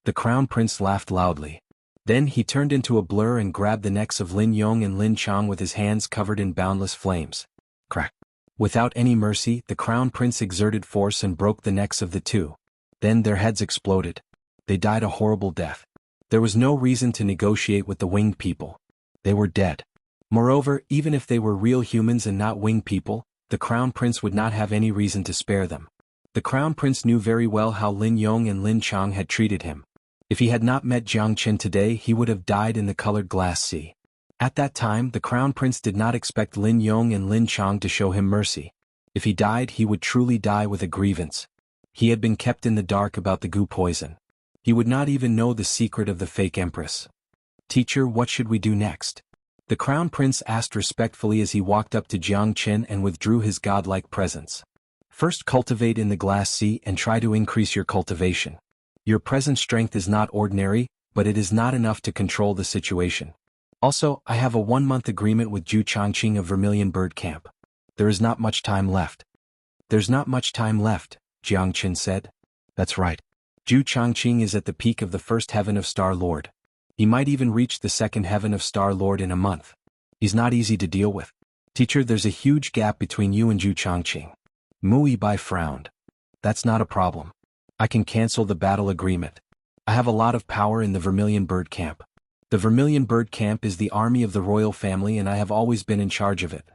[SPEAKER 1] The crown prince laughed loudly. Then he turned into a blur and grabbed the necks of Lin Yong and Lin Chang with his hands covered in boundless flames. Crack. Without any mercy, the crown prince exerted force and broke the necks of the 2. Then their heads exploded. They died a horrible death. There was no reason to negotiate with the winged people. They were dead. Moreover, even if they were real humans and not winged people, the crown prince would not have any reason to spare them. The crown prince knew very well how Lin Yong and Lin Chang had treated him. If he had not met Jiang Qin today, he would have died in the colored glass sea. At that time, the crown prince did not expect Lin Yong and Lin Chang to show him mercy. If he died, he would truly die with a grievance. He had been kept in the dark about the goo poison. He would not even know the secret of the fake empress. Teacher, what should we do next? The crown prince asked respectfully as he walked up to Jiang Qin and withdrew his godlike presence. First, cultivate in the glass sea and try to increase your cultivation. Your present strength is not ordinary, but it is not enough to control the situation. Also, I have a 1-month agreement with Zhu Changqing of Vermilion Bird Camp. There is not much time left. There's not much time left, Jiang Qin said. That's right. Zhu Changqing is at the peak of the 1st heaven of Star Lord. He might even reach the 2nd heaven of Star Lord in a month. He's not easy to deal with. Teacher, there's a huge gap between you and Zhu Changqing. Mu Bai frowned. That's not a problem. I can cancel the battle agreement. I have a lot of power in the Vermilion Bird Camp. The Vermilion Bird Camp is the army of the royal family and I have always been in charge of it.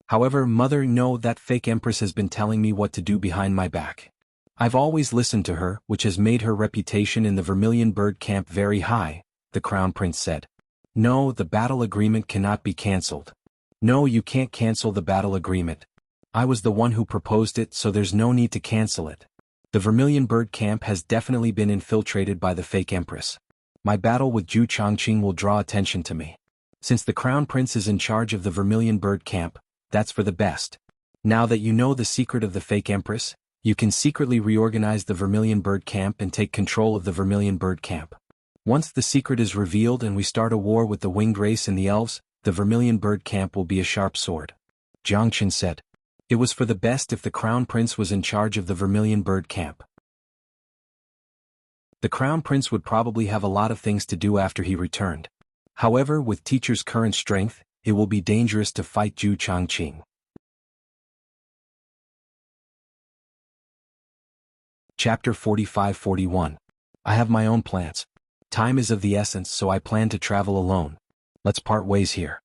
[SPEAKER 1] However, Mother, no, that fake empress has been telling me what to do behind my back. I've always listened to her, which has made her reputation in the Vermilion Bird Camp very high, the crown prince said. No, the battle agreement cannot be cancelled. No, you can't cancel the battle agreement. I was the one who proposed it, so there's no need to cancel it. The Vermilion Bird Camp has definitely been infiltrated by the fake empress. My battle with Zhu Changqing will draw attention to me. Since the crown prince is in charge of the Vermilion Bird Camp, that's for the best. Now that you know the secret of the fake empress, you can secretly reorganize the Vermilion Bird Camp and take control of the Vermilion Bird Camp. Once the secret is revealed and we start a war with the winged race and the elves, the Vermilion Bird Camp will be a sharp sword. Jiang Qin said. It was for the best if the crown prince was in charge of the Vermilion Bird Camp. The crown prince would probably have a lot of things to do after he returned. However, with teacher's current strength, it will be dangerous to fight Zhu Changqing. Chapter 45-41. I have my own plans. Time is of the essence, so I plan to travel alone. Let's part ways here.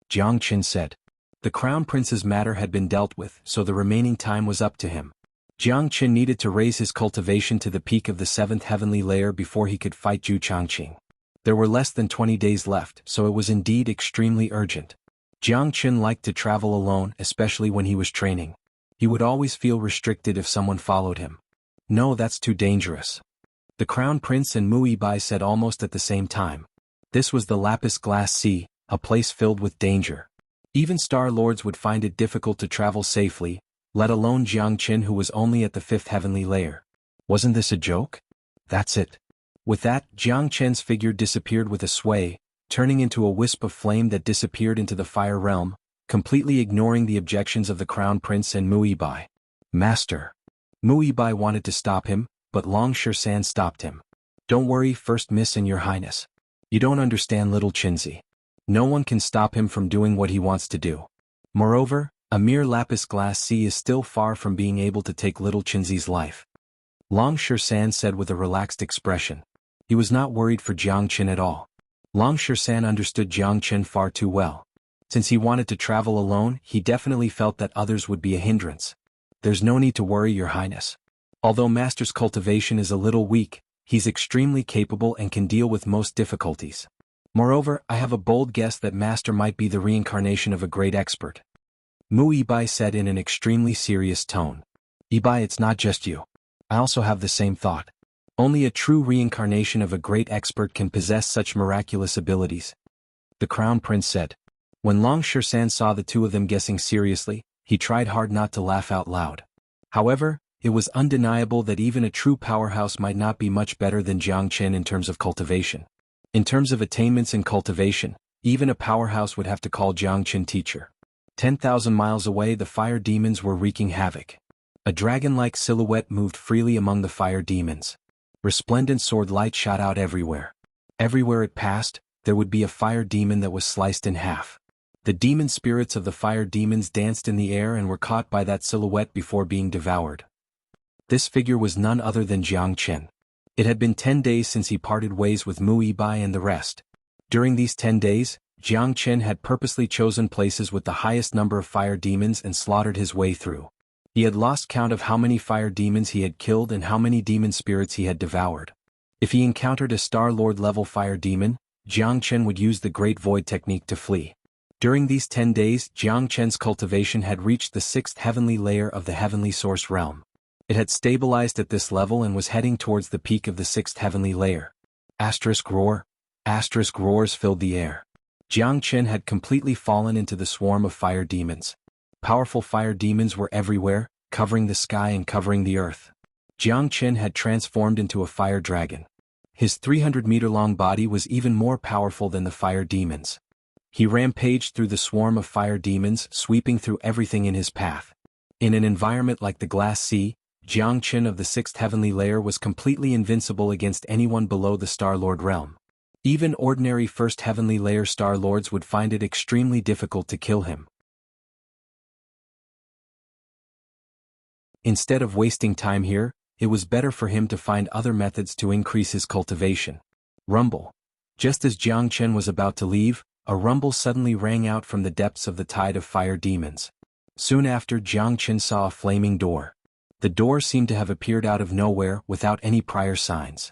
[SPEAKER 1] Jiang Qin said. The crown prince's matter had been dealt with, so the remaining time was up to him. Jiang Qin needed to raise his cultivation to the peak of the 7th heavenly layer before he could fight Zhu Changqing. There were less than 20 days left, so it was indeed extremely urgent. Jiang Qin liked to travel alone, especially when he was training. He would always feel restricted if someone followed him. No, that's too dangerous. The crown prince and Mu Bai said almost at the same time. This was the lapis glass sea, a place filled with danger. Even Star Lords would find it difficult to travel safely, let alone Jiang Qin who was only at the 5th heavenly layer. Wasn't this a joke? That's it. With that, Jiang Qin's figure disappeared with a sway, turning into a wisp of flame that disappeared into the fire realm, completely ignoring the objections of the crown prince and Muibai. Master. Muibai wanted to stop him, but Long Shersan stopped him. Don't worry, First Miss and Your Highness. You don't understand little Chinzi. No one can stop him from doing what he wants to do. Moreover, a mere lapis glacé is still far from being able to take little Chinzi's life. Long Shersan said with a relaxed expression. He was not worried for Jiang Qin at all. Long Shersan understood Jiang Qin far too well. Since he wanted to travel alone, he definitely felt that others would be a hindrance. There's no need to worry, Your Highness. Although Master's cultivation is a little weak, he's extremely capable and can deal with most difficulties. Moreover, I have a bold guess that Master might be the reincarnation of a great expert. Mu Ibai said in an extremely serious tone. Ibai, it's not just you. I also have the same thought. Only a true reincarnation of a great expert can possess such miraculous abilities. The Crown Prince said. When Long Shersan saw the two of them guessing seriously, he tried hard not to laugh out loud. However, it was undeniable that even a true powerhouse might not be much better than Jiang Qin in terms of cultivation. In terms of attainments in cultivation, even a powerhouse would have to call Jiang Qin teacher. 10,000 miles away, the fire demons were wreaking havoc. A dragon-like silhouette moved freely among the fire demons. Resplendent sword light shot out everywhere. Everywhere it passed, there would be a fire demon that was sliced in half. The demon spirits of the fire demons danced in the air and were caught by that silhouette before being devoured. This figure was none other than Jiang Qin. It had been 10 days since he parted ways with Mu Ibai and the rest. During these 10 days, Jiang Qin had purposely chosen places with the highest number of fire demons and slaughtered his way through. He had lost count of how many fire demons he had killed and how many demon spirits he had devoured. If he encountered a Star Lord level fire demon, Jiang Qin would use the Great Void technique to flee. During these 10 days, Jiang Qin's cultivation had reached the 6th heavenly layer of the heavenly source realm. It had stabilized at this level and was heading towards the peak of the 6th heavenly layer. Asterisk roar. Asterisk roars filled the air. Jiang Qin had completely fallen into the swarm of fire demons. Powerful fire demons were everywhere, covering the sky and covering the earth. Jiang Qin had transformed into a fire dragon. His 300-meter-long body was even more powerful than the fire demons. He rampaged through the swarm of fire demons, sweeping through everything in his path. In an environment like the Glass Sea, Jiang Qin of the 6th heavenly layer was completely invincible against anyone below the Star Lord realm. Even ordinary 1st heavenly layer Star Lords would find it extremely difficult to kill him. Instead of wasting time here, it was better for him to find other methods to increase his cultivation. Rumble. Just as Jiang Qin was about to leave, a rumble suddenly rang out from the depths of the tide of fire demons. Soon after, Jiang Qin saw a flaming door. The door seemed to have appeared out of nowhere without any prior signs.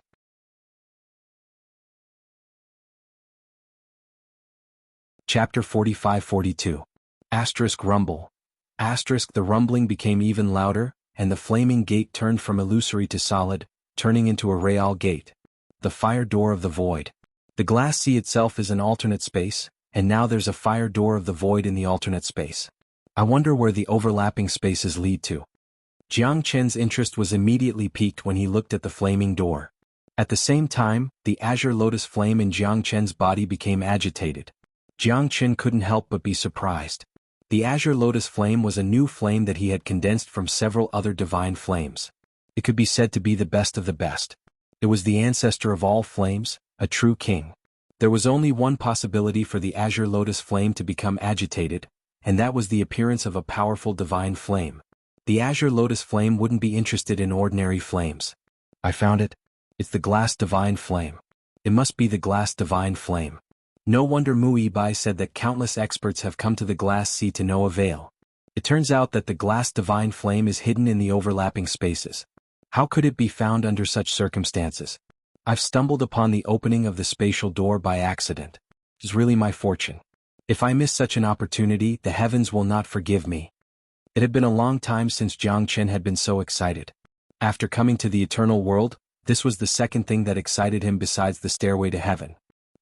[SPEAKER 1] Chapter 45-42. Asterisk rumble. Asterisk the rumbling became even louder, and the flaming gate turned from illusory to solid, turning into a real gate. The fire door of the void. The Glass Sea itself is an alternate space, and now there's a fire door of the void in the alternate space. I wonder where the overlapping spaces lead to. Jiang Qin's interest was immediately piqued when he looked at the flaming door. At the same time, the azure lotus flame in Jiang Qin's body became agitated. Jiang Qin couldn't help but be surprised. The azure lotus flame was a new flame that he had condensed from several other divine flames. It could be said to be the best of the best. It was the ancestor of all flames, a true king. There was only one possibility for the azure lotus flame to become agitated, and that was the appearance of a powerful divine flame. The azure lotus flame wouldn't be interested in ordinary flames. I found it. It's the glass divine flame. It must be the glass divine flame. No wonder Mu Ibai said that countless experts have come to the Glass Sea to no avail. It turns out that the glass divine flame is hidden in the overlapping spaces. How could it be found under such circumstances? I've stumbled upon the opening of the spatial door by accident. It's really my fortune. If I miss such an opportunity, the heavens will not forgive me. It had been a long time since Jiang Qin had been so excited. After coming to the eternal world, this was the second thing that excited him besides the stairway to heaven.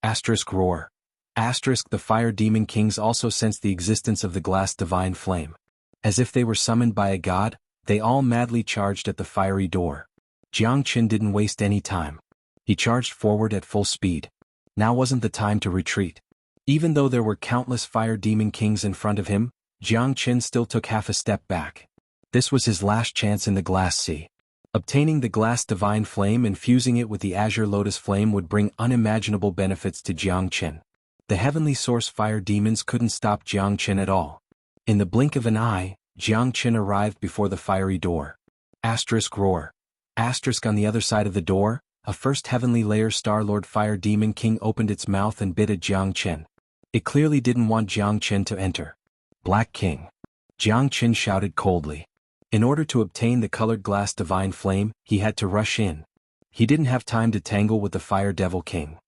[SPEAKER 1] Asterisk roar. Asterisk the fire demon kings also sensed the existence of the glass divine flame. As if they were summoned by a god, they all madly charged at the fiery door. Jiang Qin didn't waste any time. He charged forward at full speed. Now wasn't the time to retreat. Even though there were countless fire demon kings in front of him, Jiang Qin still took half a step back. This was his last chance in the glass sea. Obtaining the glass divine flame and fusing it with the azure lotus flame would bring unimaginable benefits to Jiang Qin. The heavenly source fire demons couldn't stop Jiang Qin at all. In the blink of an eye, Jiang Qin arrived before the fiery door. Asterisk roar. Asterisk on the other side of the door, a first heavenly layer Star-Lord Fire Demon King opened its mouth and bit at Jiang Qin. It clearly didn't want Jiang Qin to enter. Black King. Jiang Qin shouted coldly. In order to obtain the colored glass divine flame, he had to rush in. He didn't have time to tangle with the Fire Devil King.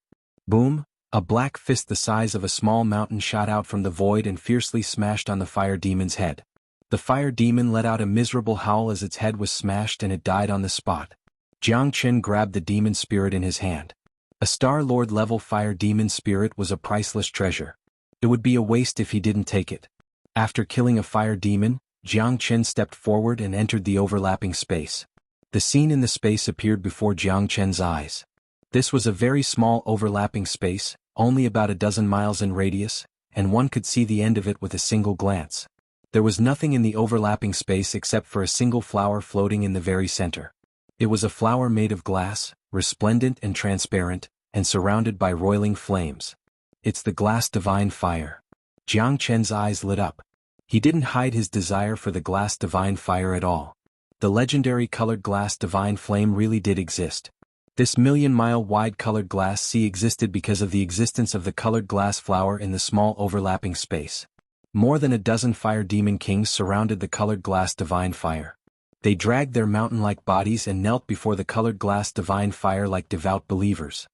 [SPEAKER 1] Boom! A black fist the size of a small mountain shot out from the void and fiercely smashed on the fire demon's head. The fire demon let out a miserable howl as its head was smashed and it died on the spot. Jiang Qin grabbed the demon spirit in his hand. A Star-Lord level fire demon spirit was a priceless treasure. It would be a waste if he didn't take it. After killing a fire demon, Jiang Qin stepped forward and entered the overlapping space. The scene in the space appeared before Jiang Qin's eyes. This was a very small overlapping space, only about a dozen miles in radius, and one could see the end of it with a single glance. There was nothing in the overlapping space except for a single flower floating in the very center. It was a flower made of glass, resplendent and transparent, and surrounded by roiling flames. It's the glass divine fire. Jiang Qin's eyes lit up. He didn't hide his desire for the glass divine fire at all. The legendary colored glass divine flame really did exist. This million-mile-wide colored glass sea existed because of the existence of the colored glass flower in the small overlapping space. More than a dozen fire demon kings surrounded the colored glass divine fire. They dragged their mountain-like bodies and knelt before the colored glass divine fire like devout believers.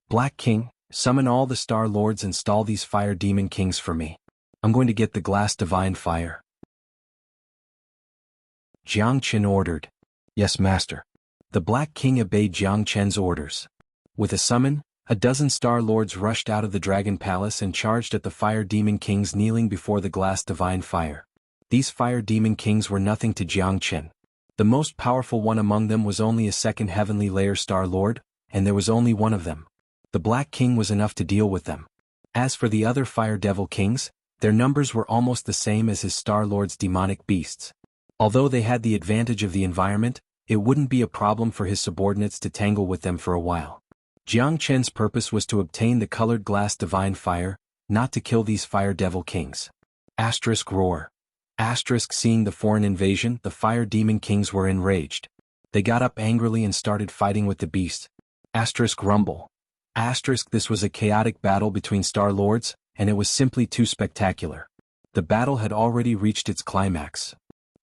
[SPEAKER 1] Black King, summon all the Star Lords and stall these fire demon kings for me. I'm going to get the glass divine fire. Jiang Qin ordered. Yes, master. The Black King obeyed Jiang Qin's orders. With a summon, a dozen Star Lords rushed out of the Dragon Palace and charged at the fire demon kings kneeling before the glass divine fire. These fire demon kings were nothing to Jiang Qin. The most powerful one among them was only a second heavenly layer Star Lord, and there was only one of them. The Black King was enough to deal with them. As for the other fire devil kings, their numbers were almost the same as his Star Lord's demonic beasts. Although they had the advantage of the environment, it wouldn't be a problem for his subordinates to tangle with them for a while. Jiang Qin's purpose was to obtain the colored glass divine fire, not to kill these fire devil kings. Asterisk roar. Asterisk seeing the foreign invasion, the fire demon kings were enraged. They got up angrily and started fighting with the beasts. Asterisk rumble. Asterisk this was a chaotic battle between Star Lords, and it was simply too spectacular. The battle had already reached its climax.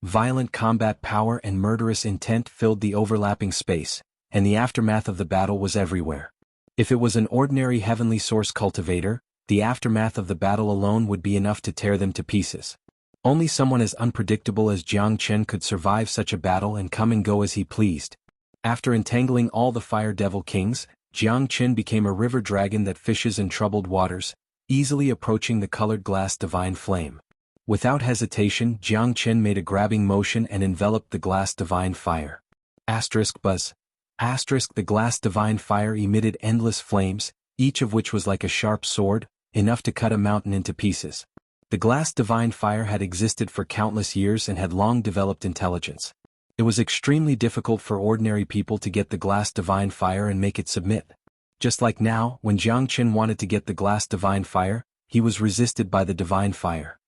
[SPEAKER 1] Violent combat power and murderous intent filled the overlapping space, and the aftermath of the battle was everywhere. If it was an ordinary heavenly source cultivator, the aftermath of the battle alone would be enough to tear them to pieces. Only someone as unpredictable as Jiang Qin could survive such a battle and come and go as he pleased. After entangling all the fire devil kings, Jiang Qin became a river dragon that fishes in troubled waters, easily approaching the colored glass divine flame. Without hesitation, Jiang Qin made a grabbing motion and enveloped the glass divine fire. Asterisk buzz. Asterisk the glass divine fire emitted endless flames, each of which was like a sharp sword, enough to cut a mountain into pieces. The glass divine fire had existed for countless years and had long developed intelligence. It was extremely difficult for ordinary people to get the glass divine fire and make it submit. Just like now, when Jiang Qin wanted to get the glass divine fire, he was resisted by the divine fire.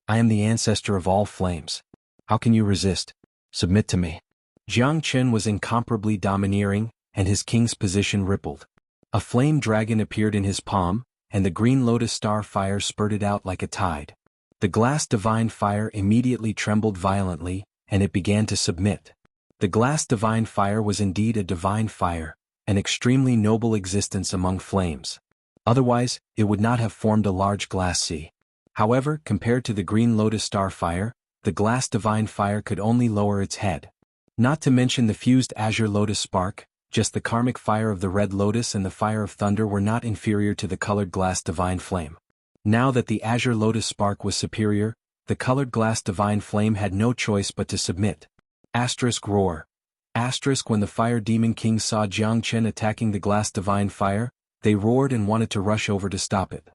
[SPEAKER 1] I am the ancestor of all flames. How can you resist? Submit to me. Jiang Qin was incomparably domineering, and his king's position rippled. A flame dragon appeared in his palm, and the green lotus star fire spurted out like a tide. The glass divine fire immediately trembled violently, and it began to submit. The glass divine fire was indeed a divine fire, an extremely noble existence among flames. Otherwise, it would not have formed a large glass sea. However, compared to the green lotus star fire, the glass divine fire could only lower its head. Not to mention the fused azure lotus spark, just the karmic fire of the red lotus and the fire of thunder were not inferior to the colored glass divine flame. Now that the azure lotus spark was superior, the colored glass divine flame had no choice but to submit. Asterisk roar. Asterisk when the fire demon king saw Jiang Qin attacking the glass divine fire, They roared and wanted to rush over to stop it.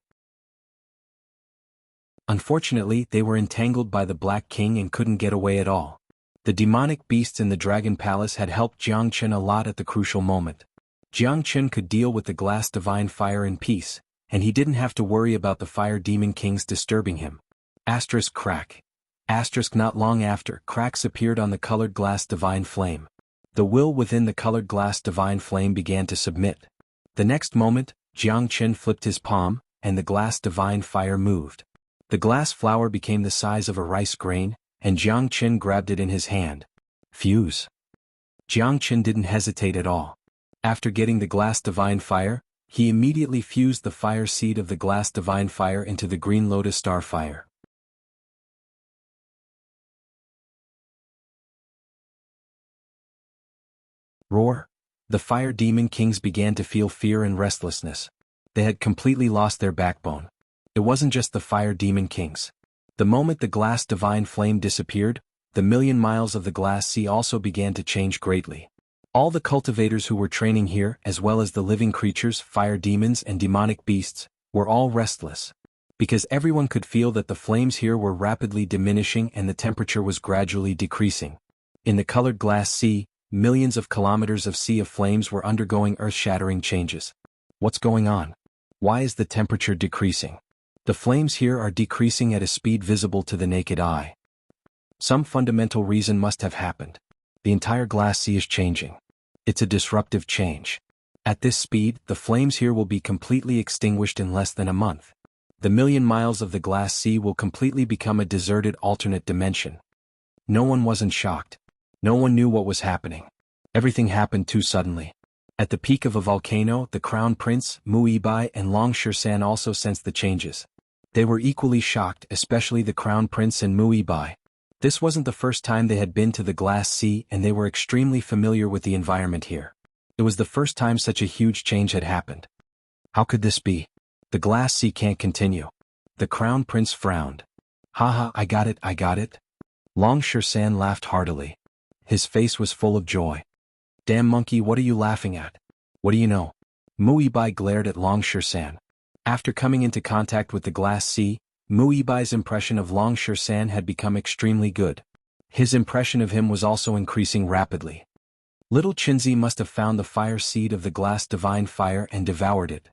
[SPEAKER 1] Unfortunately, they were entangled by the Black King and couldn't get away at all. The demonic beasts in the Dragon Palace had helped Jiangchen a lot at the crucial moment. Jiangchen could deal with the glass divine fire in peace, and he didn't have to worry about the fire demon kings disturbing him. Asterisk crack. Asterisk not long after, cracks appeared on the colored glass divine flame. The will within the colored glass divine flame began to submit. The next moment, Jiangchen flipped his palm, and the glass divine fire moved. The glass flower became the size of a rice grain, and Jiangchen grabbed it in his hand. Fuse. Jiangchen didn't hesitate at all. After getting the glass divine fire, he immediately fused the fire seed of the glass divine fire into the green lotus star fire. Roar. The fire demon kings began to feel fear and restlessness. They had completely lost their backbone. It wasn't just the fire demon kings. The moment the glass divine flame disappeared, the million miles of the glass sea also began to change greatly. All the cultivators who were training here, as well as the living creatures, fire demons and demonic beasts, were all restless. Because everyone could feel that the flames here were rapidly diminishing and the temperature was gradually decreasing. In the colored glass sea, millions of kilometers of sea of flames were undergoing earth-shattering changes. What's going on? Why is the temperature decreasing? The flames here are decreasing at a speed visible to the naked eye. Some fundamental reason must have happened. The entire glass sea is changing. It's a disruptive change. At this speed, the flames here will be completely extinguished in less than a month. The million miles of the glass sea will completely become a deserted alternate dimension. No one wasn't shocked. No one knew what was happening. Everything happened too suddenly. At the peak of a volcano, the Crown Prince, Mu Yibai and Long Shirshan also sensed the changes. They were equally shocked, especially the Crown Prince and Mu Yibai. This wasn't the first time they had been to the glass sea and they were extremely familiar with the environment here. It was the first time such a huge change had happened. How could this be? The glass sea can't continue. The Crown Prince frowned. Haha, I got it. Long Shirshan laughed heartily. His face was full of joy. Damn monkey, what are you laughing at? What do you know? Mu Yibai glared at Long Shirshan. After coming into contact with the glass sea, Mu Yibai's impression of Long Shirshan had become extremely good. His impression of him was also increasing rapidly. Little Qinzi must have found the fire seed of the glass divine fire and devoured it.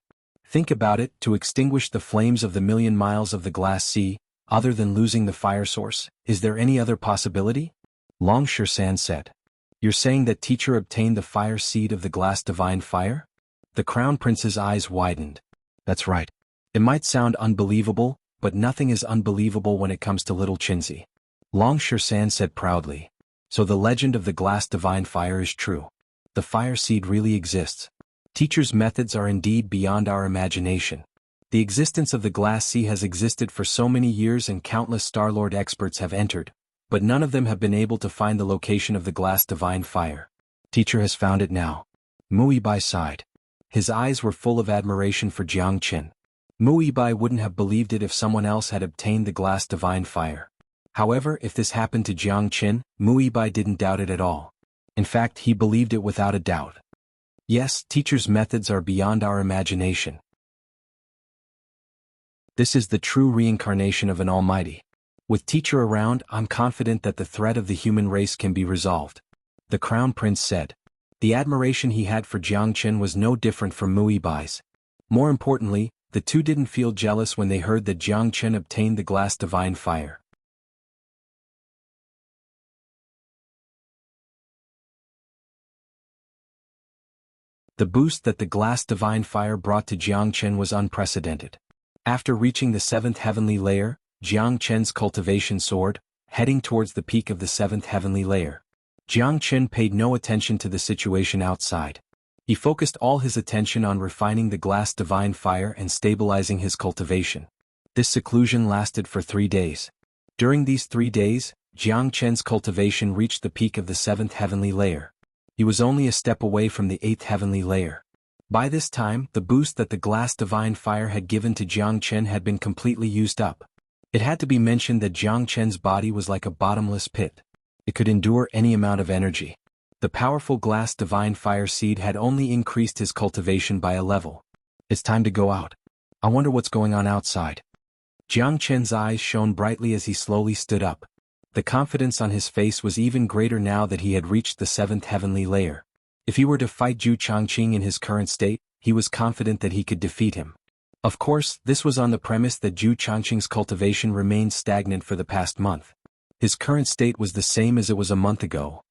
[SPEAKER 1] Think about it, to extinguish the flames of the million miles of the glass sea, other than losing the fire source, is there any other possibility? Long Shirshan said. You're saying that teacher obtained the fire seed of the glass divine fire? The Crown Prince's eyes widened. That's right. It might sound unbelievable, but nothing is unbelievable when it comes to little Qinzi. Long Shirshan said proudly. So the legend of the glass divine fire is true. The fire seed really exists. Teacher's methods are indeed beyond our imagination. The existence of the glass sea has existed for so many years and countless Starlord experts have entered, but none of them have been able to find the location of the glass divine fire. Teacher has found it now. Mu Yibai sighed. His eyes were full of admiration for Jiangchen. Mu Yibai wouldn't have believed it if someone else had obtained the glass divine fire. However, if this happened to Jiangchen, Mu Yibai didn't doubt it at all. In fact, he believed it without a doubt. Yes, teacher's methods are beyond our imagination. This is the true reincarnation of an almighty. With teacher around, I'm confident that the threat of the human race can be resolved. The Crown Prince said. The admiration he had for Jiangchen was no different from Mu Yibai's. More importantly, the two didn't feel jealous when they heard that Jiangchen obtained the glass divine fire. The boost that the glass divine fire brought to Jiangchen was unprecedented. After reaching the 7th heavenly layer, Jiangchen's cultivation soared, heading towards the peak of the 7th heavenly layer. Jiangchen paid no attention to the situation outside. He focused all his attention on refining the glass divine fire and stabilizing his cultivation. This seclusion lasted for 3 days. During these 3 days, Jiangchen's cultivation reached the peak of the 7th heavenly layer. He was only a step away from the 8th heavenly layer. By this time, the boost that the glass divine fire had given to Jiangchen had been completely used up. It had to be mentioned that Jiangchen's body was like a bottomless pit. It could endure any amount of energy. The powerful glass divine fire seed had only increased his cultivation by a level. It's time to go out. I wonder what's going on outside. Jiang Chen's eyes shone brightly as he slowly stood up. The confidence on his face was even greater now that he had reached the 7th heavenly layer. If he were to fight Zhu Changqing in his current state, he was confident that he could defeat him. Of course, this was on the premise that Zhu Changqing's cultivation remained stagnant for the past month. His current state was the same as it was a month ago.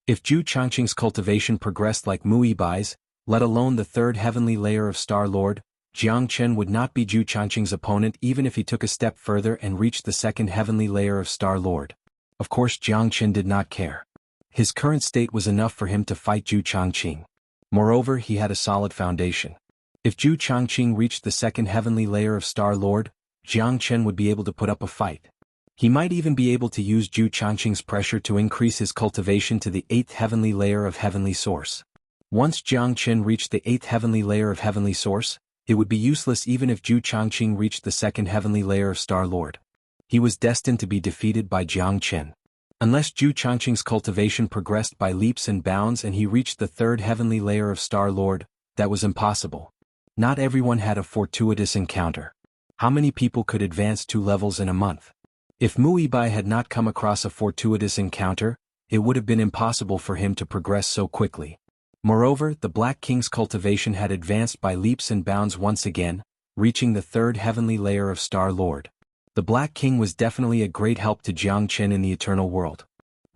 [SPEAKER 1] If Zhu Changqing's cultivation progressed like Mu Bai's, let alone the 3rd heavenly layer of Star Lord, Jiang Chen would not be Zhu Changqing's opponent even if he took a step further and reached the 2nd heavenly layer of Star Lord. Of course Jiang Chen did not care. His current state was enough for him to fight Zhu Changqing. Moreover, he had a solid foundation. If Zhu Changqing reached the 2nd heavenly layer of Star Lord, Jiang Chen would be able to put up a fight. He might even be able to use Zhu Changqing's pressure to increase his cultivation to the 8th heavenly layer of Heavenly Source. Once Jiang Chen reached the 8th heavenly layer of Heavenly Source, it would be useless even if Zhu Changqing reached the 2nd heavenly layer of Star Lord. He was destined to be defeated by Jiang Chen. Unless Zhu Changqing's cultivation progressed by leaps and bounds and he reached the 3rd heavenly layer of Star Lord, that was impossible. Not everyone had a fortuitous encounter. How many people could advance 2 levels in a month? If Mu Bai had not come across a fortuitous encounter, it would have been impossible for him to progress so quickly. Moreover, the Black King's cultivation had advanced by leaps and bounds once again, reaching the 3rd heavenly layer of Star Lord. The Black King was definitely a great help to Jiang Chen in the eternal world.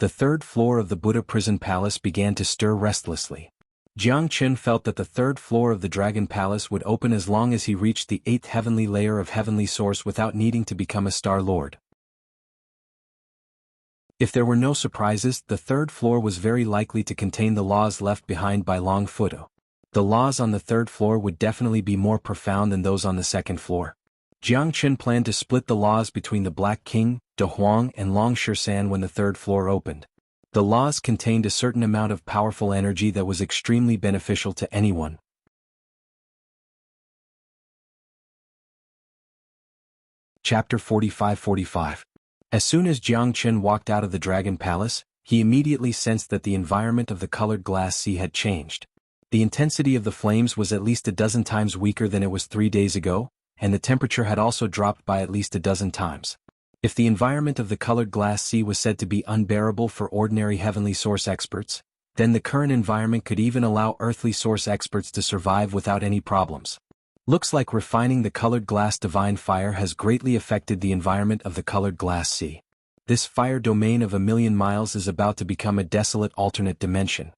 [SPEAKER 1] The 3rd floor of the Buddha prison palace began to stir restlessly. Jiang Chen felt that the 3rd floor of the Dragon Palace would open as long as he reached the 8th heavenly layer of Heavenly Source without needing to become a Star Lord. If there were no surprises, the 3rd floor was very likely to contain the laws left behind by Long Fudo. The laws on the 3rd floor would definitely be more profound than those on the 2nd floor. Jiang Chen planned to split the laws between the Black King, De Huang and Long Shisan when the 3rd floor opened. The laws contained a certain amount of powerful energy that was extremely beneficial to anyone. Chapter 45-45. As soon as Jiang Chen walked out of the Dragon Palace, he immediately sensed that the environment of the colored glass sea had changed. The intensity of the flames was at least a dozen times weaker than it was 3 days ago, and the temperature had also dropped by at least a dozen times. If the environment of the colored glass sea was said to be unbearable for ordinary heavenly source experts, then the current environment could even allow earthly source experts to survive without any problems. Looks like refining the colored glass divine fire has greatly affected the environment of the colored glass sea. This fire domain of 1,000,000 miles is about to become a desolate alternate dimension.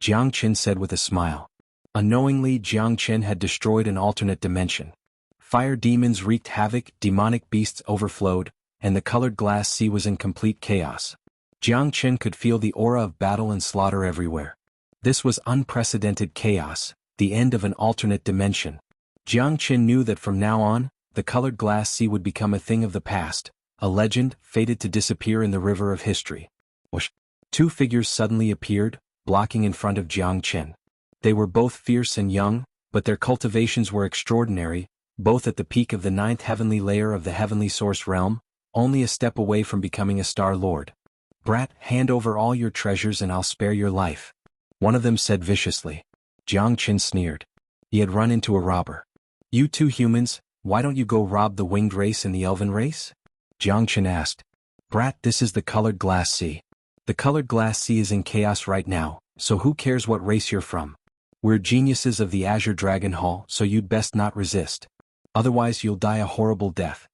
[SPEAKER 1] Jiang Chen said with a smile. Unknowingly, Jiang Chen had destroyed an alternate dimension. Fire demons wreaked havoc, demonic beasts overflowed, and the colored glass sea was in complete chaos. Jiang Chen could feel the aura of battle and slaughter everywhere. This was unprecedented chaos, the end of an alternate dimension. Jiang Chen knew that from now on, the colored glass sea would become a thing of the past, a legend fated to disappear in the river of history. Whoosh! 2 figures suddenly appeared, blocking in front of Jiang Chen. They were both fierce and young, but their cultivations were extraordinary, both at the peak of the 9th heavenly layer of the heavenly source realm, only a step away from becoming a Star Lord. "Brat, hand over all your treasures and I'll spare your life," one of them said viciously. Jiang Chen sneered. He had run into a robber. "You 2 humans, why don't you go rob the winged race and the elven race?" Jiang Chen asked. "Brat, this is the colored glass sea. The colored glass sea is in chaos right now, so who cares what race you're from? We're geniuses of the Azure Dragon Hall, so you'd best not resist. Otherwise you'll die a horrible death,"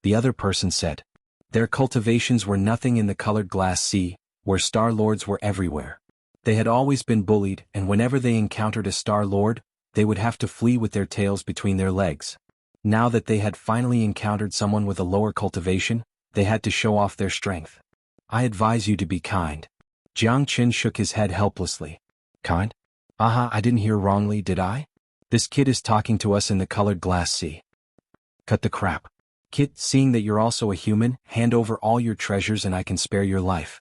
[SPEAKER 1] the other person said. Their cultivations were nothing in the colored glass sea, where Star Lords were everywhere. They had always been bullied, and whenever they encountered a Star Lord, they would have to flee with their tails between their legs. Now that they had finally encountered someone with a lower cultivation, they had to show off their strength. "I advise you to be kind." Jiang Chen shook his head helplessly. "Kind? Aha, I didn't hear wrongly, did I? This kid is talking to us in the colored glass sea." "Cut the crap. Kid, seeing that you're also a human, hand over all your treasures and I can spare your life."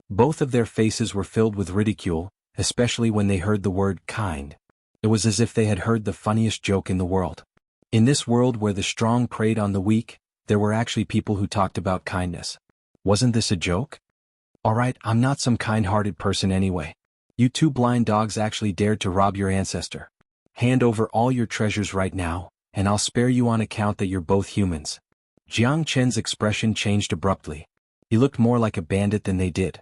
[SPEAKER 1] Both of their faces were filled with ridicule, especially when they heard the word kind. It was as if they had heard the funniest joke in the world. In this world where the strong preyed on the weak, there were actually people who talked about kindness. Wasn't this a joke? "Alright, I'm not some kind-hearted person anyway. You 2 blind dogs actually dared to rob your ancestor. Hand over all your treasures right now, and I'll spare you on account that you're both humans. Jiang Chen's expression changed abruptly. He looked more like a bandit than they did.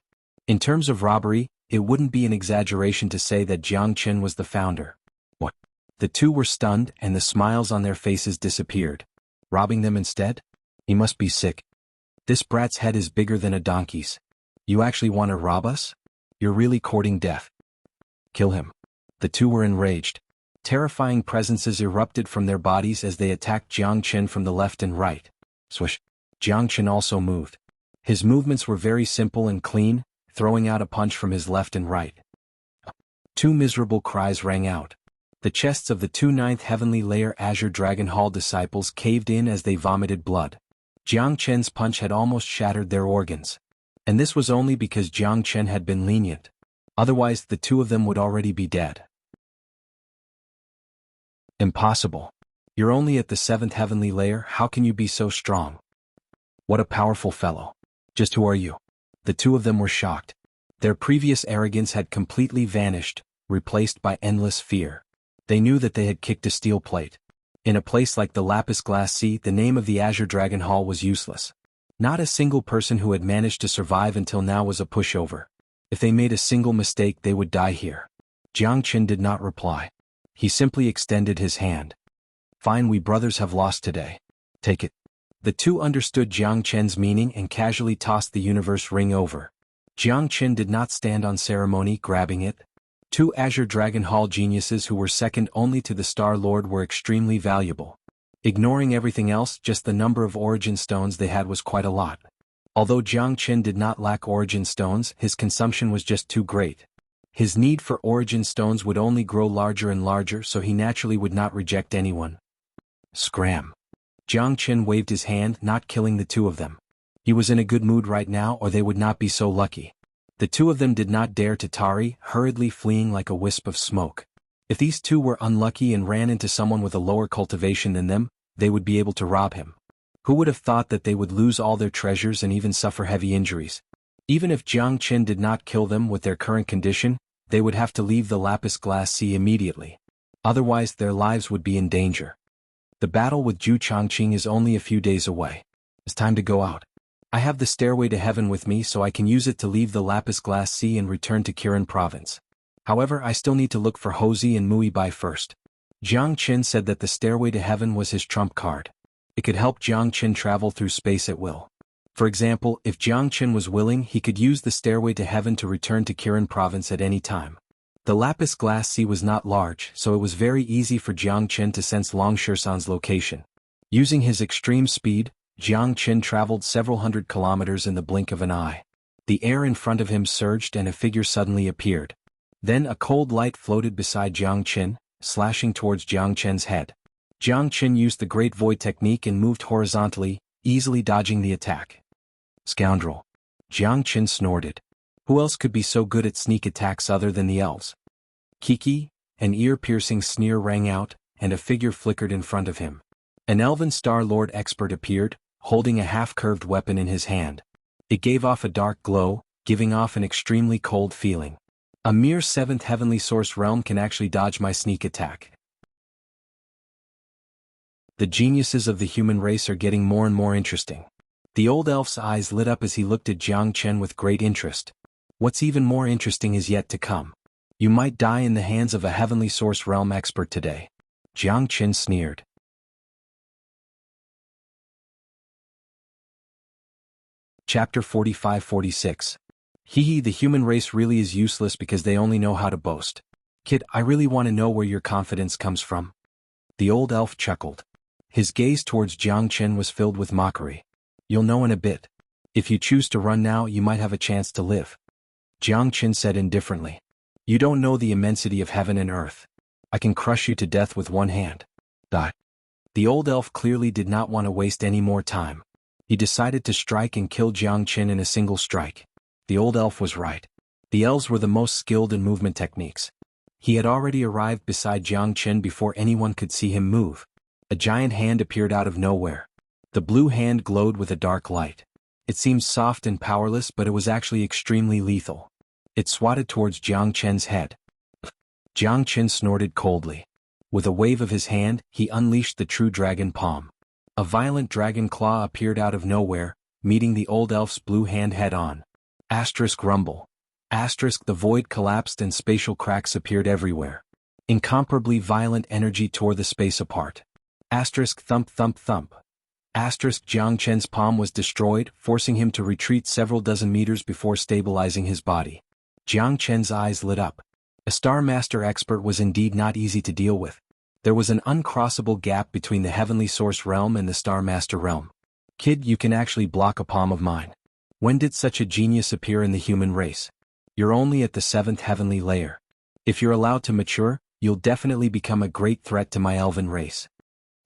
[SPEAKER 1] In terms of robbery, it wouldn't be an exaggeration to say that Jiang Chen was the founder. What? The two were stunned and the smiles on their faces disappeared. Robbing them instead? He must be sick. This brat's head is bigger than a donkey's. You actually want to rob us? You're really courting death. Kill him. The two were enraged. Terrifying presences erupted from their bodies as they attacked Jiang Chen from the left and right. Swish. Jiang Chen also moved. His movements were very simple and clean, throwing out a punch from his left and right. Two miserable cries rang out. The chests of the two ninth heavenly layer Azure Dragon Hall disciples caved in as they vomited blood. Jiang Chen's punch had almost shattered their organs. And this was only because Jiang Chen had been lenient. Otherwise the two of them would already be dead. Impossible. You're only at the 7th heavenly layer, how can you be so strong? What a powerful fellow. Just who are you? The two of them were shocked. Their previous arrogance had completely vanished, replaced by endless fear. They knew that they had kicked a steel plate. In a place like the Lapis Glacis, the name of the Azure Dragon Hall was useless. Not a single person who had managed to survive until now was a pushover. If they made a single mistake they would die here. Jiang Chen did not reply. He simply extended his hand. Fine, we brothers have lost today. Take it. The two understood Jiang Chen's meaning and casually tossed the universe ring over. Jiang Chen did not stand on ceremony, grabbing it. Two Azure Dragon Hall geniuses who were second only to the Star Lord were extremely valuable. Ignoring everything else, just the number of origin stones they had was quite a lot. Although Jiang Chen did not lack origin stones, his consumption was just too great. His need for origin stones would only grow larger and larger, so he naturally would not reject anyone. Scram. Jiang Chen waved his hand, not killing the two of them. He was in a good mood right now, or they would not be so lucky. The two of them did not dare to tarry, hurriedly fleeing like a wisp of smoke. If these two were unlucky and ran into someone with a lower cultivation than them, they would be able to rob him. Who would have thought that they would lose all their treasures and even suffer heavy injuries? Even if Jiang Chen did not kill them with their current condition, they would have to leave the Lapis Glacis immediately. Otherwise their lives would be in danger. The battle with Zhu Changqing is only a few days away. It's time to go out. I have the stairway to heaven with me, so I can use it to leave the Lapis Glacis and return to Kirin province. However, I still need to look for Houzi and Mui Bai first. Jiang Chen said that the stairway to heaven was his trump card. It could help Jiang Chen travel through space at will. For example, if Jiang Chen was willing, he could use the stairway to heaven to return to Kirin province at any time. The Lapis Glacis was not large, so it was very easy for Jiang Chen to sense Long Shirsan's location. Using his extreme speed, Jiang Chen traveled several hundred kilometers in the blink of an eye. The air in front of him surged and a figure suddenly appeared. Then a cold light floated beside Jiang Chen, slashing towards Jiang Chen's head. Jiang Chen used the Great Void technique and moved horizontally, easily dodging the attack. Scoundrel. Jiang Chen snorted. Who else could be so good at sneak attacks other than the elves? Kiki, an ear-piercing sneer rang out, and a figure flickered in front of him. An elven Star Lord expert appeared, holding a half-curved weapon in his hand. It gave off a dark glow, giving off an extremely cold feeling. A mere 7th heavenly source realm can actually dodge my sneak attack. The geniuses of the human race are getting more and more interesting. The old elf's eyes lit up as he looked at Jiang Chen with great interest. What's even more interesting is yet to come. You might die in the hands of a heavenly source realm expert today. Jiang Chen sneered. Chapter 45-46. Hee, the human race really is useless because they only know how to boast. Kid, I really want to know where your confidence comes from. The old elf chuckled. His gaze towards Jiang Chen was filled with mockery. You'll know in a bit. If you choose to run now, you might have a chance to live. Jiang Chen said indifferently. You don't know the immensity of heaven and earth. I can crush you to death with one hand. The old elf clearly did not want to waste any more time. He decided to strike and kill Jiang Chen in a single strike. The old elf was right. The elves were the most skilled in movement techniques. He had already arrived beside Jiang Chen before anyone could see him move. A giant hand appeared out of nowhere. The blue hand glowed with a dark light. It seemed soft and powerless, but it was actually extremely lethal. It swatted towards Jiang Chen's head. Jiang Chen snorted coldly. With a wave of his hand, he unleashed the true dragon palm. A violent dragon claw appeared out of nowhere, meeting the old elf's blue hand head-on. Asterisk rumble. Asterisk the void collapsed and spatial cracks appeared everywhere. Incomparably violent energy tore the space apart. Asterisk thump thump thump. Asterisk Jiang Chen's palm was destroyed, forcing him to retreat several dozen meters before stabilizing his body. Jiang Chen's eyes lit up. A Star Master expert was indeed not easy to deal with. There was an uncrossable gap between the Heavenly Source realm and the Star Master realm. Kid, you can actually block a palm of mine. When did such a genius appear in the human race? You're only at the 7th heavenly layer. If you're allowed to mature, you'll definitely become a great threat to my elven race.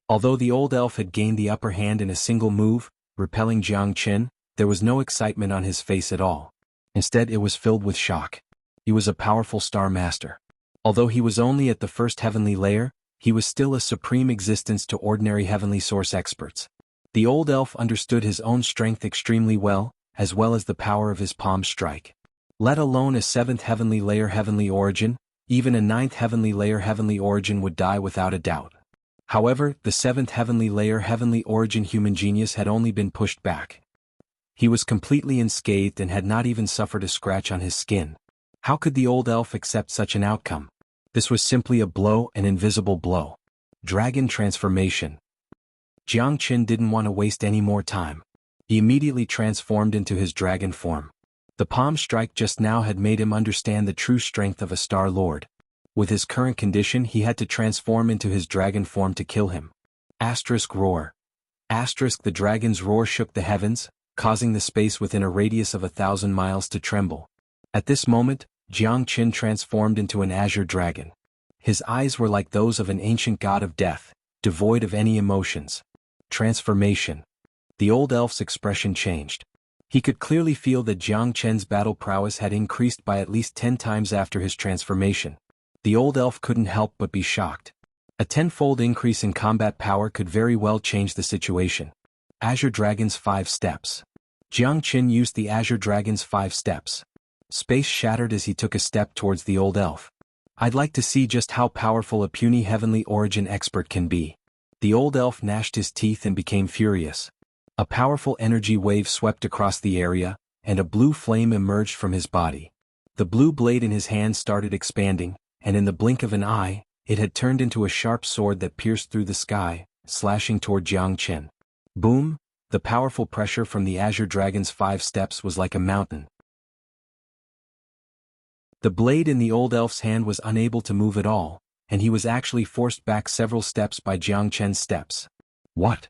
[SPEAKER 1] Although the old elf had gained the upper hand in a single move, repelling Jiang Chen, there was no excitement on his face at all. Instead, it was filled with shock. He was a powerful Star Master. Although he was only at the 1st heavenly layer, he was still a supreme existence to ordinary heavenly source experts. The old elf understood his own strength extremely well, as well as the power of his palm strike. Let alone a 7th heavenly layer heavenly origin, even a 9th heavenly layer heavenly origin would die without a doubt. However, the 7th heavenly layer heavenly origin human genius had only been pushed back. He was completely unscathed and had not even suffered a scratch on his skin. How could the old elf accept such an outcome? This was simply a blow, an invisible blow. Dragon transformation. Jiang Chen didn't want to waste any more time. He immediately transformed into his dragon form. The palm strike just now had made him understand the true strength of a Star Lord. With his current condition, he had to transform into his dragon form to kill him. Asterisk roar. Asterisk the dragon's roar shook the heavens, causing the space within a radius of 1,000 miles to tremble. At this moment, Jiang Chen transformed into an azure dragon. His eyes were like those of an ancient god of death, devoid of any emotions. Transformation. The old elf's expression changed. He could clearly feel that Jiang Chen's battle prowess had increased by at least 10 times after his transformation. The old elf couldn't help but be shocked. A 10-fold increase in combat power could very well change the situation. Azure Dragon's 5 steps. Jiang Chen used the Azure Dragon's 5 steps. Space shattered as he took a step towards the old elf. I'd like to see just how powerful a puny heavenly origin expert can be. The old elf gnashed his teeth and became furious. A powerful energy wave swept across the area, and a blue flame emerged from his body. The blue blade in his hand started expanding, and in the blink of an eye, it had turned into a sharp sword that pierced through the sky, slashing toward Jiang Chen. Boom! The powerful pressure from the Azure Dragon's 5 steps was like a mountain. The blade in the old elf's hand was unable to move at all, and he was actually forced back several steps by Jiang Chen's steps. What?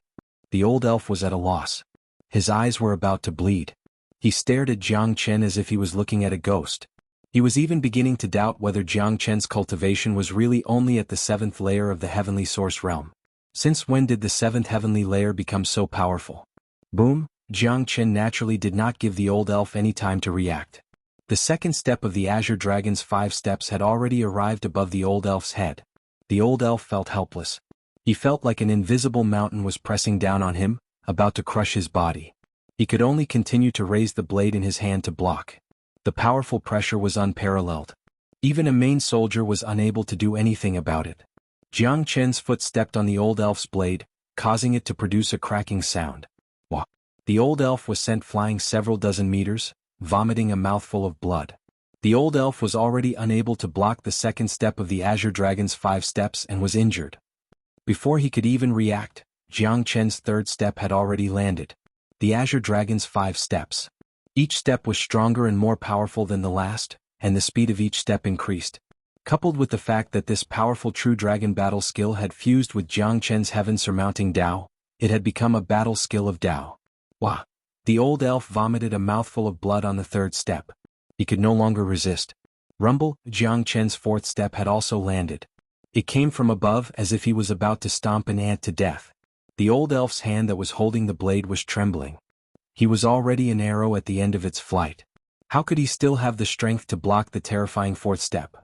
[SPEAKER 1] The old elf was at a loss. His eyes were about to bleed. He stared at Jiang Chen as if he was looking at a ghost. He was even beginning to doubt whether Jiang Chen's cultivation was really only at the 7th layer of the heavenly source realm. Since when did the 7th heavenly layer become so powerful? Boom! Jiang Chen naturally did not give the old elf any time to react. The second step of the Azure Dragon's 5 steps had already arrived above the old elf's head. The old elf felt helpless. He felt like an invisible mountain was pressing down on him, about to crush his body. He could only continue to raise the blade in his hand to block. The powerful pressure was unparalleled. Even a main soldier was unable to do anything about it. Jiang Chen's foot stepped on the old elf's blade, causing it to produce a cracking sound. Wah! The old elf was sent flying several dozen meters, vomiting a mouthful of blood. The old elf was already unable to block the second step of the Azure Dragon's 5 steps and was injured. Before he could even react, Jiang Chen's third step had already landed. The Azure Dragon's 5 steps. Each step was stronger and more powerful than the last, and the speed of each step increased. Coupled with the fact that this powerful true dragon battle skill had fused with Jiang Chen's heaven-surmounting Dao, it had become a battle skill of Dao. Wah! The old elf vomited a mouthful of blood on the third step. He could no longer resist. Rumble! Jiang Chen's fourth step had also landed. It came from above as if he was about to stomp an ant to death. The old elf's hand that was holding the blade was trembling. He was already an arrow at the end of its flight. How could he still have the strength to block the terrifying fourth step?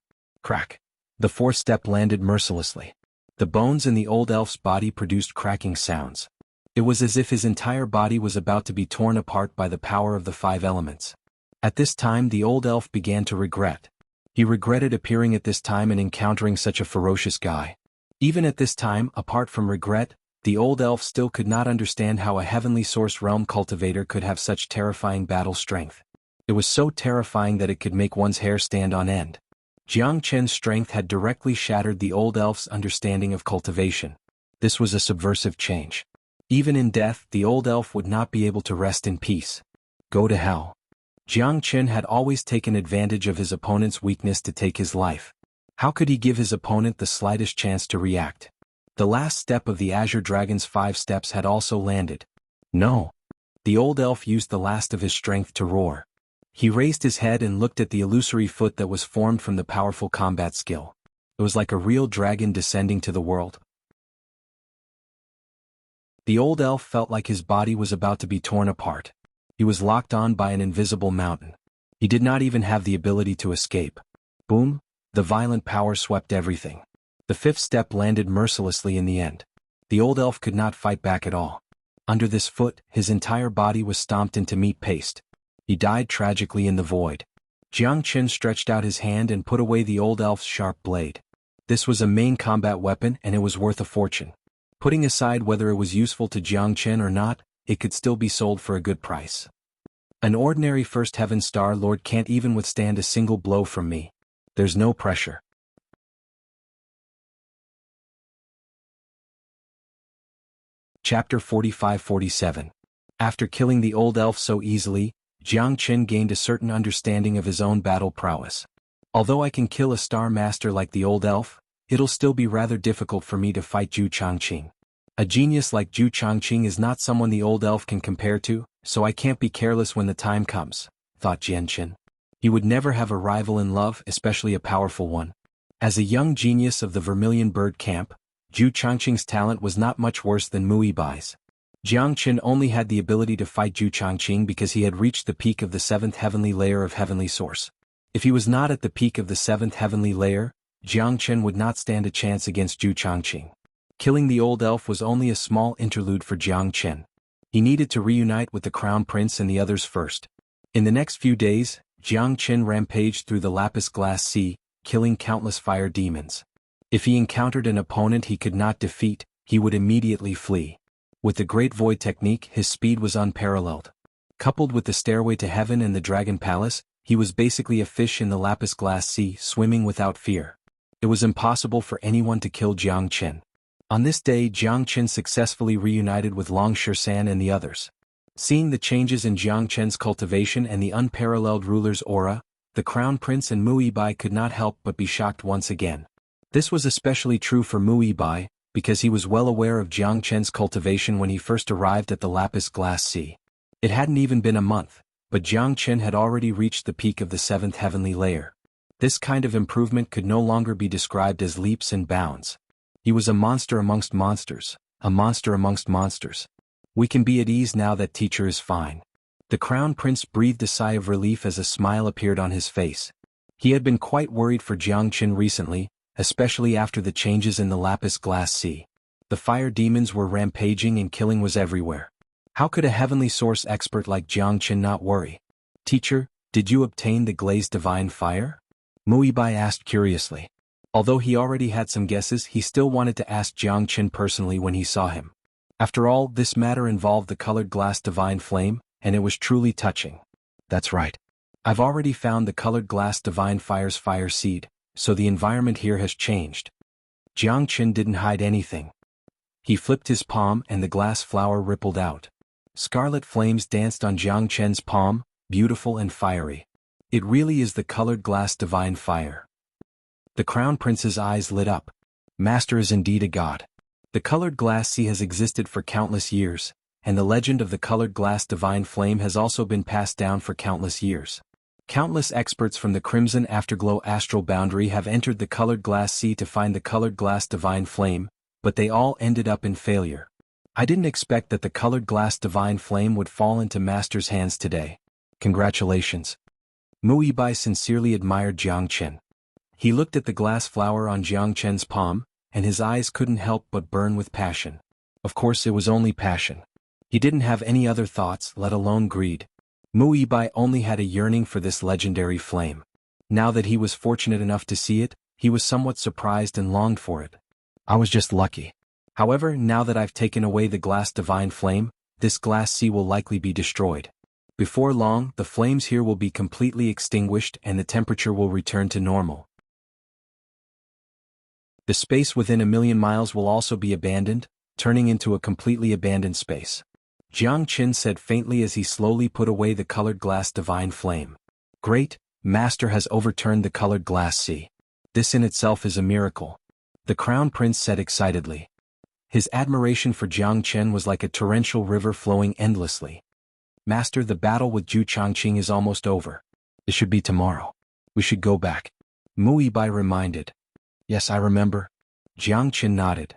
[SPEAKER 1] Crack! The fourth step landed mercilessly. The bones in the old elf's body produced cracking sounds. It was as if his entire body was about to be torn apart by the power of the 5 elements. At this time the old elf began to regret. He regretted appearing at this time and encountering such a ferocious guy. Even at this time, apart from regret, the old elf still could not understand how a heavenly source realm cultivator could have such terrifying battle strength. It was so terrifying that it could make one's hair stand on end. Jiang Chen's strength had directly shattered the old elf's understanding of cultivation. This was a subversive change. Even in death, the old elf would not be able to rest in peace. Go to hell. Jiang Chen had always taken advantage of his opponent's weakness to take his life. How could he give his opponent the slightest chance to react? The last step of the Azure Dragon's 5 steps had also landed. No. The old elf used the last of his strength to roar. He raised his head and looked at the illusory foot that was formed from the powerful combat skill. It was like a real dragon descending to the world. The old elf felt like his body was about to be torn apart. He was locked on by an invisible mountain. He did not even have the ability to escape. Boom! The violent power swept everything. The 5th step landed mercilessly in the end. The old elf could not fight back at all. Under this foot, his entire body was stomped into meat paste. He died tragically in the void. Jiang Chen stretched out his hand and put away the old elf's sharp blade. This was a main combat weapon and it was worth a fortune. Putting aside whether it was useful to Jiang Chen or not, it could still be sold for a good price. An ordinary First Heaven Star Lord can't even withstand a single blow from me. There's no pressure. Chapter 45-47. After killing the old elf so easily, Jiang Chen gained a certain understanding of his own battle prowess. Although I can kill a star master like the old elf, it'll still be rather difficult for me to fight Zhu Changqing. A genius like Zhu Changqing is not someone the old elf can compare to, so I can't be careless when the time comes, thought Jiang Chen. He would never have a rival in love, especially a powerful one. As a young genius of the Vermilion Bird Camp, Zhu Changqing's talent was not much worse than Mu Yibai's. Jiang Chen only had the ability to fight Zhu Changqing because he had reached the peak of the 7th heavenly layer of heavenly source. If he was not at the peak of the 7th heavenly layer, Jiang Chen would not stand a chance against Zhu Changqing. Killing the old elf was only a small interlude for Jiang Chen. He needed to reunite with the Crown Prince and the others first. In the next few days, Jiang Chen rampaged through the lapis glass sea, killing countless fire demons. If he encountered an opponent he could not defeat, he would immediately flee. With the Great Void technique, his speed was unparalleled. Coupled with the Stairway to Heaven and the Dragon Palace, he was basically a fish in the lapis glass sea, swimming without fear. It was impossible for anyone to kill Jiang Chen. On this day, Jiang Chen successfully reunited with Long Shisan and the others. Seeing the changes in Jiang Chen's cultivation and the unparalleled ruler's aura, the Crown Prince and Mu Yibai could not help but be shocked once again. This was especially true for Mu Yibai, because he was well aware of Jiang Chen's cultivation when he first arrived at the lapis glass sea. It hadn't even been a month, but Jiang Chen had already reached the peak of the 7th heavenly layer. This kind of improvement could no longer be described as leaps and bounds. He was a monster amongst monsters, a monster amongst monsters. We can be at ease now that teacher is fine. The Crown Prince breathed a sigh of relief as a smile appeared on his face. He had been quite worried for Jiang Chen recently, especially after the changes in the lapis glass sea. The fire demons were rampaging and killing was everywhere. How could a heavenly source expert like Jiang Chen not worry? Teacher, did you obtain the glazed divine fire? Mu Yibai asked curiously. Although he already had some guesses, he still wanted to ask Jiang Chen personally when he saw him. After all, this matter involved the colored glass divine flame, and it was truly touching. That's right. I've already found the colored glass divine fire's fire seed, so the environment here has changed. Jiang Chen didn't hide anything. He flipped his palm and the glass flower rippled out. Scarlet flames danced on Jiang Chen's palm, beautiful and fiery. It really is the colored glass divine fire. The Crown Prince's eyes lit up. Master is indeed a god. The colored glass sea has existed for countless years, and the legend of the colored glass divine flame has also been passed down for countless years. Countless experts from the Crimson Afterglow astral boundary have entered the colored glass sea to find the colored glass divine flame, but they all ended up in failure. I didn't expect that the colored glass divine flame would fall into Master's hands today. Congratulations. Mu Yibai sincerely admired Jiang Chen. He looked at the glass flower on Jiang Chen's palm, and his eyes couldn't help but burn with passion. Of course it was only passion. He didn't have any other thoughts, let alone greed. Mu Yibai only had a yearning for this legendary flame. Now that he was fortunate enough to see it, he was somewhat surprised and longed for it. I was just lucky. However, now that I've taken away the glass divine flame, this glass sea will likely be destroyed. Before long, the flames here will be completely extinguished and the temperature will return to normal. The space within 1,000,000 miles will also be abandoned, turning into a completely abandoned space. Jiang Qin said faintly as he slowly put away the colored glass divine flame. Great, Master has overturned the colored glass sea. This in itself is a miracle. The Crown Prince said excitedly. His admiration for Jiang Chen was like a torrential river flowing endlessly. Master, the battle with Zhu Changqing is almost over. It should be tomorrow. We should go back. Mu Yibai reminded. Yes, I remember. Jiang Chen nodded.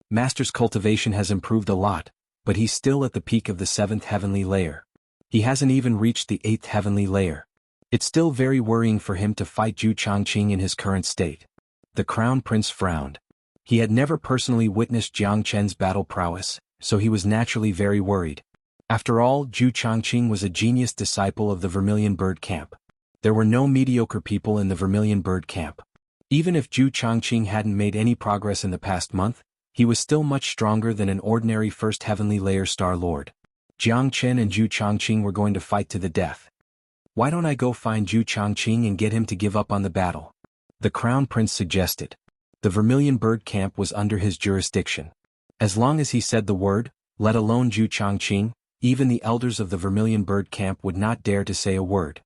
[SPEAKER 1] Master's cultivation has improved a lot, but he's still at the peak of the 7th heavenly layer. He hasn't even reached the 8th heavenly layer. It's still very worrying for him to fight Zhu Changqing in his current state. The Crown Prince frowned. He had never personally witnessed Jiang Chen's battle prowess, so he was naturally very worried. After all, Zhu Changqing was a genius disciple of the Vermilion Bird Camp. There were no mediocre people in the Vermilion Bird Camp. Even if Zhu Changqing hadn't made any progress in the past month, he was still much stronger than an ordinary first heavenly layer Star Lord. Jiang Chen and Zhu Changqing were going to fight to the death. Why don't I go find Zhu Changqing and get him to give up on the battle? The Crown Prince suggested. The Vermilion Bird Camp was under his jurisdiction. As long as he said the word, let alone Zhu Changqing, even the elders of the Vermilion Bird Camp would not dare to say a word.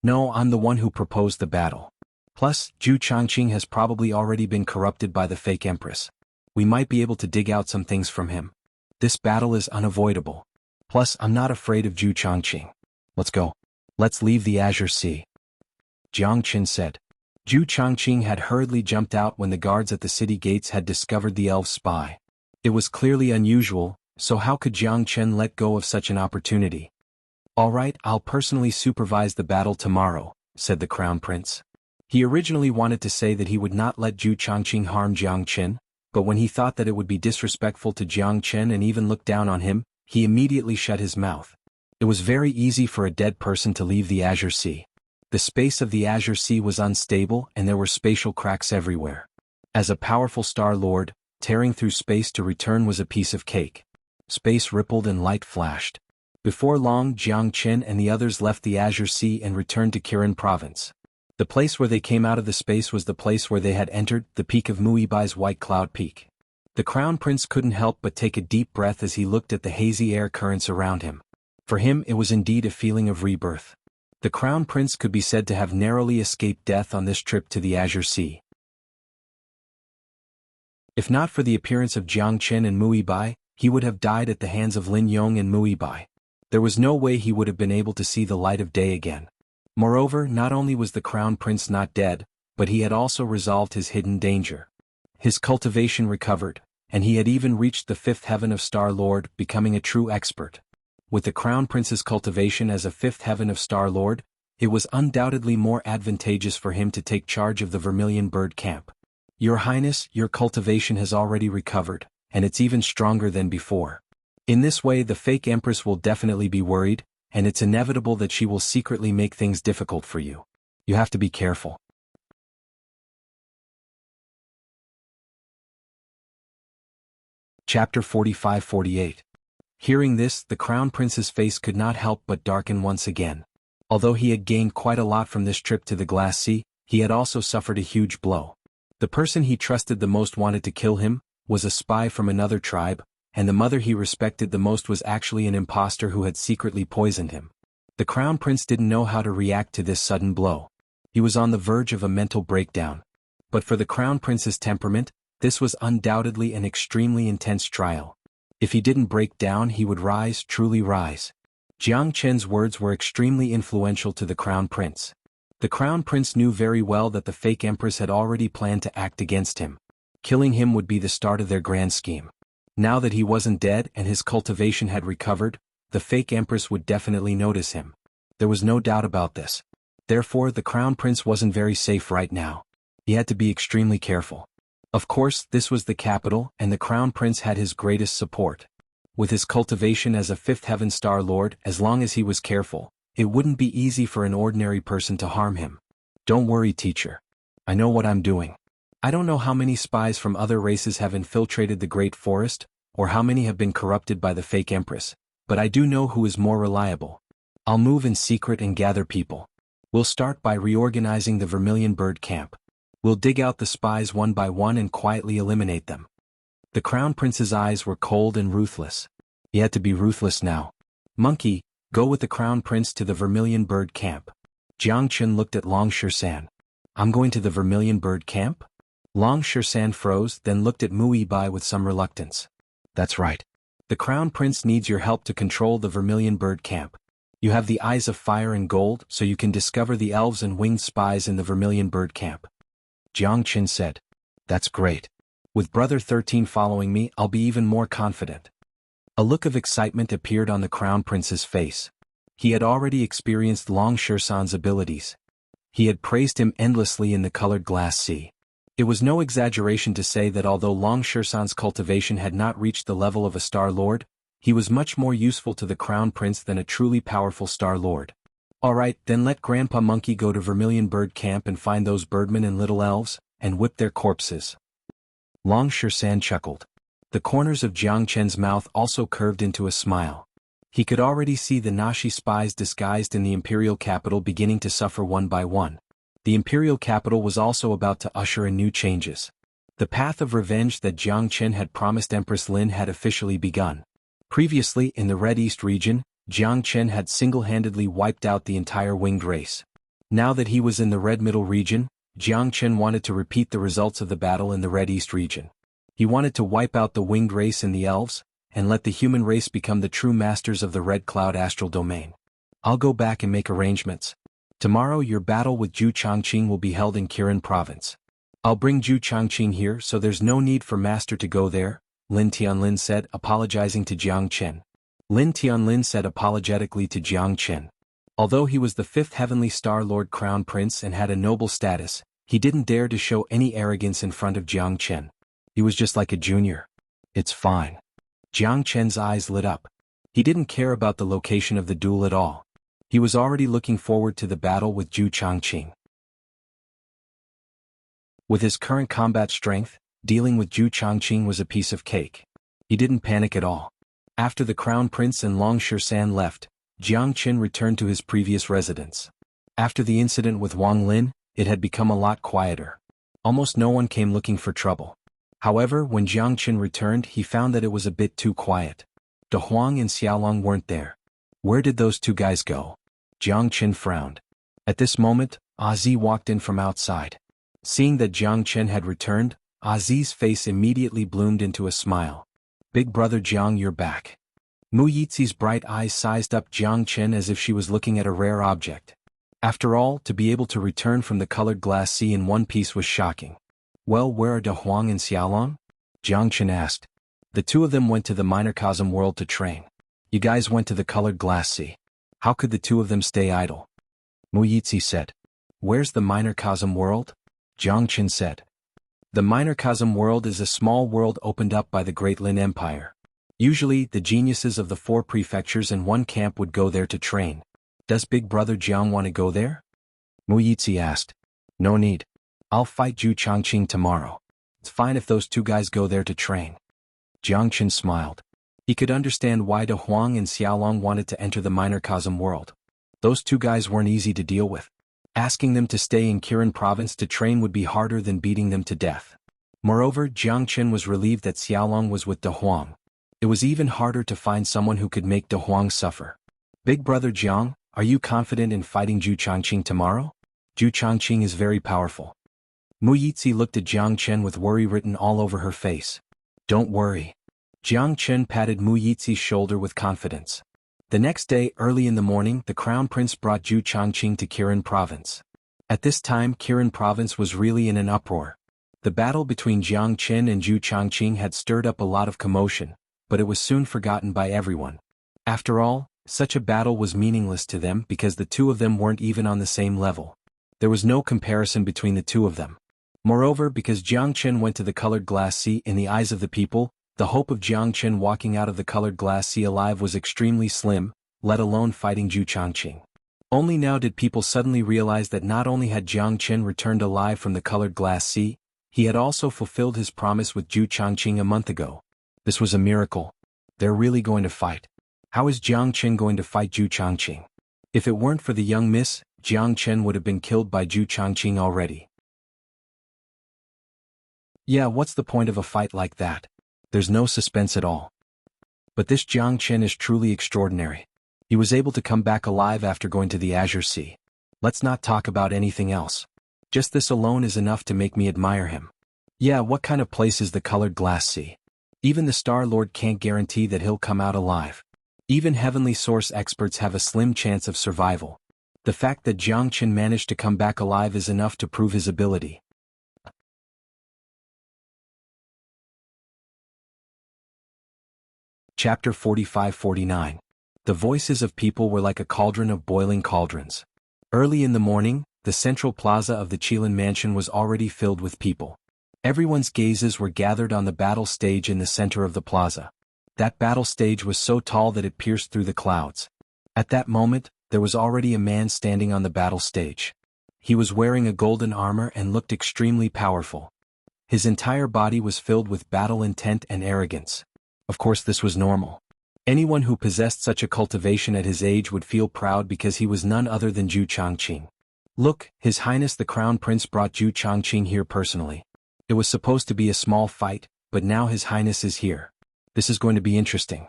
[SPEAKER 1] No, I'm the one who proposed the battle. Plus, Zhu Changqing has probably already been corrupted by the fake empress. We might be able to dig out some things from him. This battle is unavoidable. Plus, I'm not afraid of Zhu Changqing. Let's go. Let's leave the Azure Sea. Jiang Qin said. Zhu Changqing had hurriedly jumped out when the guards at the city gates had discovered the elf spy. It was clearly unusual, so how could Jiang Chen let go of such an opportunity? All right, I'll personally supervise the battle tomorrow, said the Crown Prince. He originally wanted to say that he would not let Zhu Changqing harm Jiang Chen, but when he thought that it would be disrespectful to Jiang Chen and even look down on him, he immediately shut his mouth. It was very easy for a dead person to leave the Azure Sea. The space of the Azure Sea was unstable and there were spatial cracks everywhere. As a powerful Star Lord, tearing through space to return was a piece of cake. Space rippled and light flashed. Before long, Jiang Chen and the others left the Azure Sea and returned to Kirin Province. The place where they came out of the space was the place where they had entered, the peak of Mu Yibai's White Cloud Peak. The Crown Prince couldn't help but take a deep breath as he looked at the hazy air currents around him. For him it was indeed a feeling of rebirth. The Crown Prince could be said to have narrowly escaped death on this trip to the Azure Sea. If not for the appearance of Jiang Chen and Mu Yibai, he would have died at the hands of Lin Yong and Mu Yibai. There was no way he would have been able to see the light of day again. Moreover, not only was the Crown Prince not dead, but he had also resolved his hidden danger. His cultivation recovered, and he had even reached the 5th heaven of Star Lord, becoming a true expert. With the Crown Prince's cultivation as a 5th heaven of Star Lord, it was undoubtedly more advantageous for him to take charge of the Vermilion Bird Camp. Your Highness, your cultivation has already recovered, and it's even stronger than before. In this way the fake Empress will definitely be worried, and it's inevitable that she will secretly make things difficult for you. You have to be careful. Chapter 45-48. Hearing this, the Crown Prince's face could not help but darken once again. Although he had gained quite a lot from this trip to the Glass Sea, he had also suffered a huge blow. The person he trusted the most wanted to kill him, was a spy from another tribe, and the mother he respected the most was actually an impostor who had secretly poisoned him. The Crown Prince didn't know how to react to this sudden blow. He was on the verge of a mental breakdown. But for the Crown Prince's temperament, this was undoubtedly an extremely intense trial. If he didn't break down, he would rise, truly rise. Jiang Chen's words were extremely influential to the Crown Prince. The Crown Prince knew very well that the fake Empress had already planned to act against him. Killing him would be the start of their grand scheme. Now that he wasn't dead and his cultivation had recovered, the fake Empress would definitely notice him. There was no doubt about this. Therefore, the Crown Prince wasn't very safe right now. He had to be extremely careful. Of course, this was the capital, and the Crown Prince had his greatest support. With his cultivation as a 5th heaven Star Lord, as long as he was careful, it wouldn't be easy for an ordinary person to harm him. Don't worry, teacher. I know what I'm doing. I don't know how many spies from other races have infiltrated the Great Forest, or how many have been corrupted by the fake empress, but I do know who is more reliable. I'll move in secret and gather people. We'll start by reorganizing the Vermilion Bird Camp. We'll dig out the spies one by one and quietly eliminate them. The Crown Prince's eyes were cold and ruthless. He had to be ruthless now. Monkey, go with the Crown Prince to the Vermilion Bird Camp. Jiang Chen looked at Long Shersan. I'm going to the Vermilion Bird Camp? Long Shersan froze, then looked at Mu Yibai with some reluctance. That's right. The Crown Prince needs your help to control the Vermilion Bird Camp. You have the eyes of fire and gold, so you can discover the elves and winged spies in the Vermilion Bird Camp. Jiang Chen said. That's great. With Brother 13 following me, I'll be even more confident. A look of excitement appeared on the Crown Prince's face. He had already experienced Long Shersan's abilities. He had praised him endlessly in the colored glass sea. It was no exaggeration to say that although Long Shersan's cultivation had not reached the level of a Star Lord, he was much more useful to the Crown Prince than a truly powerful Star Lord. Alright, then let Grandpa Monkey go to Vermilion Bird Camp and find those birdmen and little elves, and whip their corpses. Long Shersan chuckled. The corners of Jiang Chen's mouth also curved into a smile. He could already see the Nashi spies disguised in the imperial capital beginning to suffer one by one. The imperial capital was also about to usher in new changes. The path of revenge that Jiang Chen had promised Empress Lin had officially begun. Previously in the Red East region, Jiang Chen had single-handedly wiped out the entire winged race. Now that he was in the Red Middle region, Jiang Chen wanted to repeat the results of the battle in the Red East region. He wanted to wipe out the winged race and the elves, and let the human race become the true masters of the Red Cloud astral domain. I'll go back and make arrangements. Tomorrow your battle with Zhu Changqing will be held in Kirin province. I'll bring Zhu Changqing here so there's no need for Master to go there, Lin Tianlin said, apologizing to Jiang Chen. Lin Tianlin said apologetically to Jiang Chen. Although he was the 5th Heavenly Star Lord Crown Prince and had a noble status, he didn't dare to show any arrogance in front of Jiang Chen. He was just like a junior. It's fine. Jiang Chen's eyes lit up. He didn't care about the location of the duel at all. He was already looking forward to the battle with Zhu Changqing. With his current combat strength, dealing with Zhu Changqing was a piece of cake. He didn't panic at all. After the Crown Prince and Long Shersan left, Jiang Chen returned to his previous residence. After the incident with Wang Lin, it had become a lot quieter. Almost no one came looking for trouble. However, when Jiang Chen returned, he found that it was a bit too quiet. De Huang and Xiaolong weren't there. Where did those two guys go? Jiang Chen frowned. At this moment, Azi walked in from outside. Seeing that Jiang Chen had returned, Azi's face immediately bloomed into a smile. Big brother Jiang, you're back. Mu Yixi's bright eyes sized up Jiang Chen as if she was looking at a rare object. After all, to be able to return from the colored glass sea in one piece was shocking. Well, where are De Huang and Xiaolong? Jiang Chen asked. The two of them went to the microcosm world to train. You guys went to the colored glass sea. How could the two of them stay idle? Mu Yixi said. Where's the microcosm world? Jiang Chen said. The microcosm world is a small world opened up by the Great Lin Empire. Usually, the geniuses of the 4 prefectures and 1 camp would go there to train. Does Big Brother Jiang want to go there? Mu Yixi asked. No need. I'll fight Zhu Changqing tomorrow. It's fine if those 2 guys go there to train. Jiang Chen smiled. He could understand why De Huang and Xiaolong wanted to enter the microcosm world. Those 2 guys weren't easy to deal with. Asking them to stay in Kirin province to train would be harder than beating them to death. Moreover, Jiang Chen was relieved that Xiaolong was with De Huang. It was even harder to find someone who could make De Huang suffer. Big Brother Jiang, are you confident in fighting Zhu Changqing tomorrow? Zhu Changqing is very powerful. Mu Yixi looked at Jiang Chen with worry written all over her face. Don't worry. Jiang Chen patted Mu Yixi's shoulder with confidence. The next day, early in the morning, the Crown Prince brought Zhu Changqing to Kirin province. At this time, Kirin province was really in an uproar. The battle between Jiang Chen and Zhu Changqing had stirred up a lot of commotion, but it was soon forgotten by everyone. After all, such a battle was meaningless to them because the two of them weren't even on the same level. There was no comparison between the two of them. Moreover, because Jiang Chen went to the colored glass sea in the eyes of the people, the hope of Jiang Chen walking out of the colored glass sea alive was extremely slim, let alone fighting Zhu Changqing. Only now did people suddenly realize that not only had Jiang Chen returned alive from the colored glass sea, He had also fulfilled his promise with Zhu Changqing a month ago. This was a miracle. They're really going to fight. How is Jiang Chen going to fight Zhu Changqing? If it weren't for the young miss, Jiang Chen would have been killed by Zhu Changqing already. Yeah, what's the point of a fight like that? There's no suspense at all. But this Jiang Chen is truly extraordinary. He was able to come back alive after going to the Azure Sea. Let's not talk about anything else. Just this alone is enough to make me admire him. Yeah, what kind of place is the colored glass sea? Even the Star Lord can't guarantee that he'll come out alive. Even heavenly source experts have a slim chance of survival. The fact that Jiang Chen managed to come back alive is enough to prove his ability. Chapter 45-49. The voices of people were like a cauldron of boiling cauldrons. Early in the morning, the central plaza of the Qilin mansion was already filled with people. Everyone's gazes were gathered on the battle stage in the center of the plaza. That battle stage was so tall that it pierced through the clouds. At that moment, there was already a man standing on the battle stage. He was wearing a golden armor and looked extremely powerful. His entire body was filled with battle intent and arrogance. Of course, this was normal. Anyone who possessed such a cultivation at his age would feel proud because he was none other than Zhu Changqing. Look, His Highness the Crown Prince brought Zhu Changqing here personally. It was supposed to be a small fight, but now His Highness is here. This is going to be interesting.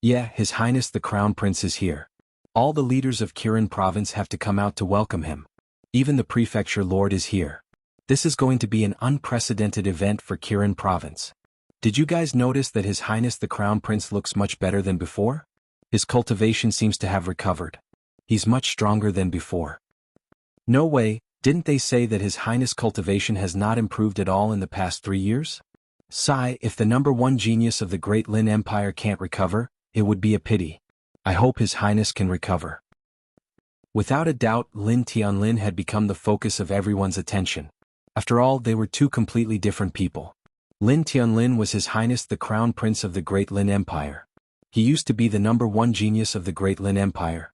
[SPEAKER 1] Yeah, His Highness the Crown Prince is here. All the leaders of Kirin Province have to come out to welcome him. Even the Prefecture Lord is here. This is going to be an unprecedented event for Kirin Province. Did you guys notice that His Highness the Crown Prince looks much better than before? His cultivation seems to have recovered. He's much stronger than before. No way, didn't they say that His Highness cultivation has not improved at all in the past 3 years? Sigh, if the #1 genius of the Great Lin Empire can't recover, it would be a pity. I hope His Highness can recover. Without a doubt, Lin Tianlin had become the focus of everyone's attention. After all, they were two completely different people. Lin Tianlin was His Highness the Crown Prince of the Great Lin Empire. He used to be the #1 genius of the Great Lin Empire.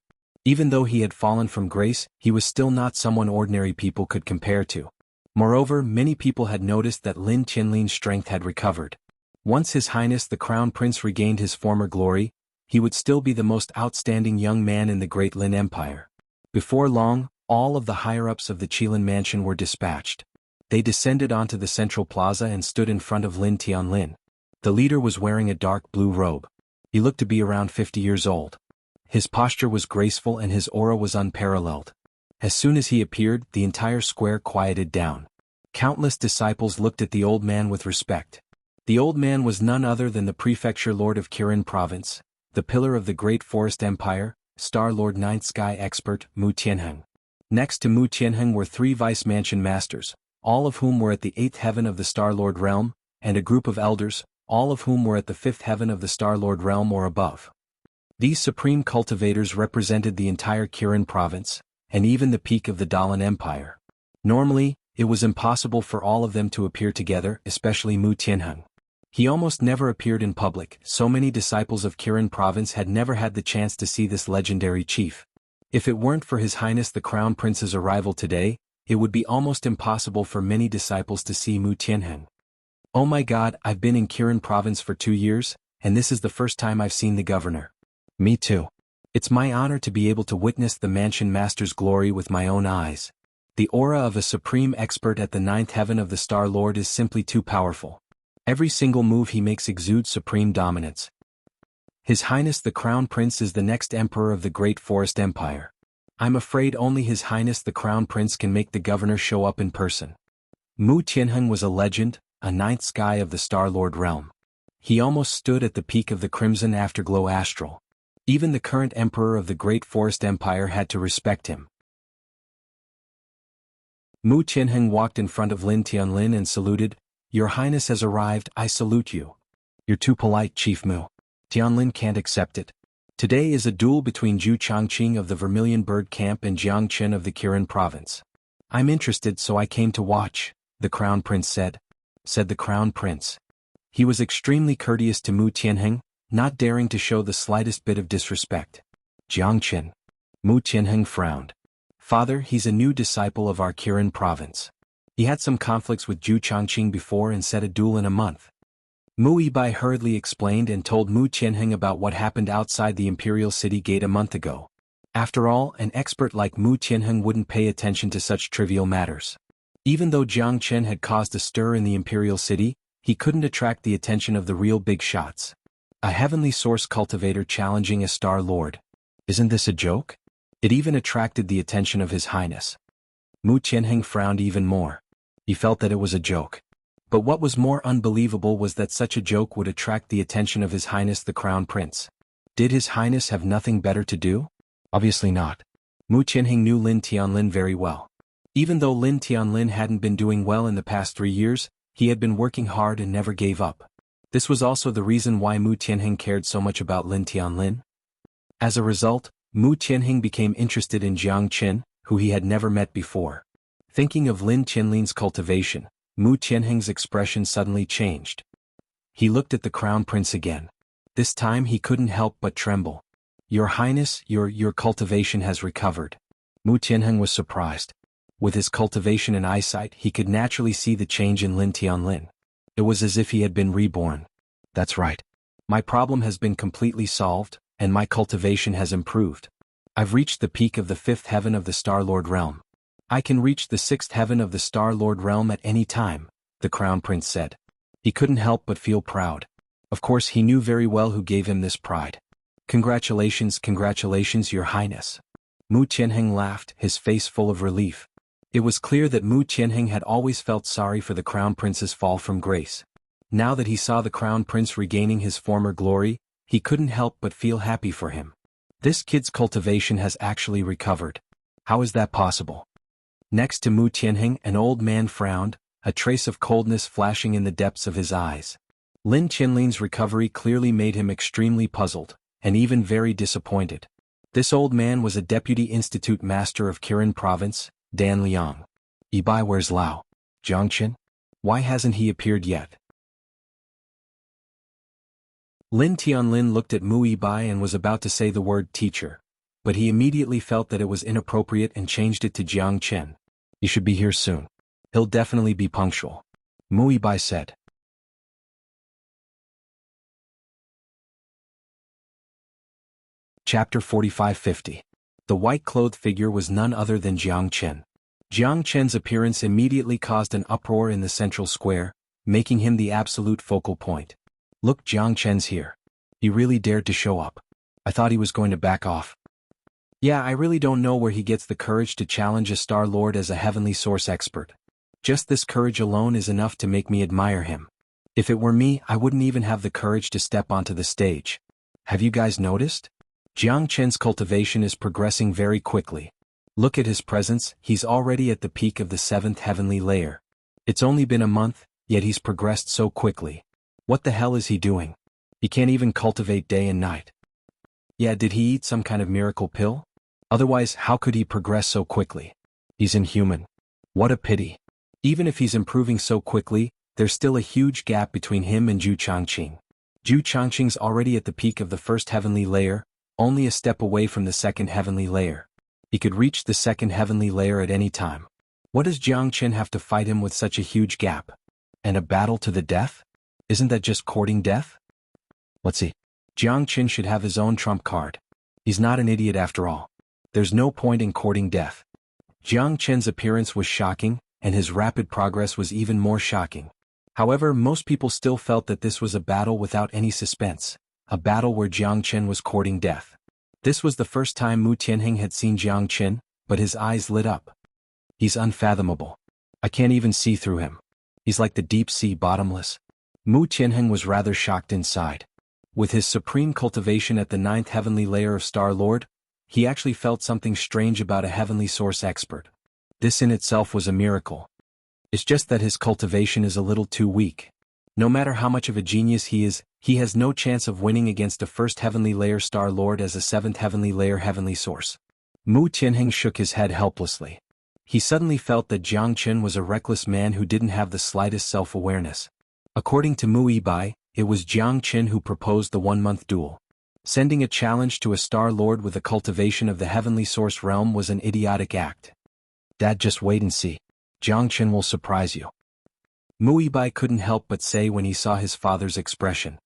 [SPEAKER 1] Even though he had fallen from grace, he was still not someone ordinary people could compare to. Moreover, many people had noticed that Lin Tianlin's strength had recovered. Once His Highness the Crown Prince regained his former glory, he would still be the most outstanding young man in the Great Lin Empire. Before long, all of the higher-ups of the Qilin mansion were dispatched. They descended onto the central plaza and stood in front of Lin Tianlin. The leader was wearing a dark blue robe. He looked to be around 50 years old. His posture was graceful and his aura was unparalleled. As soon as he appeared, the entire square quieted down. Countless disciples looked at the old man with respect. The old man was none other than the Prefecture Lord of Kirin Province, the pillar of the Great Forest Empire, Star Lord Ninth Sky Expert, Mu Tianheng. Next to Mu Tianheng were 3 Vice Mansion Masters, all of whom were at the 8th heaven of the Star Lord realm, and a group of elders, all of whom were at the 5th heaven of the Star Lord realm or above. These supreme cultivators represented the entire Kirin province, and even the peak of the Dalan Empire. Normally, it was impossible for all of them to appear together, especially Mu Tianheng. He almost never appeared in public, so many disciples of Kirin province had never had the chance to see this legendary chief. If it weren't for His Highness the Crown Prince's arrival today, it would be almost impossible for many disciples to see Mu Tianheng. Oh my god, I've been in Kirin province for 2 years, and this is the first time I've seen the governor. Me too. It's my honor to be able to witness the Mansion Master's glory with my own eyes. The aura of a supreme expert at the 9th heaven of the Star Lord is simply too powerful. Every single move he makes exudes supreme dominance. His Highness the Crown Prince is the next emperor of the Great Forest Empire. I'm afraid only His Highness the Crown Prince can make the governor show up in person. Mu Tianheng was a legend, a 9th sky of the Star Lord realm. He almost stood at the peak of the Crimson Afterglow Astral. Even the current emperor of the Great Forest Empire had to respect him. Mu Tianheng walked in front of Lin Tianlin and saluted. Your Highness has arrived, I salute you. You're too polite, Chief Mu. Tianlin can't accept it. Today is a duel between Zhu Changqing of the Vermilion Bird Camp and Jiang Chen of the Kirin Province. I'm interested, so I came to watch, the Crown Prince said. Said the Crown Prince. He was extremely courteous to Mu Tianheng, not daring to show the slightest bit of disrespect. Jiang Chen. Mu Tianheng frowned. Father, he's a new disciple of our Kirin Province. He had some conflicts with Zhu Changqing before and set a duel in a month. Mu Yibai hurriedly explained and told Mu Qianheng about what happened outside the imperial city gate a month ago. After all, an expert like Mu Qianheng wouldn't pay attention to such trivial matters. Even though Jiang Chen had caused a stir in the imperial city, he couldn't attract the attention of the real big shots. A heavenly source cultivator challenging a star lord. Isn't this a joke? It even attracted the attention of His Highness. Mu Qianheng frowned even more. He felt that it was a joke. But what was more unbelievable was that such a joke would attract the attention of His Highness the Crown Prince. Did His Highness have nothing better to do? Obviously not. Mu Qianheng knew Lin Tianlin very well. Even though Lin Tianlin hadn't been doing well in the past 3 years, he had been working hard and never gave up. This was also the reason why Mu Qianheng cared so much about Lin Tianlin. As a result, Mu Qianheng became interested in Jiang Qin, who he had never met before. Thinking of Lin Tianlin's cultivation, Mu Qianheng's expression suddenly changed. He looked at the Crown Prince again. This time he couldn't help but tremble. Your Highness, your cultivation has recovered. Mu Qianheng was surprised. With his cultivation and eyesight, he could naturally see the change in Lin Tianlin. It was as if he had been reborn. That's right. My problem has been completely solved, and my cultivation has improved. I've reached the peak of the 5th heaven of the Star Lord realm. I can reach the 6th heaven of the Star Lord realm at any time, the Crown Prince said. He couldn't help but feel proud. Of course he knew very well who gave him this pride. Congratulations, Your Highness. Mu Qianheng laughed, his face full of relief. It was clear that Mu Qianheng had always felt sorry for the Crown Prince's fall from grace. Now that he saw the Crown Prince regaining his former glory, he couldn't help but feel happy for him. This kid's cultivation has actually recovered. How is that possible? Next to Mu Qianheng, an old man frowned, a trace of coldness flashing in the depths of his eyes. Lin Tianlin's recovery clearly made him extremely puzzled, and even very disappointed. This old man was a deputy institute master of Kirin province, Dan Liang. Yibai, where's Lao? Jiangqin? Why hasn't he appeared yet? Lin Tianlin looked at Mu Yibai and was about to say the word teacher, but he immediately felt that it was inappropriate and changed it to Jiang Chen. He should be here soon. He'll definitely be punctual. Mu Yibai said. Chapter 4550. The white-clothed figure was none other than Jiang Chen. Jiang Chen's appearance immediately caused an uproar in the central square, making him the absolute focal point. Look, Jiang Chen's here. He really dared to show up. I thought he was going to back off. Yeah, I really don't know where he gets the courage to challenge a Star Lord as a heavenly source expert. Just this courage alone is enough to make me admire him. If it were me, I wouldn't even have the courage to step onto the stage. Have you guys noticed? Jiang Chen's cultivation is progressing very quickly. Look at his presence, he's already at the peak of the 7th heavenly layer. It's only been a month, yet he's progressed so quickly. What the hell is he doing? He can't even cultivate day and night. Yeah, did he eat some kind of miracle pill? Otherwise, how could he progress so quickly? He's inhuman. What a pity. Even if he's improving so quickly, there's still a huge gap between him and Zhu Changqing. Zhu Changqing's already at the peak of the 1st heavenly layer, only a step away from the 2nd heavenly layer. He could reach the 2nd heavenly layer at any time. What does Jiang Chen have to fight him with such a huge gap? And a battle to the death? Isn't that just courting death? Let's see. Jiang Chen should have his own trump card. He's not an idiot after all. There's no point in courting death. Jiang Chen's appearance was shocking, and his rapid progress was even more shocking. However, most people still felt that this was a battle without any suspense, a battle where Jiang Chen was courting death. This was the first time Mu Qianheng had seen Jiang Chen, but his eyes lit up. He's unfathomable. I can't even see through him. He's like the deep sea bottomless. Mu Qianheng was rather shocked inside. With his supreme cultivation at the 9th heavenly layer of Star Lord, he actually felt something strange about a heavenly source expert. This in itself was a miracle. It's just that his cultivation is a little too weak. No matter how much of a genius he is, he has no chance of winning against a 1st heavenly layer Star Lord as a 7th heavenly layer heavenly source. Mu Qianheng shook his head helplessly. He suddenly felt that Jiang Chen was a reckless man who didn't have the slightest self-awareness. According to Mu Yibai, it was Jiang Chen who proposed the 1-month duel. Sending a challenge to a Star Lord with a cultivation of the heavenly source realm was an idiotic act. Dad, just wait and see. Jiang Chen will surprise you. Muibai couldn't help but say when he saw his father's expression.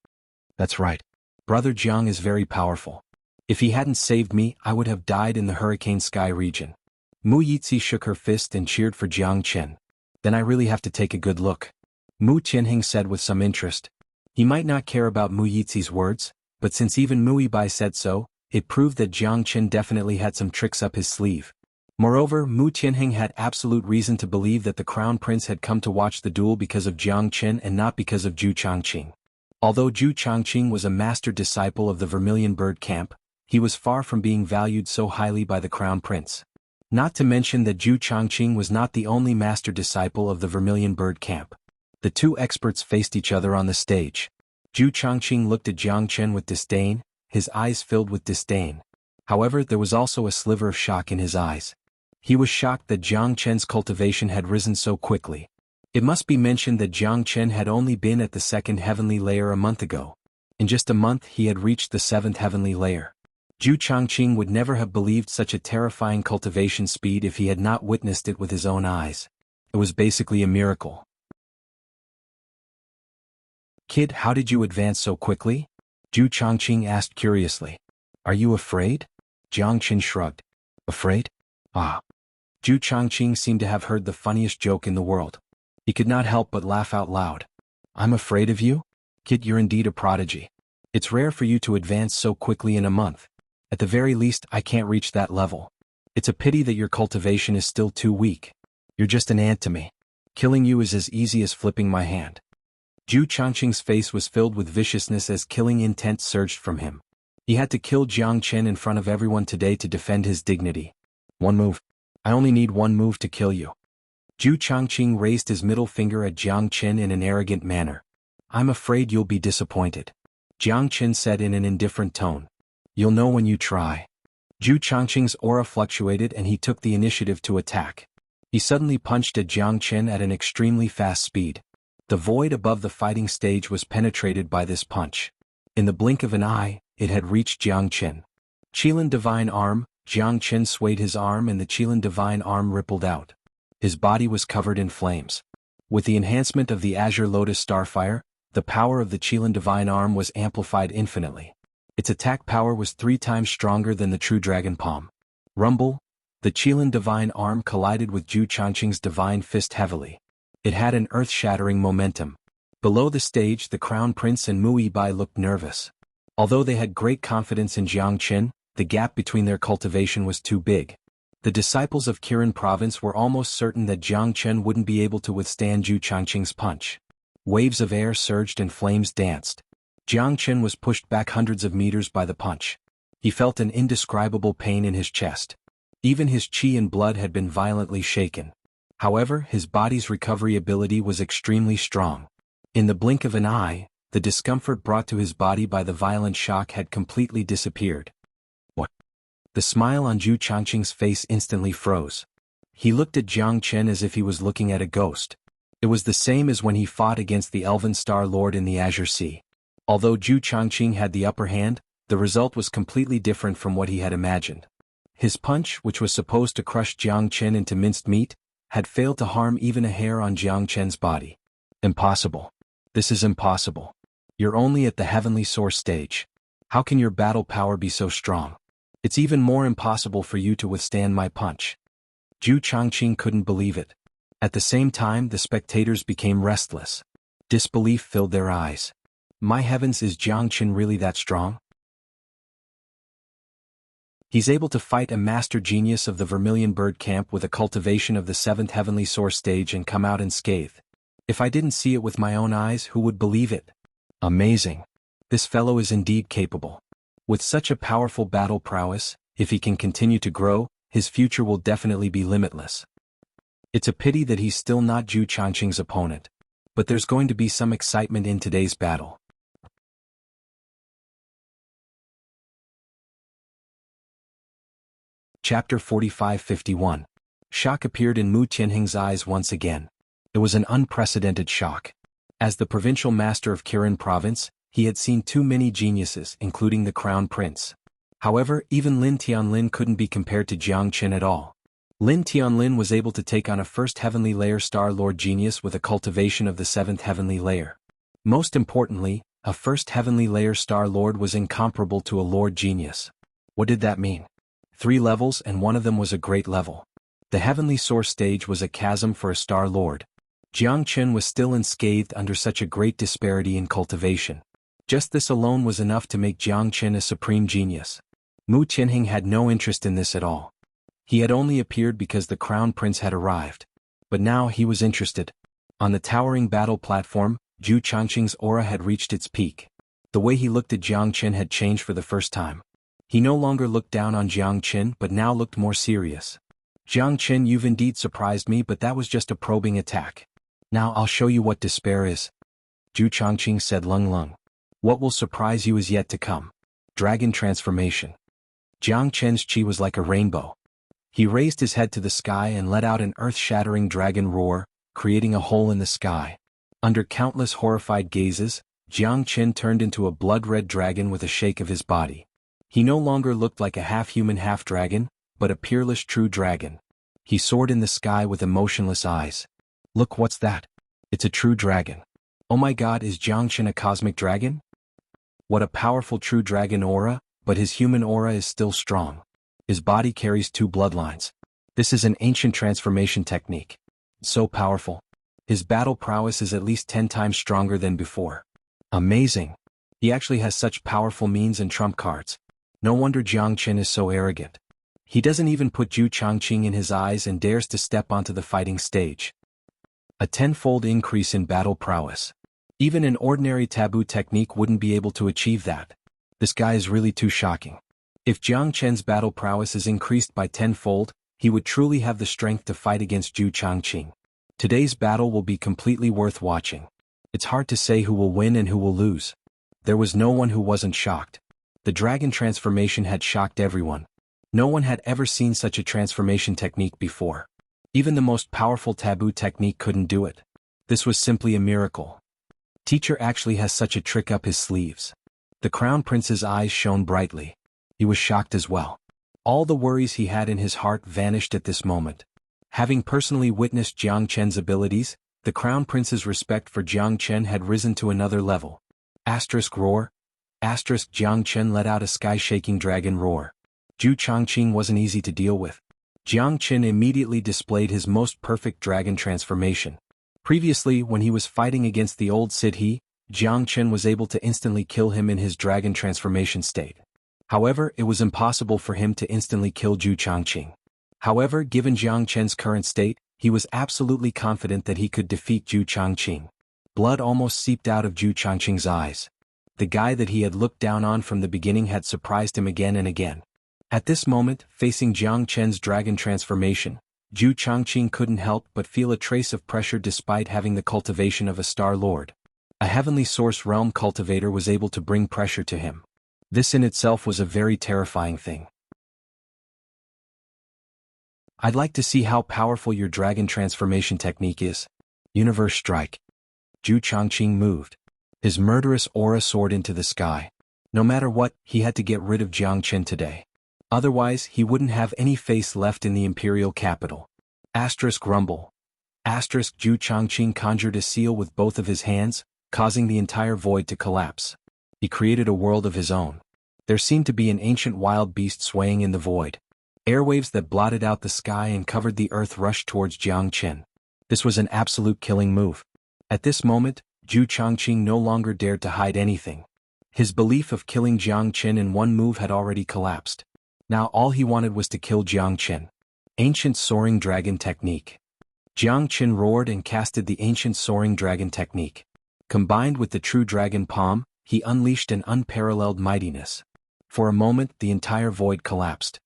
[SPEAKER 1] That's right. Brother Jiang is very powerful. If he hadn't saved me, I would have died in the Hurricane Sky region. Mu Yizhi shook her fist and cheered for Jiang Chen. Then I really have to take a good look. Mu Tianhing said with some interest. He might not care about Mu Yizhi's words, but since even Muibai said so, it proved that Jiang Chen definitely had some tricks up his sleeve. Moreover, Mu Tianhing had absolute reason to believe that the Crown Prince had come to watch the duel because of Jiang Chen and not because of Zhu Changqing. Although Zhu Changqing was a master disciple of the Vermilion Bird Camp, he was far from being valued so highly by the Crown Prince. Not to mention that Zhu Changqing was not the only master disciple of the Vermilion Bird Camp. The two experts faced each other on the stage. Zhu Changqing looked at Jiang Chen with disdain, his eyes filled with disdain. However, there was also a sliver of shock in his eyes. He was shocked that Jiang Chen's cultivation had risen so quickly. It must be mentioned that Jiang Chen had only been at the 2nd heavenly layer a month ago. In just a month he had reached the 7th heavenly layer. Zhu Changqing would never have believed such a terrifying cultivation speed if he had not witnessed it with his own eyes. It was basically a miracle. Kid, how did you advance so quickly? Zhu Changqing asked curiously. Are you afraid? Jiang Chen shrugged. Afraid? Ah. Zhu Changqing seemed to have heard the funniest joke in the world. He could not help but laugh out loud. I'm afraid of you? Kid, you're indeed a prodigy. It's rare for you to advance so quickly in a month. At the very least, I can't reach that level. It's a pity that your cultivation is still too weak. You're just an ant to me. Killing you is as easy as flipping my hand. Zhu Changqing's face was filled with viciousness as killing intent surged from him. He had to kill Jiang Chen in front of everyone today to defend his dignity. One move. I only need one move to kill you. Zhu Changqing raised his middle finger at Jiang Chen in an arrogant manner. I'm afraid you'll be disappointed. Jiang Chen said in an indifferent tone. You'll know when you try. Zhu Changqing's aura fluctuated and he took the initiative to attack. He suddenly punched at Jiang Chen at an extremely fast speed. The void above the fighting stage was penetrated by this punch. In the blink of an eye, it had reached Jiang Chen. Qilin Divine Arm. Jiang Chen swayed his arm and the Qilin Divine Arm rippled out. His body was covered in flames. With the enhancement of the Azure Lotus Starfire, the power of the Qilin Divine Arm was amplified infinitely. Its attack power was 3 times stronger than the True Dragon Palm. Rumble. The Qilin Divine Arm collided with Zhu Changqing's Divine Fist heavily. It had an earth-shattering momentum. Below the stage, the Crown Prince and Muibai looked nervous. Although they had great confidence in Jiang Chen, the gap between their cultivation was too big. The disciples of Kirin Province were almost certain that Jiang Chen wouldn't be able to withstand Zhu Changqing's punch. Waves of air surged and flames danced. Jiang Chen was pushed back hundreds of meters by the punch. He felt an indescribable pain in his chest. Even his qi and blood had been violently shaken. However, his body's recovery ability was extremely strong. In the blink of an eye, the discomfort brought to his body by the violent shock had completely disappeared. What? The smile on Zhu Changqing's face instantly froze. He looked at Jiang Chen as if he was looking at a ghost. It was the same as when he fought against the Elven Star Lord in the Azure Sea. Although Zhu Changqing had the upper hand, the result was completely different from what he had imagined. His punch, which was supposed to crush Jiang Chen into minced meat, had failed to harm even a hair on Jiang Chen's body. Impossible. This is impossible. You're only at the Heavenly Source stage. How can your battle power be so strong? It's even more impossible for you to withstand my punch. Zhu Changqing couldn't believe it. At the same time, the spectators became restless. Disbelief filled their eyes. My heavens, is Jiang Chen really that strong? He's able to fight a master genius of the Vermilion Bird Camp with a cultivation of the 7th Heavenly Source stage and come out unscathed. If I didn't see it with my own eyes, who would believe it? Amazing. This fellow is indeed capable. With such a powerful battle prowess, if he can continue to grow, his future will definitely be limitless. It's a pity that he's still not Zhu Changqing's opponent. But there's going to be some excitement in today's battle. Chapter 45-51. Shock appeared in Mu Tianhing's eyes once again. It was an unprecedented shock. As the provincial master of Kirin Province, he had seen too many geniuses, including the Crown Prince. However, even Lin Tianlin couldn't be compared to Jiang Chen at all. Lin Tianlin was able to take on a first heavenly layer Star Lord genius with a cultivation of the 7th heavenly layer. Most importantly, a first heavenly layer Star Lord was incomparable to a Lord genius. What did that mean? 3 levels, and one of them was a great level. The heavenly source stage was a chasm for a Star Lord. Jiang Qin was still unscathed under such a great disparity in cultivation. Just this alone was enough to make Jiang Qin a supreme genius. Mu Tianhing had no interest in this at all. He had only appeared because the crown prince had arrived. But now he was interested. On the towering battle platform, Zhu Changqing's aura had reached its peak. The way he looked at Jiang Qin had changed for the first time. He no longer looked down on Jiang Qin but now looked more serious. Jiang Qin, you've indeed surprised me, but that was just a probing attack. Now I'll show you what despair is. Zhu Changqing said, Lung Lung. What will surprise you is yet to come. Dragon transformation. Jiang Qin's chi was like a rainbow. He raised his head to the sky and let out an earth-shattering dragon roar, creating a hole in the sky. Under countless horrified gazes, Jiang Qin turned into a blood-red dragon with a shake of his body. He no longer looked like a half-human half-dragon, but a peerless true dragon. He soared in the sky with emotionless eyes. Look, what's that? It's a true dragon. Oh my god, is Jiang Qin a cosmic dragon? What a powerful true dragon aura, but his human aura is still strong. His body carries 2 bloodlines. This is an ancient transformation technique. So powerful. His battle prowess is at least 10 times stronger than before. Amazing. He actually has such powerful means and trump cards. No wonder Jiang Qin is so arrogant. He doesn't even put Zhu Changqing in his eyes and dares to step onto the fighting stage. A 10-fold increase in battle prowess. Even an ordinary taboo technique wouldn't be able to achieve that. This guy is really too shocking. If Jiang Qin's battle prowess is increased by 10-fold, he would truly have the strength to fight against Zhu Changqing. Today's battle will be completely worth watching. It's hard to say who will win and who will lose. There was no one who wasn't shocked. The dragon transformation had shocked everyone. No one had ever seen such a transformation technique before. Even the most powerful taboo technique couldn't do it. This was simply a miracle. Teacher actually has such a trick up his sleeves. The crown prince's eyes shone brightly. He was shocked as well. All the worries he had in his heart vanished at this moment. Having personally witnessed Jiang Qin's abilities, the crown prince's respect for Jiang Qin had risen to another level. Roar. Jiang Qin let out a sky-shaking dragon roar. Zhu Changqing wasn't easy to deal with. Jiang Qin immediately displayed his most perfect dragon transformation. Previously, when he was fighting against the old Sidhe, Jiang Qin was able to instantly kill him in his dragon transformation state. However, it was impossible for him to instantly kill Zhu Changqing. However, given Jiang Qin's current state, he was absolutely confident that he could defeat Zhu Changqing. Blood almost seeped out of Zhu Changqing's eyes. The guy that he had looked down on from the beginning had surprised him again and again. At this moment, facing Jiang Qin's dragon transformation, Zhu Changqing couldn't help but feel a trace of pressure despite having the cultivation of a Star Lord. A heavenly source realm cultivator was able to bring pressure to him. This in itself was a very terrifying thing. I'd like to see how powerful your dragon transformation technique is. Universe strike. Zhu Changqing moved. His murderous aura soared into the sky. No matter what, he had to get rid of Jiang Qin today. Otherwise, he wouldn't have any face left in the imperial capital. Rumble. Zhu Changqing conjured a seal with both of his hands, causing the entire void to collapse. He created a world of his own. There seemed to be an ancient wild beast swaying in the void. Airwaves that blotted out the sky and covered the earth rushed towards Jiang Qin. This was an absolute killing move. At this moment, Zhu Changqing no longer dared to hide anything. His belief of killing Jiang Qin in one move had already collapsed. Now all he wanted was to kill Jiang Qin. Ancient Soaring Dragon Technique. Jiang Qin roared and casted the Ancient Soaring Dragon Technique. Combined with the True Dragon Palm, he unleashed an unparalleled mightiness. For a moment, the entire void collapsed.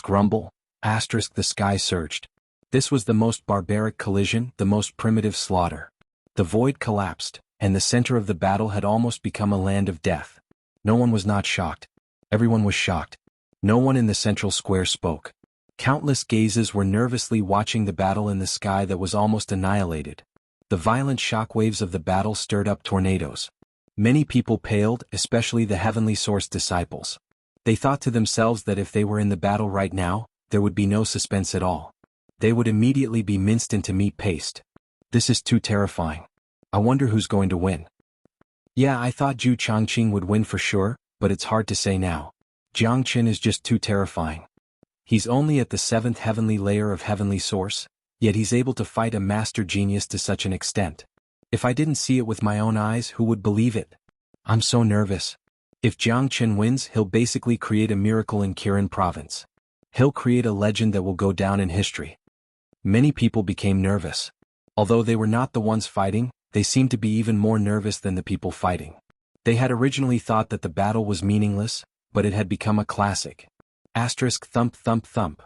[SPEAKER 1] Rumble. The sky surged. This was the most barbaric collision, the most primitive slaughter. The void collapsed, and the center of the battle had almost become a land of death. No one was not shocked. Everyone was shocked. No one in the central square spoke. Countless gazes were nervously watching the battle in the sky that was almost annihilated. The violent shockwaves of the battle stirred up tornadoes. Many people paled, especially the Heavenly Source disciples. They thought to themselves that if they were in the battle right now, there would be no suspense at all. They would immediately be minced into meat paste. This is too terrifying. I wonder who's going to win. Yeah, I thought Zhu Changqing would win for sure, but it's hard to say now. Jiang Qin is just too terrifying. He's only at the 7th heavenly layer of heavenly source, yet he's able to fight a master genius to such an extent. If I didn't see it with my own eyes, who would believe it? I'm so nervous. If Jiang Qin wins, he'll basically create a miracle in Kirin province. He'll create a legend that will go down in history. Many people became nervous. Although they were not the ones fighting, they seemed to be even more nervous than the people fighting. They had originally thought that the battle was meaningless, but it had become a classic. Asterisk thump thump thump.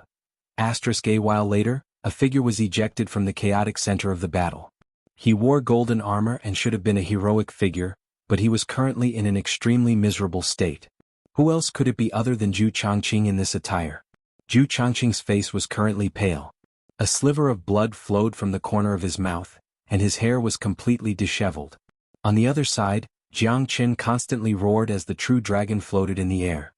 [SPEAKER 1] Asterisk a while later, a figure was ejected from the chaotic center of the battle. He wore golden armor and should have been a heroic figure, but he was currently in an extremely miserable state. Who else could it be other than Zhu Changqing in this attire? Zhu Changqing's face was currently pale. A sliver of blood flowed from the corner of his mouth, and his hair was completely disheveled. On the other side, Jiang Qin constantly roared as the true dragon floated in the air.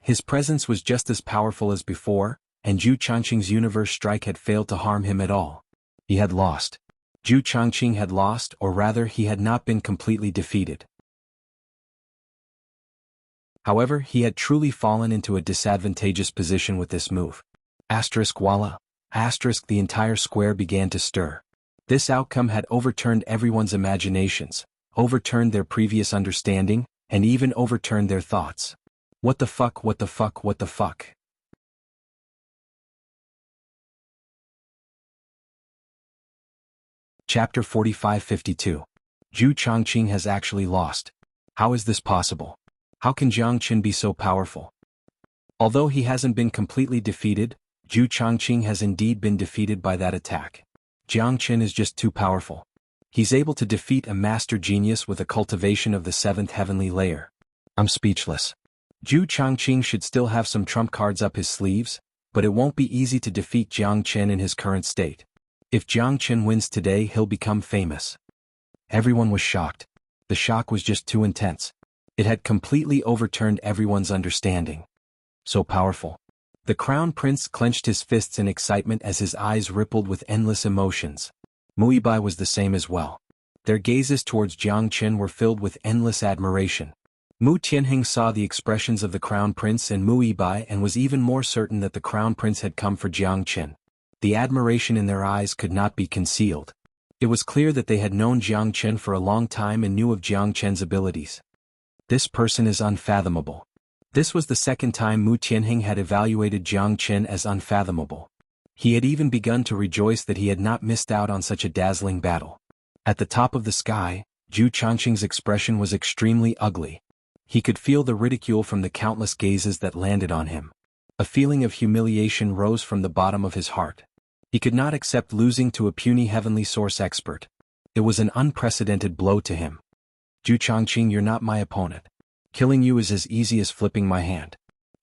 [SPEAKER 1] His presence was just as powerful as before, and Zhu Changqing's universe strike had failed to harm him at all. He had lost. Zhu Changqing had lost, or rather he had not been completely defeated. However, he had truly fallen into a disadvantageous position with this move. Asterisk voila. Asterisk the entire square began to stir. This outcome had overturned everyone's imaginations, overturned their previous understanding, and even overturned their thoughts. What the fuck, what the fuck, what the fuck? Chapter 45-52. Zhu Changqing has actually lost. How is this possible? How can Jiang Qin be so powerful? Although he hasn't been completely defeated, Zhu Changqing has indeed been defeated by that attack. Jiang Qin is just too powerful. He's able to defeat a master genius with a cultivation of the 7th heavenly layer. I'm speechless. Zhu Changqing should still have some trump cards up his sleeves, but it won't be easy to defeat Jiang Qin in his current state. If Jiang Qin wins today, he'll become famous. Everyone was shocked. The shock was just too intense. It had completely overturned everyone's understanding. So powerful. The crown prince clenched his fists in excitement as his eyes rippled with endless emotions. Muibai was the same as well. Their gazes towards Jiang Qin were filled with endless admiration. Mu Tianheng saw the expressions of the crown prince and Muibai and was even more certain that the crown prince had come for Jiang Qin. The admiration in their eyes could not be concealed. It was clear that they had known Jiang Qin for a long time and knew of Jiang Qin's abilities. This person is unfathomable. This was the second time Mu Tianheng had evaluated Jiang Qin as unfathomable. He had even begun to rejoice that he had not missed out on such a dazzling battle. At the top of the sky, Zhu Changqing's expression was extremely ugly. He could feel the ridicule from the countless gazes that landed on him. A feeling of humiliation rose from the bottom of his heart. He could not accept losing to a puny heavenly source expert. It was an unprecedented blow to him. Zhu Changqing, you're not my opponent. Killing you is as easy as flipping my hand.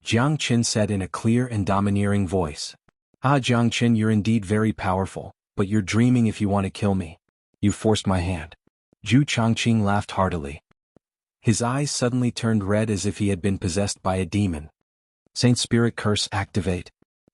[SPEAKER 1] Jiang Qin said in a clear and domineering voice. Ah, Jiang Qin, you're indeed very powerful, but you're dreaming if you want to kill me. You forced my hand. Zhu Changqing laughed heartily. His eyes suddenly turned red as if he had been possessed by a demon. Saint Spirit Curse activate.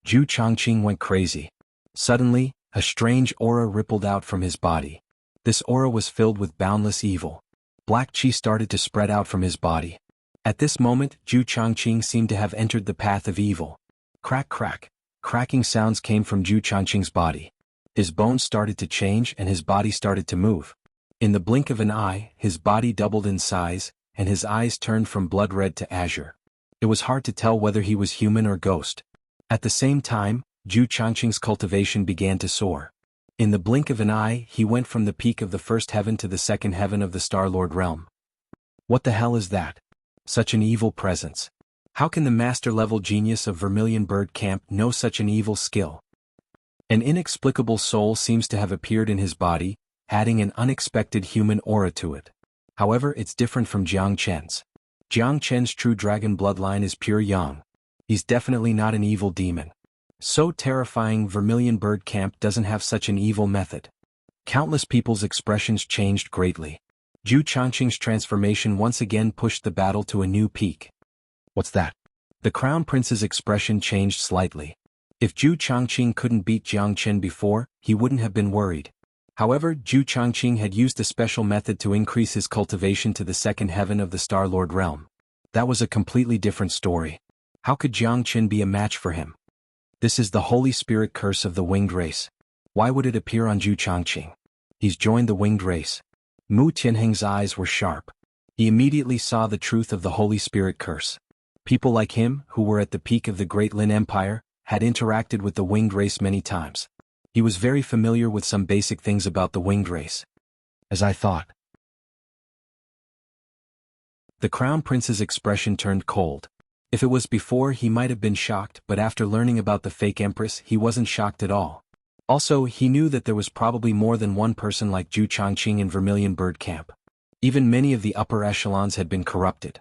[SPEAKER 1] Zhu Changqing went crazy. Suddenly, a strange aura rippled out from his body. This aura was filled with boundless evil. Black chi started to spread out from his body. At this moment, Zhu Changqing seemed to have entered the path of evil. Crack crack. Cracking sounds came from Zhu Changqing's body. His bones started to change and his body started to move. In the blink of an eye, his body doubled in size, and his eyes turned from blood red to azure. It was hard to tell whether he was human or ghost. At the same time, Zhu Changqing's cultivation began to soar. In the blink of an eye, he went from the peak of the 1st heaven to the 2nd heaven of the Star-Lord realm. What the hell is that? Such an evil presence. How can the master-level genius of Vermilion Bird Camp know such an evil skill? An inexplicable soul seems to have appeared in his body, adding an unexpected human aura to it. However, it's different from Jiang Qin's. Jiang Qin's true dragon bloodline is pure yang. He's definitely not an evil demon. So terrifying, Vermilion Bird Camp doesn't have such an evil method. Countless people's expressions changed greatly. Zhu Changqing's transformation once again pushed the battle to a new peak. What's that? The Crown Prince's expression changed slightly. If Zhu Changqing couldn't beat Jiang Chen before, he wouldn't have been worried. However, Zhu Changqing had used a special method to increase his cultivation to the second heaven of the Star Lord realm. That was a completely different story. How could Jiang Chen be a match for him? This is the Holy Spirit curse of the winged race. Why would it appear on Zhu Changqing? He's joined the winged race. Mu Tianheng's eyes were sharp. He immediately saw the truth of the Holy Spirit curse. People like him, who were at the peak of the Great Lin Empire, had interacted with the winged race many times. He was very familiar with some basic things about the winged race. As I thought. The Crown Prince's expression turned cold. If it was before, he might have been shocked, but after learning about the fake empress, he wasn't shocked at all. Also, he knew that there was probably more than one person like Zhu Changqing in Vermilion Bird Camp. Even many of the upper echelons had been corrupted.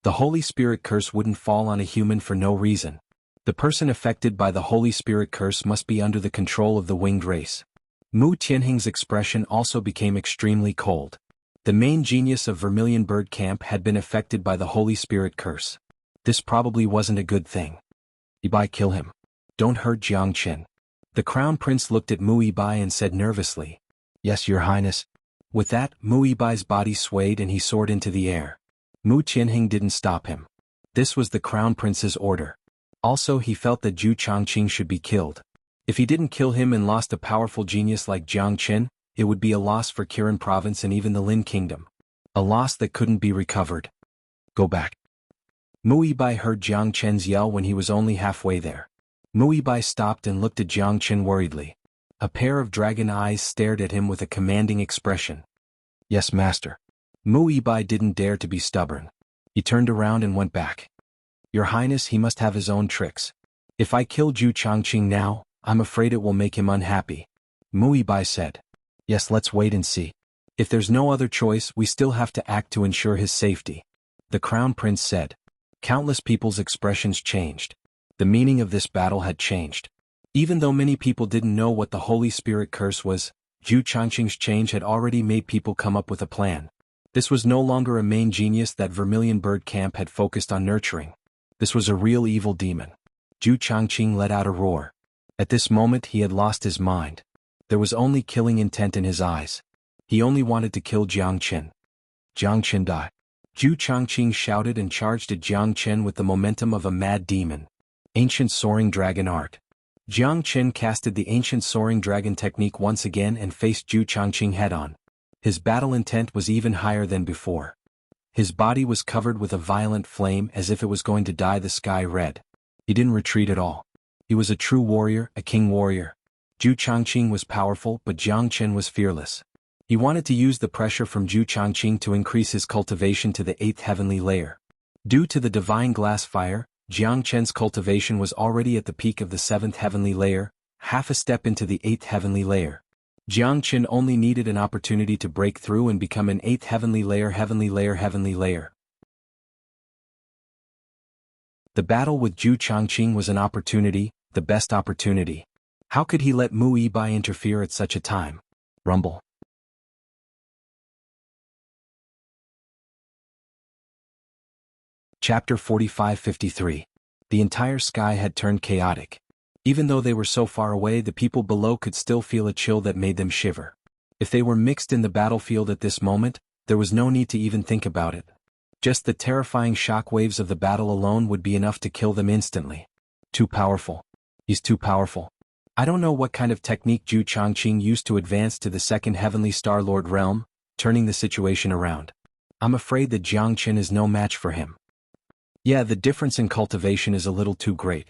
[SPEAKER 1] The Holy Spirit curse wouldn't fall on a human for no reason. The person affected by the Holy Spirit curse must be under the control of the winged race. Mu Tianheng's expression also became extremely cold. The main genius of Vermilion Bird Camp had been affected by the Holy Spirit curse. This probably wasn't a good thing. Ibai, kill him. Don't hurt Jiang Chen. The Crown Prince looked at Mu Ibai and said nervously, "Yes, Your Highness." With that, Mu Ibai's body swayed and he soared into the air. Mu Tianheng didn't stop him. This was the Crown Prince's order. Also, he felt that Zhu Changqing should be killed. If he didn't kill him and lost a powerful genius like Jiang Chen, it would be a loss for Kirin Province and even the Lin Kingdom. A loss that couldn't be recovered. Go back. Mu Ibai heard Jiang Chen's yell when he was only halfway there. Mu Ibai stopped and looked at Jiang Chen worriedly. A pair of dragon eyes stared at him with a commanding expression. Yes, master. Mu Ibai didn't dare to be stubborn. He turned around and went back. Your Highness, he must have his own tricks. If I kill Zhu Changqing now, I'm afraid it will make him unhappy. Mu Ibai said. Yes, let's wait and see. If there's no other choice, we still have to act to ensure his safety. The Crown Prince said. Countless people's expressions changed. The meaning of this battle had changed. Even though many people didn't know what the Holy Spirit curse was, Zhu Changqing's change had already made people come up with a plan. This was no longer a main genius that Vermilion Bird Camp had focused on nurturing. This was a real evil demon. Zhu Changqing let out a roar. At this moment he had lost his mind. There was only killing intent in his eyes. He only wanted to kill Jiang Chen. Jiang Chen die. Zhu Changqing shouted and charged at Jiang Chen with the momentum of a mad demon. Ancient Soaring Dragon Art. Jiang Chen casted the ancient soaring dragon technique once again and faced Zhu Changqing head-on. His battle intent was even higher than before. His body was covered with a violent flame as if it was going to dye the sky red. He didn't retreat at all. He was a true warrior, a king warrior. Zhu Changqing was powerful, but Jiang Chen was fearless. He wanted to use the pressure from Zhu Changqing to increase his cultivation to the 8th heavenly layer. Due to the divine glass fire, Jiang Chen's cultivation was already at the peak of the 7th heavenly layer, half a step into the 8th heavenly layer. Jiang Chen only needed an opportunity to break through and become an 8th heavenly layer, heavenly layer, heavenly layer. The battle with Zhu Changqing was an opportunity, the best opportunity. How could he let Mu Ibai interfere at such a time? Rumble. Chapter 45-53. The entire sky had turned chaotic. Even though they were so far away, the people below could still feel a chill that made them shiver. If they were mixed in the battlefield at this moment, there was no need to even think about it. Just the terrifying shockwaves of the battle alone would be enough to kill them instantly. Too powerful. He's too powerful. I don't know what kind of technique Zhu Changqing used to advance to the 2nd heavenly Star Lord realm, turning the situation around. I'm afraid that Jiang Chen is no match for him. Yeah, the difference in cultivation is a little too great.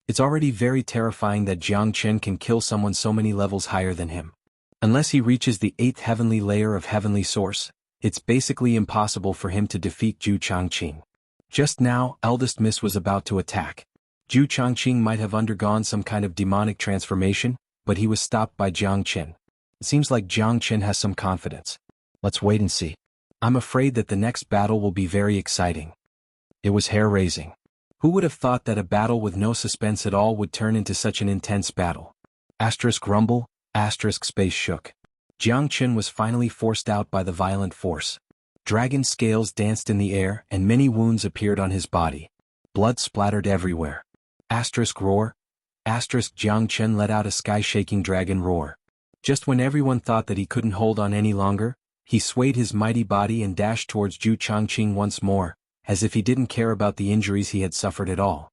[SPEAKER 1] It's already very terrifying that Jiang Chen can kill someone so many levels higher than him. Unless he reaches the 8th heavenly layer of heavenly source, it's basically impossible for him to defeat Zhu Changqing. Just now, Eldest Miss was about to attack. Zhu Changqing might have undergone some kind of demonic transformation, but he was stopped by Jiang Chen. It seems like Jiang Chen has some confidence. Let's wait and see. I'm afraid that the next battle will be very exciting. It was hair-raising. Who would have thought that a battle with no suspense at all would turn into such an intense battle? Asterisk rumble, asterisk space shook. Jiang Chen was finally forced out by the violent force. Dragon scales danced in the air and many wounds appeared on his body. Blood splattered everywhere. Asterisk roar, Jiang Chen let out a sky-shaking dragon roar. Just when everyone thought that he couldn't hold on any longer, he swayed his mighty body and dashed towards Zhu Changqing once more, as if he didn't care about the injuries he had suffered at all.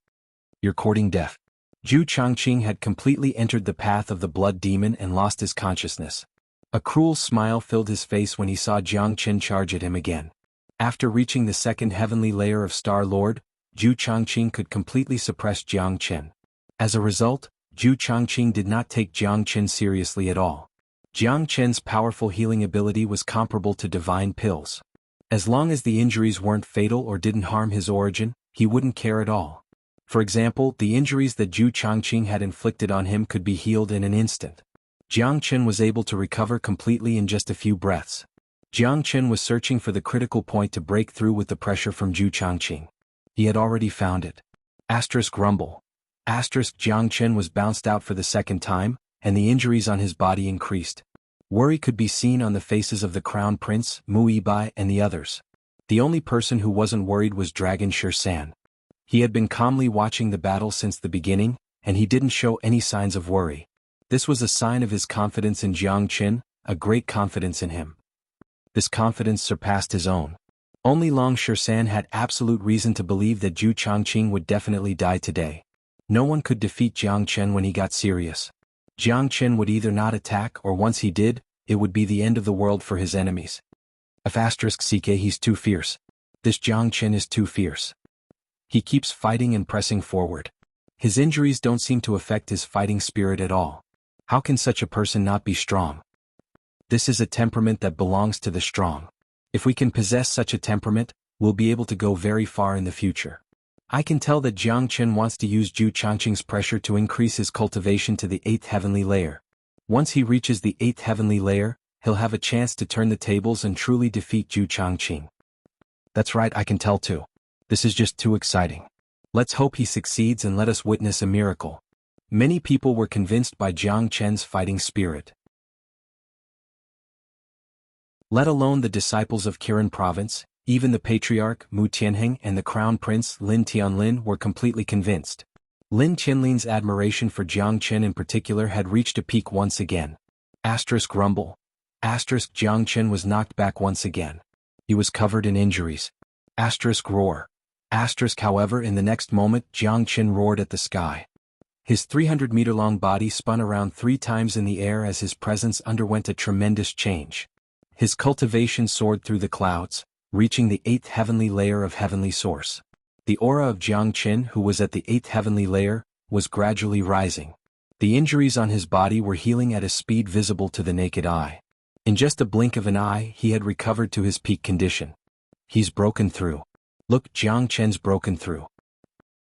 [SPEAKER 1] You're courting death. Zhu Changqing had completely entered the path of the blood demon and lost his consciousness. A cruel smile filled his face when he saw Jiang Chen charge at him again. After reaching the second heavenly layer of Star Lord, Zhu Changqing could completely suppress Jiang Chen. As a result, Zhu Changqing did not take Jiang Chen seriously at all. Jiang Chen's powerful healing ability was comparable to divine pills. As long as the injuries weren't fatal or didn't harm his origin, he wouldn't care at all. For example, the injuries that Zhu Changqing had inflicted on him could be healed in an instant. Jiang Chen was able to recover completely in just a few breaths. Jiang Chen was searching for the critical point to break through with the pressure from Zhu Changqing. He had already found it. Rumble. Jiang Chen was bounced out for the second time, and the injuries on his body increased. Worry could be seen on the faces of the Crown Prince, Mu Yibai, and the others. The only person who wasn't worried was Dragon Shi. He had been calmly watching the battle since the beginning, and he didn't show any signs of worry. This was a sign of his confidence in Jiang Chen, a great confidence in him. This confidence surpassed his own. Only Long Shi had absolute reason to believe that Zhu Changqing would definitely die today. No one could defeat Jiang Chen when he got serious. Jiang Chen would either not attack or once he did, it would be the end of the world for his enemies. CK he's too fierce. This Jiang Chen is too fierce. He keeps fighting and pressing forward. His injuries don't seem to affect his fighting spirit at all. How can such a person not be strong? This is a temperament that belongs to the strong. If we can possess such a temperament, we'll be able to go very far in the future. I can tell that Jiang Chen wants to use Zhu Changqing's pressure to increase his cultivation to the 8th heavenly layer. Once he reaches the 8th heavenly layer, he'll have a chance to turn the tables and truly defeat Zhu Changqing. That's right, I can tell too. This is just too exciting. Let's hope he succeeds and let us witness a miracle. Many people were convinced by Jiang Chen's fighting spirit. Let alone the disciples of Kirin province, even the patriarch Mu Tianheng and the crown prince Lin Tianlin were completely convinced. Lin Tianlin's admiration for Jiang Chen in particular had reached a peak once again. Rumble. Jiang Chen was knocked back once again. He was covered in injuries. Roar. However, in the next moment Jiang Chen roared at the sky. His 300-meter-long body spun around 3 times in the air as his presence underwent a tremendous change. His cultivation soared through the clouds, reaching the 8th heavenly layer of heavenly source. The aura of Jiang Chen, who was at the 8th heavenly layer, was gradually rising. The injuries on his body were healing at a speed visible to the naked eye. In just a blink of an eye, he had recovered to his peak condition. He's broken through. Look, Jiang Chen's broken through.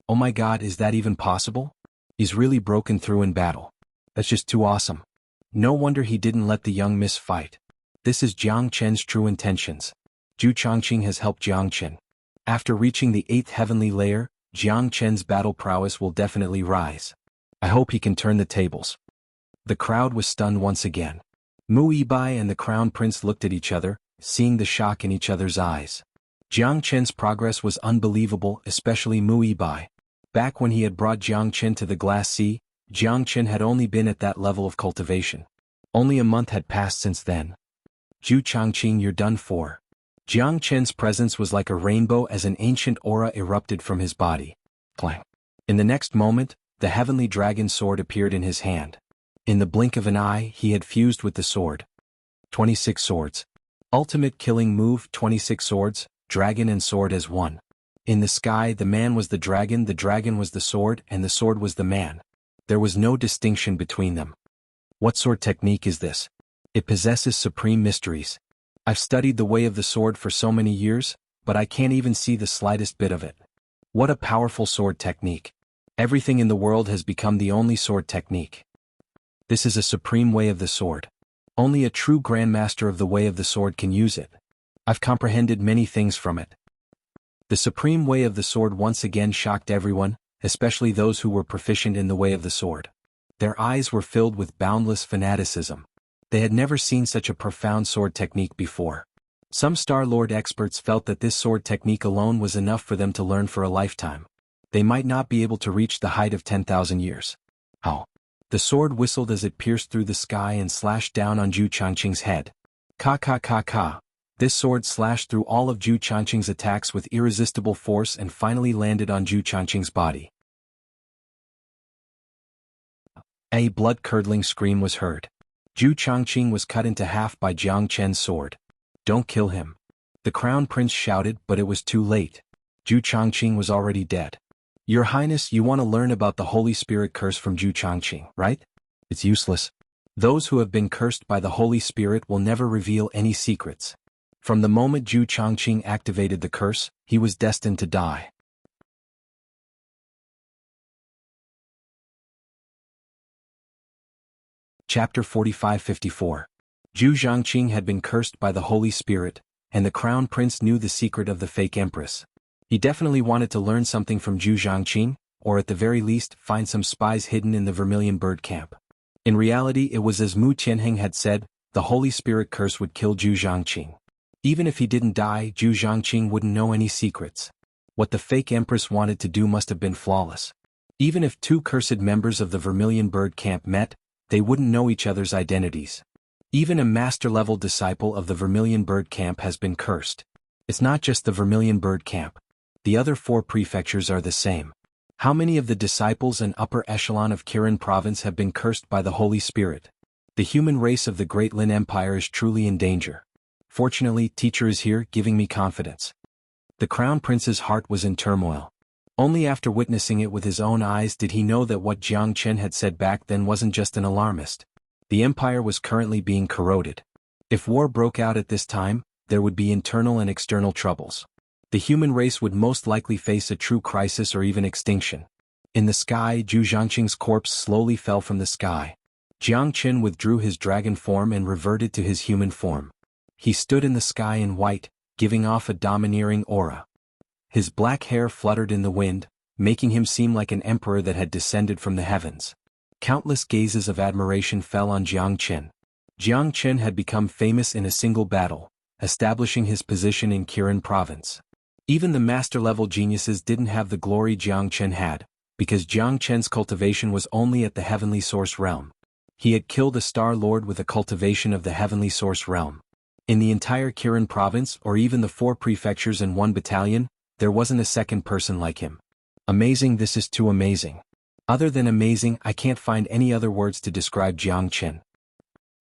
[SPEAKER 1] Oh my god, is that even possible? He's really broken through in battle. That's just too awesome. No wonder he didn't let the young miss fight. This is Jiang Chen's true intentions. Zhu Changqing has helped Jiang Chen. After reaching the 8th heavenly layer, Jiang Chen's battle prowess will definitely rise. I hope he can turn the tables. The crowd was stunned once again. Mu Yibai and the crown prince looked at each other, seeing the shock in each other's eyes. Jiang Chen's progress was unbelievable, especially Mu Yibai. Back when he had brought Jiang Chen to the Glass Sea, Jiang Chen had only been at that level of cultivation. Only a month had passed since then. Zhu Changqing, you're done for. Jiang Chen's presence was like a rainbow as an ancient aura erupted from his body. Clang. In the next moment, the heavenly dragon sword appeared in his hand. In the blink of an eye, he had fused with the sword. 26 swords. Ultimate killing move, 26 swords, dragon and sword as one. In the sky, the man was the dragon was the sword, and the sword was the man. There was no distinction between them. What sword technique is this? It possesses supreme mysteries. I've studied the way of the sword for so many years, but I can't even see the slightest bit of it. What a powerful sword technique. Everything in the world has become the only sword technique. This is a supreme way of the sword. Only a true grandmaster of the way of the sword can use it. I've comprehended many things from it. The supreme way of the sword once again shocked everyone, especially those who were proficient in the way of the sword. Their eyes were filled with boundless fanaticism. They had never seen such a profound sword technique before. Some Star Lord experts felt that this sword technique alone was enough for them to learn for a lifetime. They might not be able to reach the height of 10,000 years. Ow! The sword whistled as it pierced through the sky and slashed down on Zhu Changqing's head. Ka ka ka ka. This sword slashed through all of Zhu Changqing's attacks with irresistible force and finally landed on Zhu Changqing's body. A blood-curdling scream was heard. Zhu Changqing was cut into half by Jiang Chen's sword. Don't kill him. The crown prince shouted, but it was too late. Zhu Changqing was already dead. Your Highness, you want to learn about the Holy Spirit curse from Zhu Changqing, right? It's useless. Those who have been cursed by the Holy Spirit will never reveal any secrets. From the moment Zhu Changqing activated the curse, he was destined to die. Chapter 45-54. Zhu Changqing had been cursed by the Holy Spirit, and the Crown Prince knew the secret of the fake Empress. He definitely wanted to learn something from Zhu Changqing, or at the very least find some spies hidden in the Vermilion Bird Camp. In reality, it was as Mu Tianheng had said, the Holy Spirit curse would kill Zhu Changqing. Even if he didn't die, Zhu Changqing wouldn't know any secrets. What the fake Empress wanted to do must have been flawless. Even if two cursed members of the Vermilion Bird Camp met, they wouldn't know each other's identities. Even a master-level disciple of the Vermilion Bird Camp has been cursed. It's not just the Vermilion Bird Camp. The other 4 prefectures are the same. How many of the disciples and upper echelon of Kirin province have been cursed by the Holy Spirit? The human race of the Great Lin Empire is truly in danger. Fortunately, teacher is here, giving me confidence. The Crown Prince's heart was in turmoil. Only after witnessing it with his own eyes did he know that what Jiang Chen had said back then wasn't just an alarmist. The empire was currently being corroded. If war broke out at this time, there would be internal and external troubles. The human race would most likely face a true crisis or even extinction. In the sky, Zhu Changqing's corpse slowly fell from the sky. Jiang Chen withdrew his dragon form and reverted to his human form. He stood in the sky in white, giving off a domineering aura. His black hair fluttered in the wind, making him seem like an emperor that had descended from the heavens. Countless gazes of admiration fell on Jiang Chen. Jiang Chen had become famous in a single battle, establishing his position in Kirin province. Even the master-level geniuses didn't have the glory Jiang Chen had, because Jiang Chen's cultivation was only at the heavenly source realm. He had killed a Star Lord with a cultivation of the heavenly source realm. In the entire Kirin province, or even the 4 prefectures and 1 battalion, there wasn't a second person like him. Amazing, this is too amazing. Other than amazing, I can't find any other words to describe Jiang Chen.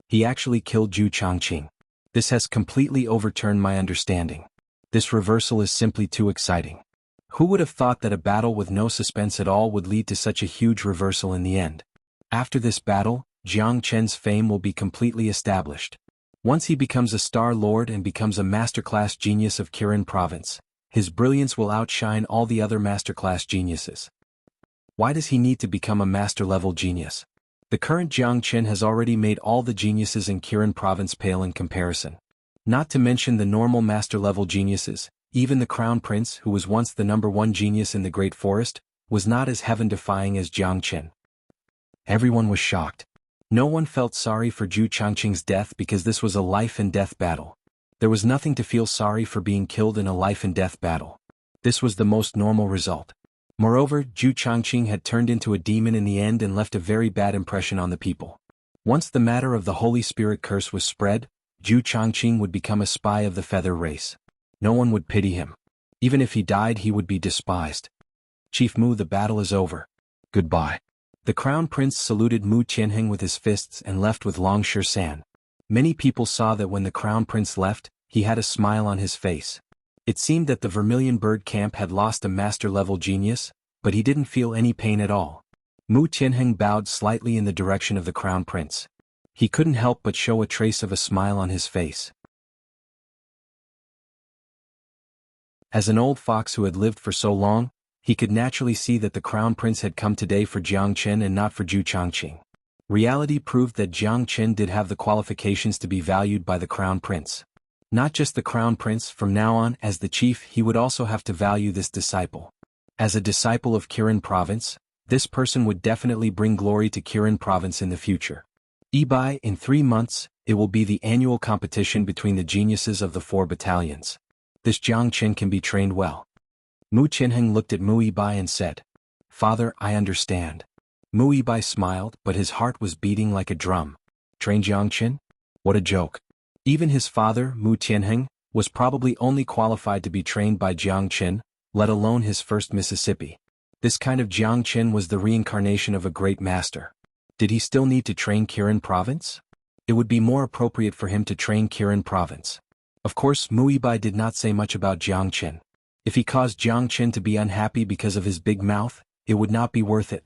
[SPEAKER 1] He actually killed Zhu Changqing. This has completely overturned my understanding. This reversal is simply too exciting. Who would have thought that a battle with no suspense at all would lead to such a huge reversal in the end? After this battle, Jiang Chen's fame will be completely established. Once he becomes a Star Lord and becomes a masterclass genius of Kirin province, his brilliance will outshine all the other masterclass geniuses. Why does he need to become a master-level genius? The current Jiang Chen has already made all the geniuses in Kirin province pale in comparison. Not to mention the normal master-level geniuses, even the Crown Prince, who was once the #1 genius in the Great Forest, was not as heaven-defying as Jiang Chen. Everyone was shocked. No one felt sorry for Zhu Changqing's death because this was a life-and-death battle. There was nothing to feel sorry for being killed in a life-and-death battle. This was the most normal result. Moreover, Zhu Changqing had turned into a demon in the end and left a very bad impression on the people. Once the matter of the Holy Spirit curse was spread, Zhu Changqing would become a spy of the feather race. No one would pity him. Even if he died, he would be despised. Chief Mu, the battle is over. Goodbye. The Crown Prince saluted Mu Tianheng with his fists and left with Long San. Many people saw that when the Crown Prince left, he had a smile on his face. It seemed that the Vermilion Bird Camp had lost a master-level genius, but he didn't feel any pain at all. Mu Tianheng bowed slightly in the direction of the Crown Prince. He couldn't help but show a trace of a smile on his face. As an old fox who had lived for so long, he could naturally see that the Crown Prince had come today for Jiang Chen and not for Zhu Changqing. Reality proved that Jiang Chen did have the qualifications to be valued by the Crown Prince. Not just the Crown Prince, from now on, as the chief, he would also have to value this disciple. As a disciple of Kirin province, this person would definitely bring glory to Kirin province in the future. In 3 months, it will be the annual competition between the geniuses of the 4 battalions. This Jiang Chen can be trained well. Mu Tianheng looked at Mu Yibai and said, Father, I understand. Bai smiled, but his heart was beating like a drum. Train Jiangqin? What a joke. Even his father, Mu Tianheng, was probably only qualified to be trained by Jiangqin, let alone his first Mississippi. This kind of Jiangqin was the reincarnation of a great master. Did he still need to train Kirin Province? It would be more appropriate for him to train Kirin Province. Of course, Bai did not say much about Jiangqin. If he caused Jiangqin to be unhappy because of his big mouth, it would not be worth it.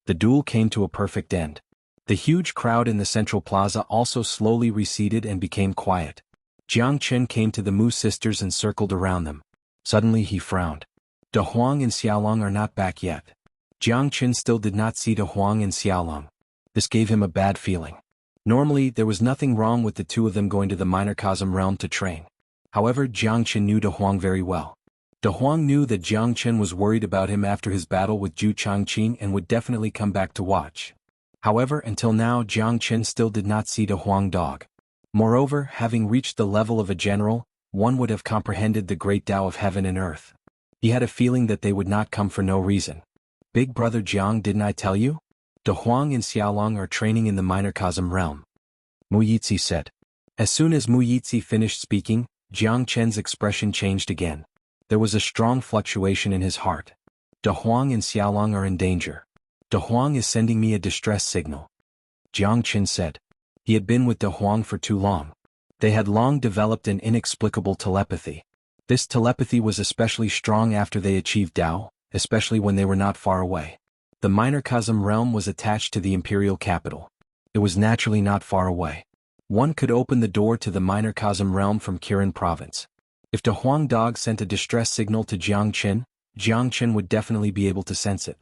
[SPEAKER 1] The duel came to a perfect end. The huge crowd in the central plaza also slowly receded and became quiet. Jiangqin came to the Mu sisters and circled around them. Suddenly he frowned. De Huang and Xiaolong are not back yet. Jiangqin still did not see De Huang and Xiaolong. This gave him a bad feeling. Normally, there was nothing wrong with the two of them going to the microcosm realm to train. However, Jiangqin knew De Huang very well. De Huang knew that Jiangqin was worried about him after his battle with Zhu Changqing and would definitely come back to watch. However, until now Jiangqin still did not see De Huang dog. Moreover, having reached the level of a general, one would have comprehended the great Tao of heaven and earth. He had a feeling that they would not come for no reason. Big brother Jiang, didn't I tell you? De Huang and Xiaolong are training in the microcosm realm. Mu Yizhi said. As soon as Mu Yizhi finished speaking, Jiangqin's expression changed again. There was a strong fluctuation in his heart. De Huang and Xiaolong are in danger. De Huang is sending me a distress signal. Jiangqin said. He had been with De Huang for too long. They had long developed an inexplicable telepathy. This telepathy was especially strong after they achieved Tao, especially when they were not far away. The microcosm realm was attached to the imperial capital. It was naturally not far away. One could open the door to the microcosm realm from Kirin province. If De Huang dog sent a distress signal to Jiangqin, Jiangqin would definitely be able to sense it.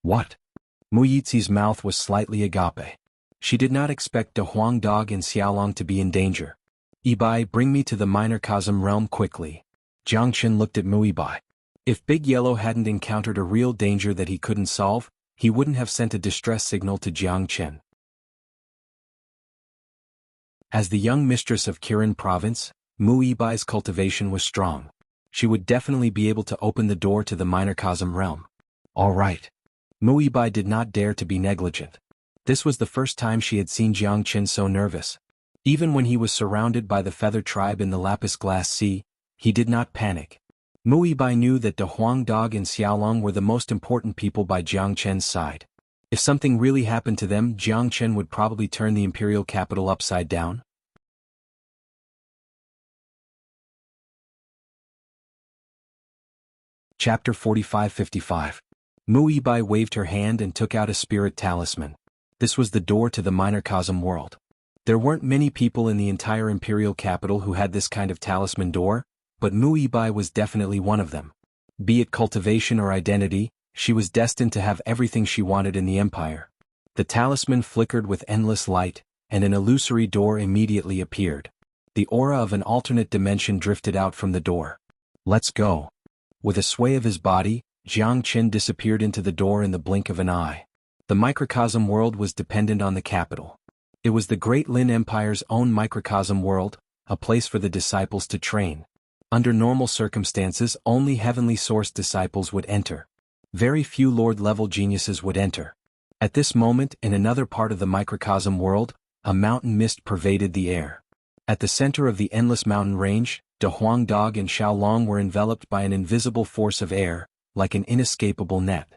[SPEAKER 1] What? Mu Yizhi's mouth was slightly agape. She did not expect De Huang dog and Xiaolong to be in danger. Bai, bring me to the microcosm realm quickly. Jiangqin looked at Mu Bai. If Big Yellow hadn't encountered a real danger that he couldn't solve, he wouldn't have sent a distress signal to Jiangqin. As the young mistress of Kirin province, Mu Bai's cultivation was strong. She would definitely be able to open the door to the microcosm realm. All right. Mu Bai did not dare to be negligent. This was the first time she had seen Jiangqin so nervous. Even when he was surrounded by the feather tribe in the lapis glass sea, he did not panic. Mu Bai knew that De Huang dog and Xiaolong were the most important people by Jiangqin's side. If something really happened to them, Jiangqin would probably turn the imperial capital upside down. Chapter 45-55. Mu Bai waved her hand and took out a spirit talisman. This was the door to the microcosm world. There weren't many people in the entire imperial capital who had this kind of talisman door, but Mu Bai was definitely one of them. Be it cultivation or identity, she was destined to have everything she wanted in the empire. The talisman flickered with endless light, and an illusory door immediately appeared. The aura of an alternate dimension drifted out from the door. Let's go. With a sway of his body, Jiangqin disappeared into the door in the blink of an eye. The microcosm world was dependent on the capital. It was the Great Lin Empire's own microcosm world, a place for the disciples to train. Under normal circumstances, only heavenly source disciples would enter. Very few Lord-level geniuses would enter. At this moment, in another part of the microcosm world, a mountain mist pervaded the air. At the center of the endless mountain range, De Huang dog and Xiaolong were enveloped by an invisible force of air, like an inescapable net.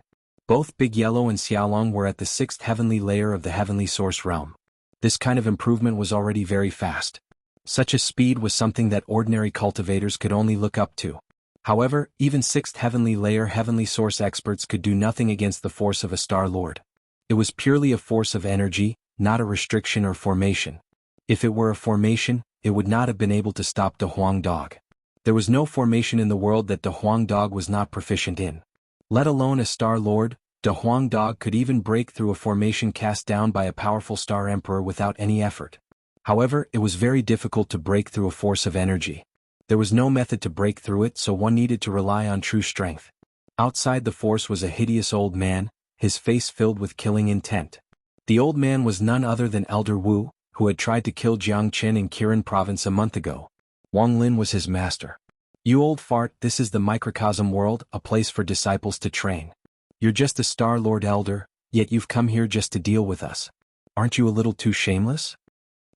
[SPEAKER 1] Both Big Yellow and Xiaolong were at the 6th heavenly layer of the heavenly source realm. This kind of improvement was already very fast. Such a speed was something that ordinary cultivators could only look up to. However, even 6th heavenly layer heavenly source experts could do nothing against the force of a Star Lord. It was purely a force of energy, not a restriction or formation. If it were a formation, it would not have been able to stop De Huang dog. There was no formation in the world that De Huang dog was not proficient in. Let alone a Star Lord, De Huang dog could even break through a formation cast down by a powerful Star Emperor without any effort. However, it was very difficult to break through a force of energy. There was no method to break through it, so one needed to rely on true strength. Outside the force was a hideous old man, his face filled with killing intent. The old man was none other than Elder Wu, who had tried to kill Jiangqin in Kirin province a month ago. Wang Lin was his master. You old fart, this is the microcosm world, a place for disciples to train. You're just a Star Lord elder, Yet you've come here just to deal with us. Aren't you a little too shameless?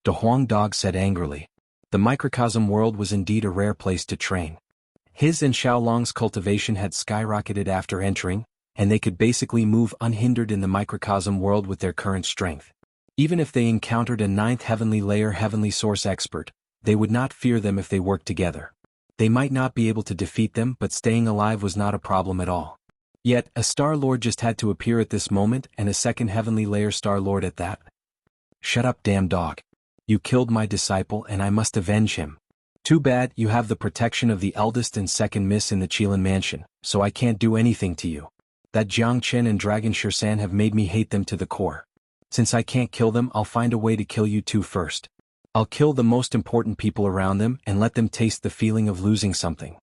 [SPEAKER 1] De Huang Dog said angrily. The microcosm world was indeed a rare place to train. His and Xiaolong's cultivation had skyrocketed after entering, and they could basically move unhindered in the microcosm world with their current strength. Even if they encountered a 9th heavenly layer heavenly source expert, they would not fear them if they worked together. They might not be able to defeat them, but staying alive was not a problem at all. Yet, a Star Lord just had to appear at this moment, and a 2nd heavenly layer Star Lord at that. Shut up, damn dog. You killed my disciple and I must avenge him. Too bad you have the protection of the eldest and 2nd miss in the Qilin mansion, so I can't do anything to you. That Jiang Chen and Dragon Shirsan have made me hate them to the core. Since I can't kill them, I'll find a way to kill you too first. I'll kill the most important people around them and let them taste the feeling of losing something.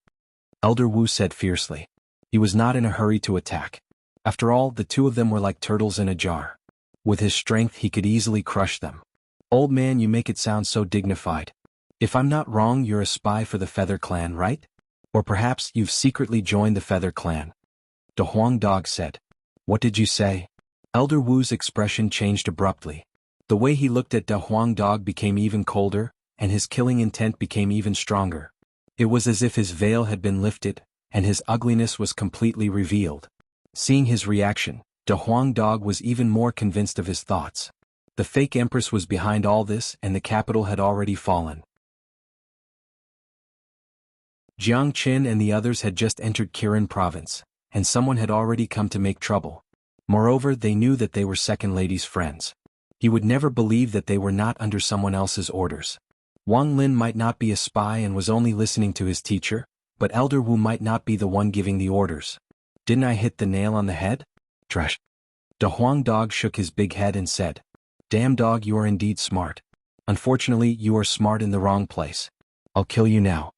[SPEAKER 1] Elder Wu said fiercely. He was not in a hurry to attack. After all, the two of them were like turtles in a jar. With his strength he could easily crush them. Old man, you make it sound so dignified. If I'm not wrong, you're a spy for the Feather Clan, right? Or perhaps you've secretly joined the Feather Clan. De Huang Dog said. What did you say? Elder Wu's expression changed abruptly. The way he looked at De Huang Dog became even colder, and his killing intent became even stronger. It was as if his veil had been lifted, and his ugliness was completely revealed. Seeing his reaction, De Huang Dog was even more convinced of his thoughts. The fake empress was behind all this, and the capital had already fallen. Jiang Qin and the others had just entered Kirin province, and someone had already come to make trouble. Moreover, they knew that they were Second Lady's friends. He would never believe that they were not under someone else's orders. Wang Lin might not be a spy and was only listening to his teacher, but Elder Wu might not be the one giving the orders. Didn't I hit the nail on the head? Trash. De Huang Dog shook his big head and said, Damn dog, you are indeed smart. Unfortunately, you are smart in the wrong place. I'll kill you now.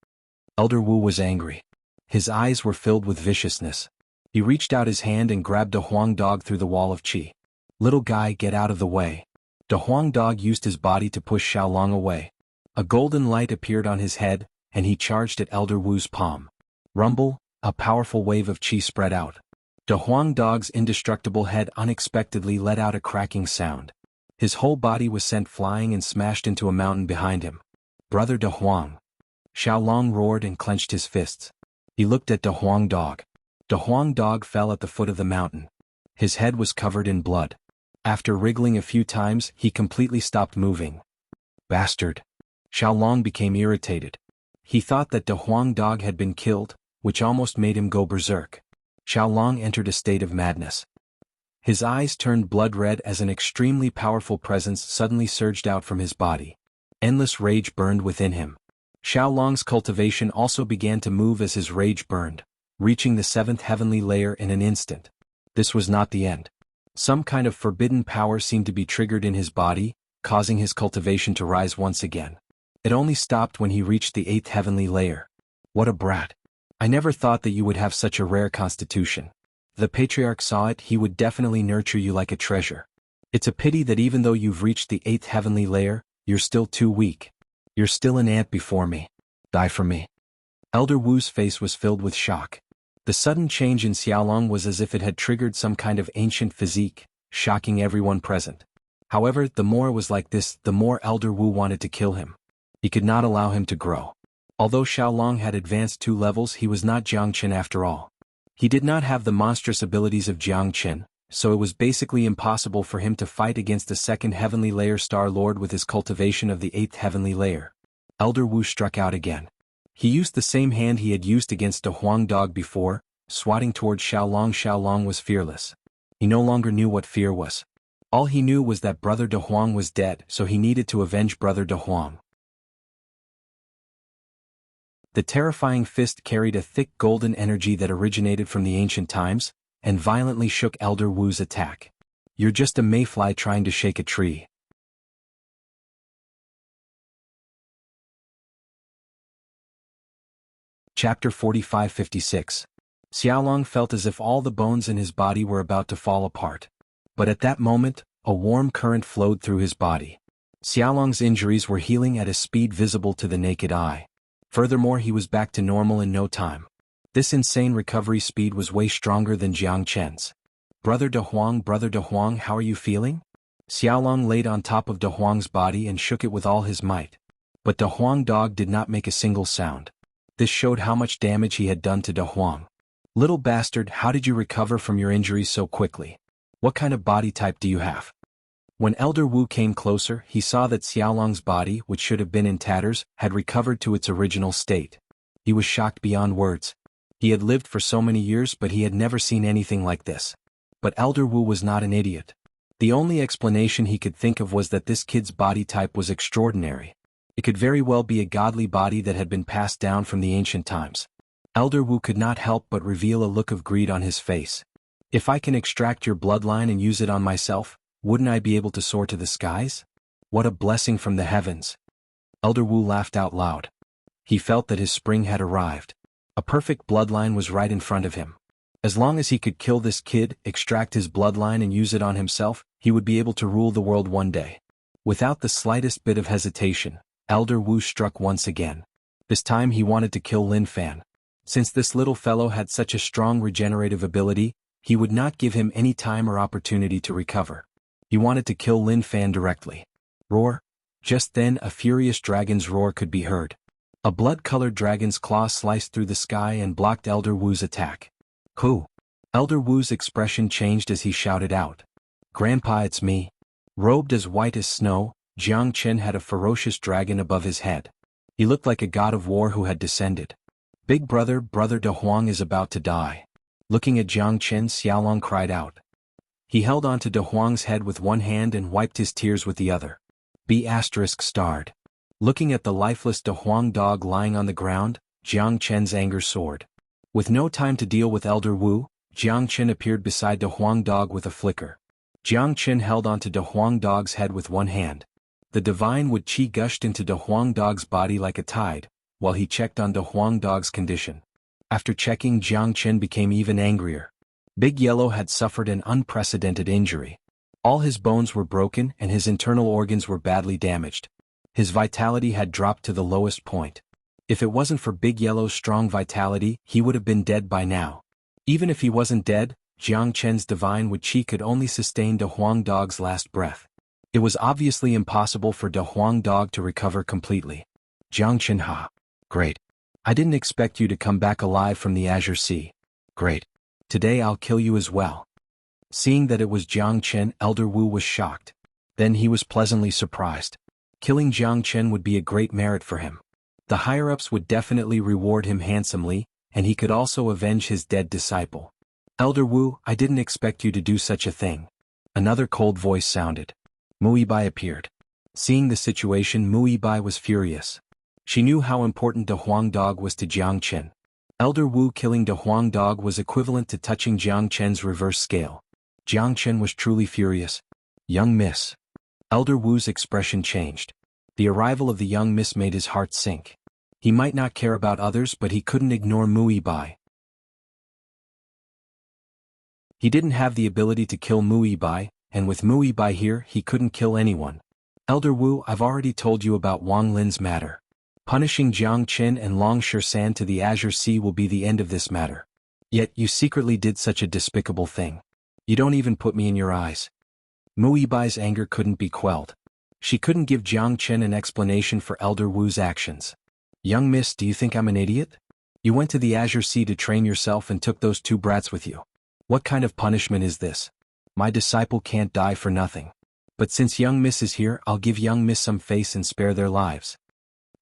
[SPEAKER 1] Elder Wu was angry. His eyes were filled with viciousness. He reached out his hand and grabbed De Huang Dog through the wall of qi. Little guy, get out of the way. De Huang Dog used his body to push Xiaolong away. A golden light appeared on his head, and he charged at Elder Wu's palm. Rumble, a powerful wave of qi spread out. De Huang Dog's indestructible head unexpectedly let out a cracking sound. His whole body was sent flying and smashed into a mountain behind him. Brother De Huang. Xiaolong roared and clenched his fists. He looked at De Huang Dog. De Huang Dog fell at the foot of the mountain. His head was covered in blood. After wriggling a few times, he completely stopped moving. Bastard. Xiaolong became irritated. He thought that De Huang Dog had been killed, which almost made him go berserk. Xiaolong entered a state of madness. His eyes turned blood red as an extremely powerful presence suddenly surged out from his body. Endless rage burned within him. Xiaolong's cultivation also began to move as his rage burned, reaching the 7th heavenly layer in an instant. This was not the end. Some kind of forbidden power seemed to be triggered in his body, causing his cultivation to rise once again. It only stopped when he reached the 8th heavenly layer. What a brat. I never thought that you would have such a rare constitution. The patriarch saw it, he would definitely nurture you like a treasure. It's a pity that even though you've reached the 8th heavenly layer, you're still too weak. You're still an ant before me. Die for me. Elder Wu's face was filled with shock. The sudden change in Xiaolong was as if it had triggered some kind of ancient physique, shocking everyone present. However, the more it was like this, the more Elder Wu wanted to kill him. He could not allow him to grow. Although Xiaolong had advanced 2 levels, he was not Jiang Chen after all. He did not have the monstrous abilities of Jiang Chen, so it was basically impossible for him to fight against the 2nd heavenly layer Star Lord with his cultivation of the 8th heavenly layer. Elder Wu struck out again. He used the same hand he had used against De Huang Dog before, swatting towards Xiaolong. Xiaolong was fearless. He no longer knew what fear was. All he knew was that Brother De Huang was dead, so he needed to avenge Brother De Huang. The terrifying fist carried a thick golden energy that originated from the ancient times, and violently shook Elder Wu's attack. You're just a mayfly trying to shake a tree. Chapter 45-56. Xiaolong felt as if all the bones in his body were about to fall apart. But at that moment, a warm current flowed through his body. Xiaolong's injuries were healing at a speed visible to the naked eye. Furthermore, he was back to normal in no time. This insane recovery speed was way stronger than Jiang Chen's. Brother De Huang, how are you feeling? Xiaolong laid on top of De Huang's body and shook it with all his might. But De Huang dog did not make a single sound. This showed how much damage he had done to De Huang. Little bastard, how did you recover from your injuries so quickly? What kind of body type do you have? When Elder Wu came closer, he saw that Xiaolong's body, which should have been in tatters, had recovered to its original state. He was shocked beyond words. He had lived for so many years, but he had never seen anything like this. But Elder Wu was not an idiot. The only explanation he could think of was that this kid's body type was extraordinary. It could very well be a godly body that had been passed down from the ancient times. Elder Wu could not help but reveal a look of greed on his face. If I can extract your bloodline and use it on myself, wouldn't I be able to soar to the skies? What a blessing from the heavens. Elder Wu laughed out loud. He felt that his spring had arrived. A perfect bloodline was right in front of him. As long as he could kill this kid, extract his bloodline and use it on himself, he would be able to rule the world one day. Without the slightest bit of hesitation, Elder Wu struck once again. This time he wanted to kill Lin Fan. Since this little fellow had such a strong regenerative ability, he would not give him any time or opportunity to recover. He wanted to kill Lin Fan directly. Roar! Just then a furious dragon's roar could be heard. A blood-colored dragon's claw sliced through the sky and blocked Elder Wu's attack. Who? Elder Wu's expression changed as he shouted out. Grandpa, it's me. Robed as white as snow, Jiang Chen had a ferocious dragon above his head. He looked like a god of war who had descended. Big brother, Brother De Huang is about to die. Looking at Jiang Chen, Xiaolong cried out. He held onto De Huang's head with one hand and wiped his tears with the other. B*****. Looking at the lifeless De Huang dog lying on the ground, Jiang Chen's anger soared. With no time to deal with Elder Wu, Jiang Chen appeared beside De Huang dog with a flicker. Jiang Chen held onto De Huang dog's head with one hand. The divine Wu Qi gushed into De Huang dog's body like a tide, while he checked on De Huang dog's condition. After checking, Jiang Chen became even angrier. Big Yellow had suffered an unprecedented injury. All his bones were broken and his internal organs were badly damaged. His vitality had dropped to the lowest point. If it wasn't for Big Yellow's strong vitality, he would have been dead by now. Even if he wasn't dead, Jiang Chen's divine Wu Qi could only sustain De Huang dog's last breath. It was obviously impossible for De Huang dog to recover completely. Jiang Chen, ha. Great. I didn't expect you to come back alive from the Azure Sea. Great. Today I'll kill you as well. Seeing that it was Jiang Chen, Elder Wu was shocked. Then he was pleasantly surprised. Killing Jiang Chen would be a great merit for him. The higher-ups would definitely reward him handsomely, and he could also avenge his dead disciple. Elder Wu, I didn't expect you to do such a thing. Another cold voice sounded. Mu Bai appeared. Seeing the situation, Mu Bai was furious. She knew how important De Huang dog was to Jiang Chen. Elder Wu killing De Huang dog was equivalent to touching Jiang Chen's reverse scale. Jiang Chen was truly furious. Young miss. Elder Wu's expression changed. The arrival of the young miss made his heart sink. He might not care about others, but he couldn't ignore Mu Bai. He didn't have the ability to kill Mu Bai, and with Mu Bai here, he couldn't kill anyone. Elder Wu, I've already told you about Wang Lin's matter. Punishing Jiang Chen and Long Shan to the Azure Sea will be the end of this matter. Yet you secretly did such a despicable thing. You don't even put me in your eyes. Mu Bai's anger couldn't be quelled. She couldn't give Jiang Chen an explanation for Elder Wu's actions. Young miss, do you think I'm an idiot? You went to the Azure Sea to train yourself and took those two brats with you. What kind of punishment is this? My disciple can't die for nothing. But since young miss is here, I'll give young miss some face and spare their lives.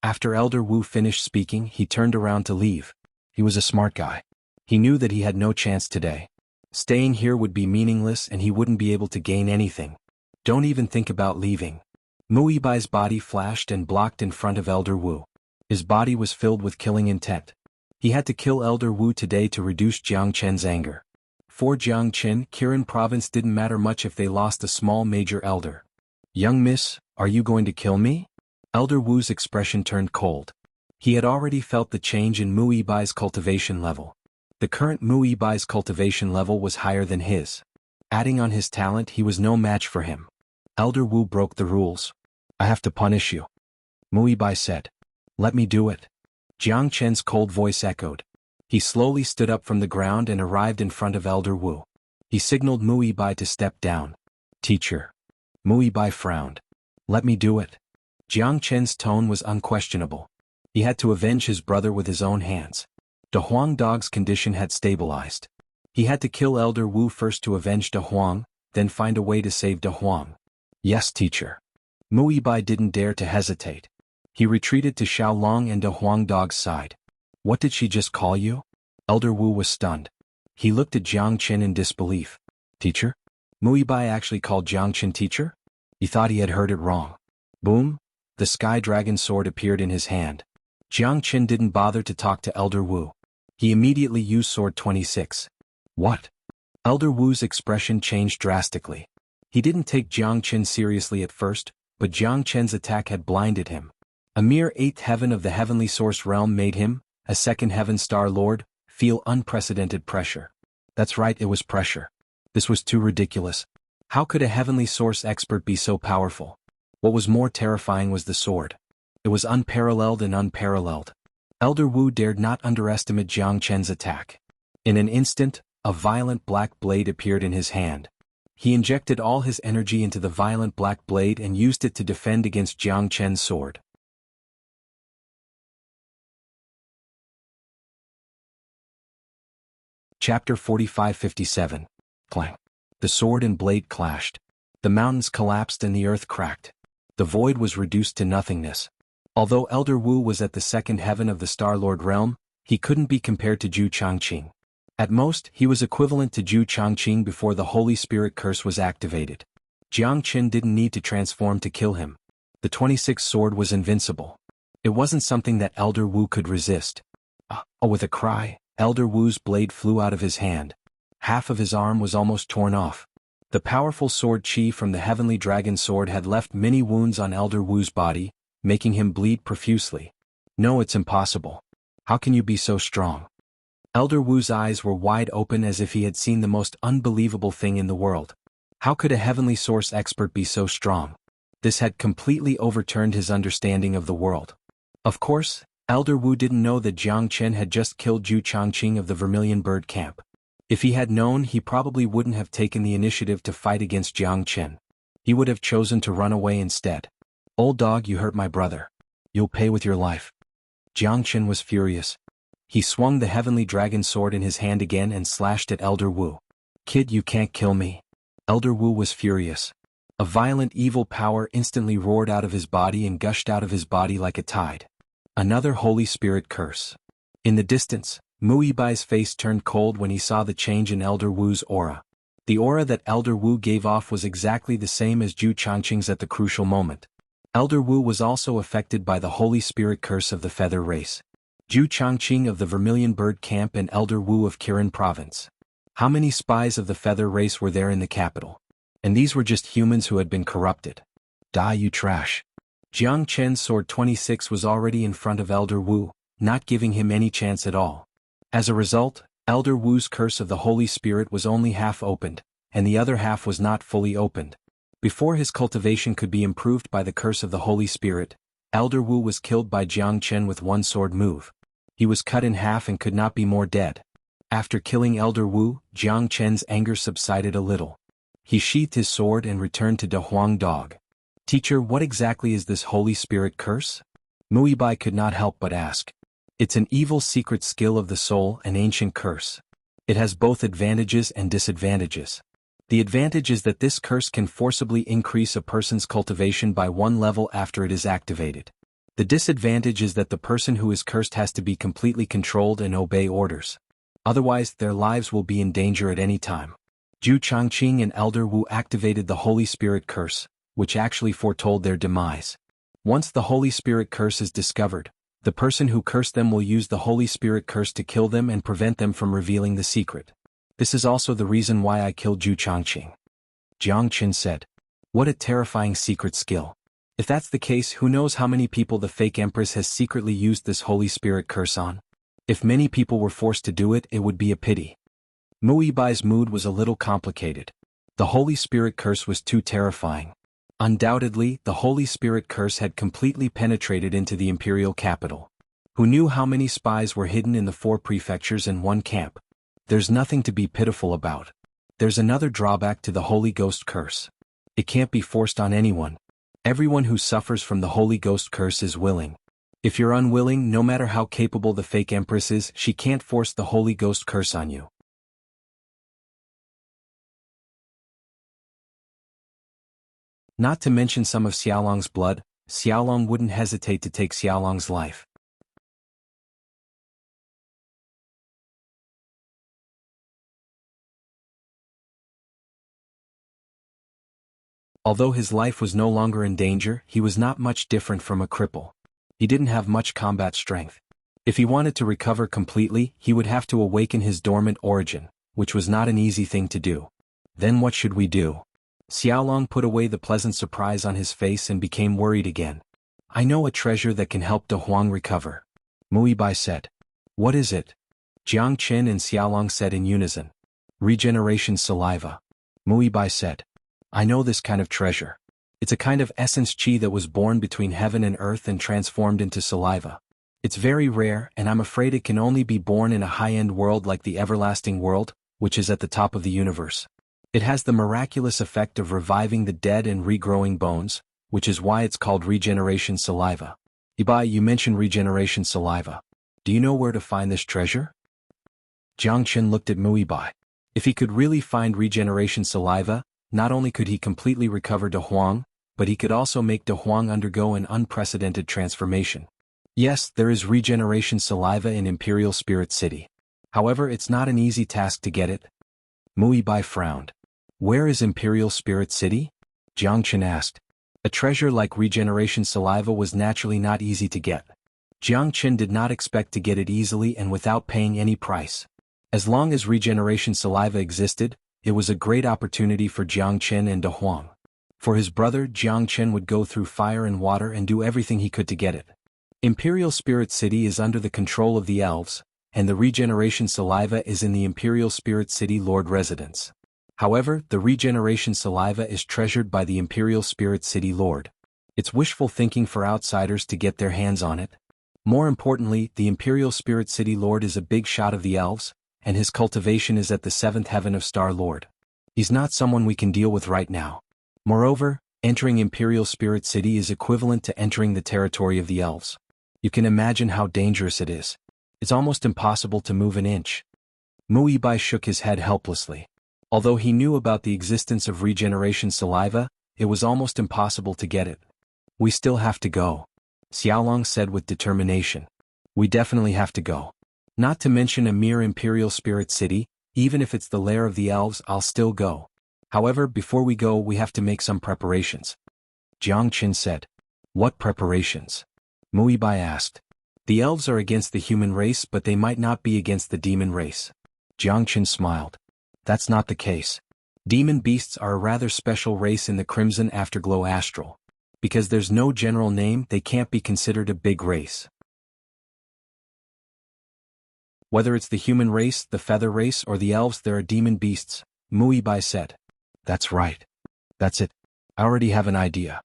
[SPEAKER 1] After Elder Wu finished speaking, he turned around to leave. He was a smart guy. He knew that he had no chance today. Staying here would be meaningless and he wouldn't be able to gain anything. Don't even think about leaving. Mu Bai's body flashed and blocked in front of Elder Wu. His body was filled with killing intent. He had to kill Elder Wu today to reduce Jiang Chen's anger. For Jiang Chen, Kirin province didn't matter much if they lost a small major elder. Young miss, are you going to kill me? Elder Wu's expression turned cold. He had already felt the change in Mu Bai's cultivation level. The current Mu Bai's cultivation level was higher than his. Adding on his talent, he was no match for him. Elder Wu broke the rules. I have to punish you. Mu Bai said. Let me do it. Jiang Chen's cold voice echoed. He slowly stood up from the ground and arrived in front of Elder Wu. He signaled Bai to step down. Teacher. Bai frowned. Let me do it. Jiang Chen's tone was unquestionable. He had to avenge his brother with his own hands. De Huang Dog's condition had stabilized. He had to kill Elder Wu first to avenge De Huang, then find a way to save De Huang. Yes, teacher. Bai didn't dare to hesitate. He retreated to Xiaolong and De Huang Dog's side. What did she just call you? Elder Wu was stunned. He looked at Jiang Chen in disbelief. Teacher? Bai actually called Jiang Chen teacher? He thought he had heard it wrong. Boom! The sky dragon sword appeared in his hand. Jiang Chen didn't bother to talk to Elder Wu. He immediately used sword 26. What? Elder Wu's expression changed drastically. He didn't take Jiang Chen seriously at first, but Jiang Chen's attack had blinded him. A mere 8th heaven of the heavenly source realm made him, a 2nd heaven star lord, feel unprecedented pressure. That's right, it was pressure. This was too ridiculous. How could a heavenly source expert be so powerful? What was more terrifying was the sword. It was unparalleled and unparalleled. Elder Wu dared not underestimate Jiang Chen's attack. In an instant, a violent black blade appeared in his hand. He injected all his energy into the violent black blade and used it to defend against Jiang Chen's sword. Chapter 45-57. Clang. The sword and blade clashed. The mountains collapsed and the earth cracked. The void was reduced to nothingness. Although Elder Wu was at the 2nd heaven of the Star Lord realm, he couldn't be compared to Zhu Changqing. At most, he was equivalent to Zhu Changqing before the Holy Spirit curse was activated. Jiang Chen didn't need to transform to kill him. The 26th sword was invincible. It wasn't something that Elder Wu could resist. With a cry, Elder Wu's blade flew out of his hand. Half of his arm was almost torn off. The powerful sword chi from the heavenly dragon sword had left many wounds on Elder Wu's body, making him bleed profusely. No, it's impossible. How can you be so strong? Elder Wu's eyes were wide open as if he had seen the most unbelievable thing in the world. How could a heavenly source expert be so strong? This had completely overturned his understanding of the world. Of course, Elder Wu didn't know that Jiang Chen had just killed Zhu Changqing of the Vermilion Bird Camp. If he had known, he probably wouldn't have taken the initiative to fight against Jiang Chen. He would have chosen to run away instead. Old dog, you hurt my brother. You'll pay with your life. Jiang Chen was furious. He swung the heavenly dragon sword in his hand again and slashed at Elder Wu. Kid, you can't kill me. Elder Wu was furious. A violent evil power instantly roared out of his body and gushed out of his body like a tide. Another Holy Spirit curse. In the distance, Bai's face turned cold when he saw the change in Elder Wu's aura. The aura that Elder Wu gave off was exactly the same as Zhu Changqing's at the crucial moment. Elder Wu was also affected by the Holy Spirit curse of the Feather Race. Zhu Changqing of the Vermilion Bird Camp and Elder Wu of Kirin Province. How many spies of the Feather Race were there in the capital? And these were just humans who had been corrupted. Die, you trash. Jiang Chen's sword 26 was already in front of Elder Wu, not giving him any chance at all. As a result, Elder Wu's curse of the Holy Spirit was only half opened, and the other half was not fully opened. Before his cultivation could be improved by the curse of the Holy Spirit, Elder Wu was killed by Jiang Chen with one sword move. He was cut in half and could not be more dead. After killing Elder Wu, Jiang Chen's anger subsided a little. He sheathed his sword and returned to De Huang Dog. Teacher, what exactly is this Holy Spirit curse? Bai could not help but ask. It's an evil secret skill of the soul, an ancient curse. It has both advantages and disadvantages. The advantage is that this curse can forcibly increase a person's cultivation by one level after it is activated. The disadvantage is that the person who is cursed has to be completely controlled and obey orders. Otherwise, their lives will be in danger at any time. Zhu Changqing and Elder Wu activated the Holy Spirit curse, which actually foretold their demise. Once the Holy Spirit curse is discovered, the person who cursed them will use the Holy Spirit curse to kill them and prevent them from revealing the secret. This is also the reason why I killed Zhu Changqing. Jiang Chen said. What a terrifying secret skill. If that's the case, who knows how many people the fake empress has secretly used this Holy Spirit curse on? If many people were forced to do it, it would be a pity. Bai's mood was a little complicated. The Holy Spirit curse was too terrifying. Undoubtedly, the Holy Spirit curse had completely penetrated into the imperial capital. Who knew how many spies were hidden in the 4 prefectures and 1 camp? There's nothing to be pitiful about. There's another drawback to the Holy Ghost curse. It can't be forced on anyone. Everyone who suffers from the Holy Ghost curse is willing. If you're unwilling, no matter how capable the fake empress is, she can't force the Holy Ghost curse on you. Not to mention some of Xiaolong's blood, Xiaolong wouldn't hesitate to take Xiaolong's life. Although his life was no longer in danger, he was not much different from a cripple. He didn't have much combat strength. If he wanted to recover completely, he would have to awaken his dormant origin, which was not an easy thing to do. Then what should we do? Xiaolong put away the pleasant surprise on his face and became worried again. I know a treasure that can help De Huang recover. Muibai said. What is it? Jiang Qin and Xiaolong said in unison. Regeneration saliva. Muibai said. I know this kind of treasure. It's a kind of essence qi that was born between heaven and earth and transformed into saliva. It's very rare, and I'm afraid it can only be born in a high-end world like the everlasting world, which is at the top of the universe. It has the miraculous effect of reviving the dead and regrowing bones, which is why it's called regeneration saliva. Ibai, you mentioned regeneration saliva. Do you know where to find this treasure? Jiang Qin looked at Muibai. If he could really find regeneration saliva, not only could he completely recover De Huang, but he could also make De Huang undergo an unprecedented transformation. Yes, there is regeneration saliva in Imperial Spirit City. However, it's not an easy task to get it. Muibai frowned. Where is Imperial Spirit City? Jiang Qin asked. A treasure like regeneration saliva was naturally not easy to get. Jiang Qin did not expect to get it easily and without paying any price. As long as regeneration saliva existed, it was a great opportunity for Jiang Qin and De Huang. For his brother, Jiang Qin would go through fire and water and do everything he could to get it. Imperial Spirit City is under the control of the elves, and the regeneration saliva is in the Imperial Spirit City Lord residence. However, the regeneration saliva is treasured by the Imperial Spirit City Lord. It's wishful thinking for outsiders to get their hands on it. More importantly, the Imperial Spirit City Lord is a big shot of the elves, and his cultivation is at the 7th heaven of Star Lord. He's not someone we can deal with right now. Moreover, entering Imperial Spirit City is equivalent to entering the territory of the elves. You can imagine how dangerous it is. It's almost impossible to move an inch. Muibai shook his head helplessly. Although he knew about the existence of regeneration saliva, it was almost impossible to get it. We still have to go. Xiaolong said with determination. We definitely have to go. Not to mention a mere Imperial Spirit City, even if it's the lair of the elves, I'll still go. However, before we go, we have to make some preparations. Jiang Qin said. What preparations? Muibai asked. The elves are against the human race, but they might not be against the demon race. Jiang Qin smiled. That's not the case. Demon beasts are a rather special race in the Crimson Afterglow Astral. Because there's no general name, they can't be considered a big race. Whether it's the human race, the feather race, or the elves, there are demon beasts, Muibai said. That's right. That's it. I already have an idea.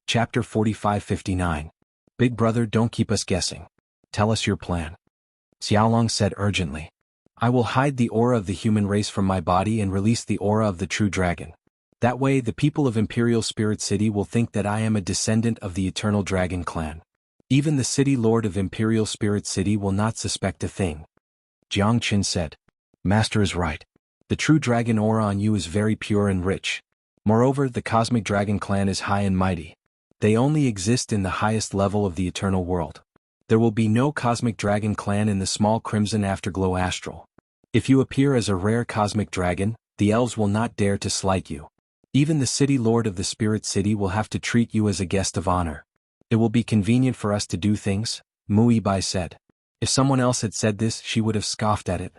[SPEAKER 1] Chapter 45-59. Big brother, don't keep us guessing. Tell us your plan. Xiaolong said urgently. I will hide the aura of the human race from my body and release the aura of the true dragon. That way, the people of Imperial Spirit City will think that I am a descendant of the Eternal Dragon clan. Even the city lord of Imperial Spirit City will not suspect a thing. Jiang Qin said. Master is right. The true dragon aura on you is very pure and rich. Moreover, the Cosmic Dragon clan is high and mighty. They only exist in the highest level of the eternal world. There will be no Cosmic Dragon clan in the small Crimson Afterglow Astral. If you appear as a rare Cosmic Dragon, the elves will not dare to slight you. Even the city lord of the Spirit City will have to treat you as a guest of honor. It will be convenient for us to do things, Muibai said. If someone else had said this, she would have scoffed at it.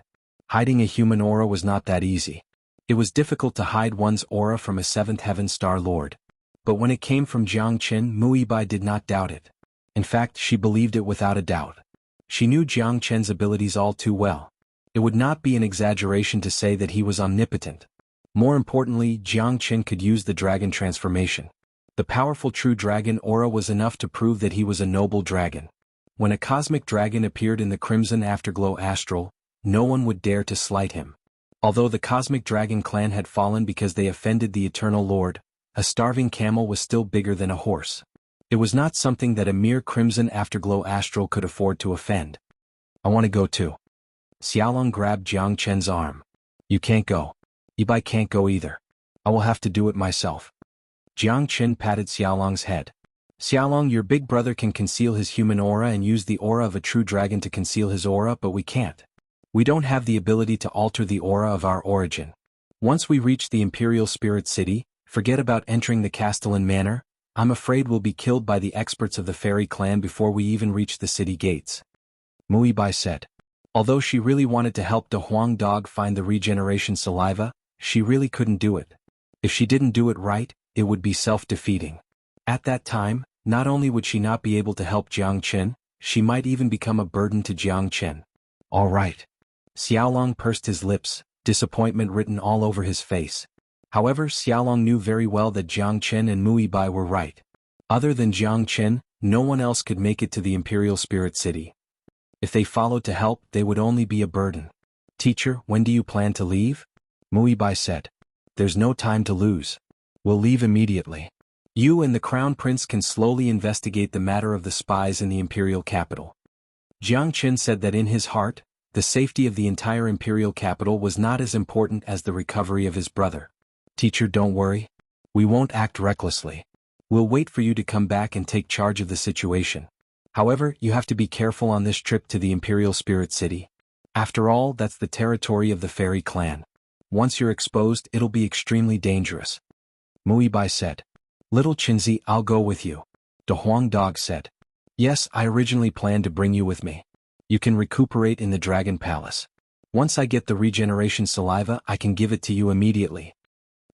[SPEAKER 1] Hiding a human aura was not that easy. It was difficult to hide one's aura from a 7th heaven Star Lord. But when it came from Jiang Qin, Muibai did not doubt it. In fact, she believed it without a doubt. She knew Jiang Qin's abilities all too well. It would not be an exaggeration to say that he was omnipotent. More importantly, Jiang Qin could use the dragon transformation. The powerful true dragon aura was enough to prove that he was a noble dragon. When a cosmic dragon appeared in the crimson afterglow astral, no one would dare to slight him. Although the cosmic dragon clan had fallen because they offended the Eternal Lord, a starving camel was still bigger than a horse. It was not something that a mere crimson afterglow astral could afford to offend. I want to go too. Xiaolong grabbed Jiang Chen's arm. You can't go. Ibai can't go either. I will have to do it myself. Jiang Chen patted Xiaolong's head. Xiaolong, your big brother can conceal his human aura and use the aura of a true dragon to conceal his aura, but we can't. We don't have the ability to alter the aura of our origin. Once we reach the Imperial Spirit City, forget about entering the Castellan Manor. I'm afraid we'll be killed by the experts of the fairy clan before we even reach the city gates. Muibai said. Although she really wanted to help the Huang dog find the regeneration saliva, she really couldn't do it. If she didn't do it right, it would be self-defeating. At that time, not only would she not be able to help Jiang Chen, she might even become a burden to Jiang Chen. All right. Xiaolong pursed his lips, disappointment written all over his face. However, Xiaolong knew very well that Jiang Chen and Muibai were right. Other than Jiang Chen, no one else could make it to the Imperial Spirit City. If they followed to help, they would only be a burden. Teacher, when do you plan to leave? Muibai said. There's no time to lose. We'll leave immediately. You and the Crown Prince can slowly investigate the matter of the spies in the Imperial capital. Jiang Chen said that in his heart, the safety of the entire Imperial capital was not as important as the recovery of his brother. Teacher, don't worry. We won't act recklessly. We'll wait for you to come back and take charge of the situation. However, you have to be careful on this trip to the Imperial Spirit City. After all, that's the territory of the fairy clan. Once you're exposed, it'll be extremely dangerous. Muibai said. Little Qinzi, I'll go with you. The Huang dog said. Yes, I originally planned to bring you with me. You can recuperate in the Dragon Palace. Once I get the regeneration saliva, I can give it to you immediately.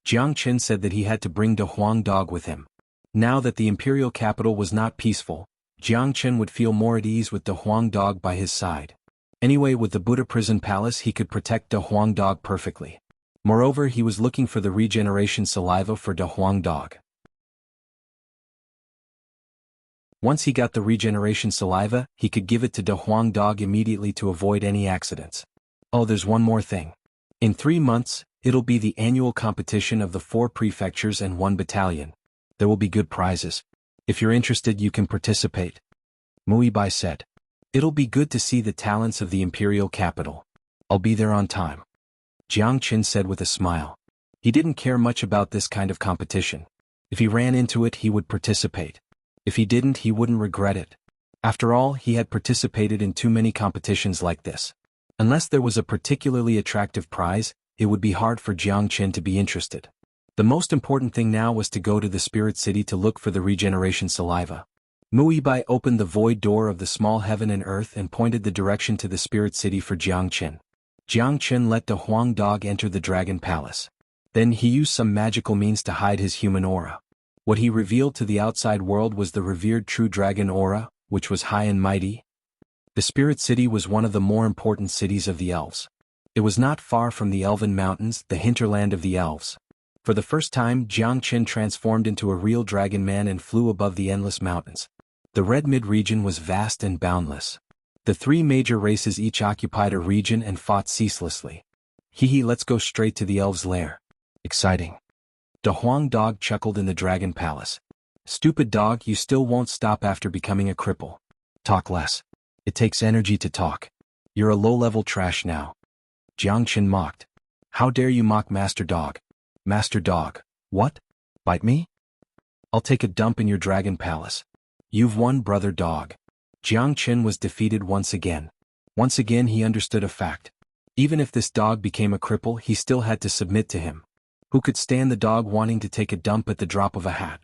[SPEAKER 1] Jiang Chen said that he had to bring the Huang dog with him. Now that the Imperial capital was not peaceful, Jiang Chen would feel more at ease with the Huang dog by his side. Anyway, with the Buddha Prison Palace he could protect the Huang dog perfectly. Moreover, he was looking for the regeneration saliva for the Huang dog. Once he got the regeneration saliva, he could give it to the Huang dog immediately to avoid any accidents. Oh, there's one more thing. In 3 months, it'll be the annual competition of the 4 prefectures and 1 battalion. There will be good prizes. If you're interested, you can participate. Muibai said. It'll be good to see the talents of the Imperial capital. I'll be there on time. Jiang Chen said with a smile. He didn't care much about this kind of competition. If he ran into it, he would participate. If he didn't, he wouldn't regret it. After all, he had participated in too many competitions like this. Unless there was a particularly attractive prize, it would be hard for Jiang Chen to be interested. The most important thing now was to go to the Spirit City to look for the regeneration saliva. Muibai opened the void door of the small heaven and earth and pointed the direction to the Spirit City for Jiang Chen. Jiang Chen let the Huang dog enter the Dragon Palace. Then he used some magical means to hide his human aura. What he revealed to the outside world was the revered true dragon aura, which was high and mighty. The Spirit City was one of the more important cities of the elves. It was not far from the Elven Mountains, the hinterland of the elves. For the first time, Jiang Chen transformed into a real dragon man and flew above the endless mountains. The Red Mid region was vast and boundless. The 3 major races each occupied a region and fought ceaselessly. Let's go straight to the elves' lair. Exciting. The Huang dog chuckled in the Dragon Palace. Stupid dog, you still won't stop after becoming a cripple. Talk less. It takes energy to talk. You're a low-level trash now. Jiang Chen mocked. How dare you mock Master Dog? Master Dog, what? Bite me? I'll take a dump in your Dragon Palace. You've won, Brother Dog. Jiang Chen was defeated once again. Once again he understood a fact. Even if this dog became a cripple, he still had to submit to him. Who could stand the dog wanting to take a dump at the drop of a hat?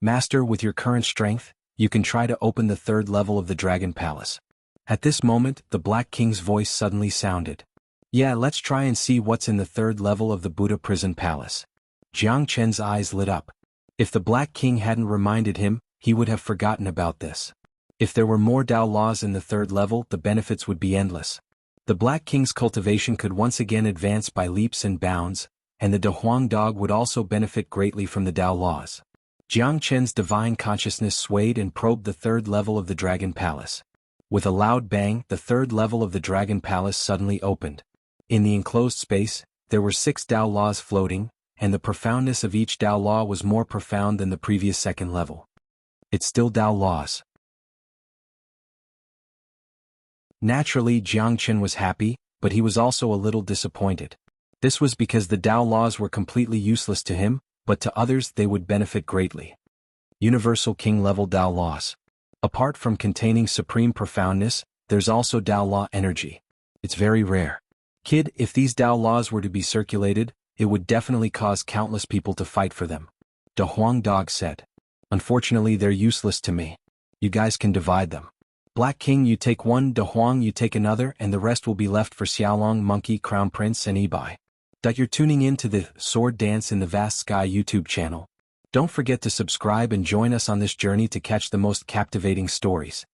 [SPEAKER 1] Master, with your current strength, you can try to open the 3rd level of the Dragon Palace. At this moment, the Black King's voice suddenly sounded. Yeah, let's try and see what's in the 3rd level of the Buddha Prison Palace. Jiang Chen's eyes lit up. If the Black King hadn't reminded him, he would have forgotten about this. If there were more Dao laws in the 3rd level, the benefits would be endless. The Black King's cultivation could once again advance by leaps and bounds, and the De Huang dog would also benefit greatly from the Dao laws. Jiang Chen's divine consciousness swayed and probed the 3rd level of the Dragon Palace. With a loud bang, the third level of the Dragon Palace suddenly opened. In the enclosed space, there were 6 Dao laws floating, and the profoundness of each Dao law was more profound than the previous second level. It's still Dao laws. Naturally, Jiangchen was happy, but he was also a little disappointed. This was because the Dao laws were completely useless to him, but to others they would benefit greatly. Universal King-level Dao laws. Apart from containing supreme profoundness, there's also Dao law energy. It's very rare. Kid, if these Dao laws were to be circulated, it would definitely cause countless people to fight for them. Da Huang Dog said. Unfortunately, they're useless to me. You guys can divide them. Black King, you take one, Da Huang, you take another, and the rest will be left for Xiaolong, Monkey, Crown Prince, and Ebai. You're tuning in to the Sword Dance in the Vast Sky YouTube channel. Don't forget to subscribe and join us on this journey to catch the most captivating stories.